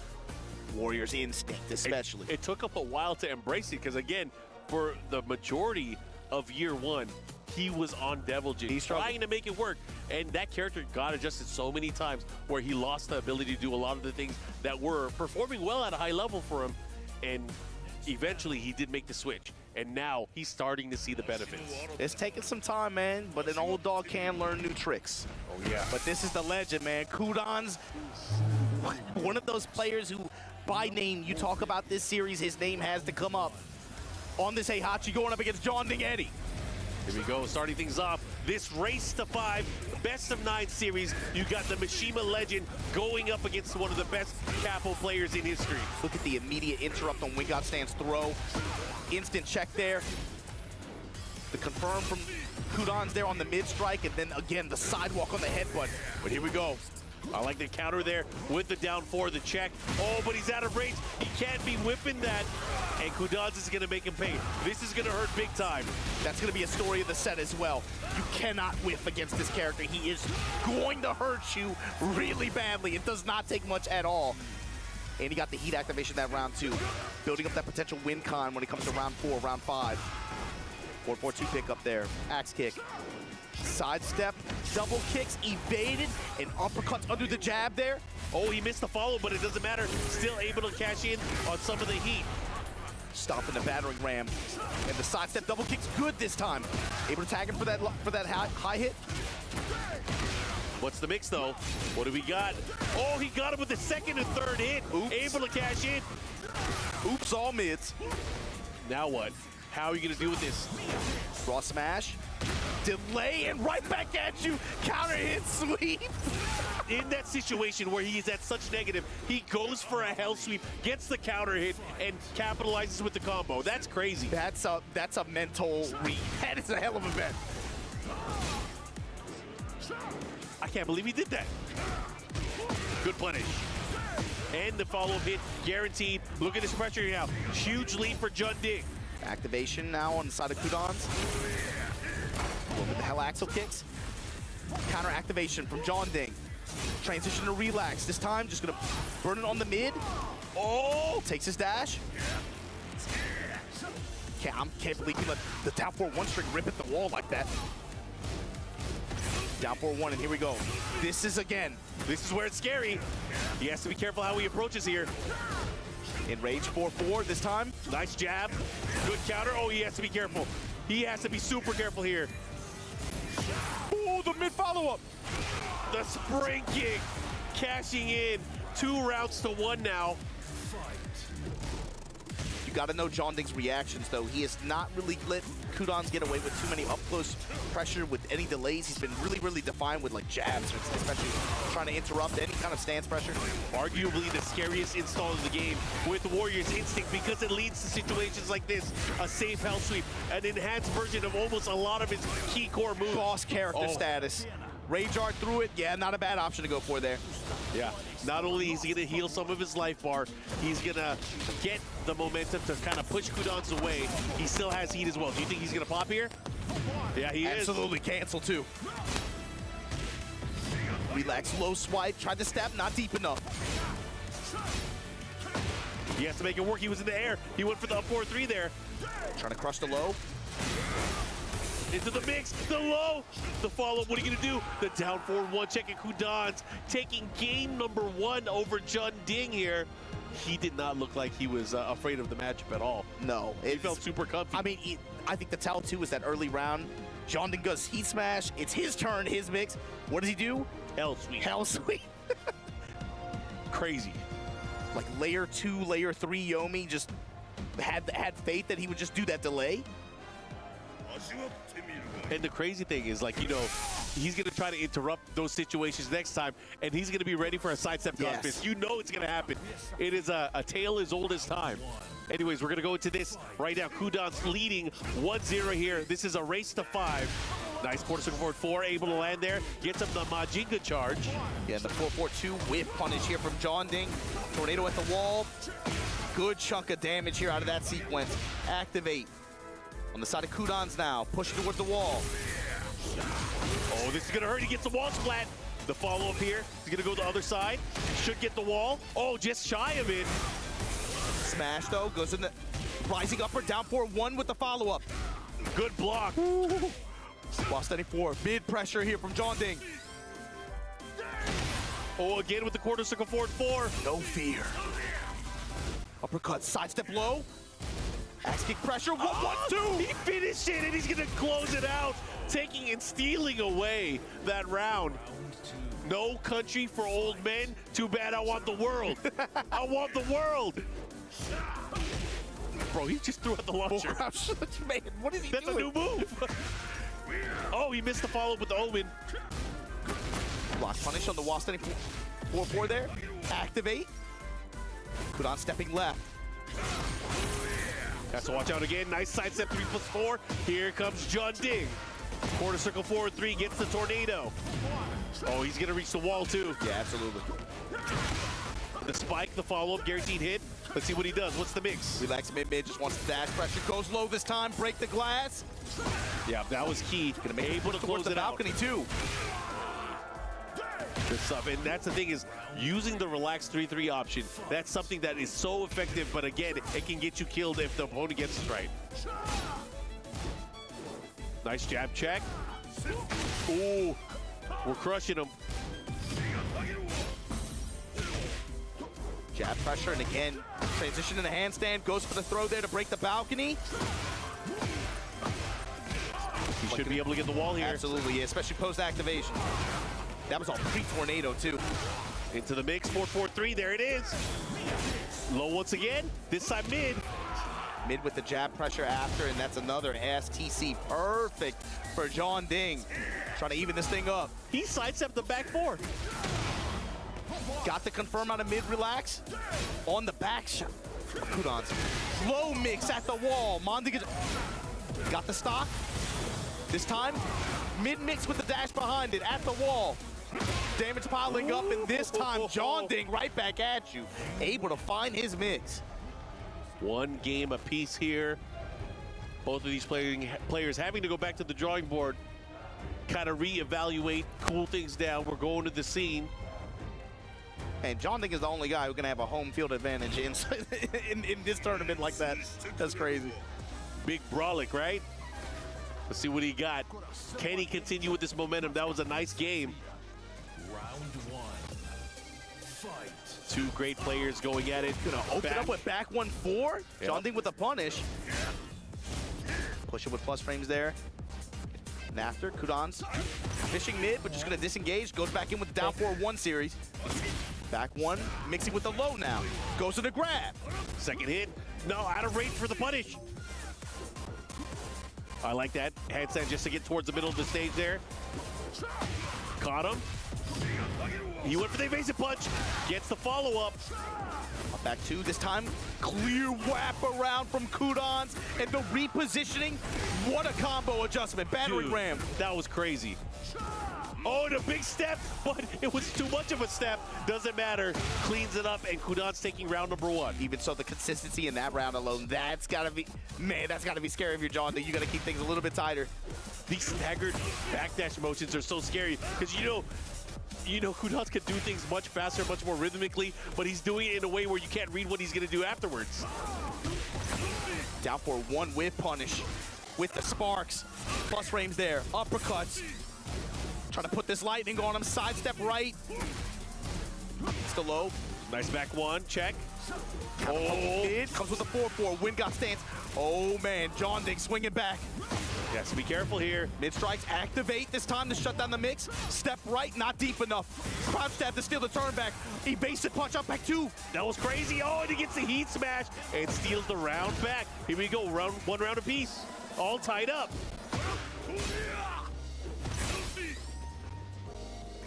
Warrior's Instinct, especially. It took him a while to embrace it, because again, for the majority of year one, he was on Devil Jin, trying to make it work. And that character got adjusted so many times where he lost the ability to do a lot of the things that were performing well at a high level for him. And eventually he did make the switch. And now he's starting to see the benefits. It's taking some time, man, but an old dog can learn new tricks. Oh, yeah. But this is the legend, man. Kudans, one of those players who, by name, you talk about this series, his name has to come up. On this Heihachi going up against John Ding Eddie. Here we go, starting things off. This race to 5, best of 9 series. You got the Mishima legend going up against one of the best capo players in history. Look at the immediate interrupt on Wingott Stan's throw. Instant check there. The confirm from Kudans there on the mid strike, and then again the sidewalk on the headbutt. But here we go. I like the counter there with the down 4, the check. Oh, but he's out of range. He can't be whipping that. And Kudans is going to make him pay. This is going to hurt big time. That's going to be a story of the set as well. You cannot whiff against this character. He is going to hurt you really badly. It does not take much at all. And he got the heat activation that round 2. Building up that potential win con when it comes to round 4, round 5. 4-4-2 pick up there. Axe kick. Sidestep, double kicks, evaded, and uppercuts under the jab there. Oh, he missed the follow, but it doesn't matter. Still able to cash in on some of the heat. Stomping the battering ram, and the sidestep double kick's good this time. Able to tag him for that high hit. What's the mix though? What do we got? Oh, he got him with the second and third hit. Oops. Able to cash in. Oops, all mids. Now what? How are you gonna deal with this? Raw smash. Delay and right back at you. Counter hit sweep. In that situation where he's at such negative, he goes for a hell sweep, gets the counter hit, and capitalizes with the combo. That's crazy. That's a mental read. That is a hell of a bet. I can't believe he did that. Good punish. And the follow-up hit guaranteed. Look at this pressure here now. Huge lead for Jun Ding. Activation now on the side of Kudans. Look at the hell axle kicks. Counter activation from John Ding. Transition to relax. This time, just gonna burn it on the mid. Oh, takes his dash. Can't believe he let the down 4-1 string rip at the wall like that. Down 4-1, and here we go. This is where it's scary. He has to be careful how he approaches here. Enrage 4-4 this time. Nice jab. Good counter. Oh, he has to be careful. He has to be super careful here. Oh, the mid follow-up. The spring kick. Cashing in. 2 rounds to 1 now. You got to know John Ding's reactions, though. He has not really let Kudans get away with too many up-close pressure with any delays. He's been really, really defined with like jabs, especially trying to interrupt any kind of stance pressure. Arguably the scariest install of the game with Warrior's Instinct because it leads to situations like this. A safe hell sweep, an enhanced version of almost a lot of his key core moves. Boss character status. Rage Art through it. Yeah, not a bad option to go for there. Yeah, not only is he going to heal some of his life bar, he's going to get the momentum to kind of push Kudans away. He still has heat as well. Do you think he's going to pop here? Yeah, he is. Absolutely cancel too. Relax, low swipe, tried to step, not deep enough. He has to make it work. He was in the air. He went for the up 4-3 there. Trying to crush the low. Into the mix, the low, the follow-up, what are you gonna do? The down 4-1 check and Kudans taking game number 1 over Jun Ding here. He did not look like he was afraid of the matchup at all. No. He felt super comfy. I mean, I think the tell too is that early round, Jun Ding goes heat smash, it's his turn, his mix. What does he do? Hell sweep. Hell sweep. Crazy. Like layer 2, layer 3 Yomi just had faith that he would just do that delay. And the crazy thing is, like, you know, he's going to try to interrupt those situations next time, and he's going to be ready for a sidestep crossfist. You know it's going to happen. It is a tale as old as time. Anyways, we're going to go into this right now. Kudans leading 1-0 here. This is a race to 5. Nice quarter circle forward 4, able to land there. Gets him the Majinga charge. Yeah, the 4-4-2 whip punish here from Jun Ding. Tornado at the wall. Good chunk of damage here out of that sequence. Activate. On the side of Kudans now, pushing towards the wall. Oh, this is gonna hurt. He gets the wall splat. The follow-up here. He's gonna go the other side. Should get the wall. Oh, just shy of it. Smash though, goes in the rising upper, down 4-1 with the follow-up. Good block. Lost 94. Mid pressure here from Jun Ding. Oh, again with the quarter circle forward 4. No fear. Uppercut, sidestep low. Axe kick pressure, 1-1-2. He finished it, and he's gonna close it out, taking and stealing away that round. No country for old men. Too bad I want the world. I want the world. Bro, he just threw out the launcher. Man, what is he doing? That's a new move. Oh, he missed the follow-up with the Omen. Block punish on the wall standing 4-4 there. Activate. Kudan stepping left. Has to watch out again. Nice sidestep 3+4. Here comes John Ding. Quarter circle forward 3 gets the tornado. Oh, he's gonna reach the wall too. Yeah, absolutely. The spike, the follow-up, guaranteed hit. Let's see what he does. What's the mix? Relax mid, just wants to dash. Pressure goes low this time. Break the glass. Yeah, that was key. Gonna make able to close the it balcony out. too. Good stuff, and that's the thing is using the relaxed 3-3 option. That's something that is so effective, but again, it can get you killed if the opponent gets it right. Nice jab check. Ooh, we're crushing him. Jab pressure, and again, transition in the handstand, goes for the throw there to break the balcony. He should be able to get the wall here. Absolutely, yeah, especially post-activation. That was all pre-tornado, too. Into the mix, 4-4-3, there it is. Low once again, this time mid. Mid with the jab pressure after, and that's another STC. Perfect for John Ding. Trying to even this thing up. He sidestepped the back four. Got the confirm out of mid relax. On the back shot. Kudans. Low mix at the wall. Mondig got the stock. This time, mid mix with the dash behind it at the wall. Damage piling up, and this time John Ding right back at you. Able to find his mix. One game apiece here. Both of these players having to go back to the drawing board, kind of reevaluate, cool things down. We're going to the scene. And John Ding is the only guy who can have a home field advantage in this tournament like that. That's crazy. Big Brolic, right? Let's see what he got. Can he continue with this momentum? That was a nice game. Round 1. Fight. Two great players going at it. Gonna open up with back 1-4. Yep. John Ding with a punish. Push it with plus frames there. And after, Kudans fishing mid, but just gonna disengage. Goes back in with the down 4-1 series. Back one, mixing with the low now. Goes to the grab. Second hit. No, out of range for the punish. I like that. Handstand just to get towards the middle of the stage there. Caught him. He went for the evasive punch. Gets the follow-up. Back two, this time, clear wrap around from Kudans, and the repositioning. What a combo adjustment. Battering ram. That was crazy. Oh, and a big step, but it was too much of a step. Doesn't matter. Cleans it up, and Kudans taking round number 1. Even so, the consistency in that round alone, that's got to be, man, that's got to be scary if you're John Ding. You got to keep things a little bit tighter. These staggered backdash motions are so scary because you know Kudans can do things much faster, much more rhythmically, but he's doing it in a way where you can't read what he's going to do afterwards. Down for 1 with punish, with the sparks. Plus frames there, uppercuts. Trying to put this lightning on him, sidestep right. Still low. Nice back one, check. Oh, mid, comes with a 4-4, Wingott stance. Oh man, John Ding swinging back. Yes, be careful here. Mid strikes, activate this time to shut down the mix. Step right, not deep enough. Crouch stab to steal the turn back. Evasive punch up back 2. That was crazy. Oh, and he gets the heat smash and steals the round back. Here we go, one round apiece. All tied up.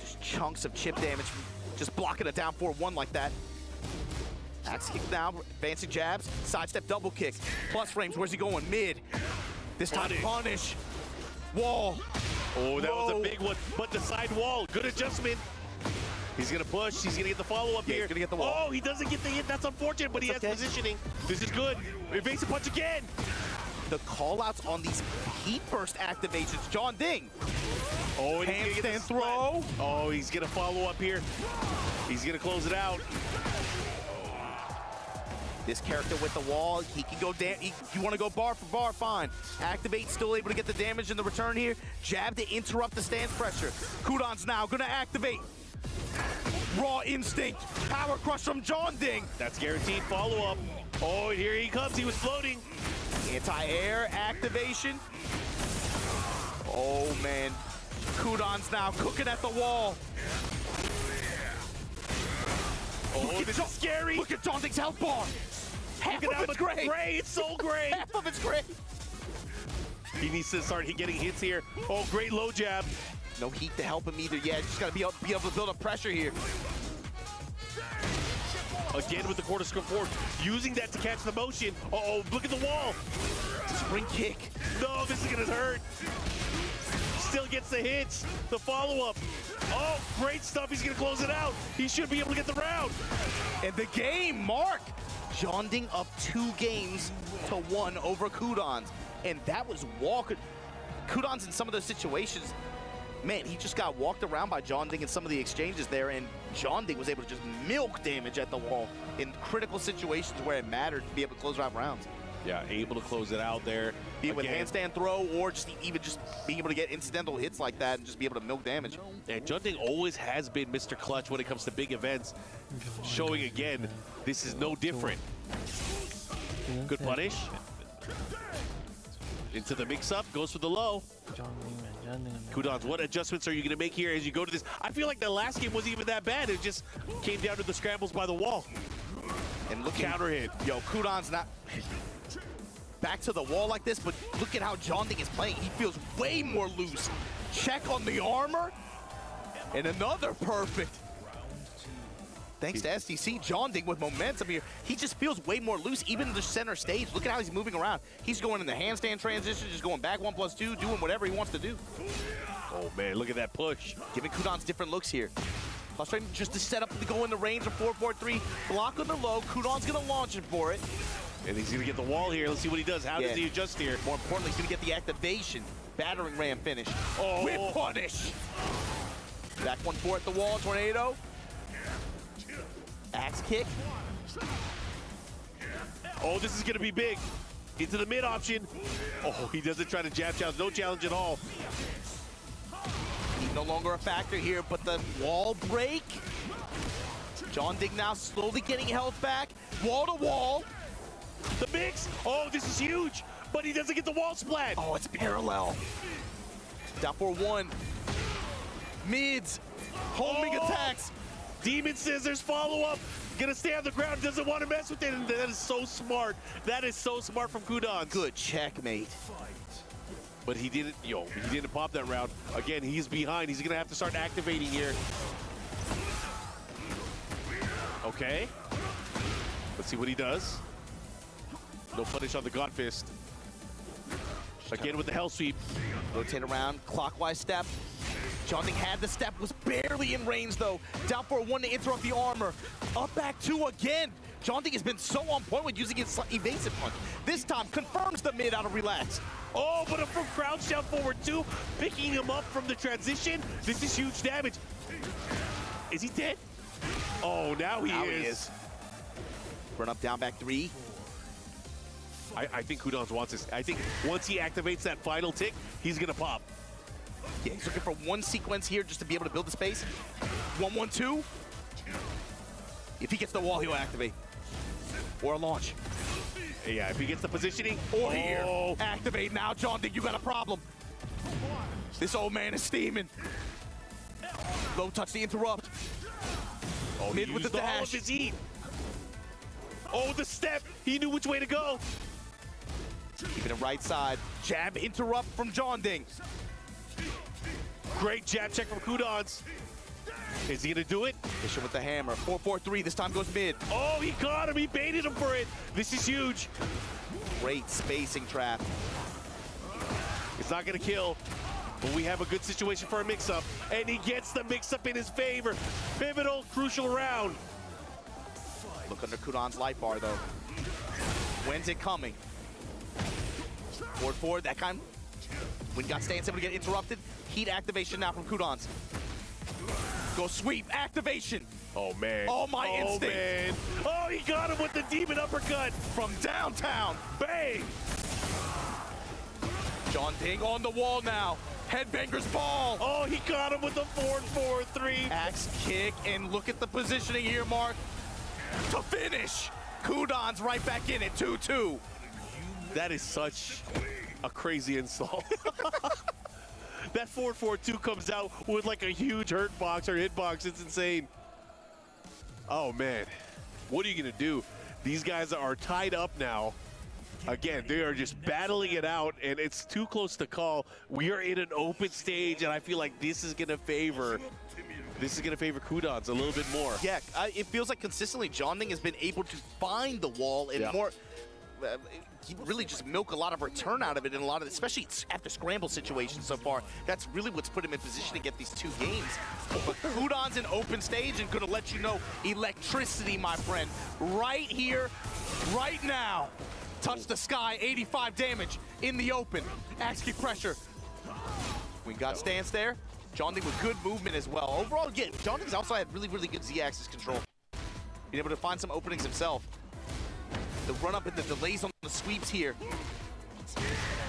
Just chunks of chip damage, just blocking a down 4-1 like that. Axe kick now, advancing jabs, sidestep double kick. Plus frames, where's he going? Mid. This time punish. Wall. Oh, that was a big one, but the side wall, good adjustment. He's gonna push, he's gonna get the follow-up here. He's gonna get the wall. Oh, he doesn't get the hit, that's unfortunate, but he has positioning. This is good. Evasive punch again. The call-outs on these heat burst activations, John Ding. Oh, and handstand throw. Oh, he's gonna follow up here. He's gonna close it out. This character with the wall, he can go down. You want to go bar for bar, fine. Activate, still able to get the damage in the return here. Jab to interrupt the stance pressure. Kudans now gonna activate. Raw instinct, power crush from John Ding. That's guaranteed follow-up. Oh, here he comes, he was floating. Anti-air activation. Oh man, Kudans now cooking at the wall. Oh, this is scary. Look at John Ding's health bar. Half of it's gray. It's so gray. Half of it's gray. He needs to start getting hits here. Oh, great low jab. No heat to help him either yet. Just got to be able to build up pressure here. Again with the quarter scope forward, using that to catch the motion. Uh-oh, look at the wall. Spring kick. No, this is gonna hurt. Still gets the hits, the follow-up. Oh, great stuff, he's gonna close it out. He should be able to get the round. And the game, Mark. Jonding up 2 games to 1 over Kudons. And that was Walker. Kudons in some of those situations, man, he just got walked around by Jonding in some of the exchanges there, and Jonding was able to just milk damage at the wall in critical situations where it mattered to be able to close out rounds. Yeah, able to close it out there. Be it with handstand throw or just even just being able to get incidental hits like that and just be able to milk damage. And Jonding always has been Mr. Clutch when it comes to big events. Showing again, this is no different. Good punish. Into the mix-up, goes for the low. Kudons, what adjustments are you going to make here as you go to this? I feel like the last game wasn't even that bad. It just came down to the scrambles by the wall. And look, counter hit. Yo, Kudons not back to the wall like this, but look at how Jonding is playing. He feels way more loose. Check on the armor. And another perfect. Thanks to SDC, Jonding with momentum here. He just feels way more loose, even in the center stage. Look at how he's moving around. He's going in the handstand transition, just going back 1+2, doing whatever he wants to do. Oh man, look at that push. Giving Kudons different looks here. Frustrating just to set up to go in the range of 4-4-3. Block on the low, Kudon's gonna launch it for it. And he's gonna get the wall here. Let's see what he does. How does he adjust here? More importantly, he's gonna get the activation. Battering ram finish. Oh. Whip punish. Back 1-4 at the wall, tornado. Axe kick. Oh, this is gonna be big. Into the mid option. Oh, he doesn't try to jab challenge. No challenge at all. He's no longer a factor here, but the wall break. Jonding now slowly getting health back. Wall to wall. The mix. Oh, this is huge. But he doesn't get the wall splat. Oh, it's parallel. Down 4-1. Mids. Homing attacks. Demon Scissors follow-up. Gonna stay on the ground. Doesn't want to mess with it. And that is so smart. That is so smart from Kudons. Good checkmate. But he didn't, he didn't pop that round. Again, he's behind. He's gonna have to start activating here. Okay. Let's see what he does. No punish on the God Fist. Again with the Hell Sweep. Rotate around, clockwise step. Jonding had the step, was barely in range though. Down for 1 to interrupt the armor. Up back 2 again. Jonding has been so on point with using his evasive punch. This time confirms the mid out of relax. Oh, but from crouch down forward 2, picking him up from the transition. This is huge damage. Is he dead? Oh, now he is. Run up, down, back 3. I think Kudons wants this. I think once he activates that final tick, he's gonna pop. Yeah, he's looking for 1 sequence here just to be able to build the space. 1-1-2. If he gets the wall, he'll activate. Or a launch. Yeah, if he gets the positioning. Or here. Activate now, Jonding, you got a problem. This old man is steaming. Low touch the interrupt. Oh, mid with the dash. All of his heat. Oh, the step. He knew which way to go. Keeping it right side. Jab interrupt from Jonding. Great jab check from Kudons. Is he gonna do it? Fisher with the hammer. 4-4-3, this time goes mid. Oh, he caught him. He baited him for it. This is huge. Great spacing trap. It's not gonna kill, but we have a good situation for a mix-up. And he gets the mix-up in his favor. Pivotal, crucial round. Look under Kudon's light bar though. When's it coming? Forward, that kind. When got stance able to get interrupted. Heat activation now from Kudons. Go sweep, activation. Oh man. Oh my instinct. Man. Oh, he got him with the demon uppercut. From downtown. Bang. Jonding on the wall now. Headbanger's ball. Oh, he got him with the 4-4-3. Axe kick, and look at the positioning here, Mark. To finish. Kudons right back in it, 2-2. That is such a crazy insult. That 4-4-2 comes out with like a huge hurt box or hitbox. It's insane. Oh man, what are you gonna do? These guys are tied up now. Again, they are just battling it out, and it's too close to call. We are in an open stage, and I feel like this is going to favor Kudons a little bit more. Yeah, it feels like consistently Jonding has been able to find the wall and more. He really just milk a lot of return out of it in a lot of, especially after scramble situations so far. That's really what's put him in position to get these 2 games. But Kudon's in open stage and gonna let you know electricity, my friend. Right here, right now. Touch the sky, 85 damage in the open. Axe kick pressure. We got stance there. Jonding with good movement as well. Overall, again, Jonding's also had really, really good Z-axis control. Being able to find some openings himself. The run-up and the delays on the sweeps here.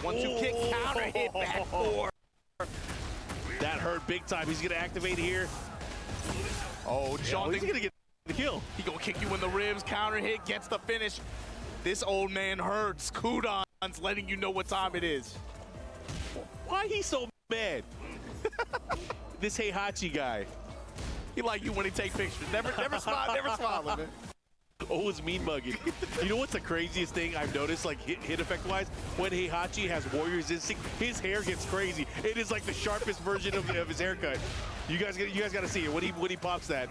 1-2 kick, counter hit, back 4. That hurt big time. He's going to activate here. Oh, Jonding. He's going to get the kill. He going to kick you in the ribs, counter hit, gets the finish. This old man hurts. Kudon's letting you know what time it is. Why he so mad? This Heihachi guy. He like you when he take pictures. Never smiling, man. Always mean mugging. You know what's the craziest thing I've noticed, like hit effect wise? When Heihachi has Warrior's Instinct, his hair gets crazy. It is like the sharpest version of his haircut. You guys got to see it when he pops that.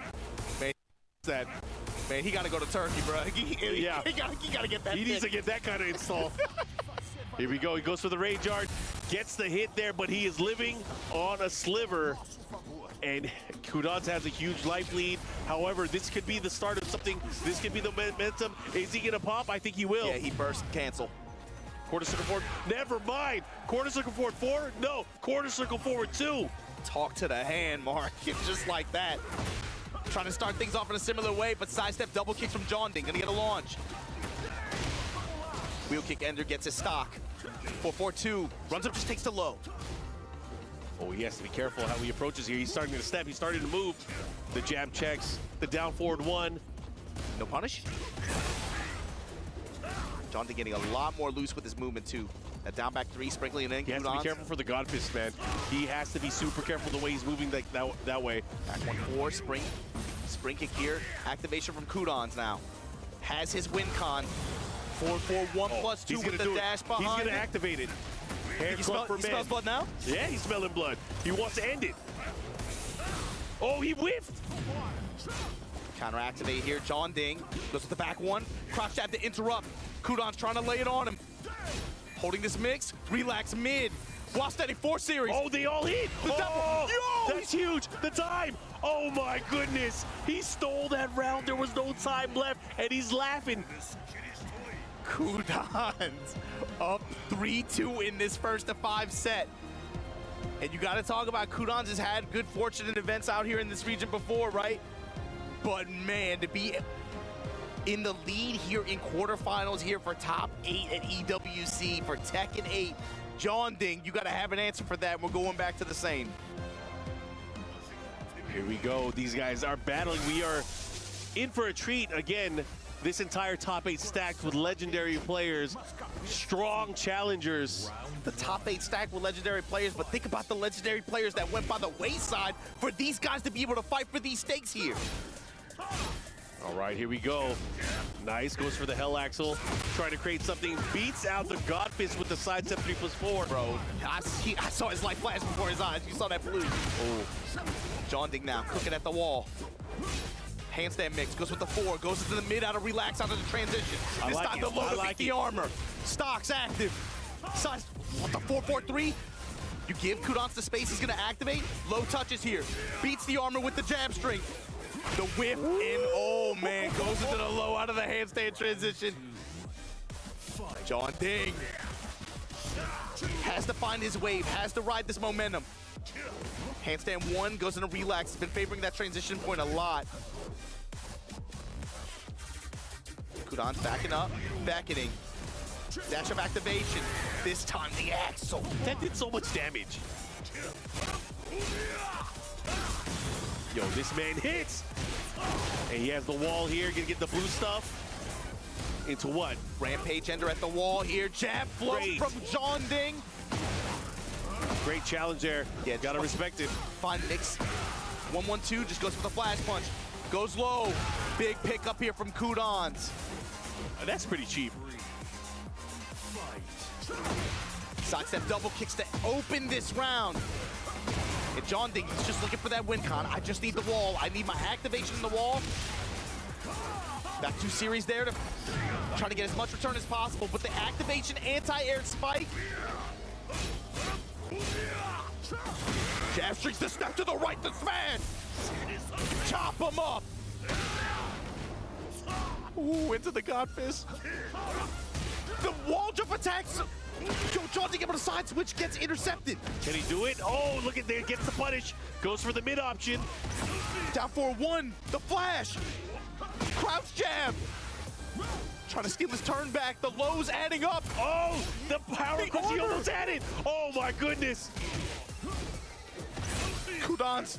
Man, he got to go to Turkey, bro. Yeah, he got to get that. He needs to get that kind of install. Here we go. He goes for the Rage Art, gets the hit there, but he is living on a sliver. And Kudons has a huge life lead. However, this could be the start of something. This could be the momentum. Is he gonna pop? I think he will. Yeah, he burst, cancel. Quarter circle forward. Never mind. Quarter circle forward 4? No. Quarter circle forward 2. Talk to the hand, Mark. Just like that. Trying to start things off in a similar way, but sidestep double kick from Jonding. Gonna get a launch. Wheel kick ender gets his stock. 4-4-2. Runs up, just takes the low. Oh, he has to be careful how he approaches here. He's starting to step. He's starting to move. The jab checks. The down forward 1. No punish. Jonding getting a lot more loose with his movement, too. That down back 3, sprinkling it in. He has to be careful for the God Fist, man. He has to be super careful the way he's moving that way. Back 1-4, spring. Spring kick here. Activation from Kudons now. Has his win con. 4-4-1+2 with the dash behind. He's going to activate it. He smells blood now? Yeah, he's smelling blood. He wants to end it. Oh, he whiffed. Counter activate here. Jonding goes with the back 1. Crouch jab to interrupt. Kudons trying to lay it on him. Holding this mix. Relax mid. While steady 4 series. Oh, they all hit. That's huge. The time. Oh my goodness. He stole that round. There was no time left, and he's laughing. Kudons up 3-2 in this first of 5 set. And you got to talk about Kudons has had good fortune in events out here in this region before, right? But man, to be in the lead here in quarterfinals here for top 8 at EWC for Tekken 8, Jonding, you got to have an answer for that. We're going back to the same. Here we go. These guys are battling. We are in for a treat again. This entire top 8 stacked with legendary players, strong challengers. The top 8 stacked with legendary players, but think about the legendary players that went by the wayside for these guys to be able to fight for these stakes here. All right, here we go. Nice, goes for the Hell Axel. Trying to create something, beats out the God Fist with the side step 3+4. Bro, I saw his life flash before his eyes. You saw that blue. Oh, Jonding now, cooking at the wall. Handstand mix, goes with the 4, goes into the mid, out of relax, out of the transition. This time the low to beat the armor. Stocks active. Size, what the 4-4-3? You give Kudons the space, he's gonna activate. Low touches here. Beats the armor with the jab string. The whip in, oh man, goes into the low out of the handstand transition. Jonding has to find his wave, has to ride this momentum. Handstand 1 goes into relax. He's been favoring that transition point a lot. Kudons backing up, beckoning. Dash of activation. This time the Axel. That did so much damage. Yo, this man hits. And he has the wall here, gonna get the blue stuff. Into what? Rampage ender at the wall here. Jab flow from Jonding. Great challenge there. Yeah, gotta respect it. Fine mix. 1-1-2, just goes for the flash punch. Goes low. Big pickup here from Kudons. That's pretty cheap. Sidestep double kicks to open this round. And John Ding, he's just looking for that win con. I just need the wall. I need my activation in the wall. Back 2 series there to try to get as much return as possible. But the activation anti-air spike. Jab streaks the step to the right to smash. Chop him up. Ooh, into the God Fist. The wall jump attacks. John Ding able to side switch, gets intercepted. Can he do it? Oh, look at there, gets the punish. Goes for the mid option. Down for 1, the flash. Crouch jab. Trying to steal his turn back. The lows adding up. Oh, the power crush he almost had it. Oh my goodness. Kudans.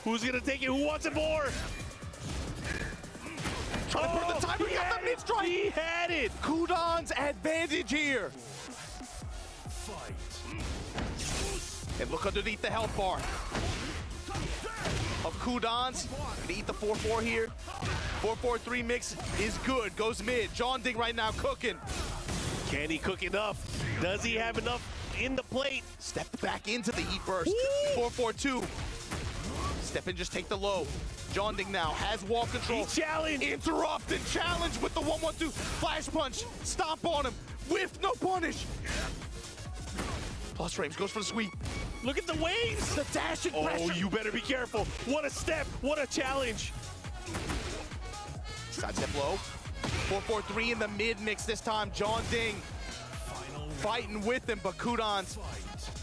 Who's gonna take it? Who wants it more? Trying to burn the timer. He got the mid strike. He had it. Kudans advantage here. And look underneath the health bar of Kudans. Gonna eat the 4-4 here. 4-4-3 mix is good. Goes mid. John Ding right now cooking. Can he cook enough? Does he have enough in the plate? Step back into the heat burst. 4-4-2. Step in, just take the low. John Ding now has wall control. He challenged. Interrupt and challenge with the 1-1-2. Flash punch. Stomp on him. Whiff, no punish. Plus frames, goes for the sweep. Look at the waves. The dashing pressure. Oh, you better be careful. What a step. What a challenge. Sidestep low. 4-4-3 in the mid mix this time. John Ding fighting with him, but Kudans,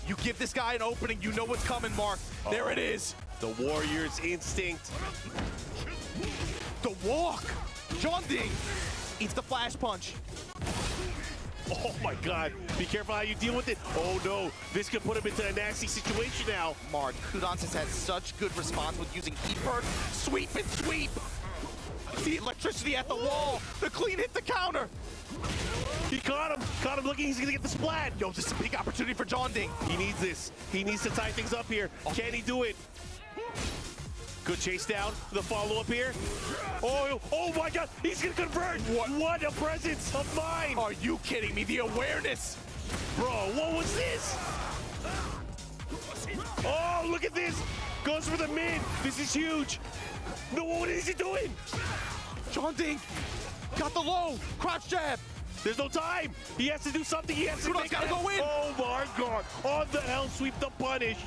you give this guy an opening, you know what's coming, Mark. There it is. The Warrior's instinct. The walk. John Ding eats the flash punch. Oh my God, be careful how you deal with it. Oh no, this could put him into a nasty situation now. Mark, Kudans has had such good response with using heat burst. Sweep and sweep. The electricity at the wall. The clean hit the counter. He caught him looking, he's gonna get the splat. Yo, this is a big opportunity for John Ding. He needs this. He needs to tie things up here. Can he do it? Good chase down, the follow-up here. Oh my God, he's gonna convert. What a presence of mind. Are you kidding me? The awareness. Bro, what was this? Oh, look at this. Goes for the mid. This is huge. No, what is he doing? John Ding got the low. Crouch jab. There's no time. He has to do something. He has to make gotta go in. Oh my God. On the L sweep, the punish.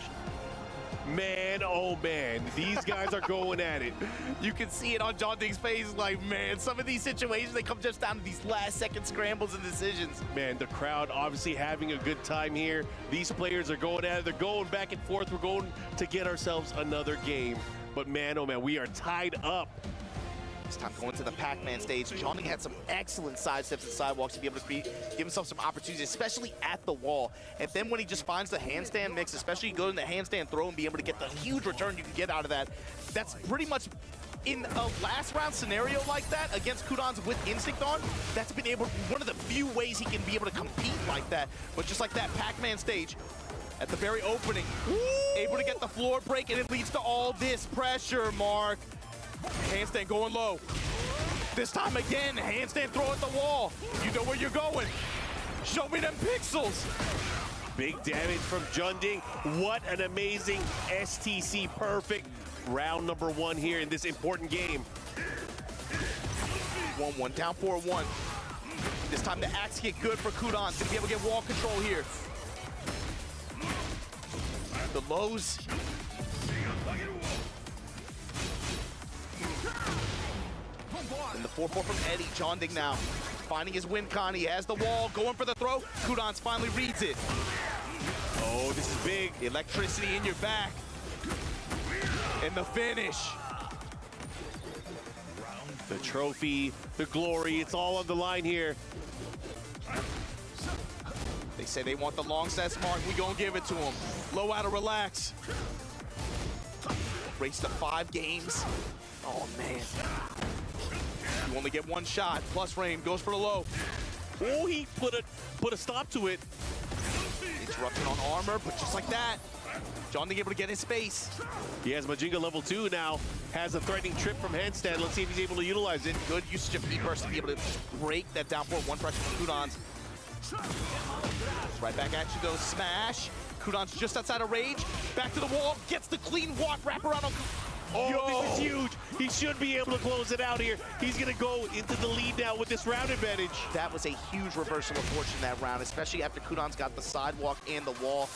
Man, oh man, these guys are going at it. You can see it on John Ding's face, like, man, some of these situations, they come just down to these last-second scrambles and decisions. Man, the crowd obviously having a good time here. These players are going at it. They're going back and forth. We're going to get ourselves another game. But man, oh man, we are tied up. This time going to the Pac-Man stage. John Ding had some excellent sidesteps and sidewalks to be able to give himself some opportunities, especially at the wall. And then when he just finds the handstand mix, especially you go in the handstand throw and be able to get the huge return you can get out of that, that's pretty much in a last round scenario like that against Kudans with instinct on, that's been able, one of the few ways he can be able to compete like that. But just like that Pac-Man stage, at the very opening, able to get the floor break, and it leads to all this pressure, Mark. Handstand going low. This time again, handstand throw at the wall. You know where you're going. Show me them pixels. Big damage from John Ding. What an amazing STC perfect round number 1 here in this important game. 1-1, down 4-1. This time the axe get good for Kudans. Gonna be able to get wall control here. The lows. And the 4-4 from Eddie. John Ding now finding his win con. He has the wall, going for the throw. Kudans finally reads it. Oh, this is big. Electricity in your back. And the finish. The trophy, the glory, it's all on the line here. They say they want the long sets, Mark. We gonna give it to them. Low out of relax. Race to 5 games. Oh, man. You only get 1 shot. Plus frame goes for the low. Oh, he put a stop to it. Interruption on armor, but just like that, John Ding able to get his space. He has Majinga level 2 now. Has a threatening trip from handstand. Let's see if he's able to utilize it. Good usage of heat burst to be able to break that down 4-1 pressure from Kudans. Right back at you goes Smash. Kudon's just outside of range. Back to the wall. Gets the clean walk. Wrap around on. Oh, this is huge. He should be able to close it out here. He's going to go into the lead now with this round advantage. That was a huge reversal of fortune that round, especially after Kudon's got the sidewalk and the wall.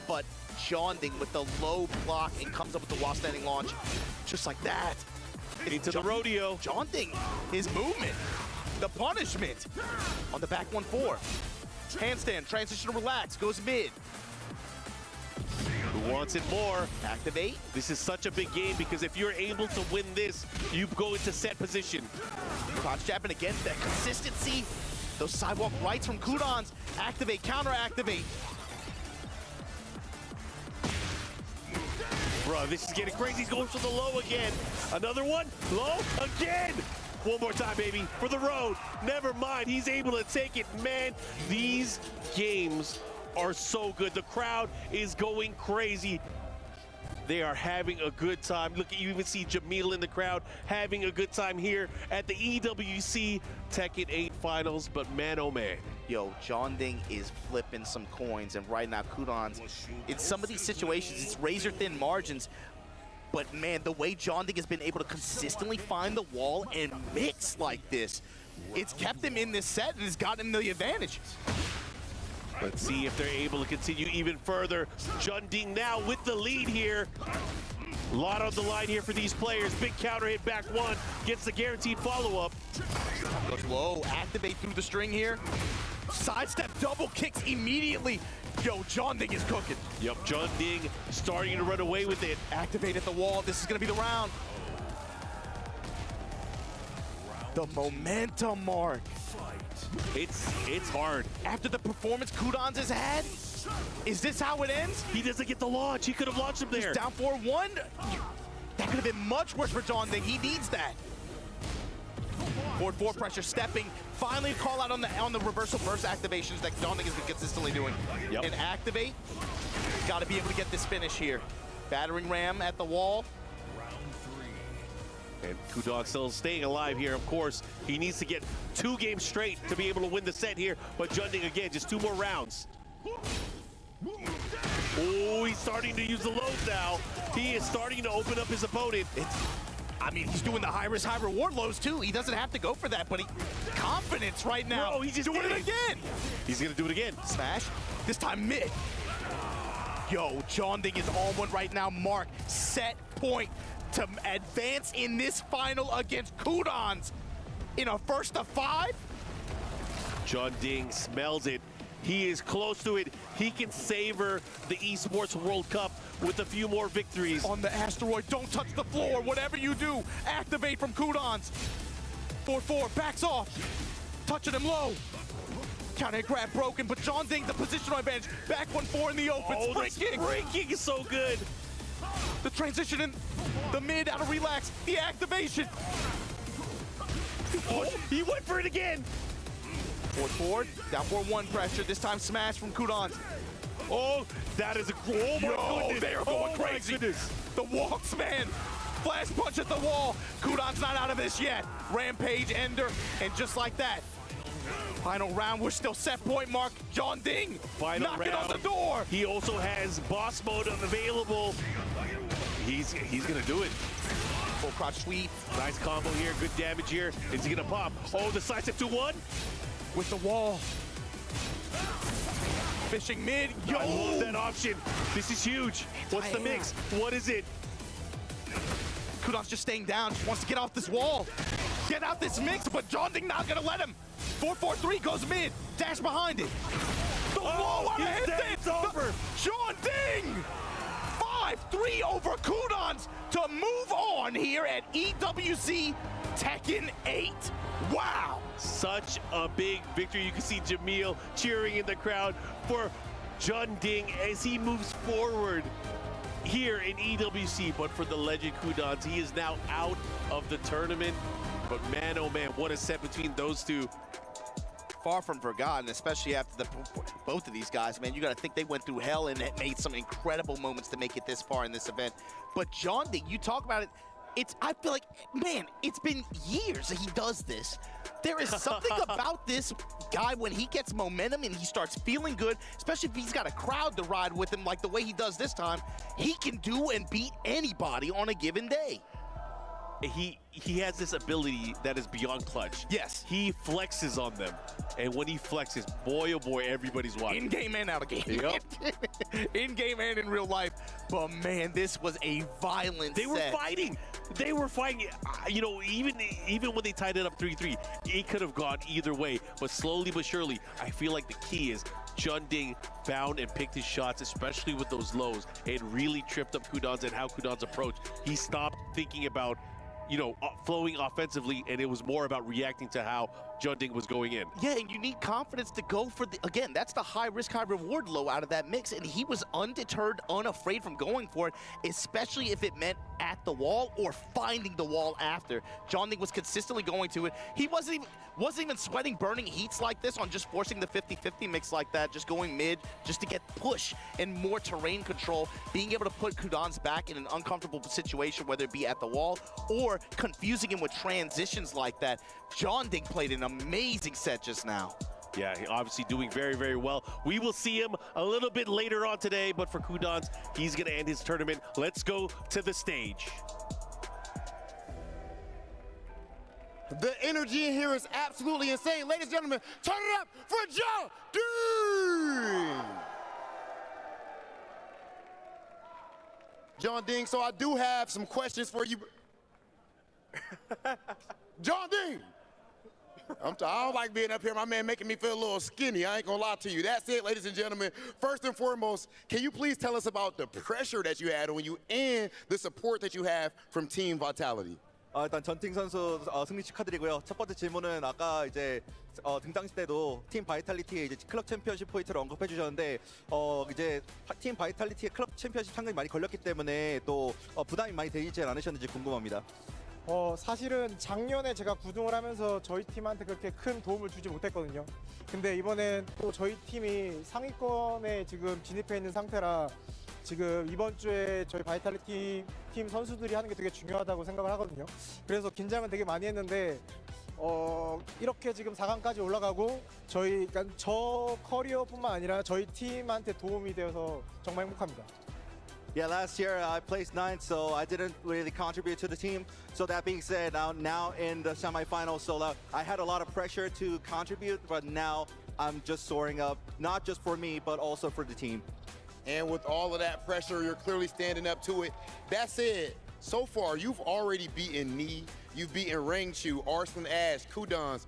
But Jonding with the low block and comes up with the wall standing launch. Just like that. Into the rodeo. Jonding, his movement. The punishment. On the back 1-4. Handstand, transition to relax, goes mid. Who wants it more? Activate. This is such a big game because if you're able to win this, you go into set position. Crotch jabbing again, that consistency. Those sidewalk rights from Kudon's. Activate, counter activate. Bro, this is getting crazy. He's going for the low again. Another one, low again. One more time, baby, for the road. Never mind, he's able to take it. Man, these games are so good. The crowd is going crazy. They are having a good time. Look, you even see Jamil in the crowd having a good time here at the EWC Tekken 8 Finals. But man, oh man. Yo, Jonding is flipping some coins, and right now Kudon's, in some of these situations, it's razor-thin margins. But man, the way Jonding has been able to consistently find the wall and mix like this, it's kept him in this set and has gotten him the advantage. Let's see if they're able to continue even further. Jonding now with the lead here. A lot on the line here for these players. Big counter hit back one. Gets the guaranteed follow-up. Goes low, activate through the string here. Sidestep double kicks immediately. Yo, Jonding is cooking. Yep, Jonding starting to run away with it. Activate at the wall. This is going to be the round. The momentum mark. It's hard. After the performance Kudon's has had, is this how it ends? He doesn't get the launch. He could have launched him there. He's down 4-1. That could have been much worse for Jonding. He needs that. Forward 4 pressure stepping. Finally call out on the reversal burst activations that Jonding has been consistently doing. Yep. And activate. Got to be able to get this finish here. Battering ram at the wall. And Kudon still staying alive here, of course. He needs to get 2 games straight to be able to win the set here. But Jonding, again, just 2 more rounds. Oh, he's starting to use the loads now. He is starting to open up his opponent. I mean, he's doing the high risk, high reward lows too. He doesn't have to go for that, but confidence right now. Bro, he's just doing it again. He's gonna do it again. Smash, this time mid. Yo, Jonding is on one right now. Mark, set point to advance in this final against Kudon's in a 1st-to-5. Jonding smells it. He is close to it. He can savor the Esports World Cup with a few more victories. On the asteroid, don't touch the floor. Whatever you do, activate from Kudon's. 4-4, backs off. Touching him low. Counter grab broken, but Jonding, the positional advantage. Back 1-4 in the open. Oh, Spring kick. The spring kick is so good. The transition in the mid out of relax. The activation. Oh, he went for it again. Forward, down 4-1 pressure. This time smash from Kudon's. Oh, that is a... Oh, my goodness. They are going crazy. The walks, man. Flash punch at the wall. Kudon's not out of this yet. Rampage ender, and just like that. Final round, we're still set point mark. Jonding, knocking on the door. He also has boss mode available. He's gonna do it. Full crotch sweep. Nice combo here, good damage here. Is he gonna pop? Oh, the sidestep 2-1. With the wall. Fishing mid. Yo! I love that option. This is huge. What's the mix? What is it? Kudon's just staying down. Just wants to get off this wall. Get out this mix, but Jonding not gonna let him. 4-4-3 goes mid. Dash behind it. The wall on It's over. Jonding! 5-3 over Kudon's to move on here at EWC Tekken 8. Wow! Such a big victory. You can see Jamil cheering in the crowd for Jonding as he moves forward here in EWC. But for the legend Kudon's, he is now out of the tournament. But man, oh man, what a set between those two. Far from forgotten, especially after both of these guys, man. You got to think they went through hell and made some incredible moments to make it this far in this event. But Jonding, you talk about it, I feel like, man, it's been years that he does this. There is something about this guy when he gets momentum and he starts feeling good, especially if he's got a crowd to ride with him like the way he does this time, he can do and beat anybody on a given day. He has this ability that is beyond clutch. Yes. He flexes on them. And when he flexes, boy, oh boy, everybody's watching. In-game and out of game. Yep. In-game and in real life. But, man, this was a violent They were set. fighting. They were fighting. You know, even when they tied it up 3-3, it could have gone either way. But slowly but surely, I feel like the key is Junding found and picked his shots, especially with those lows, and really tripped up Kudans and how Kudans approached. He stopped thinking about, you know, flowing offensively, and it was more about reacting to how Junding was going in. Yeah, and you need confidence to go for the, again, that's the high risk, high reward low out of that mix, and he was undeterred, unafraid from going for it, especially if it meant at the wall or finding the wall after. Junding was consistently going to it. He wasn't even sweating burning heats like this on just forcing the 50-50 mix like that, just going mid, just to get push and more terrain control, being able to put Kudans back in an uncomfortable situation, whether it be at the wall or confusing him with transitions like that. Junding played an amazing set just now. Yeah, he obviously doing very, very well. We will see him a little bit later on today, but for Kudans, he's going to end his tournament. Let's go to the stage. The energy in here is absolutely insane. Ladies and gentlemen, turn it up for Junding! Junding, so I do have some questions for you. Junding! I don't like being up here. My man making me feel a little skinny. I ain't gonna lie to you. That's it, ladies and gentlemen. First and foremost, can you please tell us about the pressure that you had on you and the support that you have from Team Vitality? 일단 전팅 선수 승리 축하드리고요. 첫 번째 질문은 아까 이제 등장시 때도 팀 바이탈리티의 이제 클럽 챔피언십 포인트를 언급해 주셨는데 이제 팀 바이탈리티의 클럽 챔피언십 상금이 많이 걸렸기 때문에 또 부담이 많이 되지 않으셨는지 궁금합니다. 사실은 작년에 제가 구등을 하면서 저희 팀한테 그렇게 큰 도움을 주지 못했거든요. 근데 이번엔 또 저희 팀이 상위권에 지금 진입해 있는 상태라 지금 이번 주에 저희 바이탈리티 팀 선수들이 하는 게 되게 중요하다고 생각을 하거든요. 그래서 긴장은 되게 많이 했는데 이렇게 지금 4강까지 올라가고 그러니까 저 커리어뿐만 아니라 저희 팀한테 도움이 되어서 정말 행복합니다. Yeah, last year I placed 9th, so I didn't really contribute to the team. So that being said, now in the semifinals, so I had a lot of pressure to contribute, but now I'm just soaring up, not just for me, but also for the team. And with all of that pressure, you're clearly standing up to it. That said, so far, you've already beaten Knee, you've beaten Rangchu, Arslan Ash, Kudans.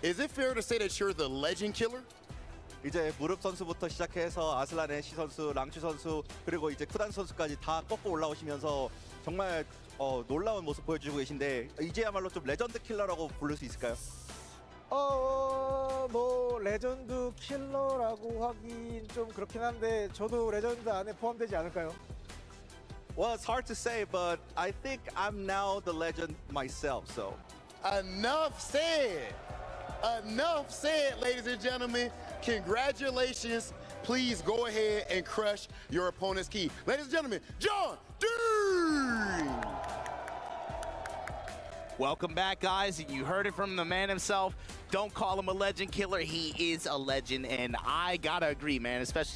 Is it fair to say that you're the legend killer? 이제 무릎 선수부터 시작해서 아슬란 애쉬 선수, 랑추 선수, 그리고 이제 쿠단 선수까지 다 꺾고 올라오시면서 정말 놀라운 모습 보여주고 계신데 이제야말로 좀 레전드 킬러라고 부를 수 있을까요? 뭐 레전드 킬러라고 하긴 좀 그렇긴 한데 저도 레전드 안에 포함되지 않을까요? Well, it's hard to say, but I think I'm now the legend myself, so. Enough said. Enough said, ladies and gentlemen. Congratulations. Please go ahead and crush your opponent's key. Ladies and gentlemen, Junding! Welcome back, guys. You heard it from the man himself. Don't call him a legend killer. He is a legend, and I gotta agree, man, especially